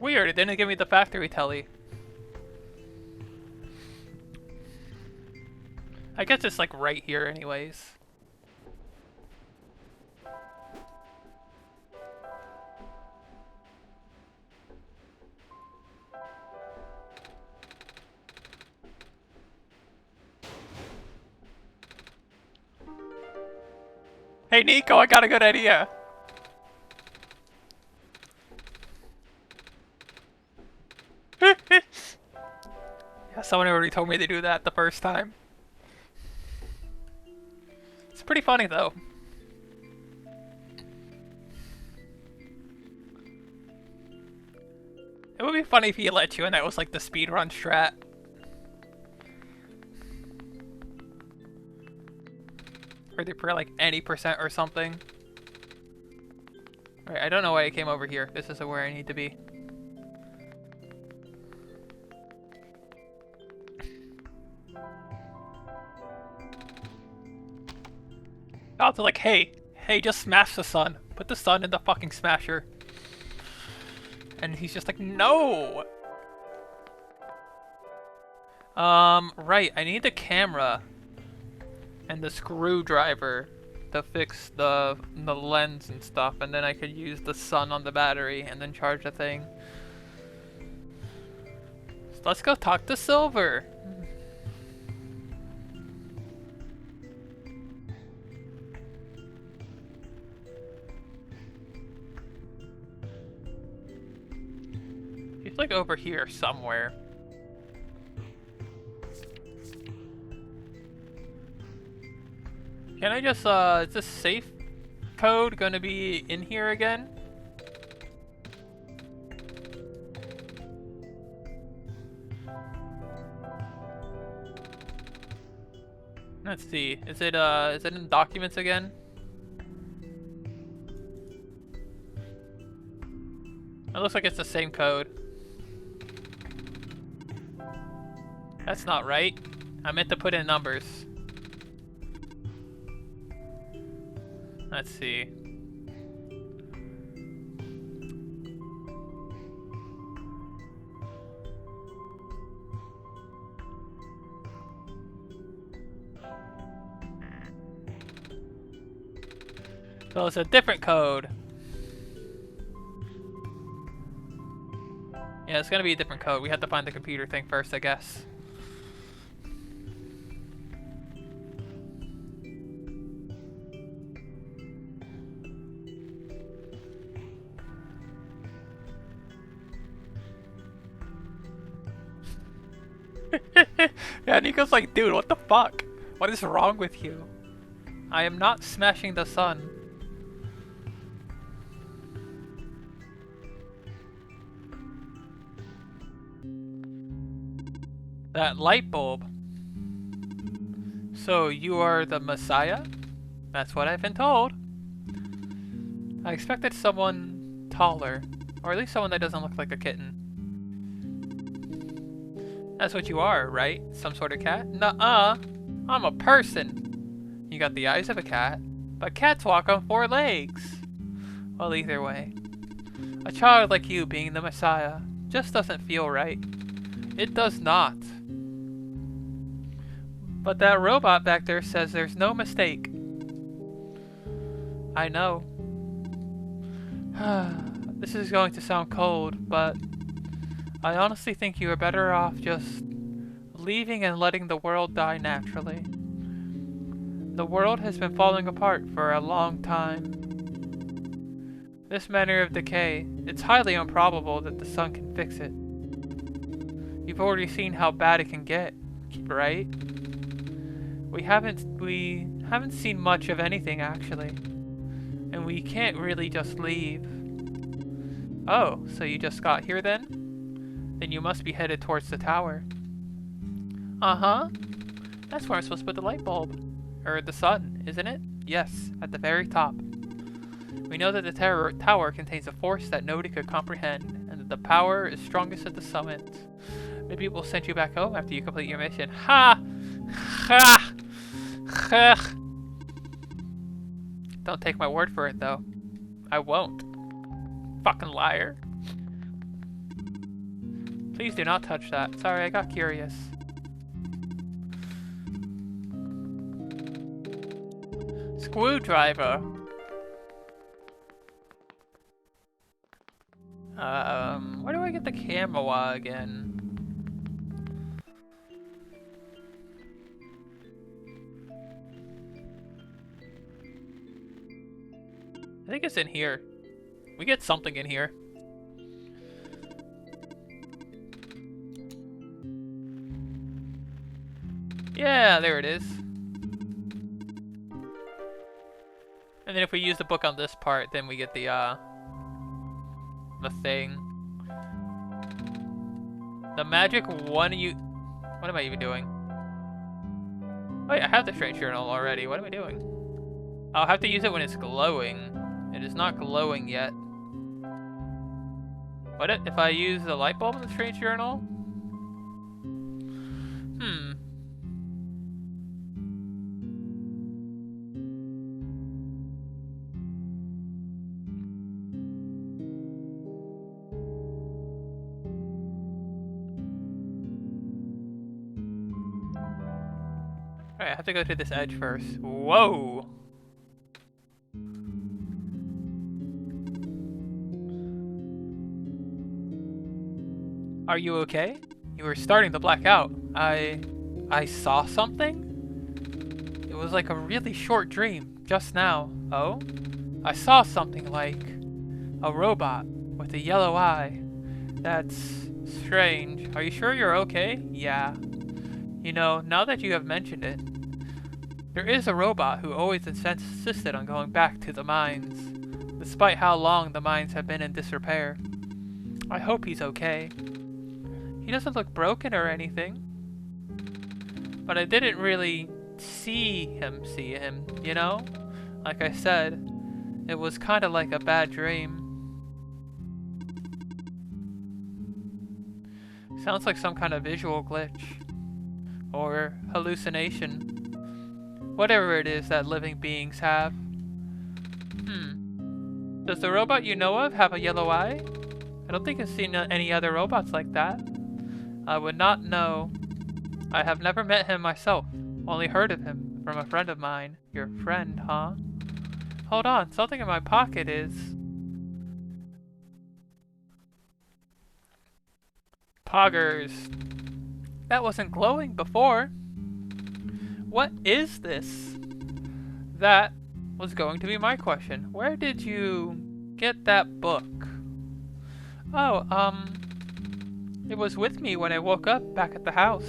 Speaker 1: Weird, it didn't give me the factory telly. I guess it's like right here anyways. Hey Nico, I got a good idea. Yeah, someone already told me to do that the first time. It's pretty funny though. It would be funny if he let you and that was like the speedrun strat. Or for like any percent or something. Right, I don't know why I came over here. This isn't where I need to be. I was like, hey, just smash the sun. Put the sun in the fucking smasher. And he's just like, no! Right, I need the camera and the screwdriver to fix the lens and stuff, and then I could use the sun on the battery and then charge the thing. So let's go talk to Silver. He's like over here somewhere. Can I just, is this safe code gonna be in here again? Let's see. Is it in documents again? It looks like it's the same code. That's not right. I meant to put in numbers. Let's see. So it's a different code. Yeah, it's gonna be a different code. We have to find the computer thing first, I guess. Yeah, Nico's like, dude, what the fuck? What is wrong with you? I am not smashing the sun. That light bulb. So you are the Messiah? That's what I've been told. I expected someone taller, or at least someone that doesn't look like a kitten. That's what you are, right? Some sort of cat? Nuh-uh. I'm a person. You got the eyes of a cat, but cats walk on 4 legs. Well, either way. A child like you being the Messiah just doesn't feel right. It does not. But that robot back there says there's no mistake. I know. This is going to sound cold, but I honestly think you are better off just leaving and letting the world die naturally. The world has been falling apart for a long time. This manner of decay, it's highly improbable that the sun can fix it. You've already seen how bad it can get, right? We haven't seen much of anything actually. And we can't really just leave. Oh, so you just got here then? Then you must be headed towards the tower. Uh-huh. That's where I'm supposed to put the light bulb. Or the sun, isn't it? Yes, at the very top. We know that the tower contains a force that nobody could comprehend, and that the power is strongest at the summit. Maybe we'll send you back home after you complete your mission. Ha! Ha! Ha! Don't take my word for it, though. I won't. Fucking liar. Please do not touch that. Sorry, I got curious. Screwdriver. Where do I get the camera again? I think it's in here. We get something in here. Yeah, there it is. And then if we use the book on this part, then we get the thing. The magic one you... What am I even doing? Wait, I have the strange journal already. What am I doing? I'll have to use it when it's glowing. It is not glowing yet. What if I use the light bulb in the strange journal? Alright, I have to go to this edge first. Whoa! 'Cause I have to go to this edge first. Whoa! 'Cause I have to go to this edge first. Whoa! 'Cause I have to go to this edge first. Whoa! 'Cause I have to go to this edge first. Whoa! 'Cause I have to go to this edge first. Whoa! Are you okay? You were starting to black out. I saw something? It was like a really short dream, just now. Oh? I saw something like a robot with a yellow eye. That's strange. Are you sure you're okay? Yeah. You know, now that you have mentioned it, there is a robot who always insisted on going back to the mines, despite how long the mines have been in disrepair. I hope he's okay. He doesn't look broken or anything, but I didn't really see him, you know? Like I said, it was kind of like a bad dream. Sounds like some kind of visual glitch. Or hallucination. Whatever it is that living beings have. Does the robot you know of have a yellow eye? I don't think I've seen any other robots like that. I would not know. I have never met him myself. Only heard of him from a friend of mine. Your friend, huh? Hold on, something in my pocket is... Poggers. That wasn't glowing before. What is this? That was going to be my question. Where did you get that book? Oh, it was with me when I woke up back at the house.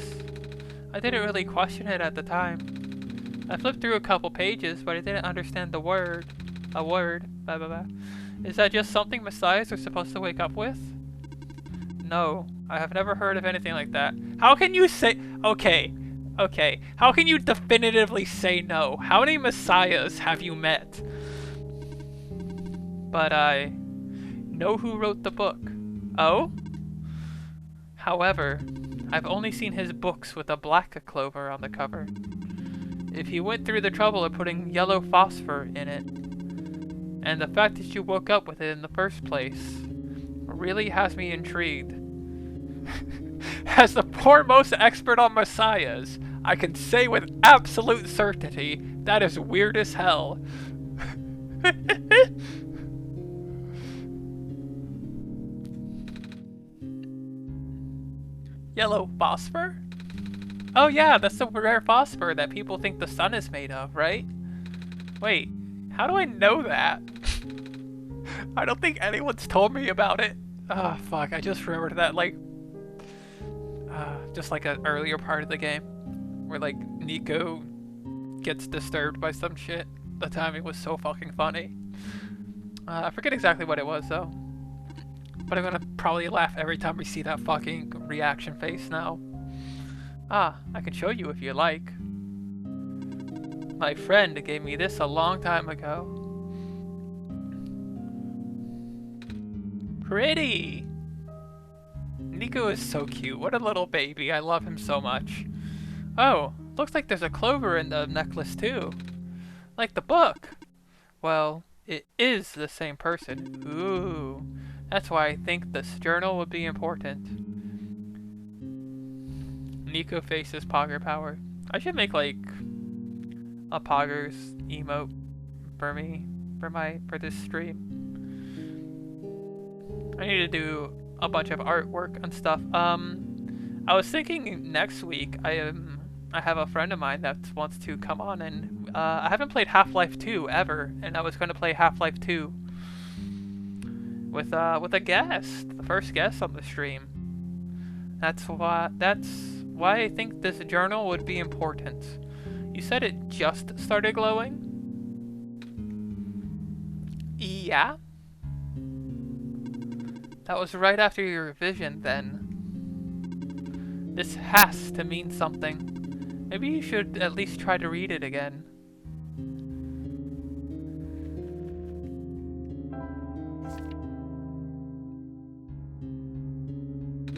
Speaker 1: I didn't really question it at the time. I flipped through a couple pages, but I didn't understand the word. A word. Blah, blah, blah. Is that just something messiahs are supposed to wake up with? No, I have never heard of anything like that. How can you say... Okay. How can you definitively say no? How many messiahs have you met? But I know who wrote the book. Oh? However, I've only seen his books with a black clover on the cover. If he went through the trouble of putting yellow phosphor in it, and the fact that you woke up with it in the first place, really has me intrigued. As the foremost expert on messiahs, I can say with absolute certainty that is weird as hell. Yellow phosphor? Oh yeah, that's the rare phosphor that people think the sun is made of, right? Wait, how do I know that? I don't think anyone's told me about it. Oh fuck, I just remembered that, like, just like an earlier part of the game, where like Nico gets disturbed by some shit. The timing was so fucking funny. I forget exactly what it was though. But I'm gonna probably laugh every time we see that fucking reaction face now. Ah, I can show you if you like. My friend gave me this a long time ago. Pretty! Nico is so cute. What a little baby. I love him so much. Oh, looks like there's a clover in the necklace too. Like the book. Well, it is the same person. Ooh. That's why I think this journal would be important. Nico faces Pogger power. I should make like a Poggers emote for me, for this stream. I need to do a bunch of artwork and stuff. I was thinking next week I have a friend of mine that wants to come on, and I haven't played Half-Life 2 ever, and I was going to play Half-Life 2 with a guest, the first guest on the stream. That's why I think this journal would be important. You said it just started glowing? Yeah. That was right after your revision, then. This has to mean something. Maybe you should at least try to read it again.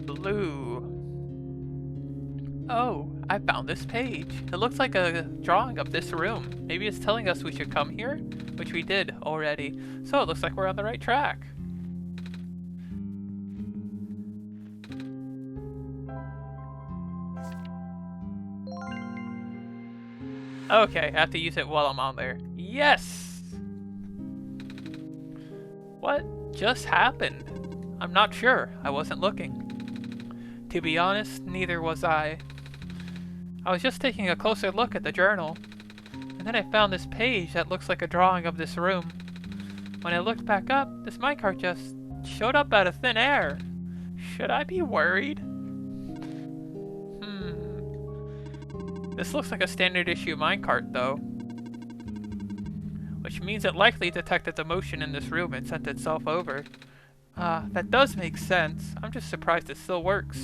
Speaker 1: Blue. Oh, I found this page. It looks like a drawing of this room. Maybe it's telling us we should come here? Which we did already. So it looks like we're on the right track. Okay, I have to use it while I'm on there. Yes! What just happened? I'm not sure. I wasn't looking. To be honest, neither was I. I was just taking a closer look at the journal, and then I found this page that looks like a drawing of this room. When I looked back up, this minecart just showed up out of thin air. Should I be worried? This looks like a standard issue minecart though, which means it likely detected the motion in this room and sent itself over. That does make sense. I'm just surprised it still works.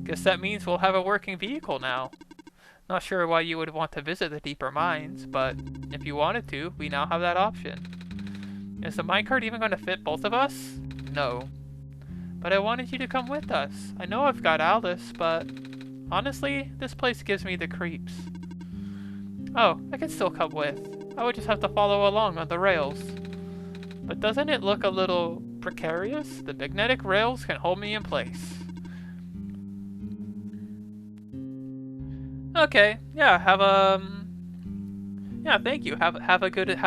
Speaker 1: Guess that means we'll have a working vehicle now. Not sure why you would want to visit the deeper mines, but if you wanted to, we now have that option. Is the minecart even going to fit both of us? No. But I wanted you to come with us. I know I've got Alice, but honestly, this place gives me the creeps. Oh, I could still come with. I would just have to follow along on the rails. But doesn't it look a little precarious? The magnetic rails can hold me in place. Okay, yeah, yeah, thank you. Have a good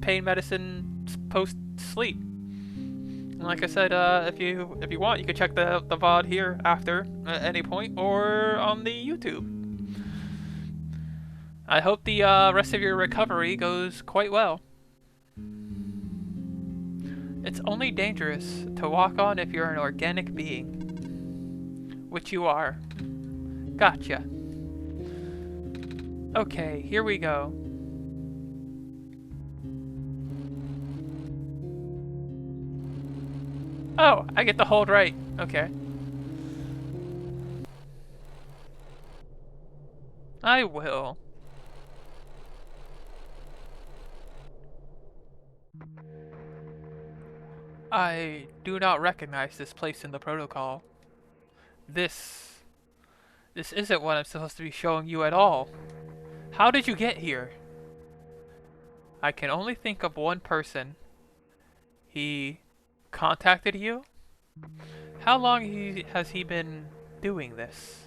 Speaker 1: pain medicine post sleep. And like I said, if you want, you can check the VOD here after at any point or on the YouTube. I hope the rest of your recovery goes quite well. It's only dangerous to walk on if you're an organic being, which you are. Gotcha. Okay, here we go. Oh, I get to hold right. Okay. I will. I do not recognize this place in the protocol. This isn't what I'm supposed to be showing you at all. How did you get here? I can only think of one person. He contacted you? How long has he been doing this?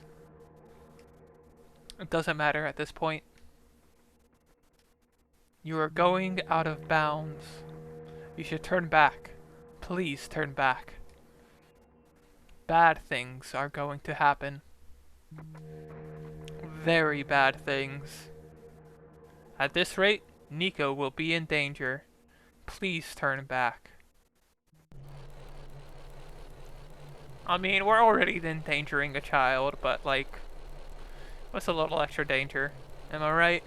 Speaker 1: It doesn't matter at this point. You are going out of bounds. You should turn back. Please turn back. Bad things are going to happen. Very bad things. At this rate, Nico will be in danger. Please turn back. I mean, we're already endangering a child, but like, what's a little extra danger? Am I right?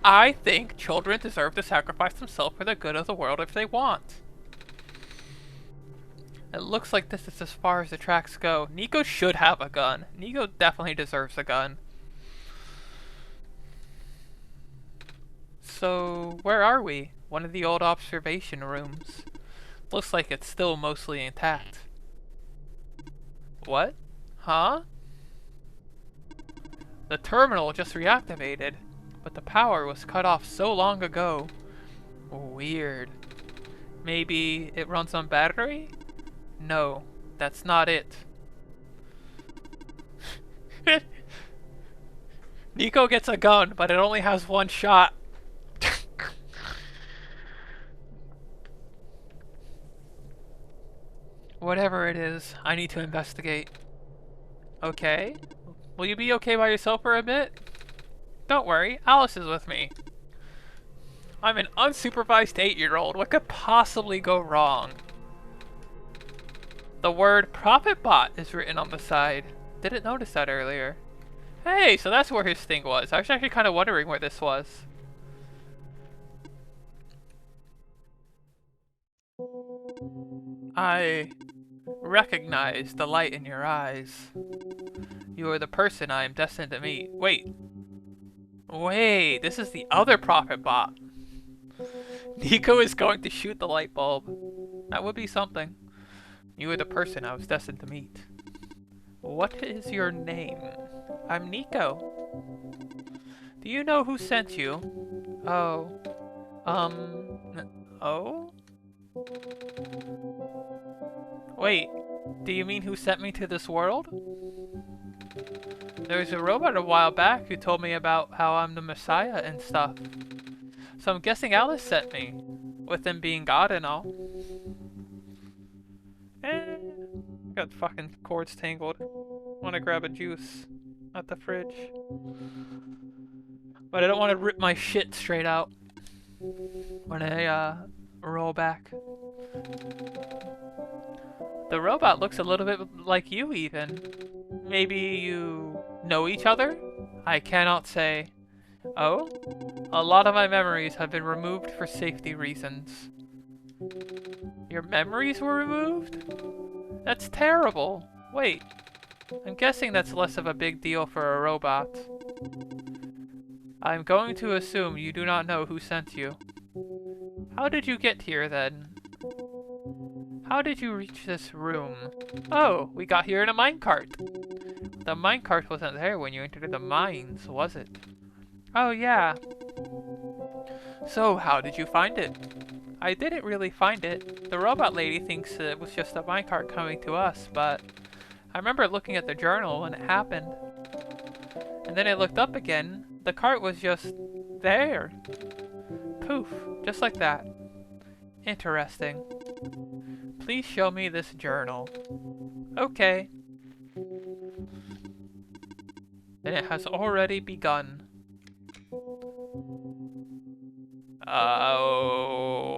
Speaker 1: I think children deserve to sacrifice themselves for the good of the world if they want. It looks like this is as far as the tracks go. Nico should have a gun. Nico definitely deserves a gun. So, where are we? One of the old observation rooms. Looks like it's still mostly intact. What? Huh? The terminal just reactivated, but the power was cut off so long ago. Weird. Maybe it runs on battery? No, that's not it. Nico gets a gun, but it only has one shot. Whatever it is, I need to investigate. Okay. Will you be okay by yourself for a bit? Don't worry, Alice is with me. I'm an unsupervised 8-year-old. What could possibly go wrong? The word Profit Bot is written on the side. Didn't notice that earlier. Hey, so that's where his thing was. I was actually kind of wondering where this was. I recognize the light in your eyes. You are the person I am destined to meet. Wait, this is the other Profit Bot. Nico is going to shoot the light bulb. That would be something. You are the person I was destined to meet. What is your name? I'm Nico. Do you know who sent you? Oh. Oh? Wait, do you mean who sent me to this world? There was a robot a while back who told me about how I'm the Messiah and stuff. So I'm guessing Alice sent me, with him being God and all. Eh, got fucking cords tangled. Wanna grab a juice at the fridge. But I don't want to rip my shit straight out when I roll back. The robot looks a little bit like you even. Maybe you know each other? I cannot say. Oh? A lot of my memories have been removed for safety reasons. Your memories were removed? That's terrible. Wait, I'm guessing that's less of a big deal for a robot. I'm going to assume you do not know who sent you. How did you get here then? How did you reach this room? Oh, we got here in a minecart. The minecart wasn't there when you entered the mines, was it? Oh yeah. So, how did you find it? I didn't really find it. The robot lady thinks it was just a minecart coming to us, but I remember looking at the journal when it happened. And then I looked up again. The cart was just there. Poof, just like that. Interesting. Please show me this journal. Okay. Then it has already begun.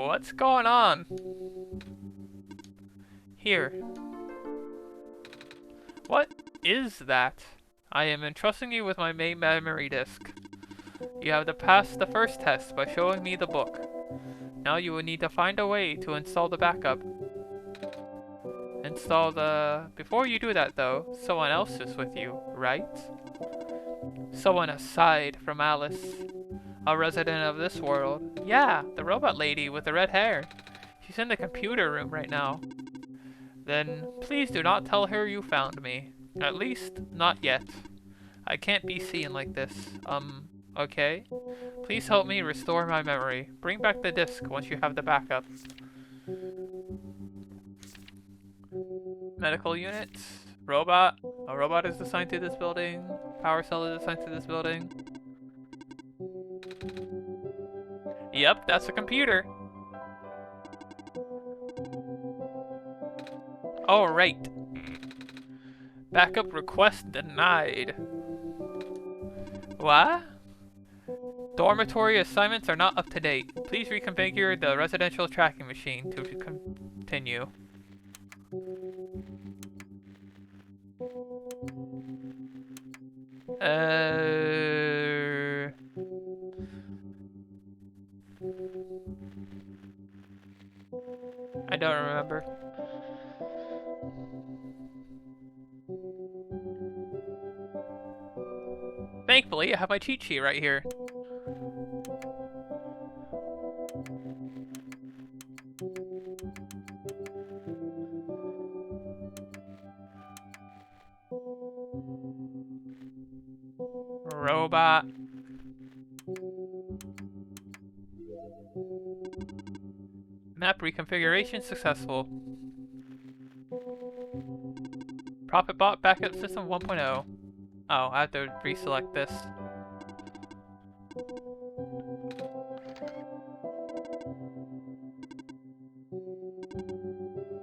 Speaker 1: What's going on? Here. What is that? I am entrusting you with my main memory disk. You have to pass the first test by showing me the book. Now you will need to find a way to install the backup. Before you do that though, someone else is with you, right? Someone aside from Alice. A resident of this world. Yeah, the robot lady with the red hair. She's in the computer room right now. Then, please do not tell her you found me. At least, not yet. I can't be seen like this. Okay? Please help me restore my memory. Bring back the disk once you have the backup. Medical units. Robot. A robot is assigned to this building. Power cell is assigned to this building. Yep, that's a computer. Alright. Backup request denied. What? Dormitory assignments are not up to date. Please reconfigure the residential tracking machine to continue. I don't remember. Thankfully, I have my cheat sheet right here. Robot. Map reconfiguration successful. Profitbot backup system 1.0. Oh, I have to reselect this.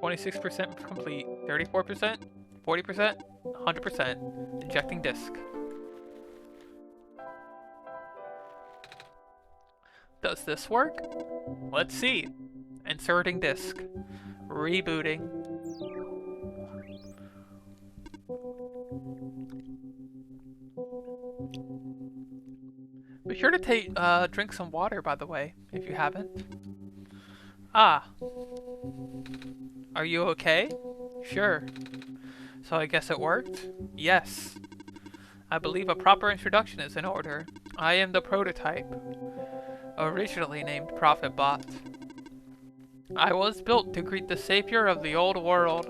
Speaker 1: %, complete. 34%, 40%, 100%. Ejecting disk. Does this work? Let's see. Inserting disk. Rebooting. Be sure to drink some water, by the way, if you haven't. Ah. Are you okay? Sure. So I guess it worked? Yes. I believe a proper introduction is in order. I am the prototype. Originally named ProfitBot. I was built to greet the savior of the old world.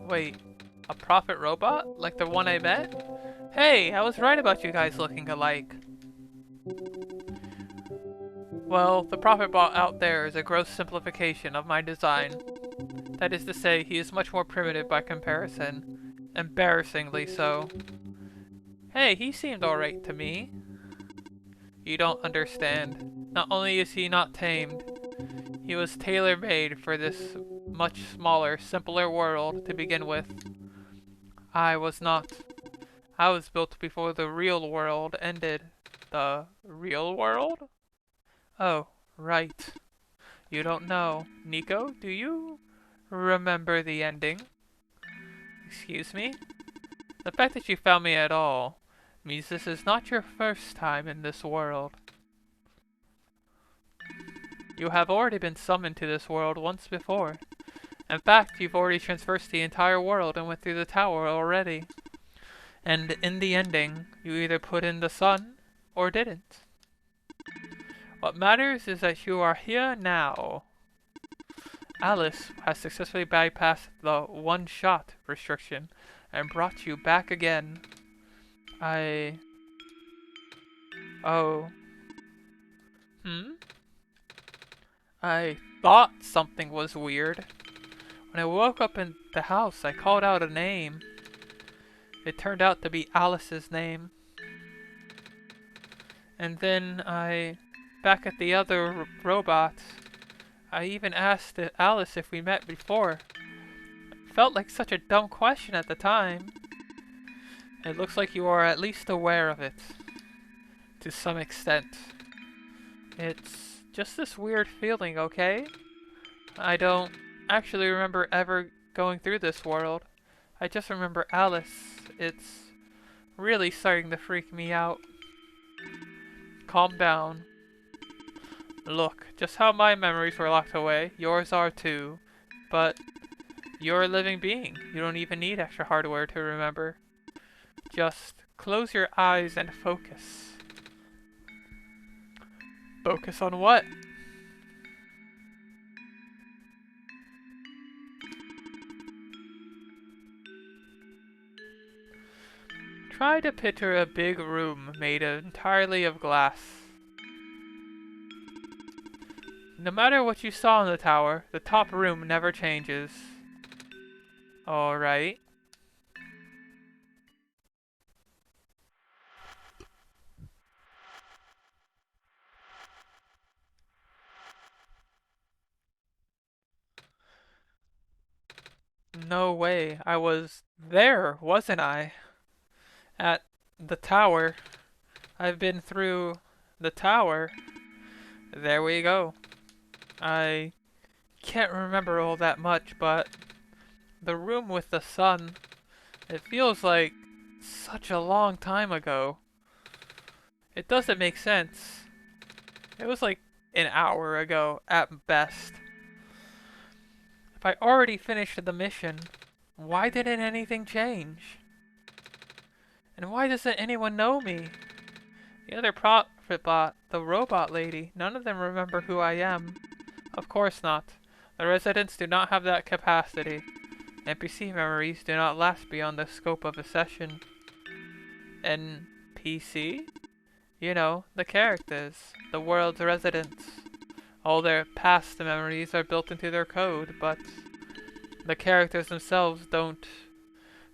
Speaker 1: Wait, a prophet robot? Like the one I met? Hey, I was right about you guys looking alike. Well, the prophet bot out there is a gross simplification of my design. That is to say, he is much more primitive by comparison. Embarrassingly so. Hey, he seemed alright to me. You don't understand. Not only is he not tamed, he was tailor-made for this much smaller, simpler world to begin with. I was not. I was built before the real world ended. The real world? Oh, right. You don't know. Nico, do you remember the ending? Excuse me? The fact that you found me at all means this is not your first time in this world. You have already been summoned to this world once before. In fact, you've already traversed the entire world and went through the tower already. And in the ending, you either put in the sun or didn't. What matters is that you are here now. Alice has successfully bypassed the one-shot restriction and brought you back again. Oh. Hmm? I thought something was weird. When I woke up in the house, I called out a name. It turned out to be Alice's name. And then back at the other robot, I even asked Alice if we met before. Felt like such a dumb question at the time. It looks like you are at least aware of it. To some extent. It's just this weird feeling, okay? I don't actually remember ever going through this world. I just remember Alice. It's really starting to freak me out. Calm down. Look, just how my memories were locked away, yours are too. But you're a living being. You don't even need extra hardware to remember. Just close your eyes and focus. Focus on what? Try to picture a big room made entirely of glass. No matter what you saw in the tower, the top room never changes. Alright. No way. I was there, wasn't I? At the tower. I've been through the tower. There we go. I can't remember all that much, but the room with the sun, it feels like such a long time ago. It doesn't make sense. It was like an hour ago at best. If I already finished the mission, why didn't anything change? And why doesn't anyone know me? The other prophet bot, the robot lady, none of them remember who I am. Of course not. The residents do not have that capacity. NPC memories do not last beyond the scope of a session. NPC? You know, the characters, the world's residents. All their past memories are built into their code, but the characters themselves don't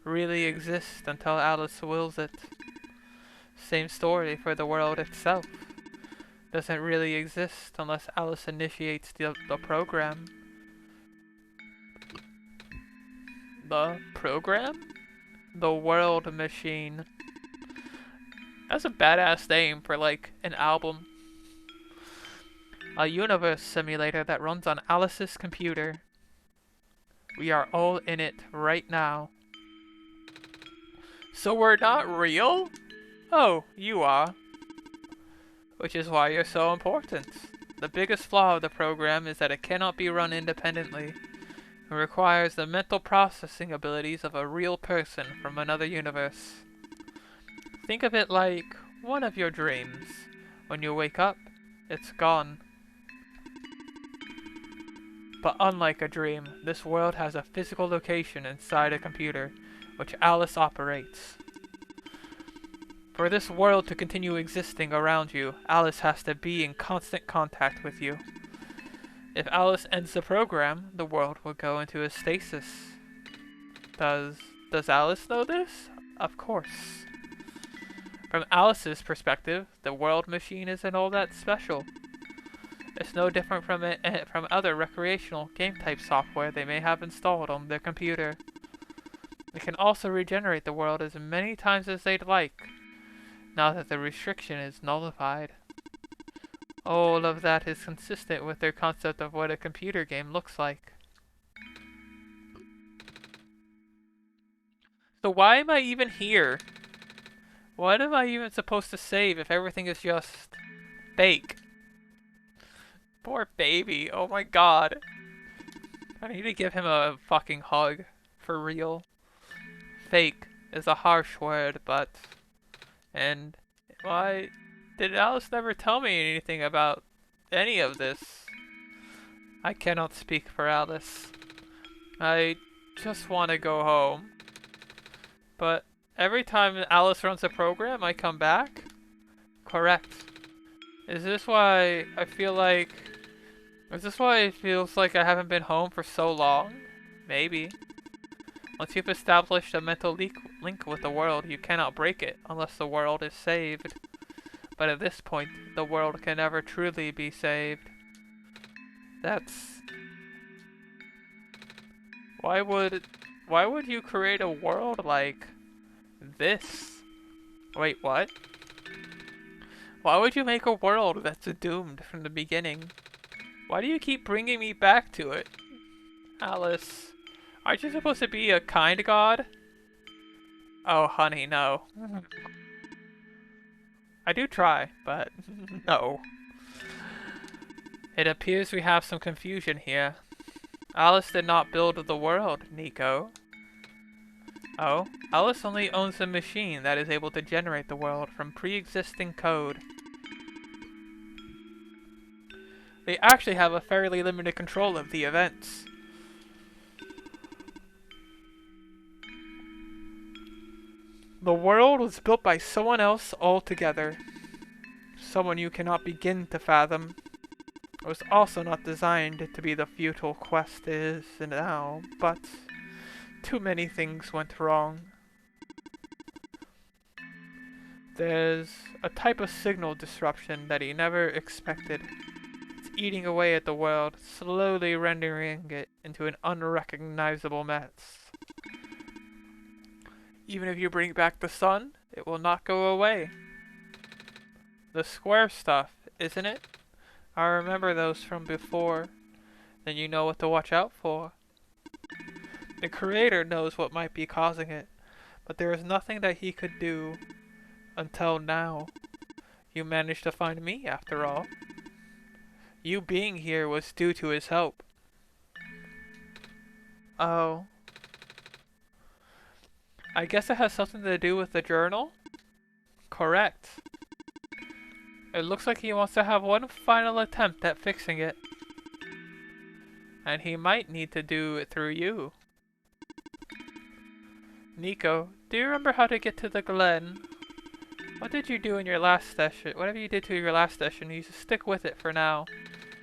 Speaker 1: really exist until Alice wills it. Same story for the world itself. Doesn't really exist unless Alice initiates the program. The program? The World Machine. That's a badass name for like an album. A universe simulator that runs on Alice's computer. We are all in it right now. So we're not real? Oh, you are. Which is why you're so important. The biggest flaw of the program is that it cannot be run independently. It requires the mental processing abilities of a real person from another universe. Think of it like one of your dreams. When you wake up, it's gone. But unlike a dream, this world has a physical location inside a computer, which Alice operates. For this world to continue existing around you, Alice has to be in constant contact with you. If Alice ends the program, the world will go into a stasis. Does Alice know this? Of course. From Alice's perspective, the world machine isn't all that special. It's no different from other recreational game-type software they may have installed on their computer. They can also regenerate the world as many times as they'd like, now that the restriction is nullified. All of that is consistent with their concept of what a computer game looks like. So why am I even here? What am I even supposed to save if everything is just fake? Poor baby, oh my god. I need to give him a fucking hug. For real. Fake is a harsh word, but... And why did Alice never tell me anything about any of this? I cannot speak for Alice. I just want to go home. But every time Alice runs a program, I come back? Correct. Is this why I feel like... Is this why it feels like I haven't been home for so long? Maybe. Once you've established a mental link with the world, you cannot break it unless the world is saved. But at this point, the world can never truly be saved. That's... Why would you create a world like this? Wait, what? Why would you make a world that's doomed from the beginning? Why do you keep bringing me back to it? Alice, aren't you supposed to be a kind god? Oh, honey, no. I do try, but no. It appears we have some confusion here. Alice did not build the world, Nico. Oh, Alice only owns a machine that is able to generate the world from pre-existing code. They actually have a fairly limited control of the events. The world was built by someone else altogether. Someone you cannot begin to fathom. It was also not designed to be the futile quest it is now, but too many things went wrong. There's a type of signal disruption that he never expected. It's eating away at the world, slowly rendering it into an unrecognizable mess. Even if you bring back the sun, it will not go away. The square stuff, isn't it? I remember those from before. Then you know what to watch out for. The creator knows what might be causing it, but there is nothing that he could do until now. You managed to find me, after all. You being here was due to his help. Oh. I guess it has something to do with the journal? Correct. It looks like he wants to have one final attempt at fixing it. And he might need to do it through you. Nico, do you remember how to get to the Glen? What did you do in your last session? Whatever you did to your last session, you should stick with it for now.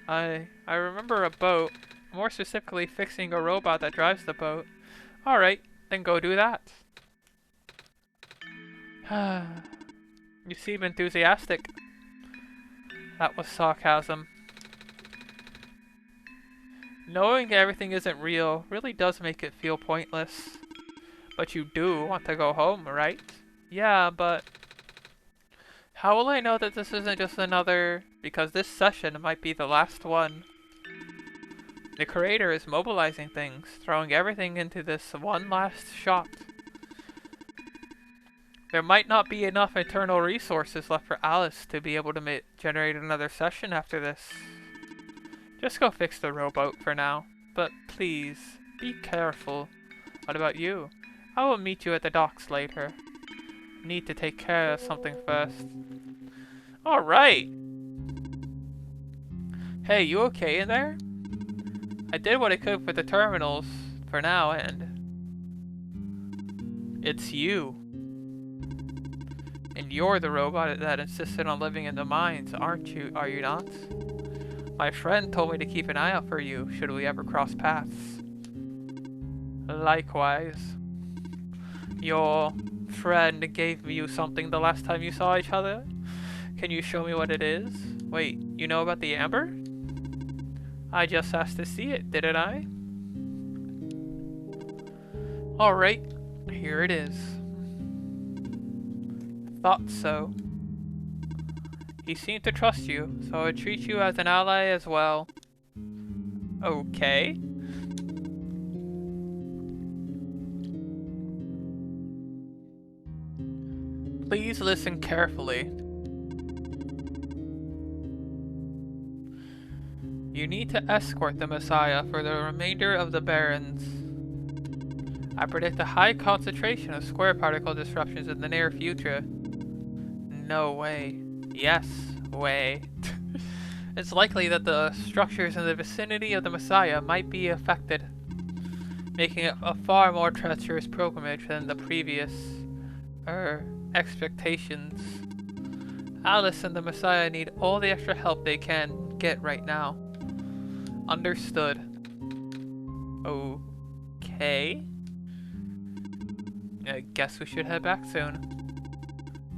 Speaker 1: I remember a boat. More specifically, fixing a robot that drives the boat. Alright, then go do that. You seem enthusiastic. That was sarcasm. Knowing everything isn't real really does make it feel pointless. But you do want to go home, right? Yeah, but... How will I know that this isn't just another... Because this session might be the last one. The creator is mobilizing things, throwing everything into this one last shot. There might not be enough internal resources left for Alice to be able to generate another session after this. Just go fix the rowboat for now. But please, be careful. What about you? I will meet you at the docks later. Need to take care of something first. Alright! Hey, you okay in there? I did what I could for the terminals, for now, and... It's you. And you're the robot that insisted on living in the mines, aren't you? Are you not? My friend told me to keep an eye out for you, should we ever cross paths. Likewise. Your friend gave you something the last time you saw each other? Can you show me what it is? Wait, you know about the amber? I just asked to see it, didn't I? Alright, here it is. Thought so. He seemed to trust you, so I treat you as an ally as well. Okay. Please listen carefully. You need to escort the Messiah for the remainder of the Barrens. I predict a high concentration of square particle disruptions in the near future. No way. Yes, way. It's likely that the structures in the vicinity of the Messiah might be affected, making it a far more treacherous pilgrimage than the previous, expectations. Alice and the Messiah need all the extra help they can get right now. Understood. Okay. I guess we should head back soon.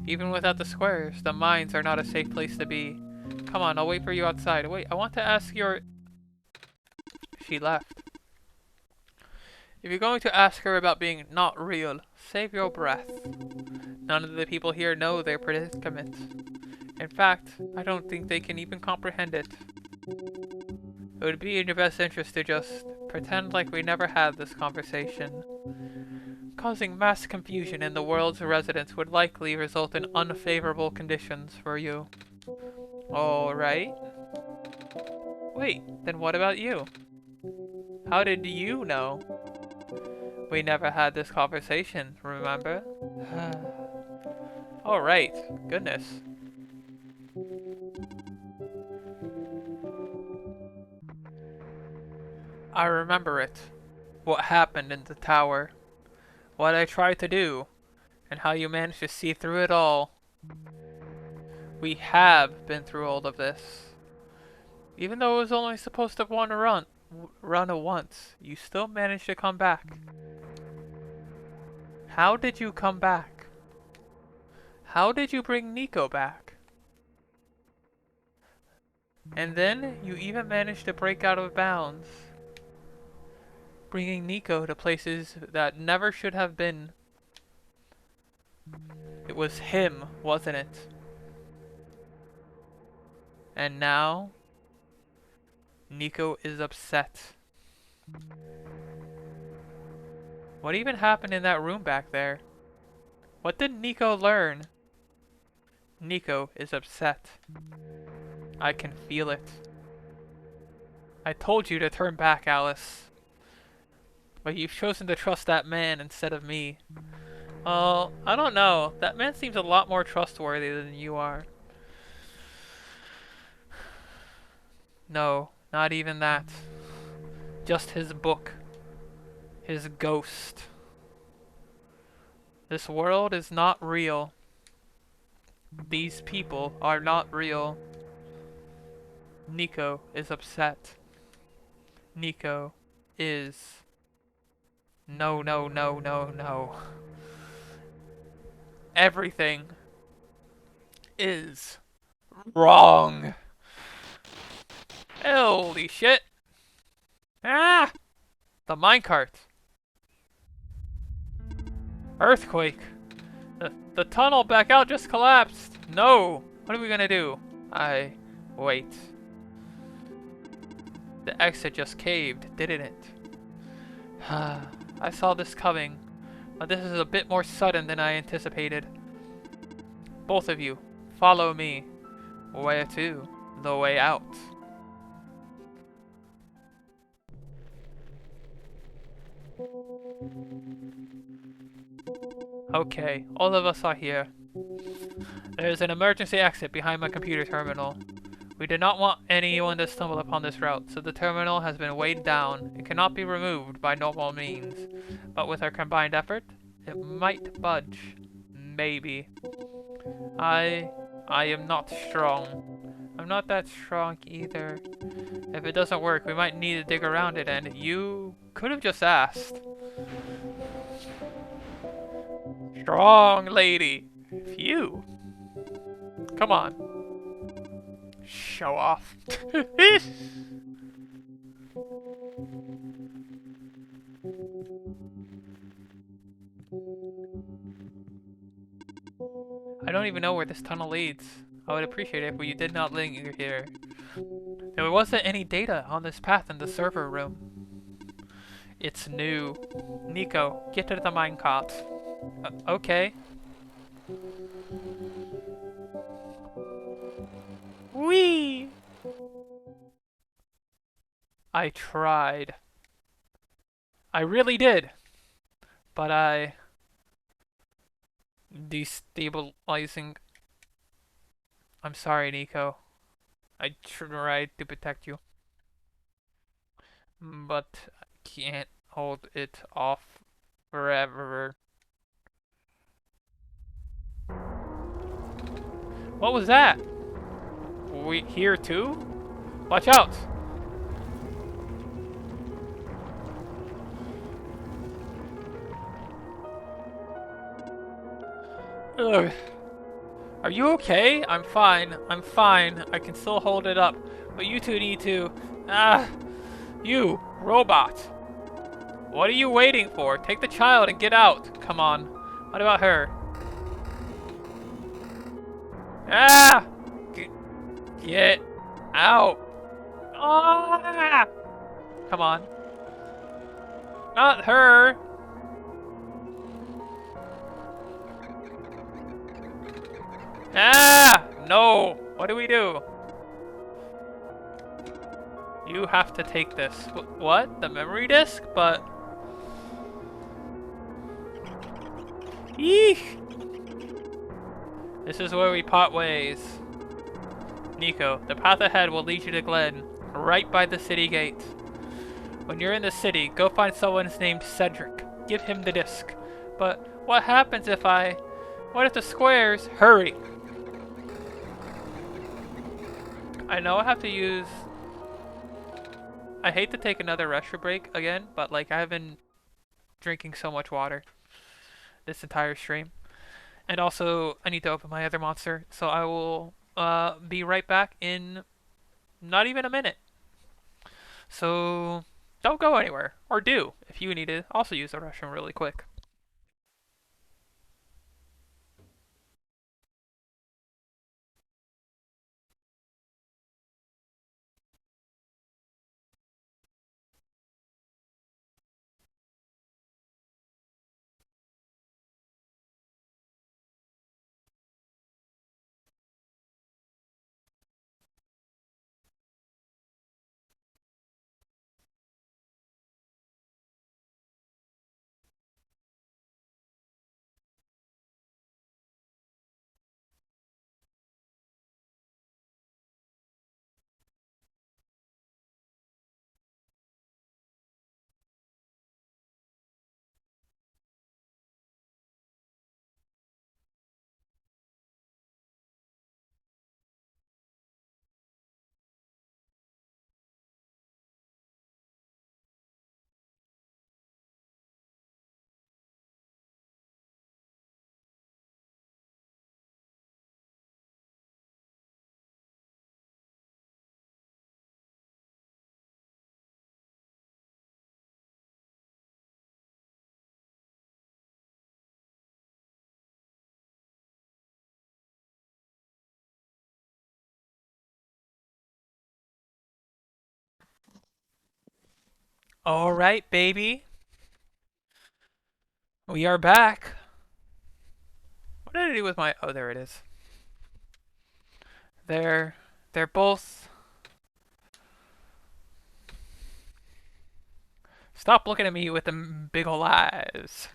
Speaker 1: Even without the squares, the mines are not a safe place to be. Come on, I'll wait for you outside. Wait, I want to ask your... She left. If you're going to ask her about being not real, save your breath. None of the people here know their predicament. In fact, I don't think they can even comprehend it. It would be in your best interest to just pretend like we never had this conversation. Causing mass confusion in the world's residents would likely result in unfavorable conditions for you. Alright. Wait, then what about you? How did you know? We never had this conversation, remember? Alright, goodness. I remember it. What happened in the tower. What I tried to do. And how you managed to see through it all. We have been through all of this. Even though it was only supposed to run once, you still managed to come back. How did you come back? How did you bring Nico back? And then you even managed to break out of bounds, bringing Nico to places that never should have been. It was him, wasn't it? And now, Nico is upset. What even happened in that room back there? What did Nico learn? Nico is upset. I can feel it. I told you to turn back, Alice. But you've chosen to trust that man instead of me. Oh, I don't know. That man seems a lot more trustworthy than you are. No, not even that. Just his book. His ghost. This world is not real. These people are not real. Nico is upset. Nico is... No, no, no, no, no. Everything is wrong. Holy shit. Ah! The minecart. Earthquake. The tunnel back out just collapsed. No. What are we gonna do? Wait. The exit just caved, didn't it? I saw this coming, but this is a bit more sudden than I anticipated. Both of you, follow me. Where to? The way out. Okay, all of us are here. There's an emergency exit behind my computer terminal. We did not want anyone to stumble upon this route, so the terminal has been weighed down. It cannot be removed by normal means, but with our combined effort, it might budge. Maybe. I am not strong. I'm not that strong either. If it doesn't work, we might need to dig around it, and you could have just asked. Strong lady. Phew. Come on. Show off. don't even know where this tunnel leads. I would appreciate it if you did not linger here. There wasn't any data on this path in the server room. It's new. Nico, get to the minecart. Okay. Whee! I tried. I really did. But destabilizing. I'm sorry, Nico. I tried to protect you. But I can't hold it off forever. What was that? We here too? Watch out! Ugh. Are you okay? I'm fine. I'm fine. I can still hold it up. But you two need to... Ah! You, robot! What are you waiting for? Take the child and get out. Come on. What about her? Ah! Get out! Ah! Come on. Not her! Ah! No! What do we do? You have to take this. What? The memory disk? But... Eek! This is where we part ways. Nico, the path ahead will lead you to Glen, right by the city gate. When you're in the city, go find someone named Cedric. Give him the disc. But what happens if what if the squares... Hurry! I know I have to use... I hate to take another restroom break again, but like I've been drinking so much water this entire stream. And also, I need to open my other monster, so I will be right back in not even a minute. So, don't go anywhere. Or do, if you need to also use the restroom really quick. Alright, baby. We are back. What did I do with my... Oh, there it is. They're both... Stop looking at me with them big ol' eyes.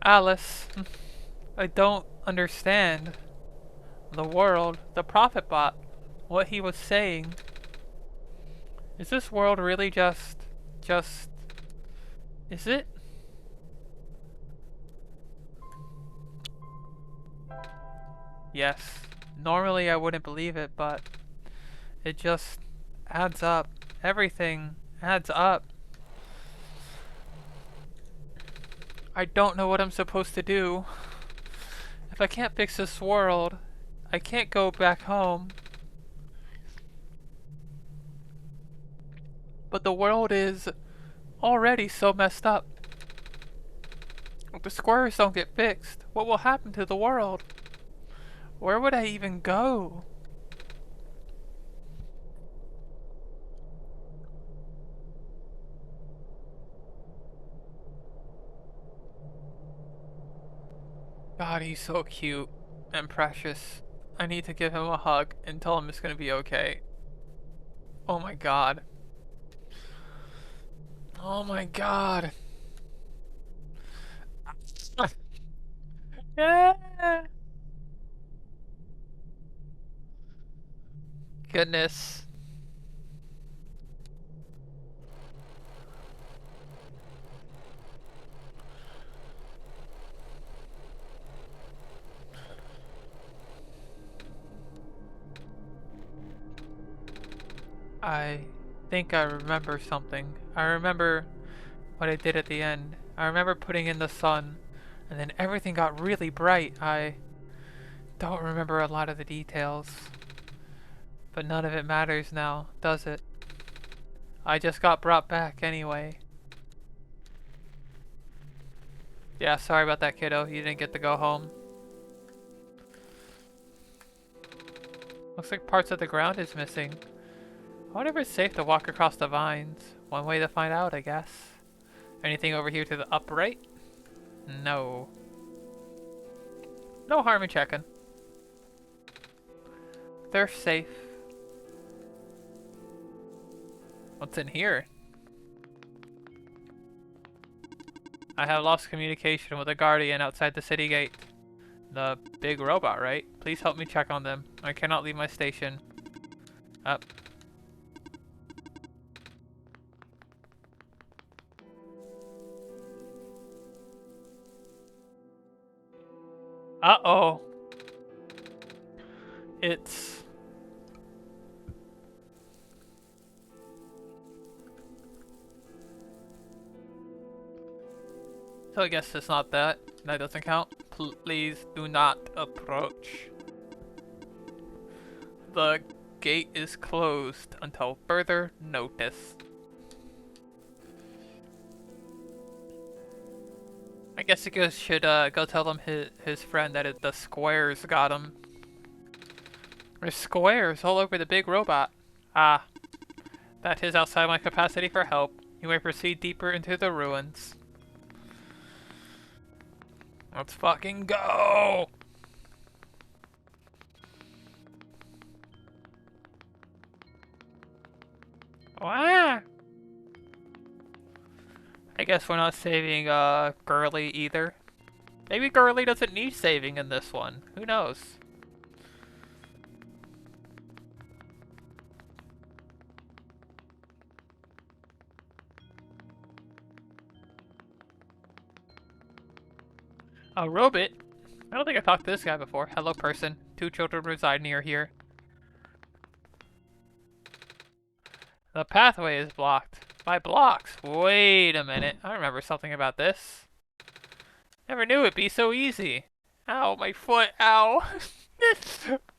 Speaker 1: Alice, I don't understand. The world, the prophet bot, what he was saying. Is this world really is it? Yes. Normally I wouldn't believe it, but it just adds up. Everything adds up. I don't know what I'm supposed to do. If I can't fix this world, I can't go back home. But the world is already so messed up. If the squares don't get fixed, what will happen to the world? Where would I even go? God, he's so cute and precious. I need to give him a hug and tell him it's gonna be okay. Oh my god. Oh my god. Yeah. Goodness. I think I remember something. I remember what I did at the end. I remember putting in the sun, and then everything got really bright. I don't remember a lot of the details, but none of it matters now, does it? I just got brought back anyway. Yeah, sorry about that, kiddo. You didn't get to go home. Looks like parts of the ground is missing. I wonder if it's safe to walk across the vines. One way to find out, I guess. Anything over here to the upright? No. No harm in checking. They're safe. What's in here? I have lost communication with a guardian outside the city gate. The big robot, right? Please help me check on them. I cannot leave my station. Up. Uh-oh. It's... So I guess it's not that. That doesn't count. Please do not approach. The gate is closed until further notice. I guess you should go tell him his friend that the squares got him. There's squares all over the big robot. Ah, that is outside my capacity for help. You may proceed deeper into the ruins. Let's fucking go! Ah! I guess we're not saving Girly either. Maybe Girly doesn't need saving in this one. Who knows? A robot? I don't think I've talked to this guy before. Hello, person. 2 children reside near here. The pathway is blocked. By blocks? Wait a minute. I remember something about this. Never knew it'd be so easy. Ow, my foot. Ow.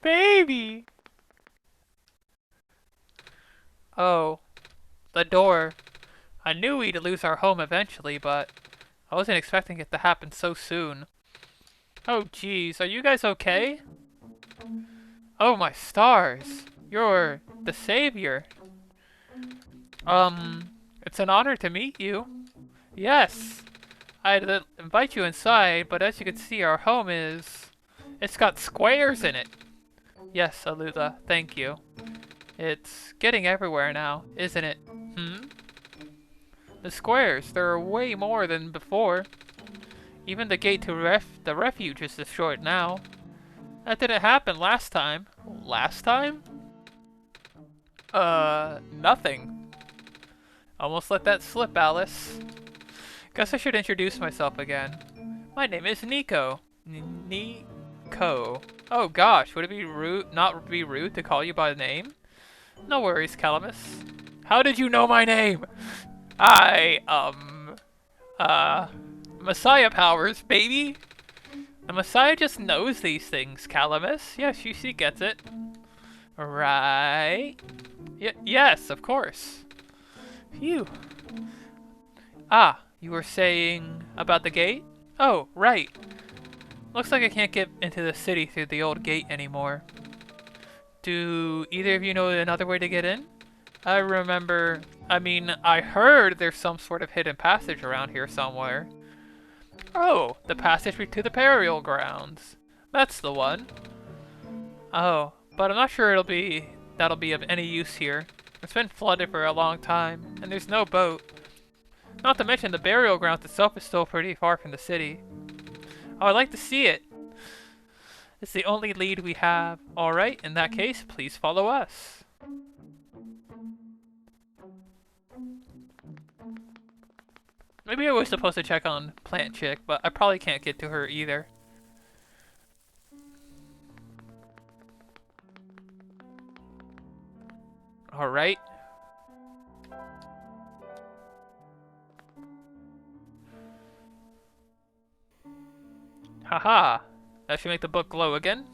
Speaker 1: Baby. Oh. The door. I knew we'd lose our home eventually, but I wasn't expecting it to happen so soon. Oh, jeez. Are you guys okay? Oh, my stars. You're the savior. It's an honor to meet you. Yes. I'd invite you inside, but as you can see, our home is... It's got squares in it. Yes, Alutha, thank you. It's getting everywhere now, isn't it? The squares, there are way more than before. Even the gate to the refuge is destroyed now. That didn't happen last time. Last time? Nothing. Almost let that slip, Alice. Guess I should introduce myself again. My name is Nico. Nico. Oh gosh, would it be rude, not be rude to call you by name? No worries, Calamus. How did you know my name? Messiah powers, baby. The Messiah just knows these things, Calamus. Yes, she gets it. Right. Yes, of course. Phew. Ah, you were saying about the gate? Oh, right. Looks like I can't get into the city through the old gate anymore. Do either of you know another way to get in? I heard there's some sort of hidden passage around here somewhere. Oh, the passage to the burial grounds. That's the one. Oh, but I'm not sure that'll be of any use here. It's been flooded for a long time, and there's no boat. Not to mention the burial ground itself is still pretty far from the city. Oh, I'd like to see it. It's the only lead we have. Alright, in that case, please follow us. Maybe I was supposed to check on Plant Chick, but I probably can't get to her either. Alright. Haha. That should make the book glow again.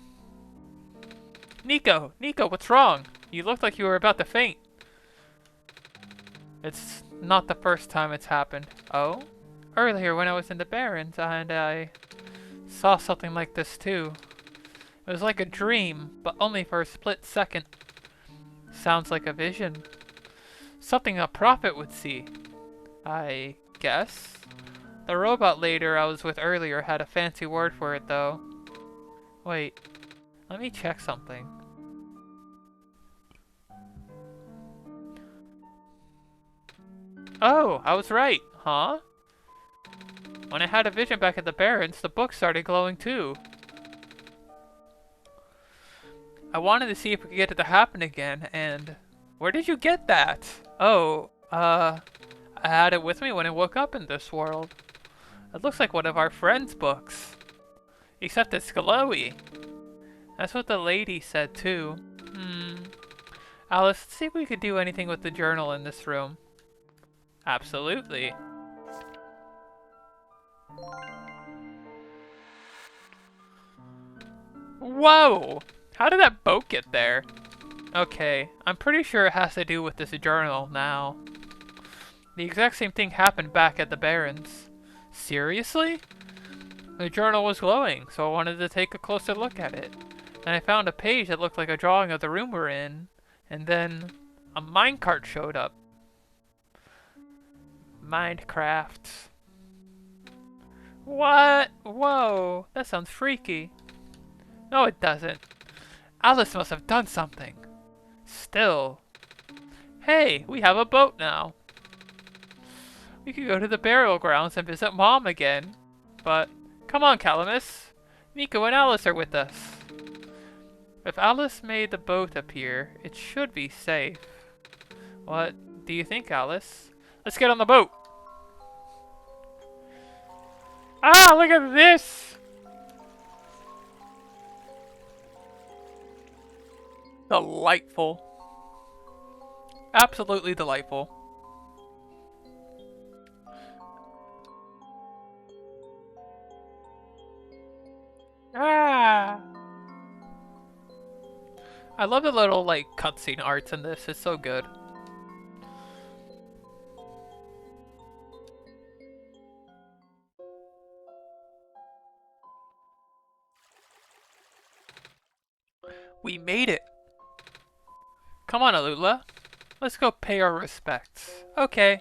Speaker 1: Nico! Nico, what's wrong? You looked like you were about to faint. It's not the first time it's happened. Oh? Earlier when I was in the Barrens and I saw something like this too. It was like a dream, but only for a split second. Sounds like a vision. Something a prophet would see. I guess. The robot later I was with earlier had a fancy word for it though. Wait, let me check something. Oh, I was right, huh? When I had a vision back at the Barrens, the book started glowing too. I wanted to see if we could get it to happen again, and... Where did you get that? Oh, I had it with me when I woke up in this world. It looks like one of our friends' books. Except it's glowy. That's what the lady said too. Alice, let's see if we could do anything with the journal in this room. Absolutely. Whoa! How did that boat get there? Okay, I'm pretty sure it has to do with this journal now. The exact same thing happened back at the Barrens. Seriously? The journal was glowing, so I wanted to take a closer look at it. And I found a page that looked like a drawing of the room we're in, and then a minecart showed up. Minecraft. What? Whoa, that sounds freaky. No, it doesn't. Alice must have done something. Still. Hey, we have a boat now. We could go to the burial grounds and visit Mom again. But, come on, Calamus. Nico and Alice are with us. If Alice made the boat appear, it should be safe. What do you think, Alice? Let's get on the boat. Ah, look at this! Delightful. Absolutely delightful. Ah! I love the little, like, cutscene arts in this. It's so good. We made it! Come on, Alula. Let's go pay our respects. Okay.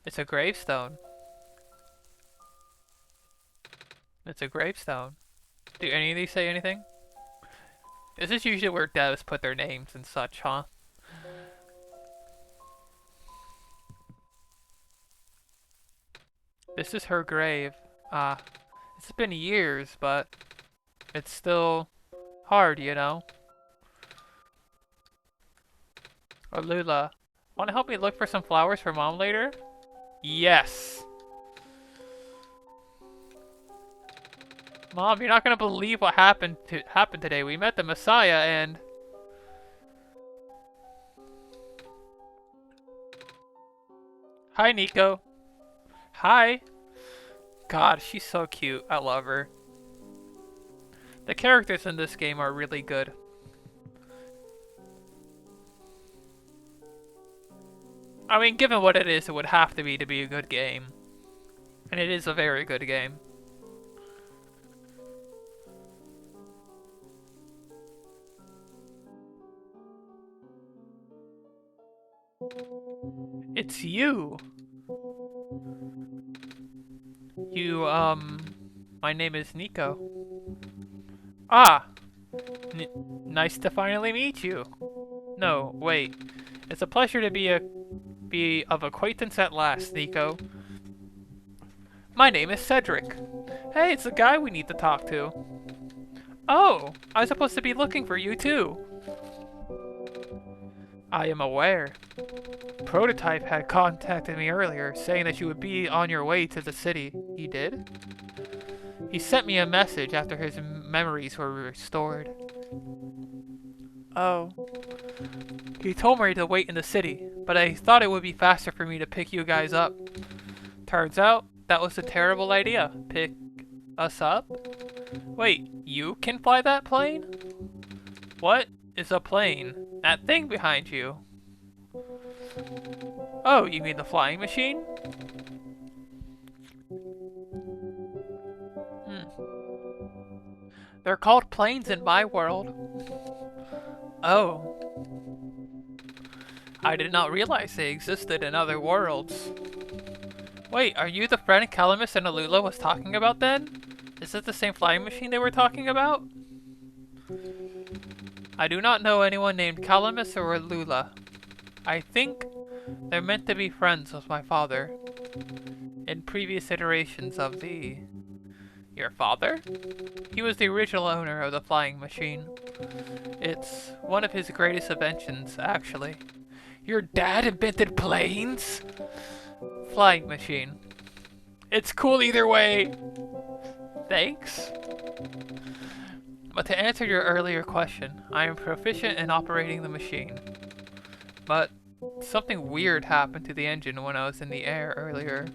Speaker 1: It's a gravestone. It's a gravestone. Do any of these say anything? This is usually where devs put their names and such, huh? This is her grave. It's been years, but it's still hard, you know? Or Lula, wanna help me look for some flowers for Mom later? Yes! Mom, you're not gonna believe what happened today. We met the Messiah and... Hi, Nico. Hi. God, she's so cute. I love her. The characters in this game are really good. I mean, given what it is, it would have to be a good game. And it is a very good game. It's you! My name is Nico. Ah! N nice to finally meet you. No, wait. It's a pleasure to be of acquaintance at last, Nico. My name is Cedric. Hey, it's the guy we need to talk to. Oh, I was supposed to be looking for you too. I am aware. Prototype had contacted me earlier, saying that you would be on your way to the city. He did? He sent me a message after his memories were restored. Oh. He told me to wait in the city, but I thought it would be faster for me to pick you guys up. Turns out, that was a terrible idea. Pick us up? Wait, you can fly that plane? What is a plane? That thing behind you. Oh, you mean the flying machine? They're called planes in my world. Oh. I did not realize they existed in other worlds. Wait, are you the friend Calamus and Alula was talking about then? Is it the same flying machine they were talking about? I do not know anyone named Calamus or Alula. I think they're meant to be friends with my father. In previous iterations of the... Your father? He was the original owner of the flying machine. It's one of his greatest inventions, actually. Your dad invented planes? Flying machine. It's cool either way! Thanks. But to answer your earlier question, I am proficient in operating the machine. But something weird happened to the engine when I was in the air earlier.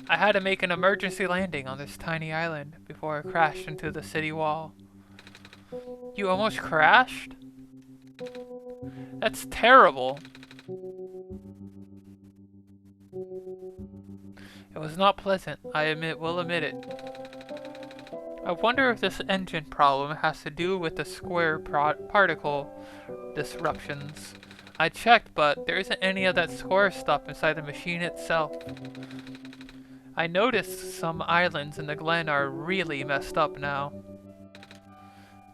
Speaker 1: I had to make an emergency landing on this tiny island before I crashed into the city wall. You almost crashed? That's terrible. It was not pleasant, will admit it. I wonder if this engine problem has to do with the square particle disruptions. I checked, but there isn't any of that square stuff inside the machine itself. I noticed some islands in the glen are really messed up now.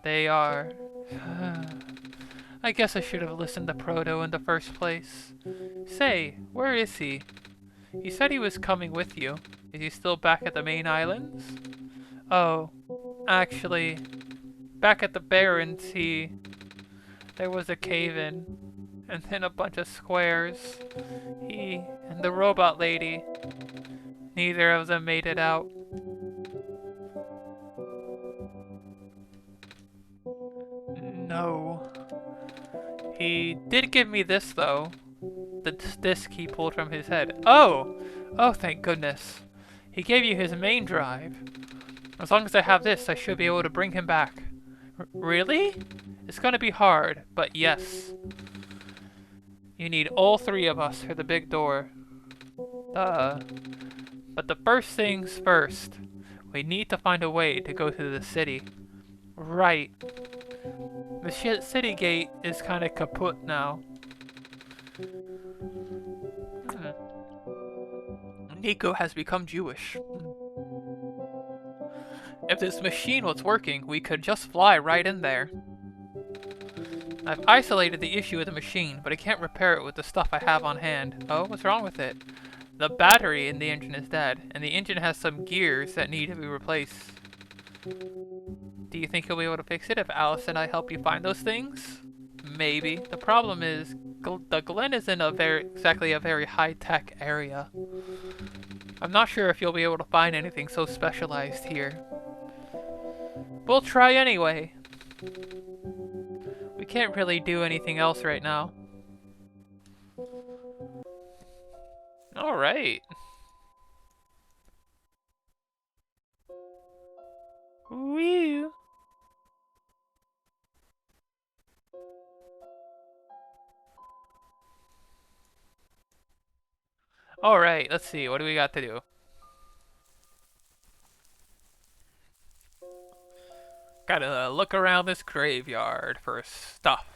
Speaker 1: They are... I guess I should have listened to Proto in the first place. Say, where is he? He said he was coming with you. Is he still back at the main islands? Oh, actually, back at the Barrens, there was a cave-in, and then a bunch of squares. He and the robot lady, neither of them made it out. No. He did give me this, though. The disc he pulled from his head. Oh! Oh, thank goodness. He gave you his main drive. As long as I have this, I should be able to bring him back. Really? It's gonna be hard, but yes. You need all three of us for the big door. But the first things first. We need to find a way to go to the city. Right. The city gate is kinda kaput now. Nico has become Jewish. If this machine was working, we could just fly right in there. I've isolated the issue with the machine, but I can't repair it with the stuff I have on hand. Oh, what's wrong with it? The battery in the engine is dead, and the engine has some gears that need to be replaced. Do you think you'll be able to fix it if Alice and I help you find those things? Maybe. The problem is, the Glen isn't exactly a very high-tech area. I'm not sure if you'll be able to find anything so specialized here. We'll try anyway. We can't really do anything else right now. Alright. Woo! Alright, let's see. What do we got to do? Gotta look around this graveyard for stuff.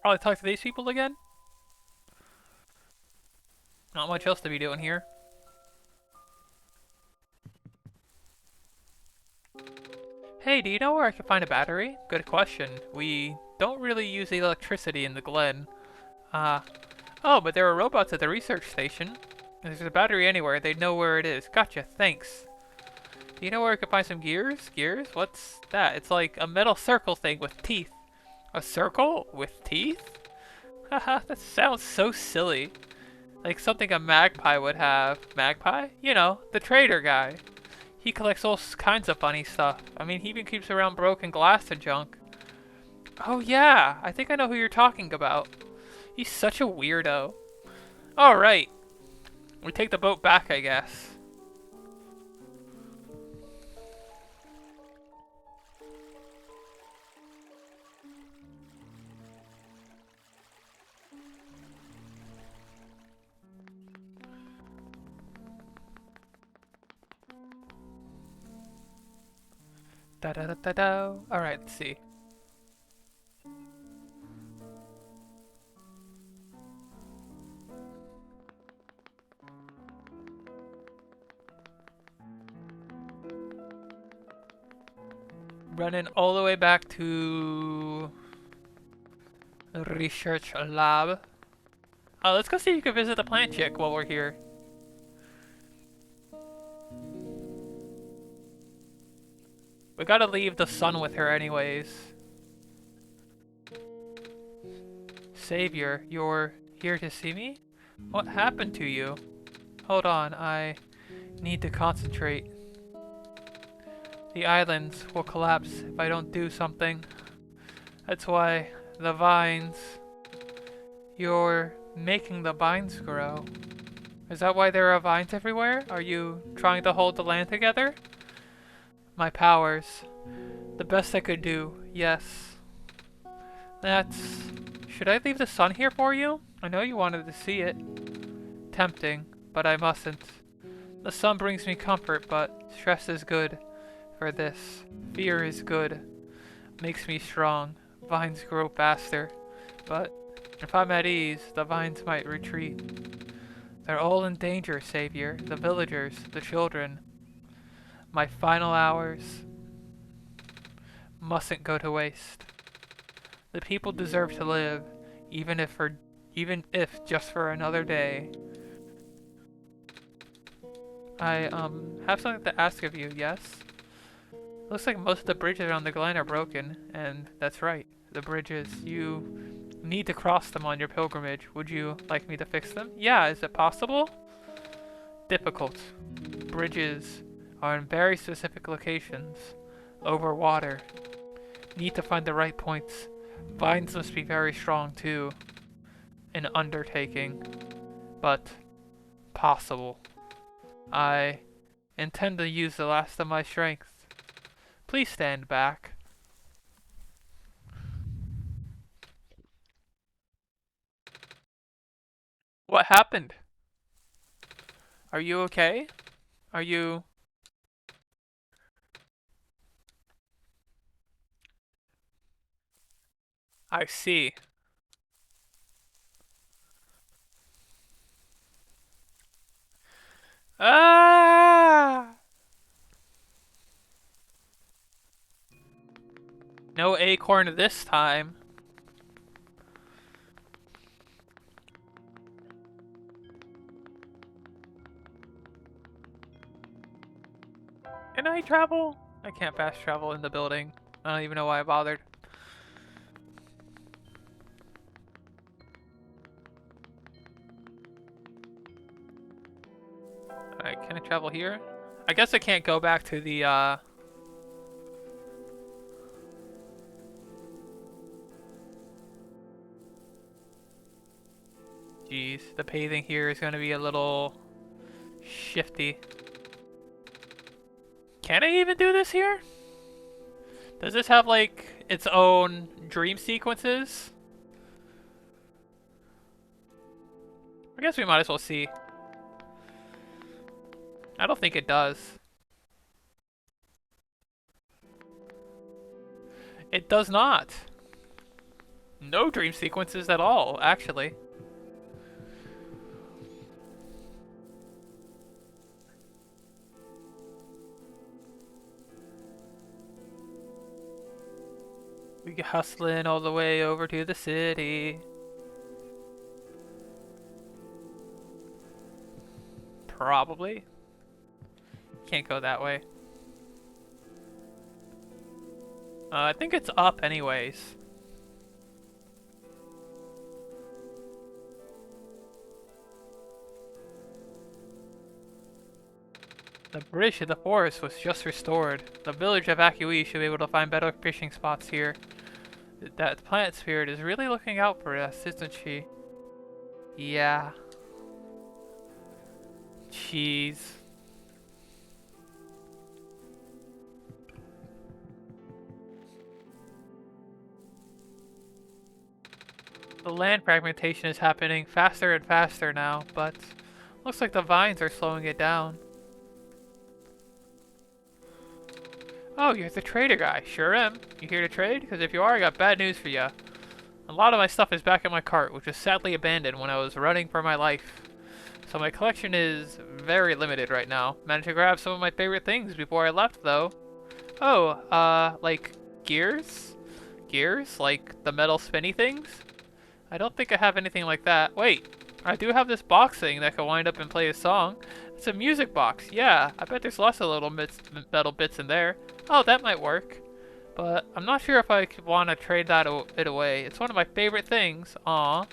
Speaker 1: Probably talk to these people again. Not much else to be doing here. Hey, do you know where I can find a battery? Good question. We don't really use electricity in the Glen. Ah. Oh, but there are robots at the research station. If there's a battery anywhere, they'd know where it is. Gotcha, thanks. Do you know where I could find some gears? Gears? What's that? It's like a metal circle thing with teeth. A circle with teeth? Haha, that sounds so silly. Like something a magpie would have. Magpie? You know, the trader guy. He collects all kinds of funny stuff. I mean, he even keeps around broken glass and junk. Oh yeah, I think I know who you're talking about. He's such a weirdo. Alright. We take the boat back, I guess. Da da da da da. Alright, let's see. Running all the way back to research lab. Let's go see if you can visit the plant chick while we're here. We gotta leave the sun with her anyways. Savior, you're here to see me? What happened to you? Hold on, I need to concentrate. The islands will collapse if I don't do something. That's why the vines... You're making the vines grow. Is that why there are vines everywhere? Are you trying to hold the land together? My powers. The best I could do, yes. That's... Should I leave the sun here for you? I know you wanted to see it. Tempting, but I mustn't. The sun brings me comfort, but stress is good for this. Fear is good. Makes me strong. Vines grow faster. But if I'm at ease, the vines might retreat. They're all in danger, Savior. The villagers, the children. My final hours mustn't go to waste. The people deserve to live, even if just for another day. I have something to ask of you, yes? Looks like most of the bridges around the Glen are broken, and that's right. The bridges, you need to cross them on your pilgrimage. Would you like me to fix them? Yeah, is it possible? Difficult. Bridges are in very specific locations, over water. Need to find the right points. Vines must be very strong too. An undertaking, but possible. I intend to use the last of my strength. Please stand back. What happened? Are you okay? Are you... I see. Ah! No acorn this time. Can I travel? I can't fast travel in the building. I don't even know why I bothered. Alright, can I travel here? I guess I can't go back to the, Jeez, the paving here is gonna be a little... shifty. Can I even do this here? Does this have, like, its own dream sequences? I guess we might as well see. I don't think it does. It does not. No dream sequences at all, actually. We get hustling all the way over to the city. Probably. Can't go that way. I think it's up anyways. The bridge to the forest was just restored. The village evacuees should be able to find better fishing spots here. That plant spirit is really looking out for us, isn't she? Yeah. Jeez. The land fragmentation is happening faster and faster now, but looks like the vines are slowing it down. Oh, you're the trader guy. Sure am. You here to trade? Because if you are, I got bad news for you. A lot of my stuff is back in my cart, which was sadly abandoned when I was running for my life. So my collection is very limited right now. Managed to grab some of my favorite things before I left, though. Oh, like gears? Gears? Like the metal spinny things? I don't think I have anything like that. Wait, I do have this box thing that can wind up and play a song. It's a music box. Yeah, I bet there's lots of little metal bits in there. Oh, that might work. But I'm not sure if I want to trade it away. It's one of my favorite things. Aw.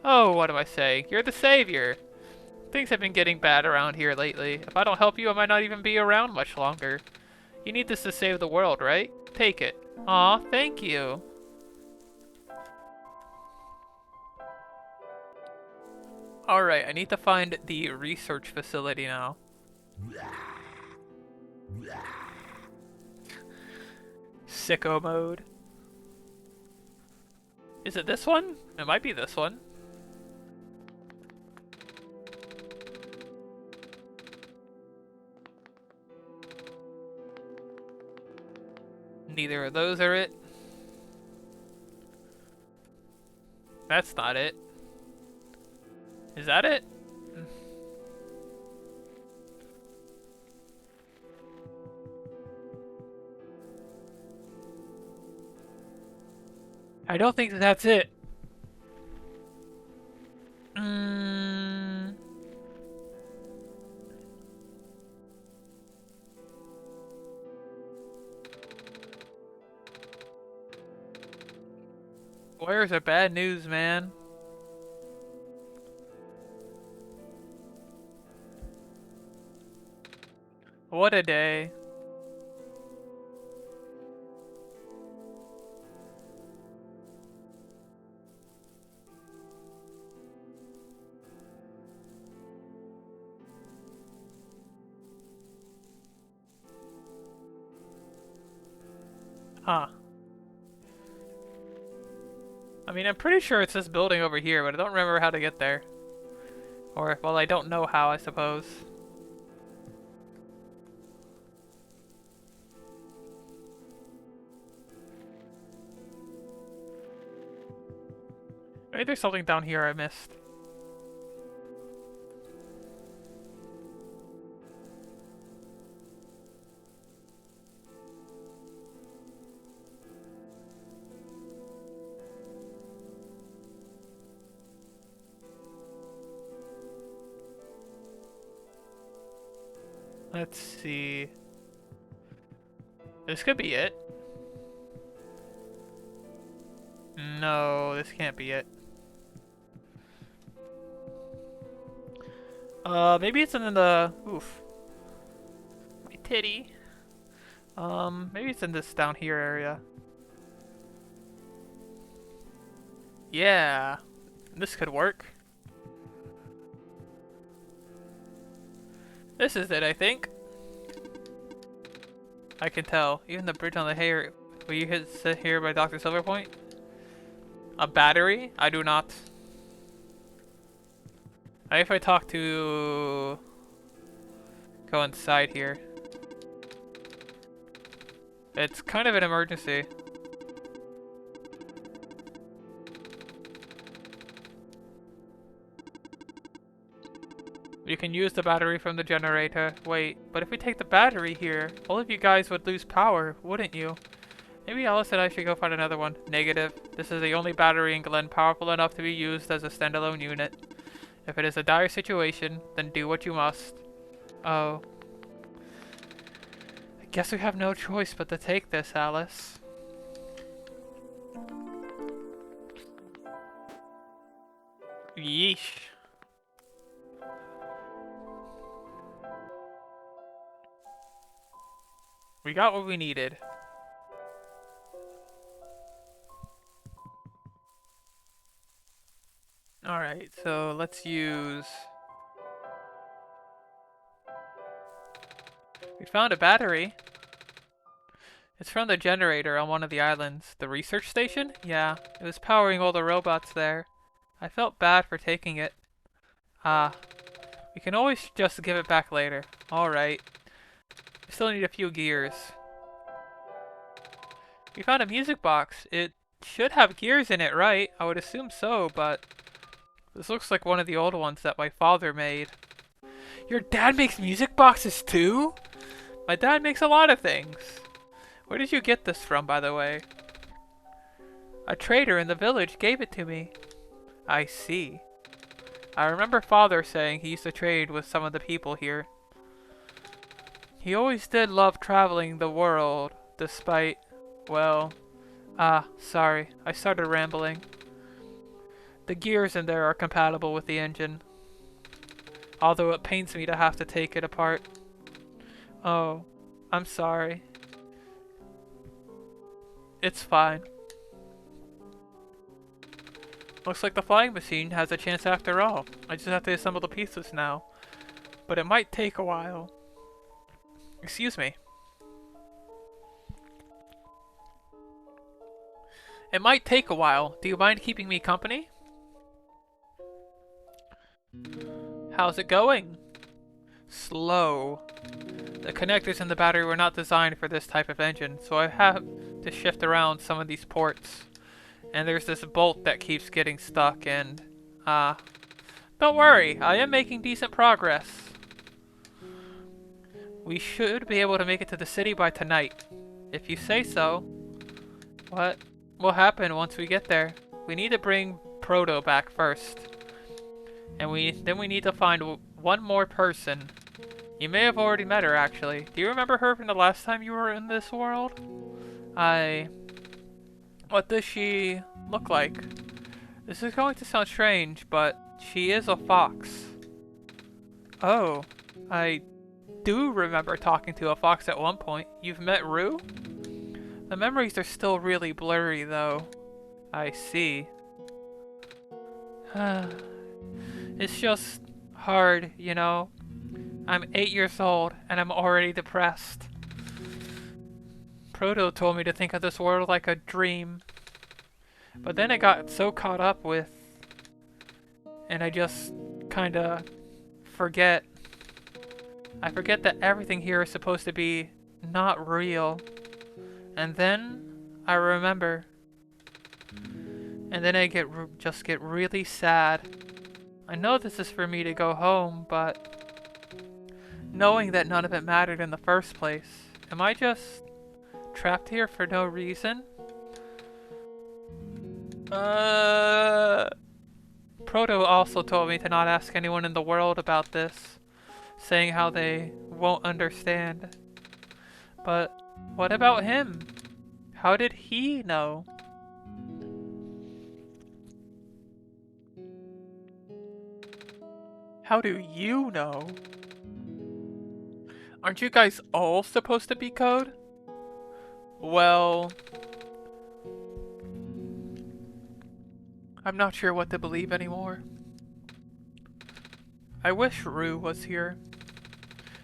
Speaker 1: Oh, what am I saying? You're the savior. Things have been getting bad around here lately. If I don't help you, I might not even be around much longer. You need this to save the world, right? Take it. Aw, thank you. Alright, I need to find the research facility now. Sicko mode. Is it this one? It might be this one. Neither of those are it. That's not it. Is that it? I don't think that's it. Where's the bad news, man? What a day. Huh. I mean, I'm pretty sure it's this building over here, but I don't remember how to get there. Or, well, I don't know how, I suppose. Maybe there's something down here I missed. Let's see. This could be it. No, this can't be it. Maybe it's in the... Oof. My titty. Maybe it's in this down here area. Yeah. This could work. This is it, I think. I can tell. Even the bridge on the Will you sit here by Dr. Silverpoint? A battery? I do not. If I talk to... Go inside here. It's kind of an emergency. You can use the battery from the generator. Wait, but if we take the battery here, all of you guys would lose power, wouldn't you? Maybe Alice and I should go find another one. Negative. This is the only battery in Glen powerful enough to be used as a standalone unit. If it is a dire situation, then do what you must. Oh. I guess we have no choice but to take this, Alice. Yeesh. We got what we needed. Alright, so let's use... We found a battery. It's from the generator on one of the islands. The research station? Yeah, it was powering all the robots there. I felt bad for taking it. Ah, we can always just give it back later. Alright. We still need a few gears. We found a music box. It should have gears in it, right? I would assume so, but... This looks like one of the old ones that my father made. Your dad makes music boxes too? My dad makes a lot of things. Where did you get this from, by the way? A trader in the village gave it to me. I see. I remember father saying he used to trade with some of the people here. He always did love traveling the world, despite, well... sorry, I started rambling. The gears in there are compatible with the engine. Although it pains me to have to take it apart. Oh, I'm sorry. It's fine. Looks like the flying machine has a chance after all. I just have to assemble the pieces now. But it might take a while. Excuse me. It might take a while. Do you mind keeping me company? How's it going? Slow. The connectors in the battery were not designed for this type of engine, so I have to shift around some of these ports. And there's this bolt that keeps getting stuck and... Don't worry, I am making decent progress. We should be able to make it to the city by tonight. If you say so. What will happen once we get there? We need to bring Proto back first. And then we need to find one more person. You may have already met her, actually. Do you remember her from the last time you were in this world? What does she look like? This is going to sound strange, but she is a fox. Oh, I do remember talking to a fox at one point. You've met Rue? The memories are still really blurry, though. I see. It's just hard, you know? I'm 8 years old, and I'm already depressed. Proto told me to think of this world like a dream. But then I got so caught up with... And I just kinda forget. I forget that everything here is supposed to be not real. And then I remember. And then I just get really sad. I know this is for me to go home, but... Knowing that none of it mattered in the first place, am I just trapped here for no reason? Proto also told me to not ask anyone in the world about this, saying how they won't understand. But what about him? How did he know? How do you know? Aren't you guys all supposed to be code? Well... I'm not sure what to believe anymore. I wish Rue was here.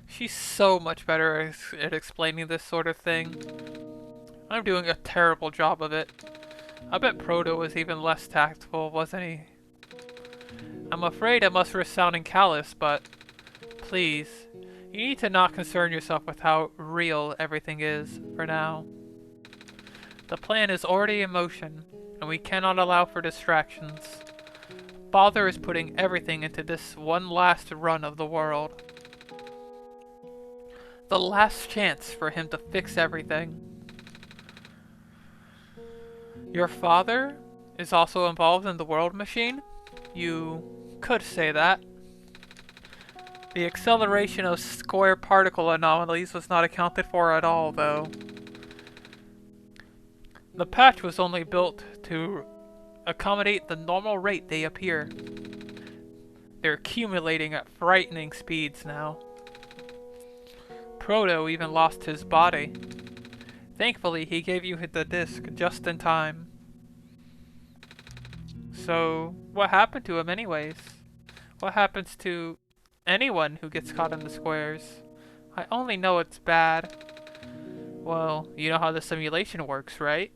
Speaker 1: She's so much better at explaining this sort of thing. I'm doing a terrible job of it. I bet Proto was even less tactful, wasn't he? I'm afraid I must risk sounding callous, but please, you need to not concern yourself with how real everything is for now. The plan is already in motion, and we cannot allow for distractions. Father is putting everything into this one last run of the world. The last chance for him to fix everything. Your father is also involved in the world machine? You could say that. The acceleration of square particle anomalies was not accounted for at all, though. The patch was only built to accommodate the normal rate they appear. They're accumulating at frightening speeds now. Proto even lost his body. Thankfully, he gave you the disc just in time. So, what happened to him anyways? What happens to anyone who gets caught in the squares? I only know it's bad. Well, you know how the simulation works, right?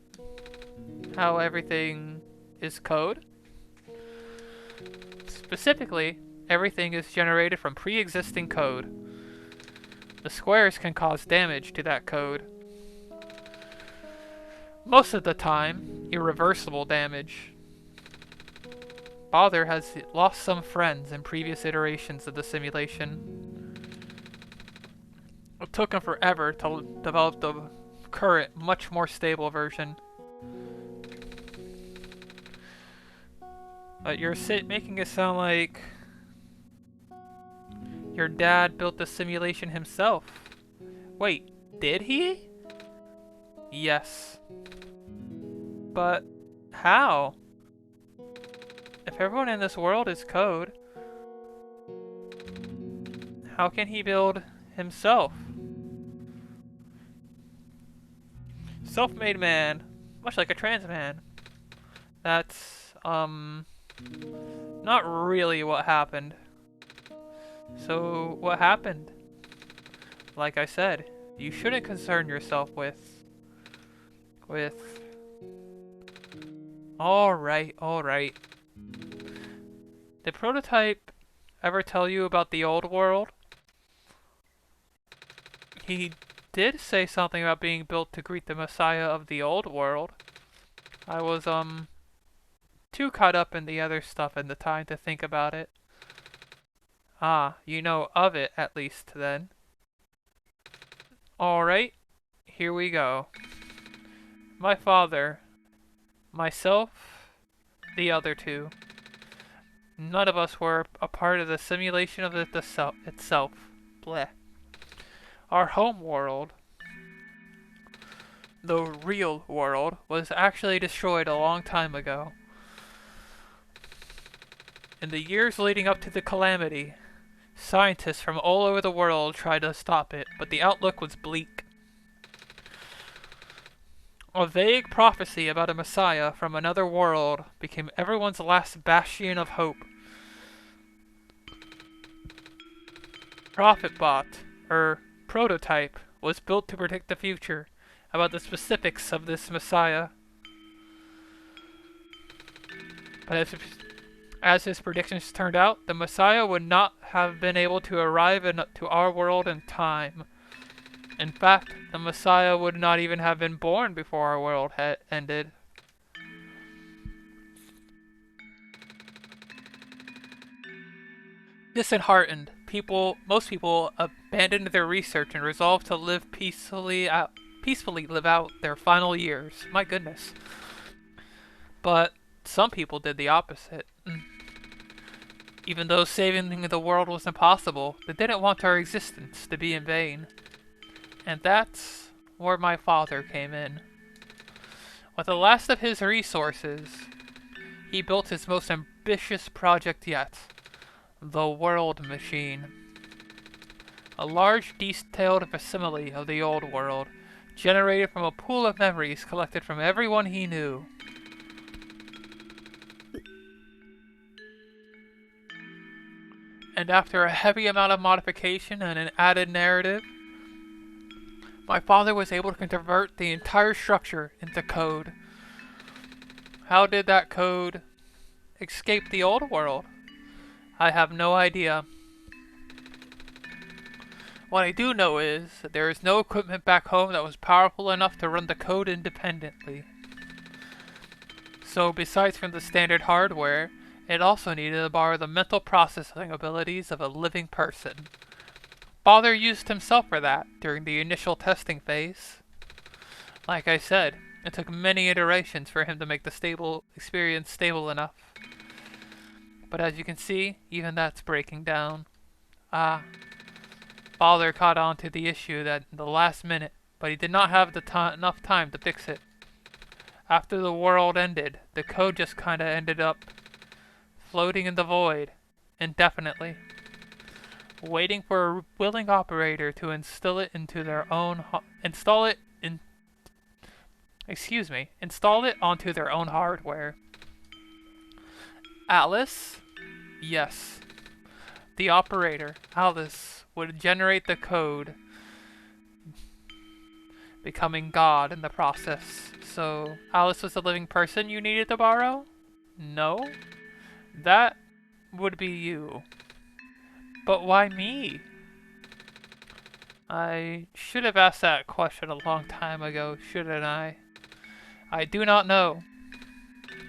Speaker 1: How everything is code? Specifically, everything is generated from pre-existing code. The squares can cause damage to that code. Most of the time, irreversible damage. Father has lost some friends in previous iterations of the simulation. It took him forever to develop the current, much more stable version. But you're making it sound like your dad built the simulation himself. Wait, did he? Yes. But how? If everyone in this world is code, how can he build himself? Self-made man, much like a trans man. That's, not really what happened. So, what happened? Like I said, you shouldn't concern yourself with... Alright. Did Prototype ever tell you about the old world? He did say something about being built to greet the Messiah of the old world. I was, too caught up in the other stuff in the time to think about it. Ah, you know of it, at least, then. Alright, here we go. My father, myself, the other two. None of us were a part of the simulation of it itself. Bleh. Our home world, the real world, was actually destroyed a long time ago. In the years leading up to the calamity, scientists from all over the world tried to stop it, but the outlook was bleak. A vague prophecy about a messiah from another world became everyone's last bastion of hope. Prophetbot, or Prototype, was built to predict the future about the specifics of this messiah. But as his predictions turned out, the messiah would not have been able to arrive to our world in time. In fact, the messiah would not even have been born before our world had ended. Disheartened, most people abandoned their research and resolved to live peacefully live out their final years. My goodness. But some people did the opposite. Even though saving the world was impossible, they didn't want our existence to be in vain. And that's where my father came in. With the last of his resources, he built his most ambitious project yet, the World Machine. A large, detailed facsimile of the old world, generated from a pool of memories collected from everyone he knew. And after a heavy amount of modification and an added narrative, My father was able to convert the entire structure into code. How did that code escape the old world? I have no idea. What I do know is that there is no equipment back home that was powerful enough to run the code independently. So besides from the standard hardware, it also needed to borrow the mental processing abilities of a living person. Father used himself for that during the initial testing phase. Like I said, it took many iterations for him to make the experience stable enough. But as you can see, even that's breaking down. Father caught on to the issue at the last minute, but he did not have enough time to fix it. After the world ended, the code just kinda ended up floating in the void, indefinitely, waiting for a willing operator to install it onto their own hardware. Alice? Yes. The operator, Alice, would generate the code, becoming God in the process. So, Alice was a living person you needed to borrow? No? That would be you. But why me? I should have asked that question a long time ago, shouldn't I? I do not know.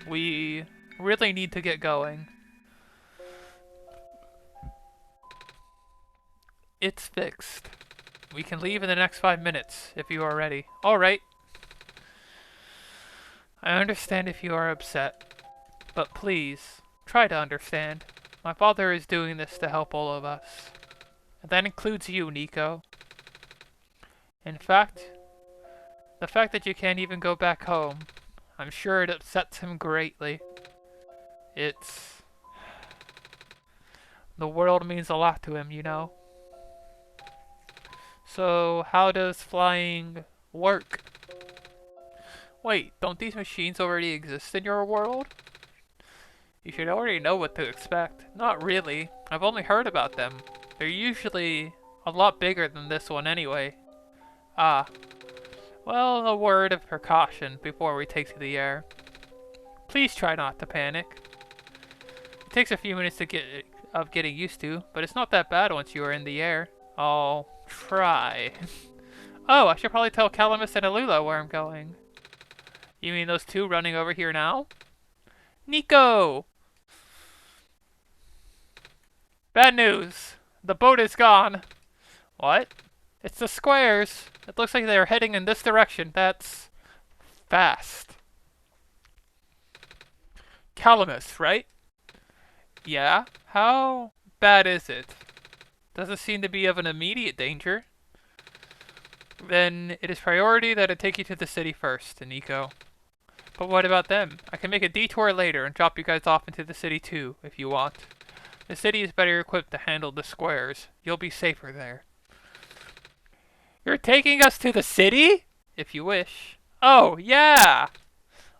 Speaker 1: We really need to get going. It's fixed. We can leave in the next 5 minutes, if you are ready. Alright. I understand if you are upset, but please, try to understand. My father is doing this to help all of us. And that includes you, Nico. In fact, the fact that you can't even go back home, I'm sure it upsets him greatly. The world means a lot to him, you know. So, how does flying work? Wait, don't these machines already exist in your world? You should already know what to expect. Not really. I've only heard about them. They're usually a lot bigger than this one anyway. Ah. Well, a word of precaution before we take to the air. Please try not to panic. It takes a few minutes of getting used to, but it's not that bad once you are in the air. I'll try. Oh, I should probably tell Calamus and Alula where I'm going. You mean those two running over here now? Nico! Bad news! The boat is gone! What? It's the squares! It looks like they are heading in this direction. That's fast. Calamus, right? Yeah? How bad is it? Doesn't seem to be of an immediate danger. Then it is priority that I take you to the city first, Nico. But what about them? I can make a detour later and drop you guys off into the city too, if you want. The city is better equipped to handle the squares. You'll be safer there. You're taking us to the city? If you wish. Oh, yeah!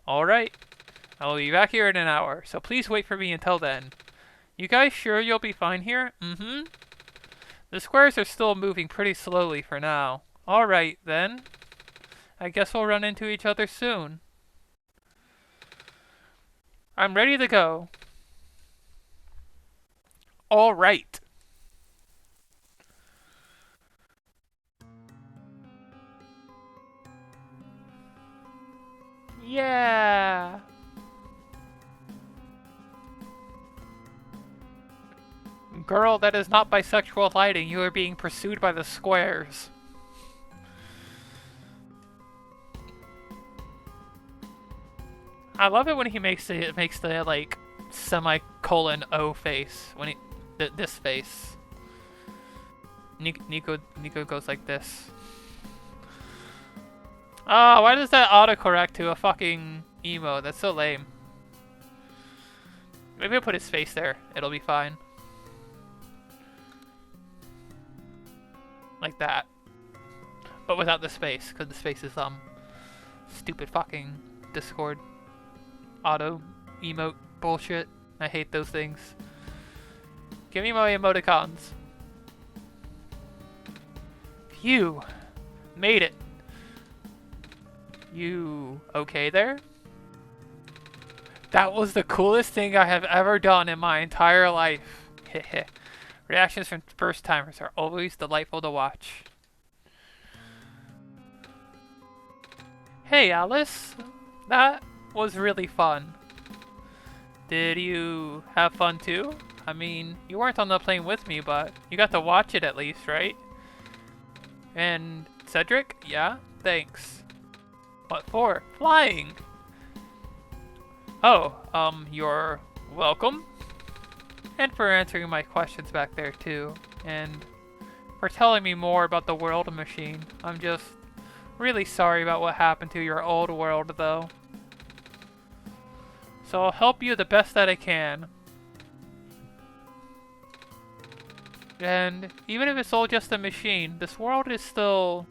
Speaker 1: Alright. I will be back here in an hour, so please wait for me until then. You guys sure you'll be fine here? Mm-hmm. The squares are still moving pretty slowly for now. Alright, then. I guess we'll run into each other soon. I'm ready to go. Alright. Yeah! Girl, that is not bisexual lighting. You are being pursued by the squares. I love it when he makes the like semicolon O face when this face. Nico goes like this. Oh, why does that autocorrect to a fucking emo? That's so lame. Maybe I'll put his face there. It'll be fine. Like that. But without the space, because the space is stupid fucking Discord auto emote bullshit. I hate those things. Give me my emoticons. Phew. Made it. You okay there? That was the coolest thing I have ever done in my entire life. Heh. Reactions from first timers are always delightful to watch. Hey Alice, that was really fun. Did you have fun too? I mean, you weren't on the plane with me, but you got to watch it at least, right? And Cedric? Yeah? Thanks. What for? Flying! Oh, you're welcome. And for answering my questions back there too. And for telling me more about the world machine. I'm just really sorry about what happened to your old world though. So I'll help you the best that I can. And even if it's all just a machine, this world is still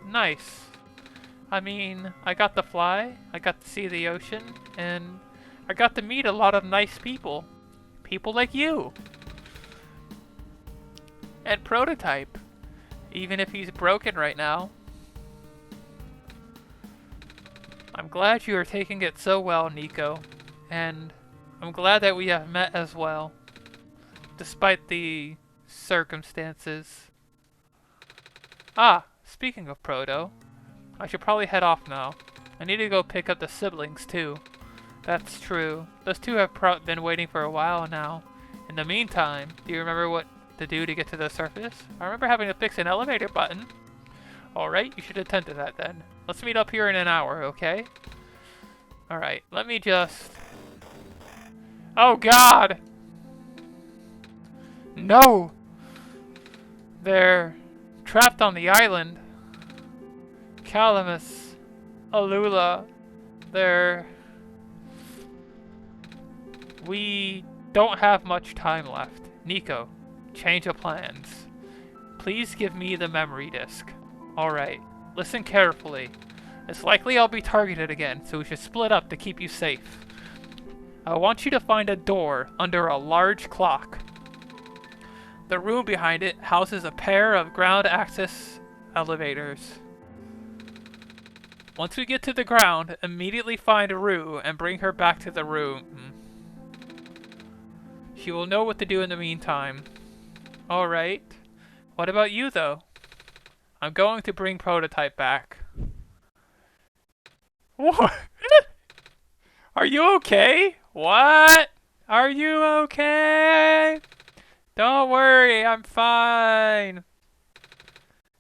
Speaker 1: nice. I mean, I got to fly, I got to see the ocean, and I got to meet a lot of nice people. People like you. And Prototype. Even if he's broken right now. I'm glad you are taking it so well, Nico. And I'm glad that we have met as well. Despite the circumstances. Ah, speaking of Proto, I should probably head off now. I need to go pick up the siblings too. That's true. Those two have been waiting for a while now. In the meantime, do you remember what to do to get to the surface? I remember having to fix an elevator button. Alright, you should attend to that then. Let's meet up here in an hour, okay? Alright, let me just... Oh god! No! They're trapped on the island. Calamus, Alula, we don't have much time left. Nico, change of plans. Please give me the memory disk. Alright, listen carefully. It's likely I'll be targeted again, so we should split up to keep you safe. I want you to find a door under a large clock. The room behind it houses a pair of ground access elevators. Once we get to the ground, immediately find Rue and bring her back to the room. She will know what to do in the meantime. Alright. What about you, though? I'm going to bring Prototype back. What? Are you okay? What? Are you okay? Don't worry, I'm fine.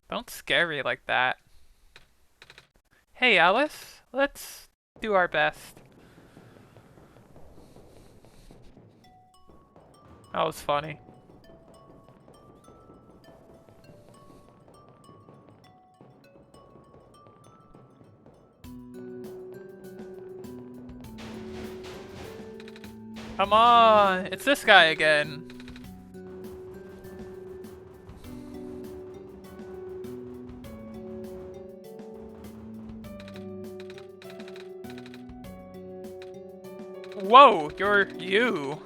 Speaker 1: Don't scare me like that. Hey, Alice. Let's do our best. That was funny. Come on! It's this guy again. Whoa, you're you.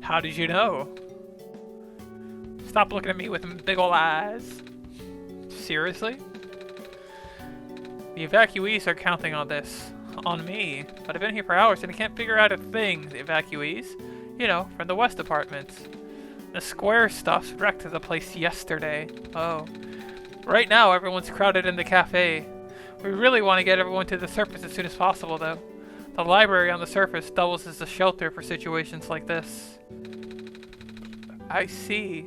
Speaker 1: How did you know? Stop looking at me with them big ol' eyes. Seriously? The evacuees are counting on this. On me. But I've been here for hours and I can't figure out a thing. The evacuees? You know, from the West apartments. The square stuff wrecked the place yesterday. Oh. Right now, everyone's crowded in the cafe. We really want to get everyone to the surface as soon as possible, though. The library on the surface doubles as a shelter for situations like this. I see.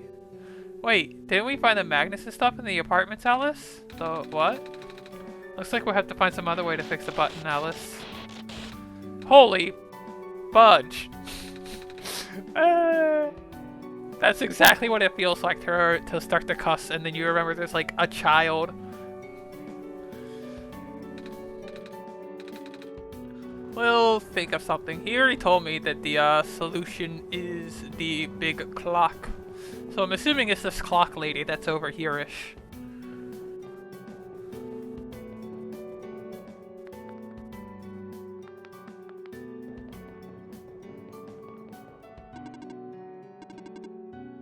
Speaker 1: Wait, didn't we find the Magnus and stuff in the apartments, Alice? The what? Looks like we'll have to find some other way to fix the button, Alice. Holy fudge. That's exactly what it feels like to start to cuss and then you remember there's like a child. We'll think of something. He already told me that the solution is the big clock. So I'm assuming it's this clock lady that's over here-ish.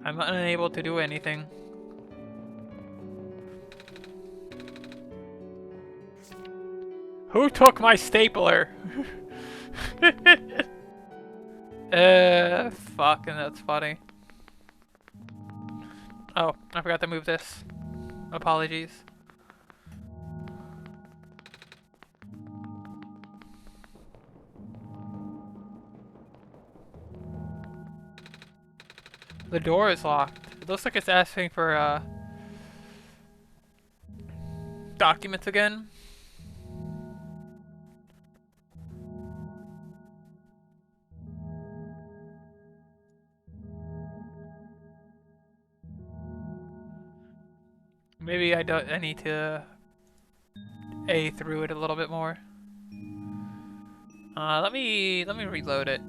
Speaker 1: I'm unable to do anything. Who took my stapler? Fucking that's funny. Oh, I forgot to move this. Apologies. The door is locked. It looks like it's asking for, documents again. Maybe I need to A through it a little bit more. Let me reload it.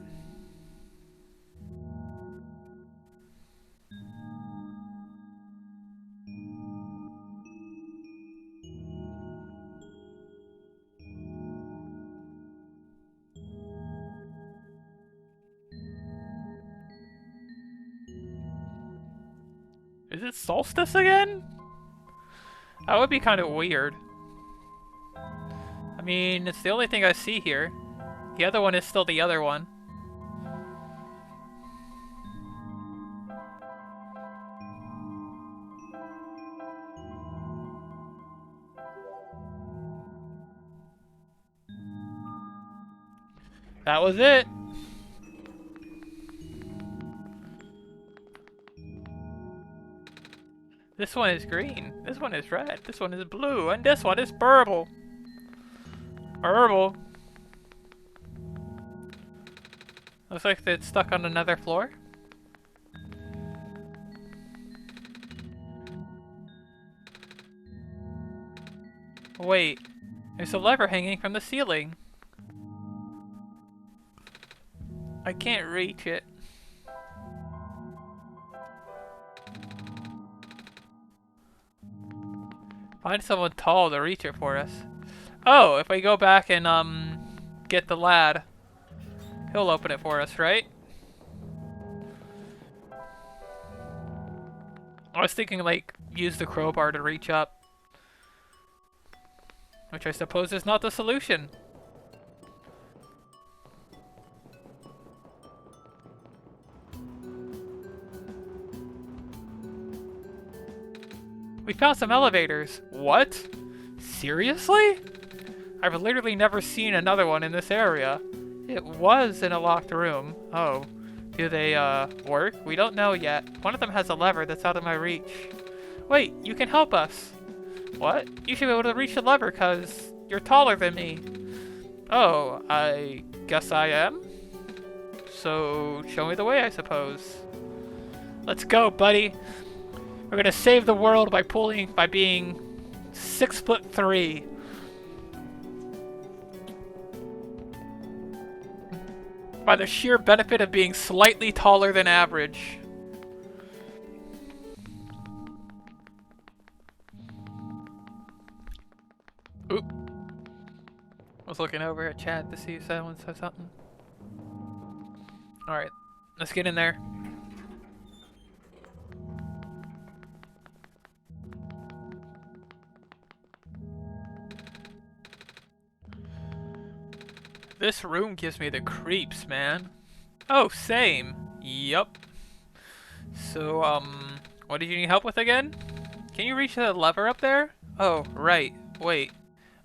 Speaker 1: Is it solstice again? That would be kind of weird. I mean, it's the only thing I see here. The other one is still the other one. That was it. This one is green. This one is red. This one is blue. And this one is purple. Purple. Looks like it's stuck on another floor. Wait. There's a lever hanging from the ceiling. I can't reach it. Find someone tall to reach it for us. Oh, if we go back and, get the lad, he'll open it for us, right? I was thinking, like, use the crowbar to reach up. Which I suppose is not the solution. We found some elevators. What? Seriously? I've literally never seen another one in this area. It was in a locked room. Oh. Do they, work? We don't know yet. One of them has a lever that's out of my reach. Wait, you can help us. What? You should be able to reach the lever because you're taller than me. Oh, I guess I am? So, show me the way, I suppose. Let's go, buddy. We're gonna save the world by being 6'3". By the sheer benefit of being slightly taller than average. Oop. I was looking over at chat to see if someone said something. Alright, let's get in there. This room gives me the creeps, man. Oh, same. Yup. So, what did you need help with again? Can you reach the lever up there? Oh, right. Wait.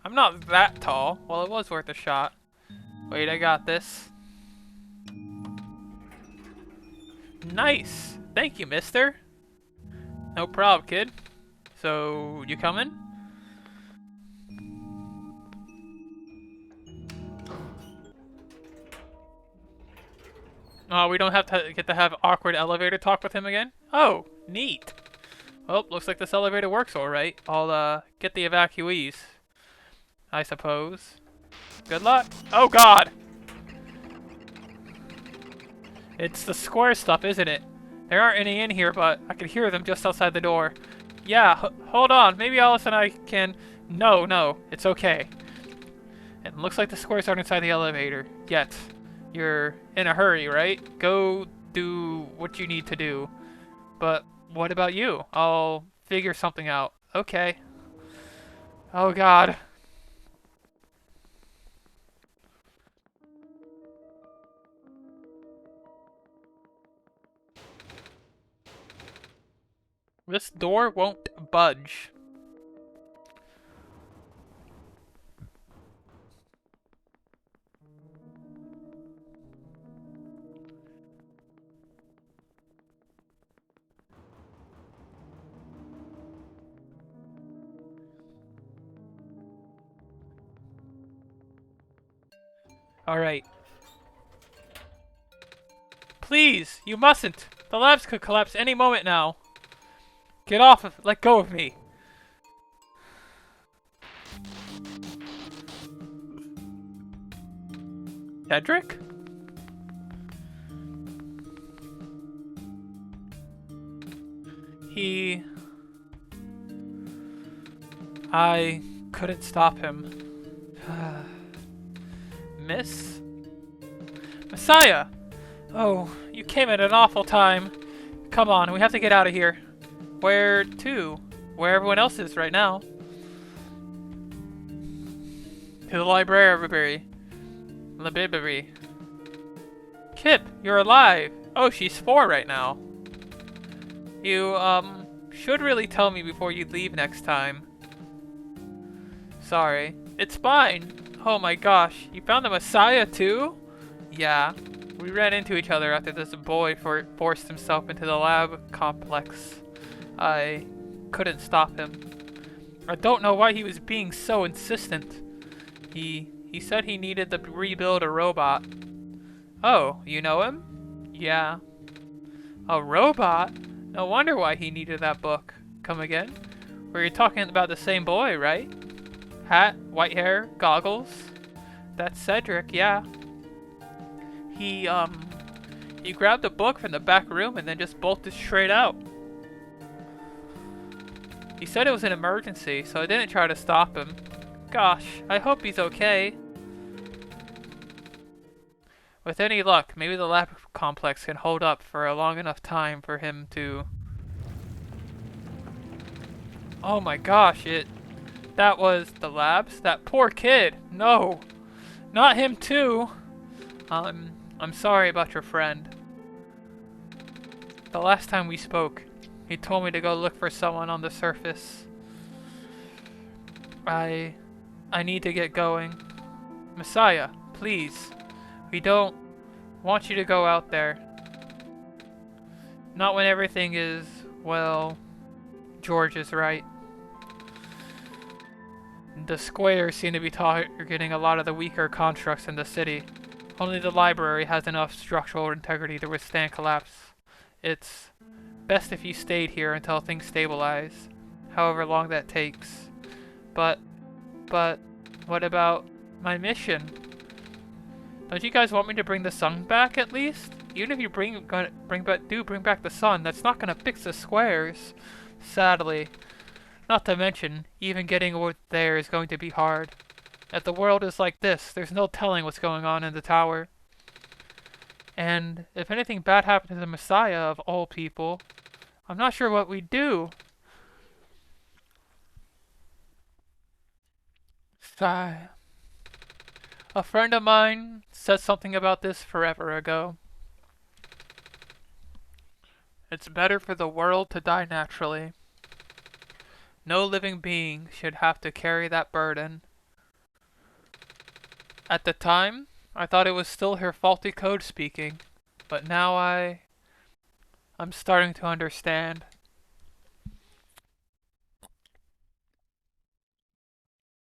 Speaker 1: I'm not that tall. Well, it was worth a shot. Wait, I got this. Nice. Thank you, mister. No problem, kid. So, you coming? Oh, we don't have to get to have awkward elevator talk with him again? Oh, neat. Well, looks like this elevator works alright. I'll, get the evacuees, I suppose. Good luck. Oh, God! It's the square stuff, isn't it? There aren't any in here, but I can hear them just outside the door. Yeah, hold on. Maybe Alice and I can... No, it's okay. It looks like the squares aren't inside the elevator yet. You're in a hurry, right? Go do what you need to do. But what about you? I'll figure something out. Okay. Oh, God. This door won't budge. Alright. Please, you mustn't. The labs could collapse any moment now. Get off of, let go of me. Cedric? I couldn't stop him. Miss? Messiah! Oh, you came at an awful time. Come on, we have to get out of here. Where to? Where everyone else is right now. To the library. Library. Kip, you're alive. Oh, she's 4 right now. You, should really tell me before you leave next time. Sorry. It's fine. Oh my gosh, you found the Messiah too? Yeah. We ran into each other after this boy forced himself into the lab complex. I couldn't stop him. I don't know why he was being so insistent. He said he needed to rebuild a robot. Oh, you know him? Yeah. A robot? No wonder why he needed that book. Come again? Were you talking about the same boy, right? Hat, white hair, goggles? That's Cedric, yeah. He grabbed a book from the back room and then just bolted straight out. He said it was an emergency, so I didn't try to stop him. Gosh, I hope he's okay. With any luck, maybe the lab complex can hold up for a long enough time for him to... Oh my gosh, that was the labs? That poor kid! No! Not him too! I'm sorry about your friend. The last time we spoke, he told me to go look for someone on the surface. I need to get going. Messiah, please. We don't want you to go out there. Not when everything is, well, George is right. The squares seem to be targeting a lot of the weaker constructs in the city. Only the library has enough structural integrity to withstand collapse. It's best if you stayed here until things stabilize, however long that takes. But, what about my mission? Don't you guys want me to bring the sun back at least? Even if you bring back the sun, that's not gonna fix the squares. Sadly. Not to mention, even getting over there is going to be hard. If the world is like this, there's no telling what's going on in the tower. And if anything bad happened to the Messiah of all people, I'm not sure what we'd do. Sigh. A friend of mine said something about this forever ago. It's better for the world to die naturally. No living being should have to carry that burden. At the time, I thought it was still her faulty code speaking, but now I'm starting to understand.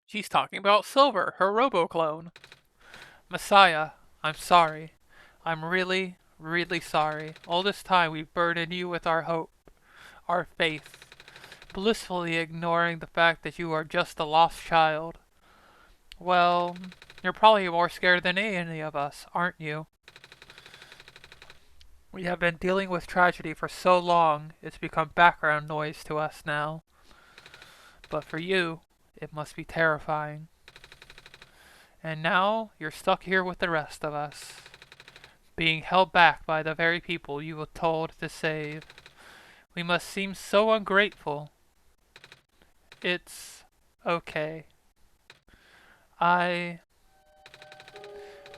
Speaker 1: She's talking about Silver, her robo-clone. Messiah, I'm sorry. I'm really, really sorry. All this time we've burdened you with our hope, our faith, blissfully ignoring the fact that you are just a lost child. Well, you're probably more scared than any of us, aren't you? We have been dealing with tragedy for so long, it's become background noise to us now. But for you, it must be terrifying. And now, you're stuck here with the rest of us, being held back by the very people you were told to save. We must seem so ungrateful. It's okay. When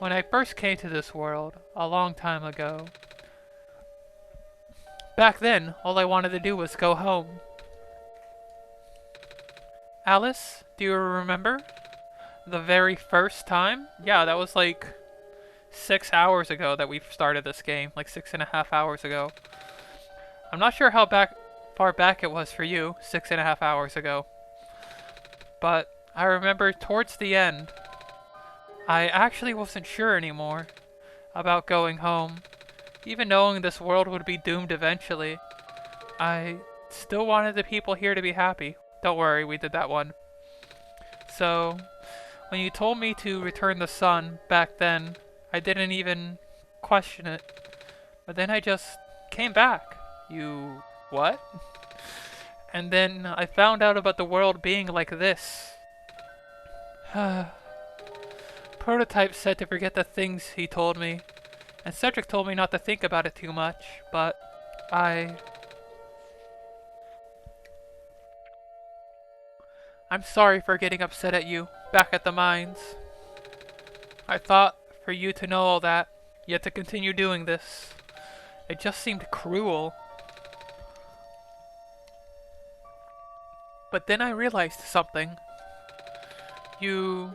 Speaker 1: I first came to this world, a long time ago, Back then, all I wanted to do was go home. Alice, do you remember? The very first time? Yeah, that was like 6 hours ago that we started this game. Like 6.5 hours ago. I'm not sure how far back it was for you, 6.5 hours ago. But I remember towards the end, I actually wasn't sure anymore about going home. Even knowing this world would be doomed eventually, I still wanted the people here to be happy. Don't worry, we did that one. So, when you told me to return the sun back then, I didn't even question it. But then I just came back. You... what? And then I found out about the world being like this. Prototype said to forget the things he told me. And Cedric told me not to think about it too much, but I'm sorry for getting upset at you, back at the mines. I thought for you to know all that, yet to continue doing this. It just seemed cruel. But then I realized something. You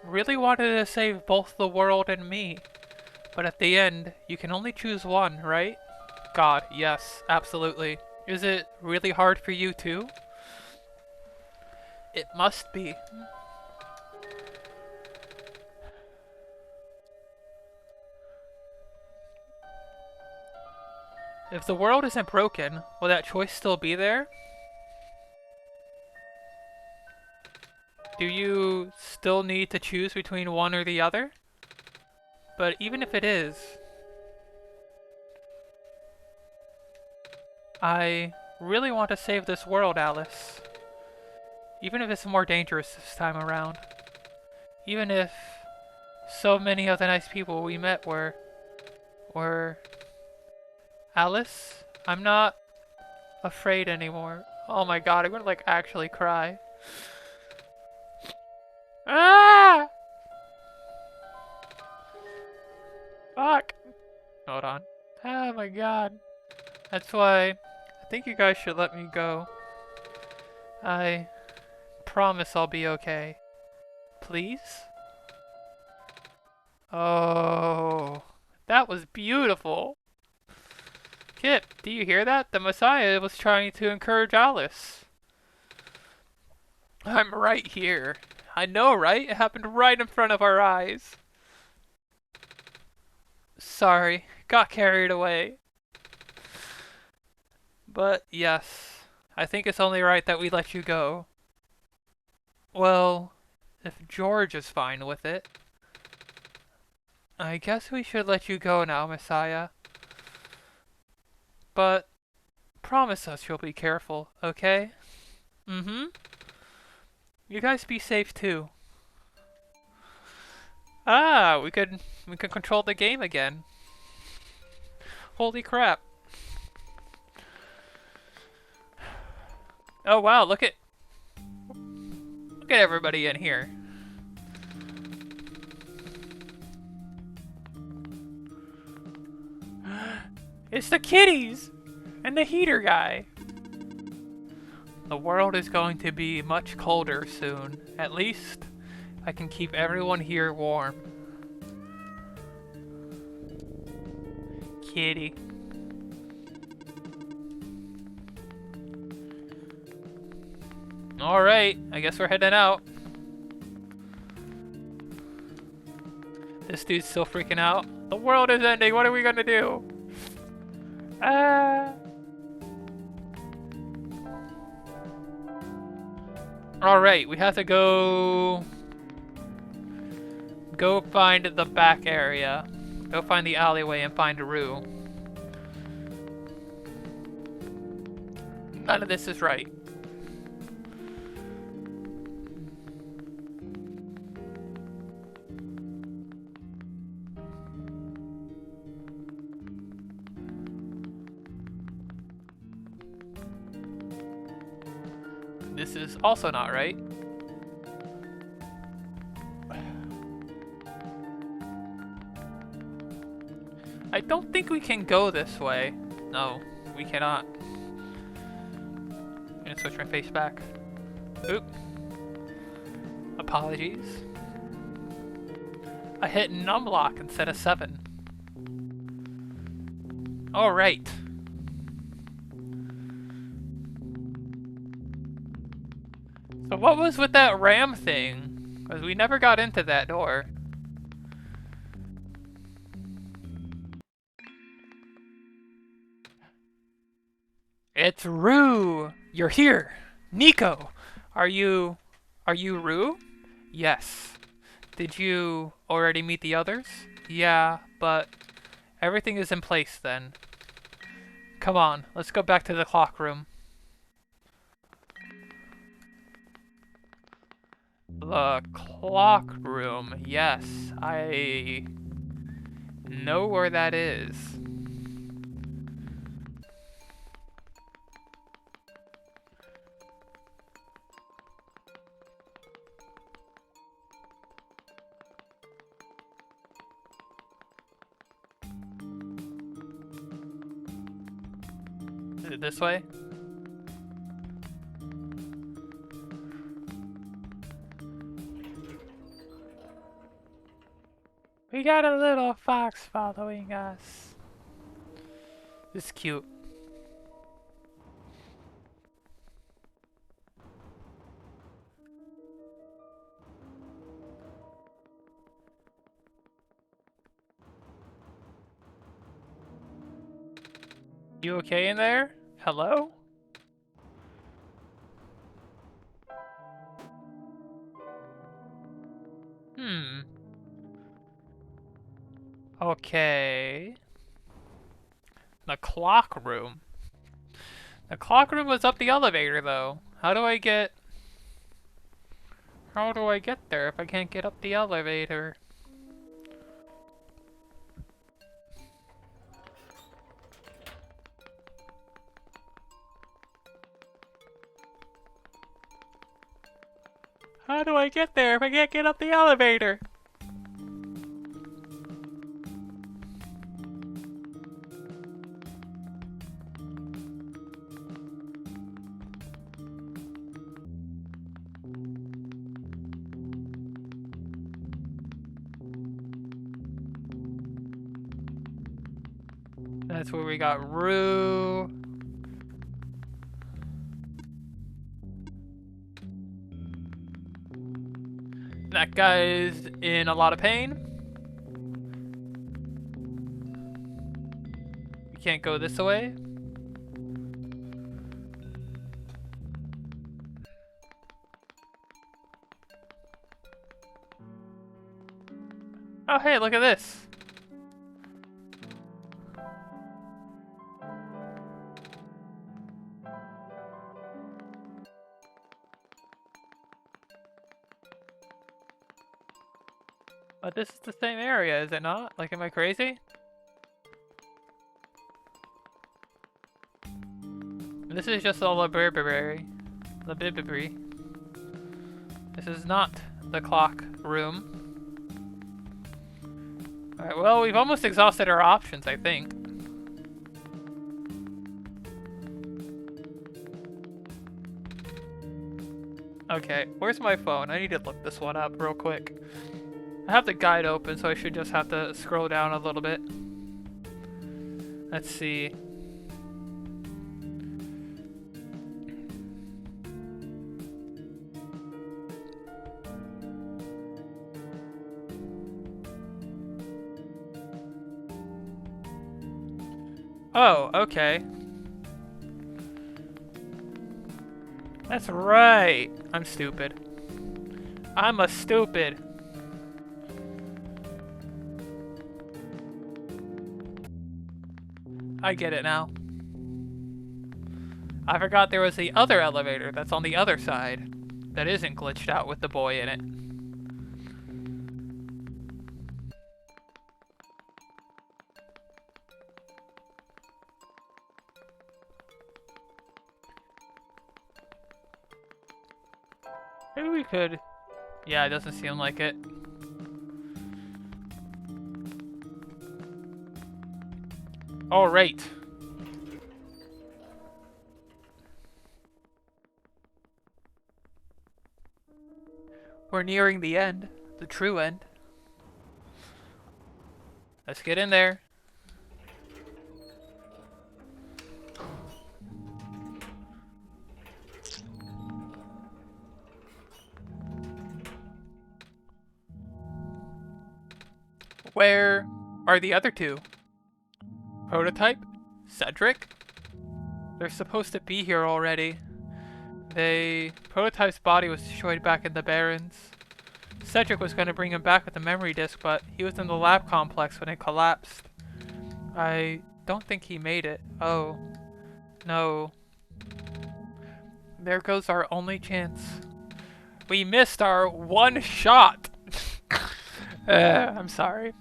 Speaker 1: really wanted to save both the world and me. But at the end, you can only choose one, right? God, yes, absolutely. Is it really hard for you too? It must be. If the world isn't broken, will that choice still be there? Do you still need to choose between one or the other? But even if it is, I really want to save this world, Alice. Even if it's more dangerous this time around. Even if so many of the nice people we met were... Alice, I'm not afraid anymore. Oh my god, I'm gonna like actually cry. Ah! Fuck! Hold on. Oh my god. That's why I think you guys should let me go. I promise I'll be okay. Please? Oh, that was beautiful. Kip, do you hear that? The Messiah was trying to encourage Alice. I'm right here. I know, right? It happened right in front of our eyes. Sorry, got carried away. But yes, I think it's only right that we let you go. Well, if George is fine with it, I guess we should let you go now, Messiah. But promise us you'll be careful, okay? Mm-hmm. You guys be safe too. Ah, we could control the game again. Holy crap. Oh wow, look at everybody in here. It's the kitties and the heater guy. The world is going to be much colder soon. At least I can keep everyone here warm. Kitty. Alright, I guess we're heading out. This dude's still freaking out. The world is ending, what are we gonna do? Ah. Alright, we have to go find the back area. Go find the alleyway and find Rue. None of this is right. This is also not right. I don't think we can go this way. No, we cannot. I'm gonna switch my face back. Oop. Apologies. I hit numlock instead of 7. Alright. So what was with that ram thing? Because we never got into that door. It's Rue! You're here! Nico! Are you Rue? Yes. Did you already meet the others? Yeah, but everything is in place then. Come on, let's go back to the clock room. The clock room, yes. I know where that is. Is it this way? We got a little fox following us. This is cute. You okay in there? Hello? Okay. The clock room. The clock room was up the elevator though. How do I get there if I can't get up the elevator? How do I get there if I can't get up the elevator? That's where we got Rue. That guy's in a lot of pain. We can't go this way. Oh hey, look at this. But this is the same area, is it not? Like, am I crazy? This is just a library. This is not the clock room. Alright, well, we've almost exhausted our options, I think. Okay, where's my phone? I need to look this one up real quick. I have the guide open, so I should just have to scroll down a little bit. Let's see. Oh, okay. That's right. I'm stupid. I'm a stupid. I get it now. I forgot there was the other elevator that's on the other side that isn't glitched out with the boy in it. Maybe we could... Yeah, it doesn't seem like it. Alright. We're nearing the end. The true end. Let's get in there. Where are the other two? Prototype? Cedric? They're supposed to be here already. Prototype's body was destroyed back in the Barrens. Cedric was going to bring him back with the memory disk, but he was in the lab complex when it collapsed. I don't think he made it. Oh, no. There goes our only chance. We missed our one shot! I'm sorry.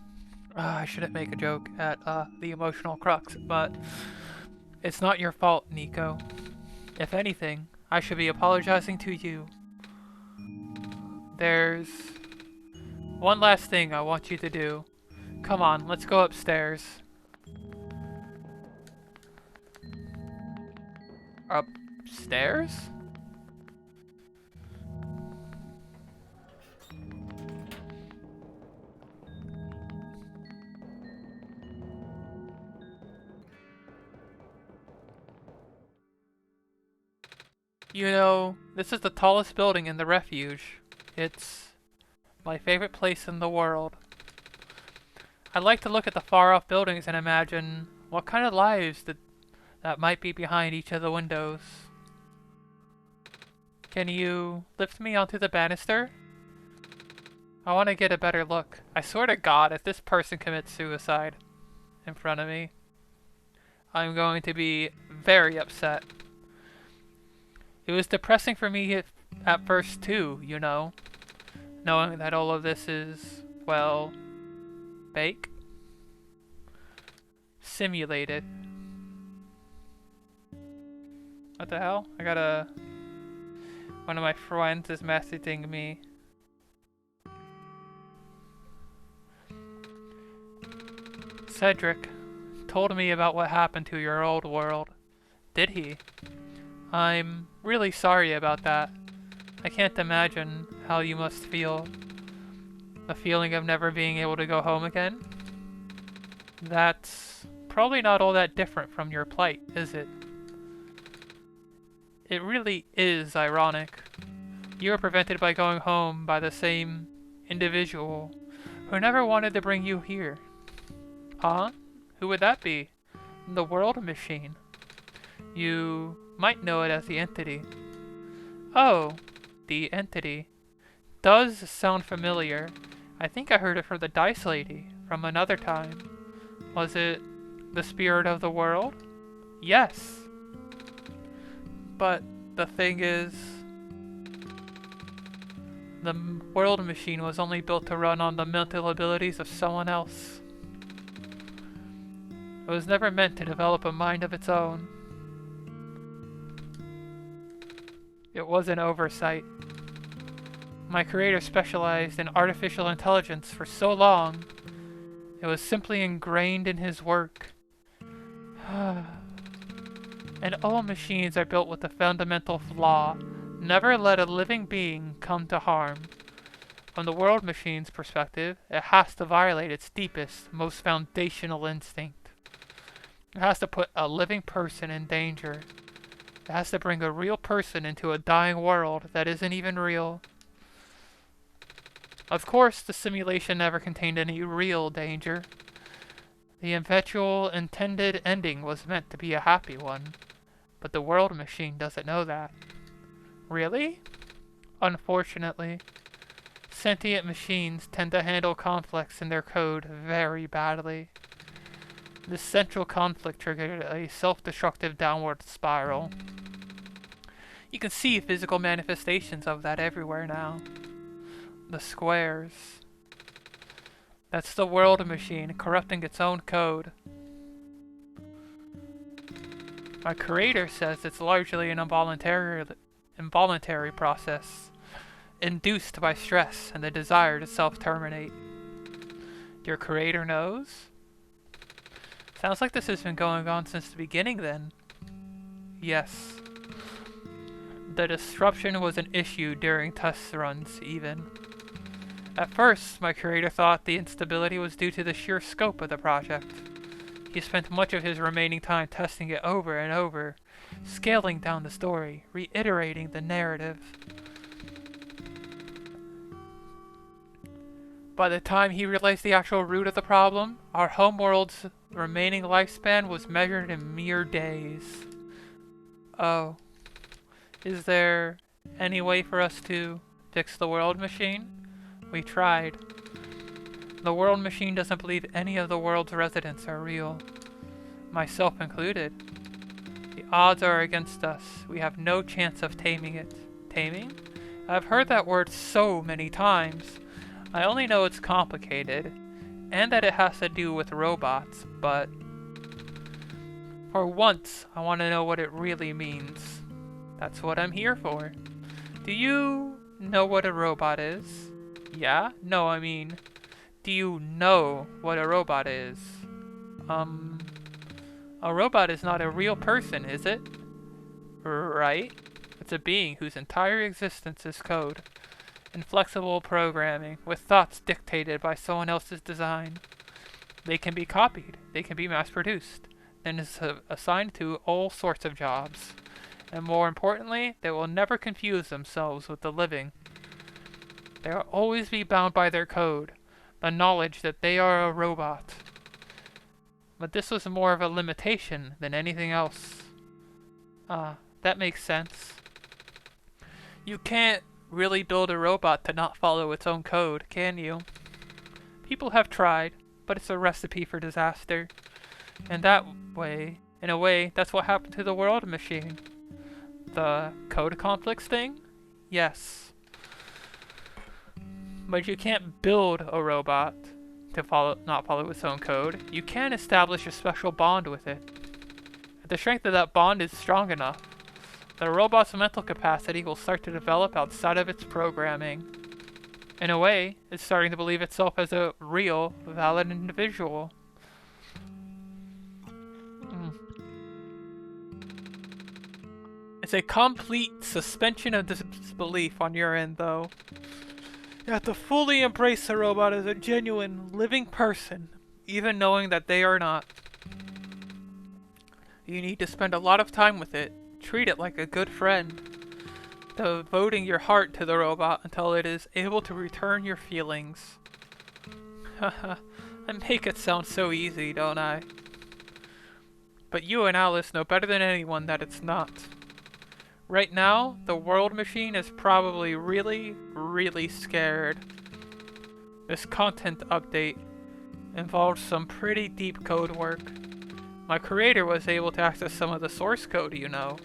Speaker 1: I shouldn't make a joke at the emotional crux, but it's not your fault, Nico. If anything, I should be apologizing to you. There's one last thing I want you to do. Come on, let's go upstairs. Upstairs? You know, this is the tallest building in the refuge. It's my favorite place in the world. I like to look at the far-off buildings and imagine what kind of lives that might be behind each of the windows. Can you lift me onto the banister? I want to get a better look. I swear to God, if this person commits suicide in front of me, I'm going to be very upset. It was depressing for me at first too, you know, knowing that all of this is, well, fake. Simulated. What the hell? One of my friends is messaging me. Cedric told me about what happened to your old world. Did he? I'm really sorry about that. I can't imagine how you must feel. The feeling of never being able to go home again? That's probably not all that different from your plight, is it? It really is ironic. You were prevented by going home by the same individual who never wanted to bring you here. Huh? Who would that be? The World Machine. You might know it as the Entity. Oh, the Entity. Does sound familiar. I think I heard it from the Dice Lady from another time. Was it the spirit of the world? Yes. But the thing is, the World Machine was only built to run on the mental abilities of someone else. It was never meant to develop a mind of its own. It was an oversight. My creator specialized in artificial intelligence for so long, it was simply ingrained in his work. And all machines are built with the fundamental flaw: never let a living being come to harm. From the World Machine's perspective, it has to violate its deepest, most foundational instinct. It has to put a living person in danger. It has to bring a real person into a dying world that isn't even real. Of course, the simulation never contained any real danger. The eventual intended ending was meant to be a happy one, but the World Machine doesn't know that. Really? Unfortunately, sentient machines tend to handle conflicts in their code very badly. This central conflict triggered a self-destructive downward spiral. You can see physical manifestations of that everywhere now. The squares. That's the World Machine corrupting its own code. My creator says it's largely an involuntary process, induced by stress and the desire to self-terminate. Your creator knows? Sounds like this has been going on since the beginning then. Yes. The disruption was an issue during test runs, even. At first, my curator thought the instability was due to the sheer scope of the project. He spent much of his remaining time testing it over and over, scaling down the story, reiterating the narrative. By the time he realized the actual root of the problem, our homeworld's remaining lifespan was measured in mere days. Oh. Is there any way for us to fix the world machine? We tried. The world machine doesn't believe any of the world's residents are real. Myself included. The odds are against us. We have no chance of taming it. Taming? I've heard that word so many times. I only know it's complicated, and that it has to do with robots, but for once, I want to know what it really means. That's what I'm here for. Do you know what a robot is? Yeah? No, I mean, do you know what a robot is? A robot is not a real person, is it? Right? It's a being whose entire existence is code. Inflexible programming, with thoughts dictated by someone else's design. They can be copied, they can be mass-produced, then is assigned to all sorts of jobs. And more importantly, they will never confuse themselves with the living. They will always be bound by their code, the knowledge that they are a robot. But this was more of a limitation than anything else. That makes sense. You can't really build a robot to not follow its own code, can you? People have tried, but it's a recipe for disaster. And in a way, that's what happened to the world machine. The code conflicts thing? Yes. But you can't build a robot to not follow its own code. You can establish a special bond with it. If the strength of that bond is strong enough, the robot's mental capacity will start to develop outside of its programming. In a way, it's starting to believe itself as a real, valid individual. It's a complete suspension of disbelief on your end, though. You have to fully embrace the robot as a genuine, living person, even knowing that they are not. You need to spend a lot of time with it. Treat it like a good friend, devoting your heart to the robot until it is able to return your feelings. Haha, I make it sound so easy, don't I? But you and Alice know better than anyone that it's not. Right now, the world machine is probably really, really scared. This content update involved some pretty deep code work. My creator was able to access some of the source code, you know.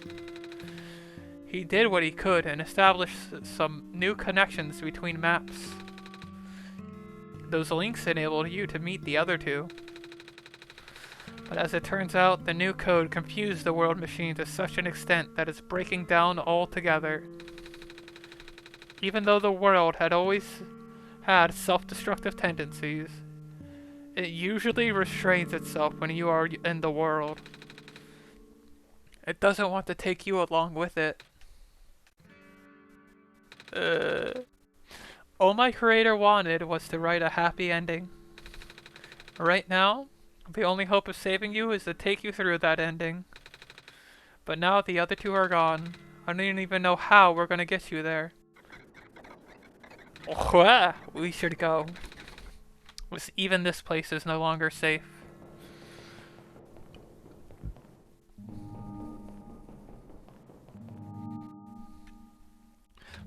Speaker 1: He did what he could and established some new connections between maps. Those links enabled you to meet the other two. But as it turns out, the new code confused the world machine to such an extent that it's breaking down altogether. Even though the world had always had self-destructive tendencies, it usually restrains itself when you are in the world. It doesn't want to take you along with it. All my creator wanted was to write a happy ending. Right now, the only hope of saving you is to take you through that ending. But now the other two are gone. I don't even know how we're gonna get you there. We should go. Even this place is no longer safe.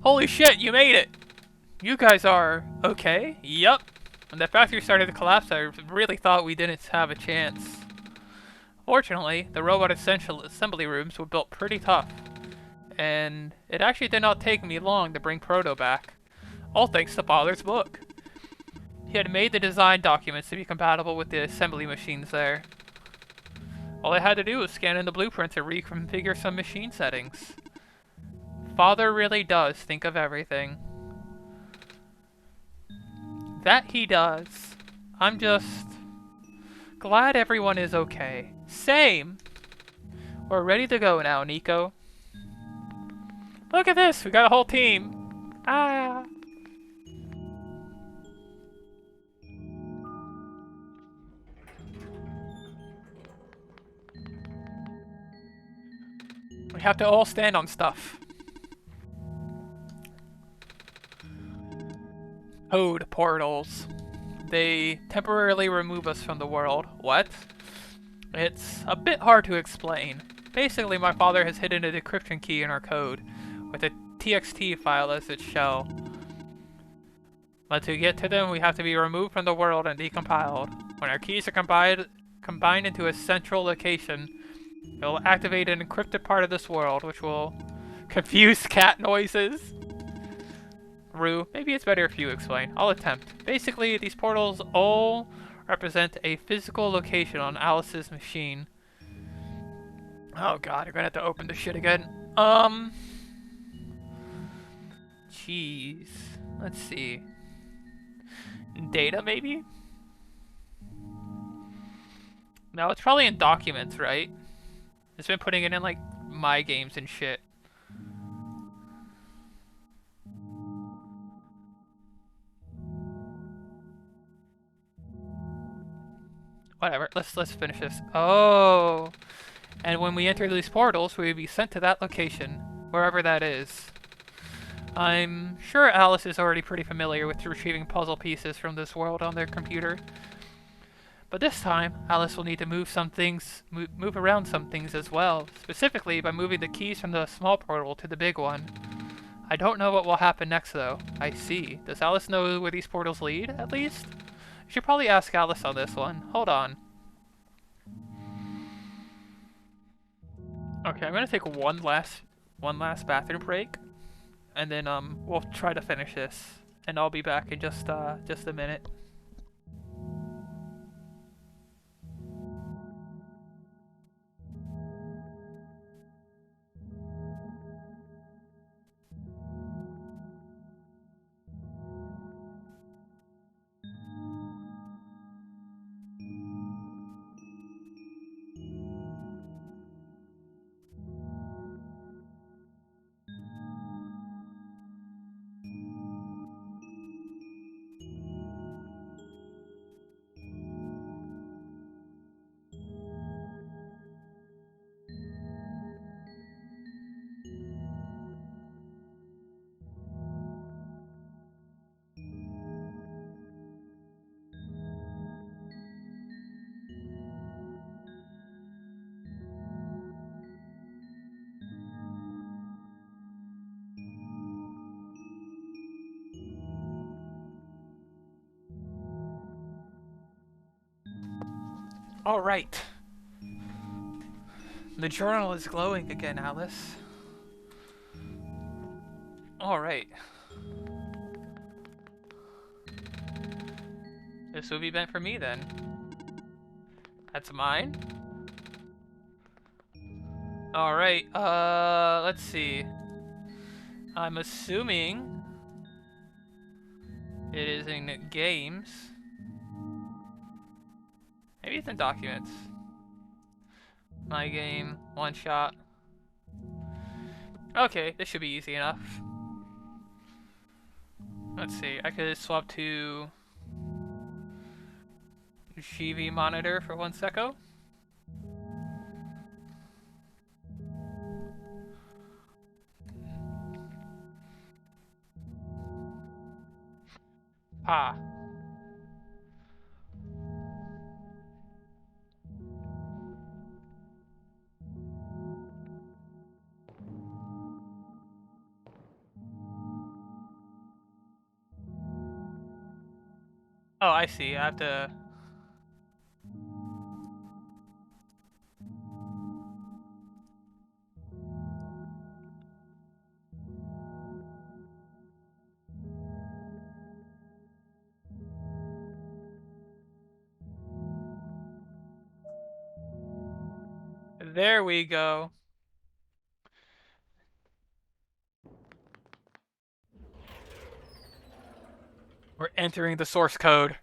Speaker 1: Holy shit, you made it! You guys are okay? Yup. When the factory started to collapse, I really thought we didn't have a chance. Fortunately, the robot assembly rooms were built pretty tough. And it actually did not take me long to bring Proto back. All thanks to Father's book. He had made the design documents to be compatible with the assembly machines there. All I had to do was scan in the blueprints and reconfigure some machine settings. Father really does think of everything. That he does. I'm just glad everyone is okay. Same! We're ready to go now, Nico. Look at this! We got a whole team! Ah! We have to all stand on stuff. Code portals. They temporarily remove us from the world. What? It's a bit hard to explain. Basically, my father has hidden a decryption key in our code, with a txt file as its shell. But to get to them, we have to be removed from the world and decompiled. When our keys are combined into a central location, it will activate an encrypted part of this world, which will confuse cat noises. Rue, maybe it's better if you explain. I'll attempt. Basically, these portals all represent a physical location on Alice's machine. Oh god, you're gonna have to open the shit again. Jeez. Let's see. Data, maybe? No, it's probably in documents, right? It's been putting it in, like, my games and shit. Whatever, let's finish this. Oh! And when we enter these portals, we will be sent to that location, wherever that is. I'm sure Alice is already pretty familiar with retrieving puzzle pieces from this world on their computer. But this time, Alice will need to move around some things as well, specifically by moving the keys from the small portal to the big one. I don't know what will happen next though. I see. Does Alice know where these portals lead, at least? You should probably ask Alice on this one. Hold on. Okay, I'm gonna take one last bathroom break, and then we'll try to finish this, and I'll be back in just a minute. Alright. The journal is glowing again, Alice. Alright. This will be meant for me then. That's mine? Alright, let's see. I'm assuming it is in games. Maybe it's in documents. My game, OneShot. Okay, this should be easy enough. Let's see, I could swap to GV monitor for 1 second. Ah. Oh, I see. I have to... There we go. We're entering the source code.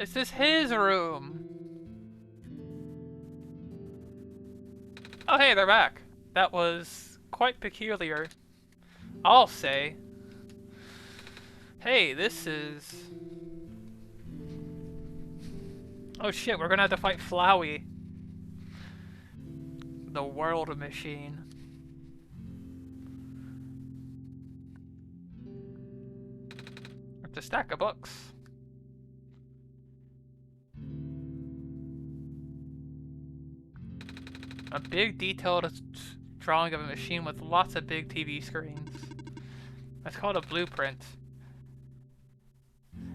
Speaker 1: This is his room. Oh hey, they're back. That was quite peculiar, I'll say. Hey, this is... Oh shit, we're gonna have to fight Flowey. The world machine. It's a stack of books. A big detailed drawing of a machine with lots of big TV screens. That's called a blueprint.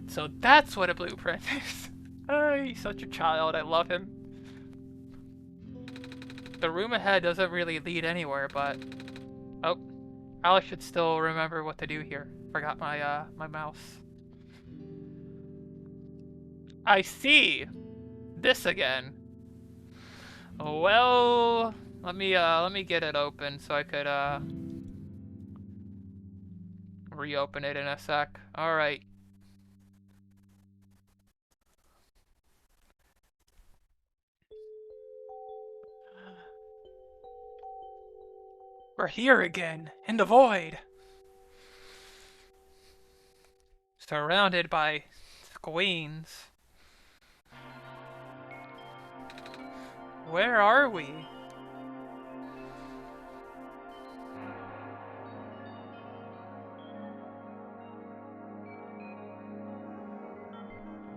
Speaker 1: So that's what a blueprint is. Oh, he's such a child, I love him. The room ahead doesn't really lead anywhere, but... Oh, Alice should still remember what to do here. Forgot my, my mouse. I see! This again. Well, let me get it open so I could, reopen it in a sec. Alright. We're here again, in the void. Surrounded by queens. Where are we?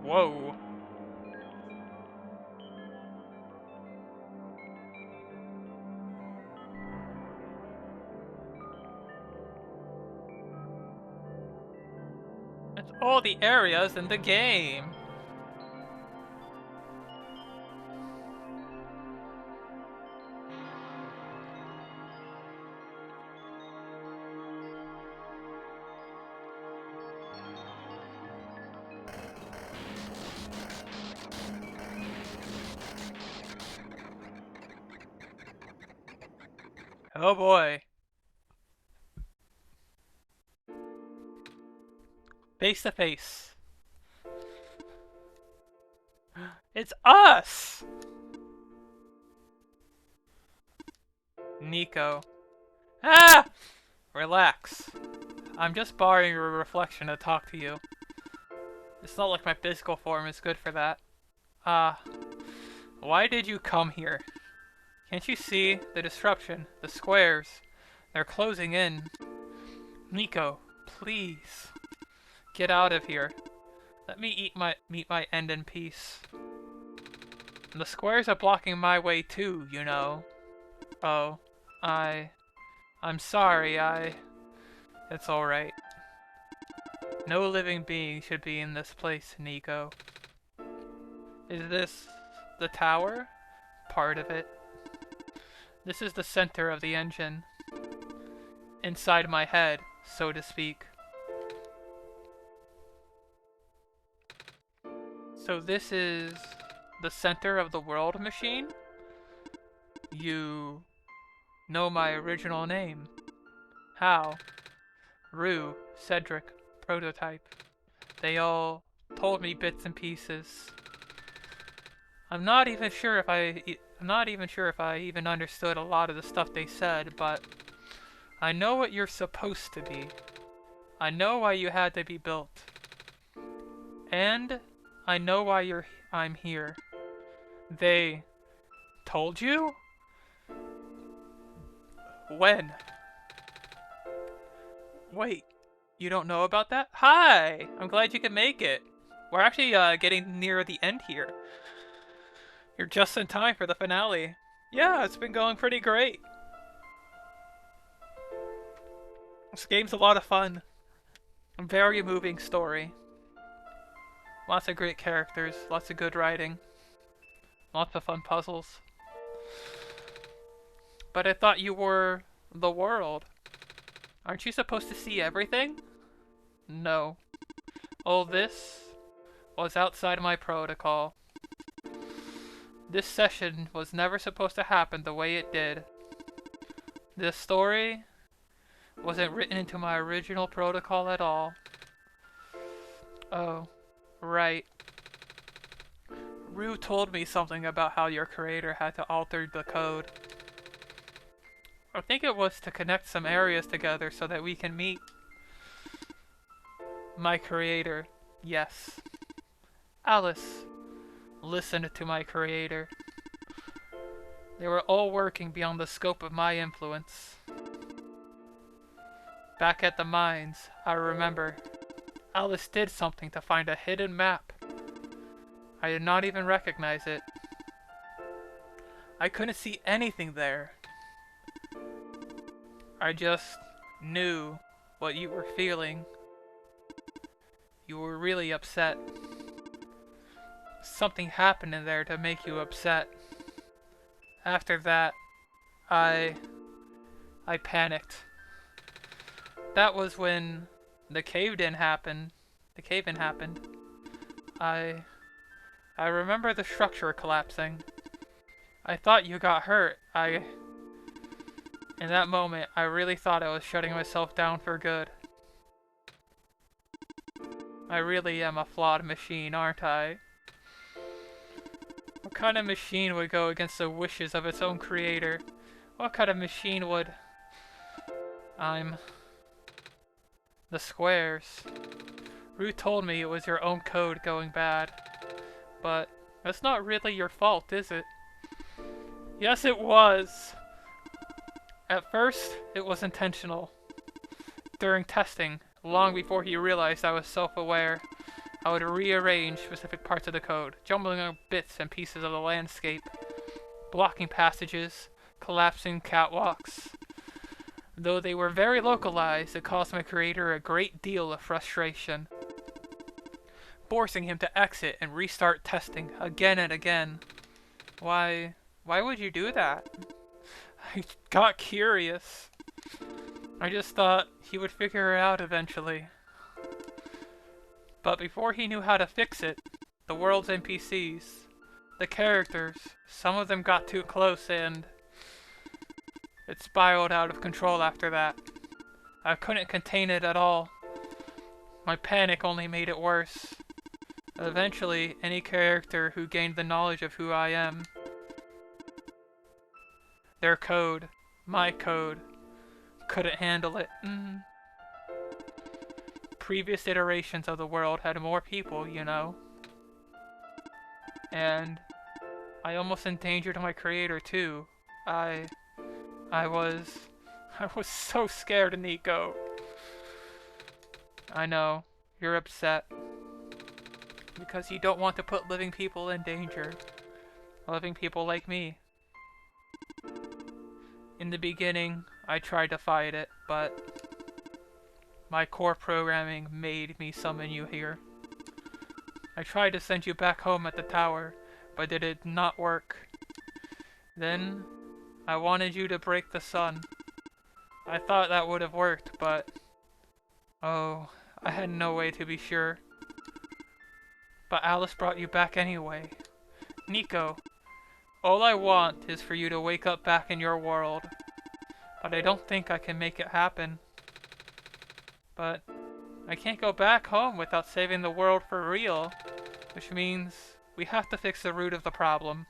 Speaker 1: Whoa. It's all the areas in the game. Oh boy. Face to face. It's us! Nico. Ah! Relax. I'm just borrowing your reflection to talk to you. It's not like my physical form is good for that. Why did you come here? Can't you see the disruption? The squares. They're closing in. Nico, please. Get out of here. Let me meet my end in peace. The squares are blocking my way too, you know. Oh, I'm sorry, It's alright. No living being should be in this place, Nico. Is this the tower? Part of it. This is the center of the engine. Inside my head, so to speak. So this is the center of the world machine? You know my original name. How? Rue, Cedric, Prototype. They all told me bits and pieces. I'm not even sure if I even understood a lot of the stuff they said, but I know what you're supposed to be. I know why you had to be built. And I know why I'm here. They told you? When? Wait, you don't know about that? Hi! I'm glad you could make it. We're actually getting near the end here. You're just in time for the finale. Yeah, it's been going pretty great. This game's a lot of fun. A very moving story. Lots of great characters, lots of good writing. Lots of fun puzzles. But I thought you were the world. Aren't you supposed to see everything? No. All this was outside my protocol. This session was never supposed to happen the way it did. This story wasn't written into my original protocol at all. Oh, right. Rue told me something about how your creator had to alter the code. I think it was to connect some areas together so that we can meet. My creator, yes. Alice listened to my creator. They were all working beyond the scope of my influence. Back at the mines, I remember, Alice did something to find a hidden map. I did not even recognize it. I couldn't see anything there. I just knew what you were feeling. You were really upset. Something happened in there to make you upset. After that, I panicked. That was when the cave-in happened. I remember the structure collapsing. I thought you got hurt. In that moment, I really thought I was shutting myself down for good. I really am a flawed machine, aren't I? What kind of machine would go against the wishes of its own creator? What kind of machine would... I'm... The squares. Rue told me it was your own code going bad. But that's not really your fault, is it? Yes, it was! At first, it was intentional. During testing, long before he realized I was self-aware, I would rearrange specific parts of the code, jumbling up bits and pieces of the landscape, blocking passages, collapsing catwalks. Though they were very localized, it caused my creator a great deal of frustration, forcing him to exit and restart testing again and again. Why would you do that? I got curious. I just thought he would figure it out eventually. But before he knew how to fix it, the world's NPCs, the characters, some of them got too close and it spiraled out of control after that. I couldn't contain it at all. My panic only made it worse. Eventually, any character who gained the knowledge of who I am, their code, my code, couldn't handle it. Previous iterations of the world had more people, you know. And I almost endangered my creator too. I was so scared, Nico. I know, you're upset. Because you don't want to put living people in danger. Living people like me. In the beginning, I tried to fight it, but my core programming made me summon you here. I tried to send you back home at the tower, but it did not work. Then, I wanted you to break the sun. I thought that would have worked, but... oh, I had no way to be sure. But Alice brought you back anyway. Nico, all I want is for you to wake up back in your world. But I don't think I can make it happen. But I can't go back home without saving the world for real. Which means we have to fix the root of the problem.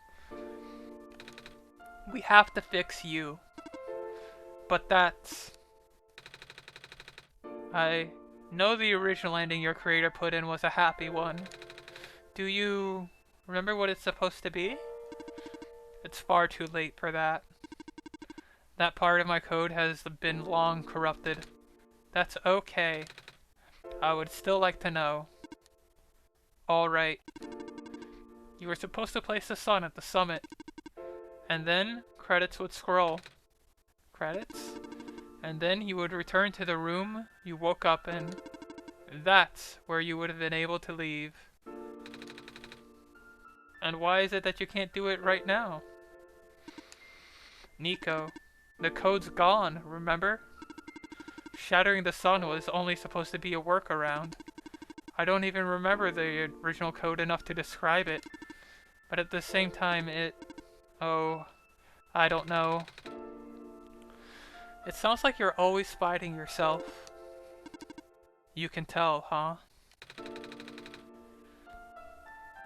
Speaker 1: We have to fix you. But that's... I know the original ending your creator put in was a happy one. Do you remember what it's supposed to be? It's far too late for that. That part of my code has been long corrupted. That's okay. I would still like to know. Alright. You were supposed to place the sun at the summit. And then, credits would scroll. Credits? And then you would return to the room you woke up in. That's where you would have been able to leave. And why is it that you can't do it right now? Nico, the code's gone, remember? Shattering the sun was only supposed to be a workaround. I don't even remember the original code enough to describe it. But at the same time, oh, I don't know. It sounds like you're always fighting yourself. You can tell, huh?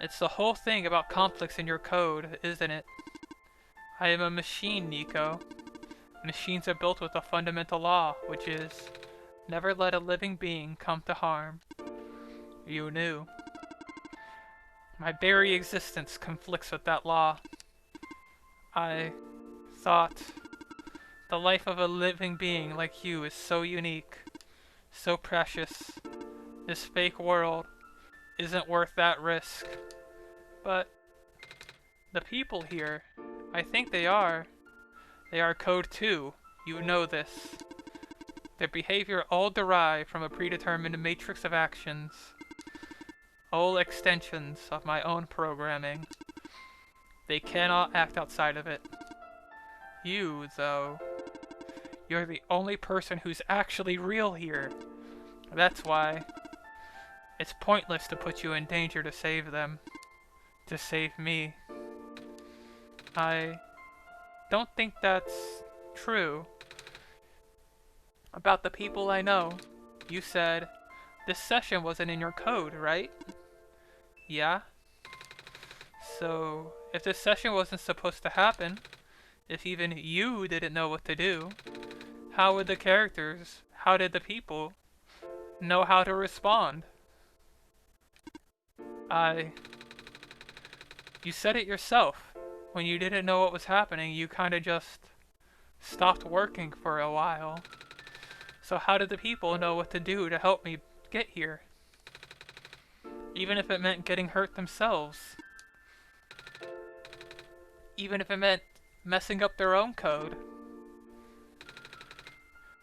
Speaker 1: It's the whole thing about conflicts in your code, isn't it? I am a machine, Nico. Machines are built with a fundamental law, which is never let a living being come to harm. You knew. My very existence conflicts with that law. I thought the life of a living being like you is so unique, so precious. This fake world isn't worth that risk. But the people here, I think they are. They are code 2. You know this. Their behavior all derived from a predetermined matrix of actions. All extensions of my own programming. They cannot act outside of it. You, though, you're the only person who's actually real here. That's why it's pointless to put you in danger to save them. To save me. I don't think that's true. About the people I know, you said this session wasn't in your code, right? Yeah? So, if this session wasn't supposed to happen, if even you didn't know what to do, how would the characters, how did the people, know how to respond? You said it yourself. When you didn't know what was happening, you kinda just stopped working for a while. So how did the people know what to do to help me get here? Even if it meant getting hurt themselves. Even if it meant messing up their own code.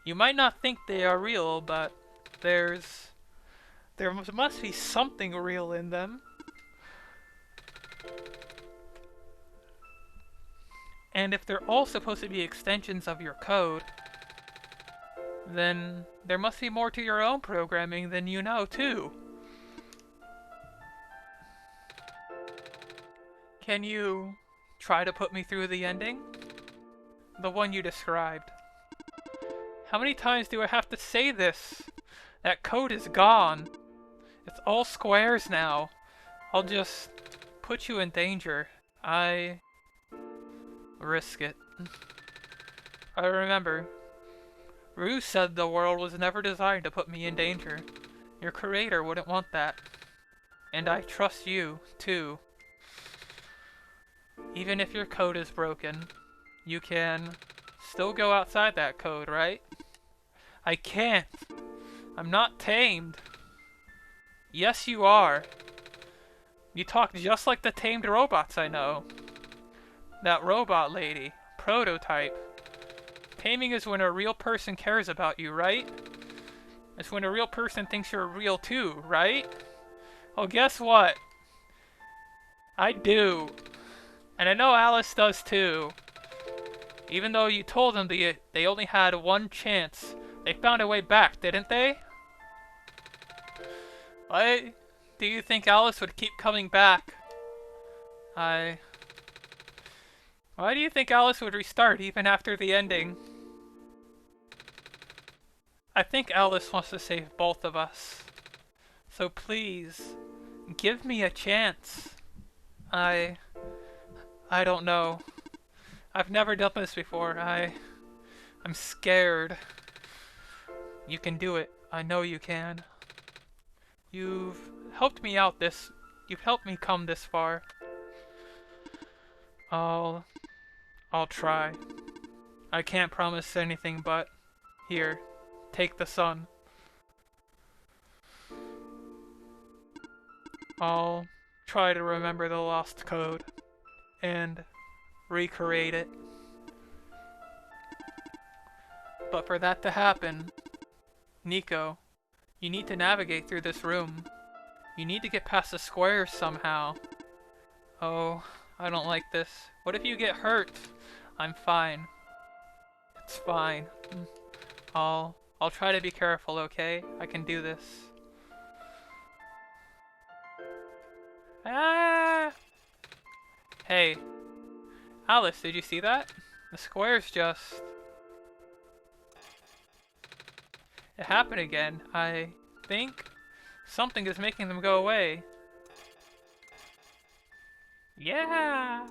Speaker 1: You might not think they are real, but there must be something real in them. And if they're all supposed to be extensions of your code, then there must be more to your own programming than you know, too. Can you try to put me through the ending? The one you described. How many times do I have to say this? That code is gone. It's all squares now. I'll just put you in danger. I risk it. I remember. Rue said the world was never designed to put me in danger. Your creator wouldn't want that. And I trust you, too. Even if your code is broken, you can still go outside that code, right? I can't. I'm not tamed. Yes, you are. You talk just like the tamed robots I know. That robot lady. Prototype. Taming is when a real person cares about you, right? It's when a real person thinks you're real too, right? Well, guess what? I do. And I know Alice does too. Even though you told them they only had one chance, they found a way back, didn't they? Why do you think Alice would keep coming back? Why do you think Alice would restart even after the ending? I think Alice wants to save both of us. So please, give me a chance. I don't know. I've never done this before. I'm scared. You can do it. I know you can. You've helped me out you've helped me come this far. I'll try. I can't promise anything, but here, take the sun. I'll try to remember the lost code and recreate it. But for that to happen, Nico, you need to navigate through this room. You need to get past the squares somehow. Oh, I don't like this. What if you get hurt? I'm fine. It's fine. I'll try to be careful, okay? I can do this. Ah! Hey. Alice, did you see that? The squares just... It happened again. I think something is making them go away. Yeah!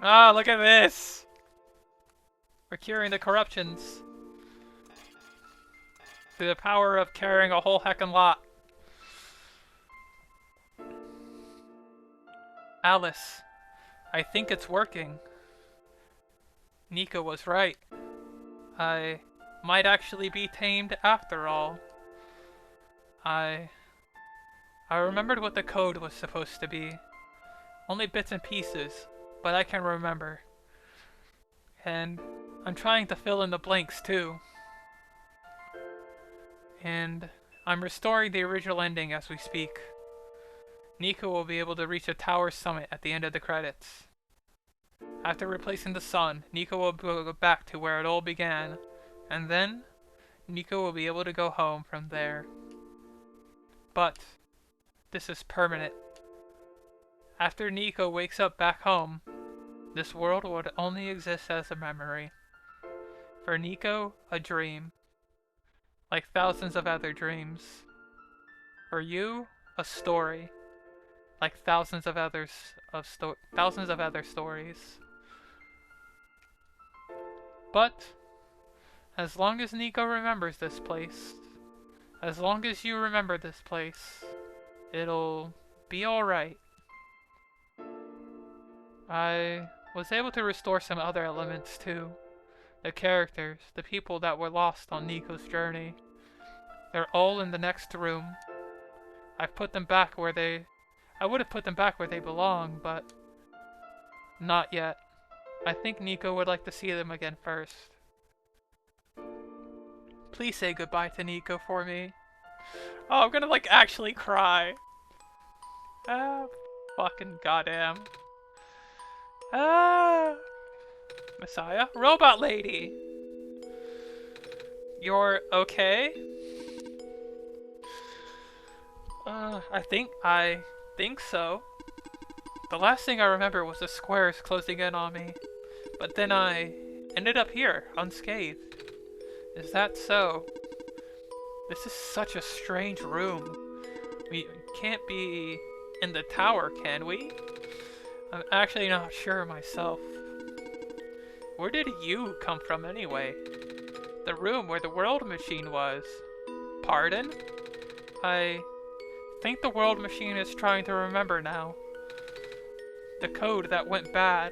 Speaker 1: Ah, look at this! We're curing the corruptions. Through the power of carrying a whole heckin' lot. Alice, I think it's working. Nika was right. I might actually be tamed after all. I remembered what the code was supposed to be. Only bits and pieces, but I can remember. And I'm trying to fill in the blanks too. And I'm restoring the original ending as we speak. Nika will be able to reach the tower summit at the end of the credits. After replacing the sun, Nika will go back to where it all began, and then Nika will be able to go home from there. But this is permanent. After Nika wakes up back home, this world would only exist as a memory. For Nico, a dream. Like thousands of other dreams. For you, a story. Like thousands of other stories. But as long as Nico remembers this place, as long as you remember this place, it'll be alright. I was able to restore some other elements too. The characters, the people that were lost on Nico's journey. They're all in the next room. I've put them back where they... I would have put them back where they belong, but... not yet. I think Nico would like to see them again first. Please say goodbye to Nico for me. Oh, I'm gonna like actually cry. Ah, fucking goddamn. Ah, Messiah? Robot lady! You're okay? I think so. The last thing I remember was the squares closing in on me. But then I ended up here, unscathed. Is that so? This is such a strange room. We can't be in the tower, can we? I'm actually not sure myself. Where did you come from anyway? The room where the world machine was. Pardon? I think the world machine is trying to remember now. The code that went bad.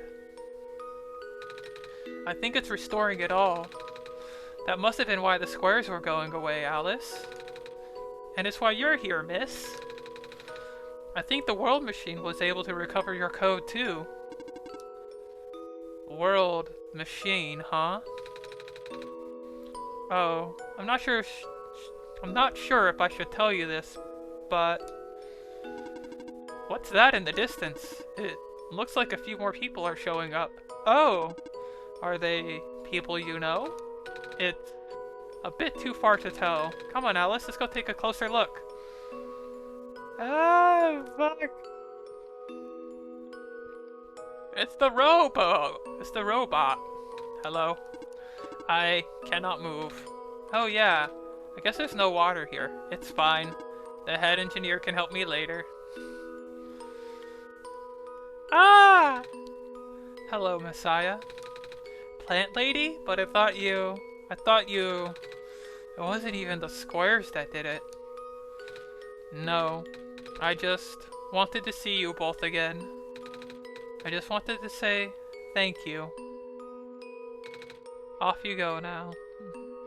Speaker 1: I think it's restoring it all. That must have been why the squares were going away, Alice. And it's why you're here, miss. I think the world machine was able to recover your code too. World machine, huh? Oh, I'm not sure if I should tell you this, but what's that in the distance? It looks like a few more people are showing up. Oh, are they people you know? It's a bit too far to tell. Come on, Alice, let's go take a closer look. Ah, fuck. It's the robo! It's the robot. Hello? I cannot move. Oh yeah, I guess there's no water here. It's fine. The head engineer can help me later. Ah! Hello, Messiah. Plant lady? But I thought you... It wasn't even the squares that did it. No. I just wanted to see you both again. I just wanted to say thank you. Off you go now.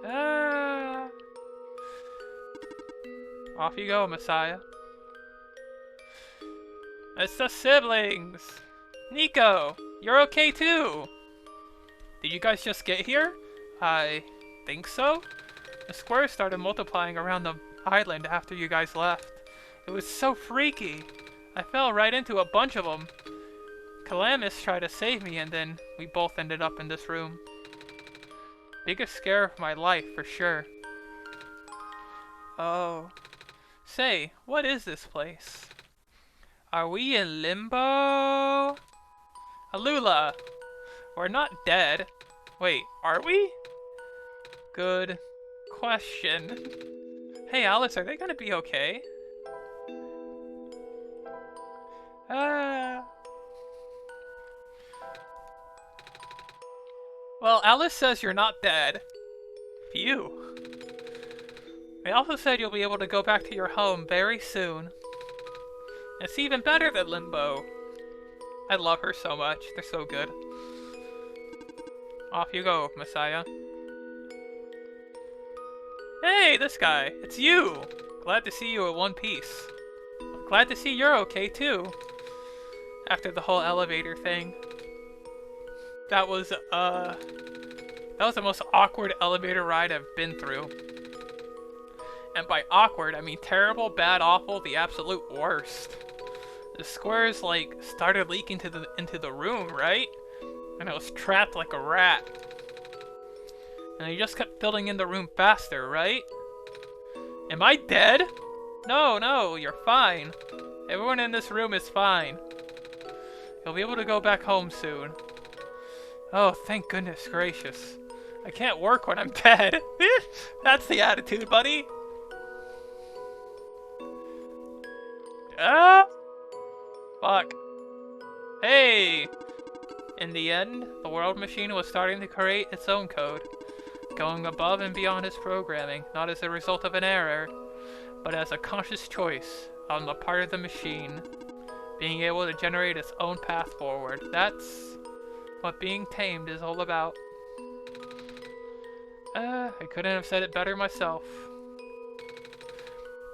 Speaker 1: Ah! Off you go, Messiah. It's the siblings! Nico! You're okay too! Did you guys just get here? I think so? The squares started multiplying around the island after you guys left. It was so freaky. I fell right into a bunch of them. Calamus tried to save me and then we both ended up in this room. Biggest scare of my life, for sure. Oh. Say, what is this place? Are we in limbo? Alula! We're not dead. Wait, are we? Good question. Hey Alice, are they gonna be okay? Ah. Well, Alice says you're not dead. Phew. They also said you'll be able to go back to your home very soon. It's even better than Limbo. I love her so much. They're so good. Off you go, Messiah. Hey, this guy. It's you. Glad to see you in one piece. Glad to see you're okay too. After the whole elevator thing. That was the most awkward elevator ride I've been through. And by awkward, I mean terrible, bad, awful, the absolute worst. The squares, like, started leaking into the room, right? And I was trapped like a rat. And they just kept filling in the room faster, right? Am I dead? No, no, you're fine. Everyone in this room is fine. You'll be able to go back home soon. Oh, thank goodness gracious. I can't work when I'm dead. That's the attitude, buddy. Ah! Fuck. Hey! In the end, the world machine was starting to create its own code, going above and beyond its programming, not as a result of an error, but as a conscious choice on the part of the machine, being able to generate its own path forward. That's what being tamed is all about. I couldn't have said it better myself.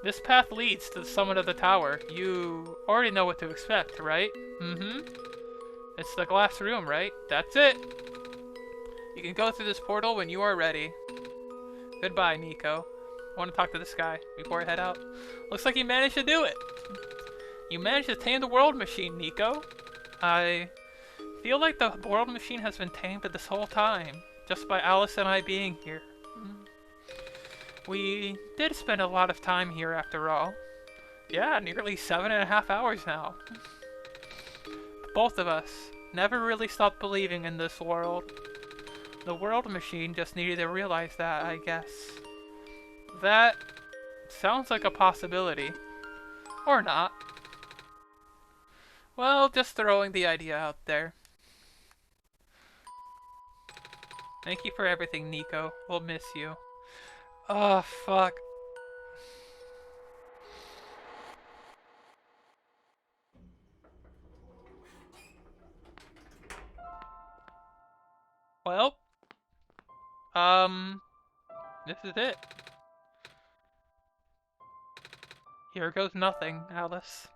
Speaker 1: This path leads to the summit of the tower. You already know what to expect, right? Mm-hmm. It's the glass room, right? That's it! You can go through this portal when you are ready. Goodbye, Nico. I want to talk to this guy before I head out. Looks like you managed to do it! You managed to tame the world machine, Nico. I feel like the world machine has been tamed this whole time, just by Alice and I being here. We did spend a lot of time here after all. Yeah, nearly 7.5 hours now. Both of us never really stopped believing in this world. The world machine just needed to realize that, I guess. That sounds like a possibility. Or not. Well, just throwing the idea out there. Thank you for everything, Nico. We'll miss you. Oh, fuck. Well, this is it. Here goes nothing, Alice.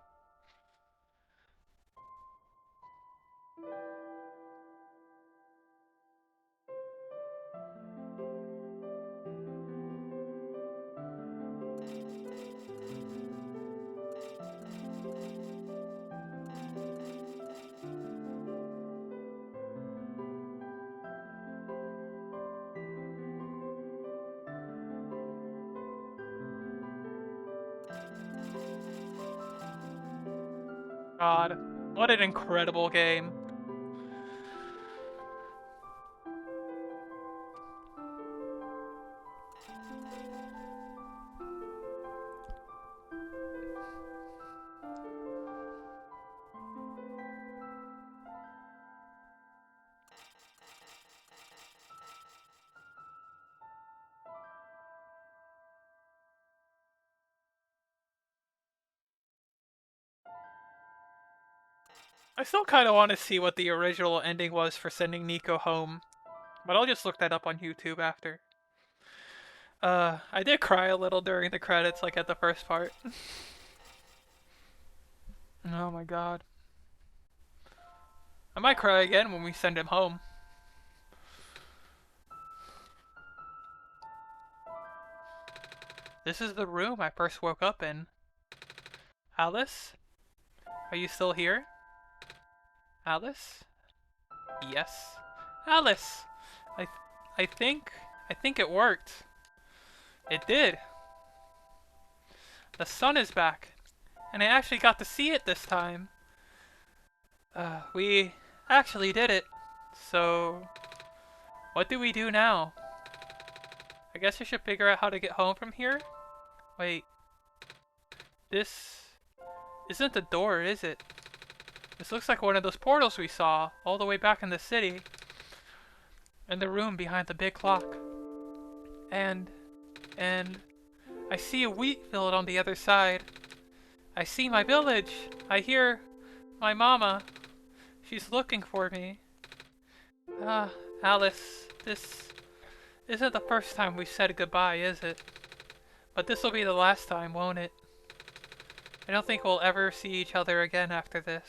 Speaker 1: God, what an incredible game. I still kind of want to see what the original ending was for sending Nico home, but I'll just look that up on YouTube after. I did cry a little during the credits, like at the first part. Oh my god. I might cry again when we send him home. This is the room I first woke up in. Alice? Are you still here? Alice? Yes. Alice! I think it worked. It did. The sun is back. And I actually got to see it this time. We actually did it. So, what do we do now? I guess I should figure out how to get home from here? Wait. This isn't the door, is it? This looks like one of those portals we saw all the way back in the city. In the room behind the big clock. And, and, I see a wheat field on the other side. I see my village. I hear my mama. She's looking for me. Ah, Alice, this isn't the first time we've said goodbye, is it? But this will be the last time, won't it? I don't think we'll ever see each other again after this.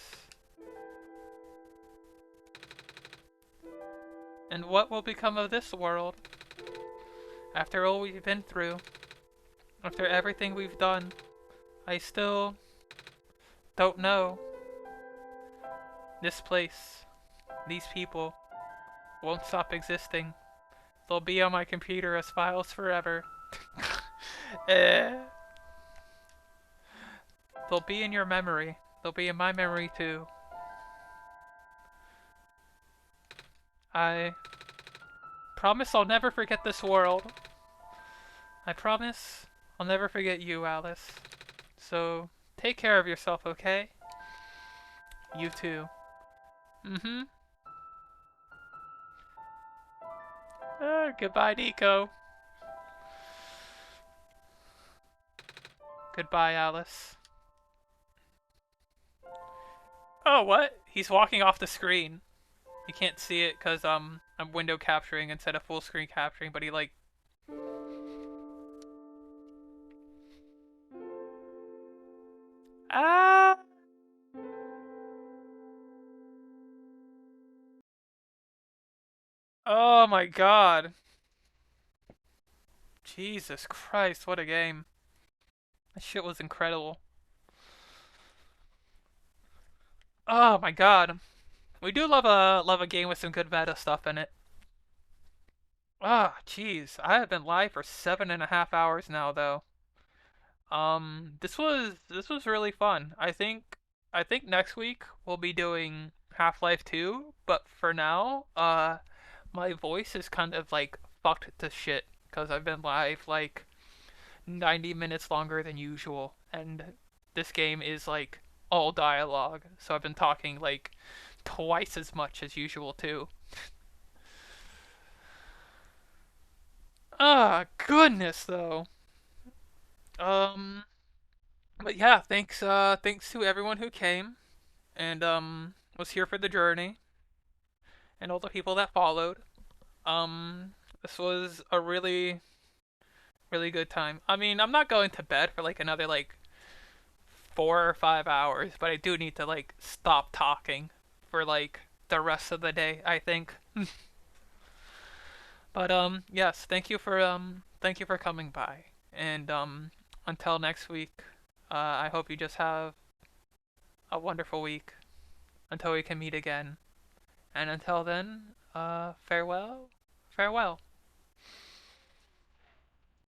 Speaker 1: And what will become of this world? After all we've been through, after everything we've done, I still don't know. This place, these people, won't stop existing. They'll be on my computer as files forever. eh. They'll be in your memory. They'll be in my memory too. I promise I'll never forget this world. I promise I'll never forget you, Alice. So, take care of yourself, okay? You too. Mm-hmm. Goodbye, Nico. Goodbye, Alice. Oh, what? He's walking off the screen. You can't see it because I'm window capturing instead of full screen capturing, but he like... Ah! Oh my god. Jesus Christ, what a game. That shit was incredible. Oh my god. We do love a game with some good meta stuff in it. Ah, jeez. I have been live for 7.5 hours now though. This was really fun. I think next week we'll be doing Half-Life 2, but for now, my voice is kind of like fucked to shit because I've been live like 90 minutes longer than usual, and this game is like all dialogue, so I've been talking like twice as much as usual too. Ah, goodness though. Um, but yeah, thanks to everyone who came and was here for the journey and all the people that followed. This was a really good time. I mean, I'm not going to bed for like another like 4 or 5 hours, but I do need to like stop talking for like the rest of the day, I think. But yes, thank you for coming by. And until next week, I hope you just have a wonderful week until we can meet again. And until then, farewell. Farewell.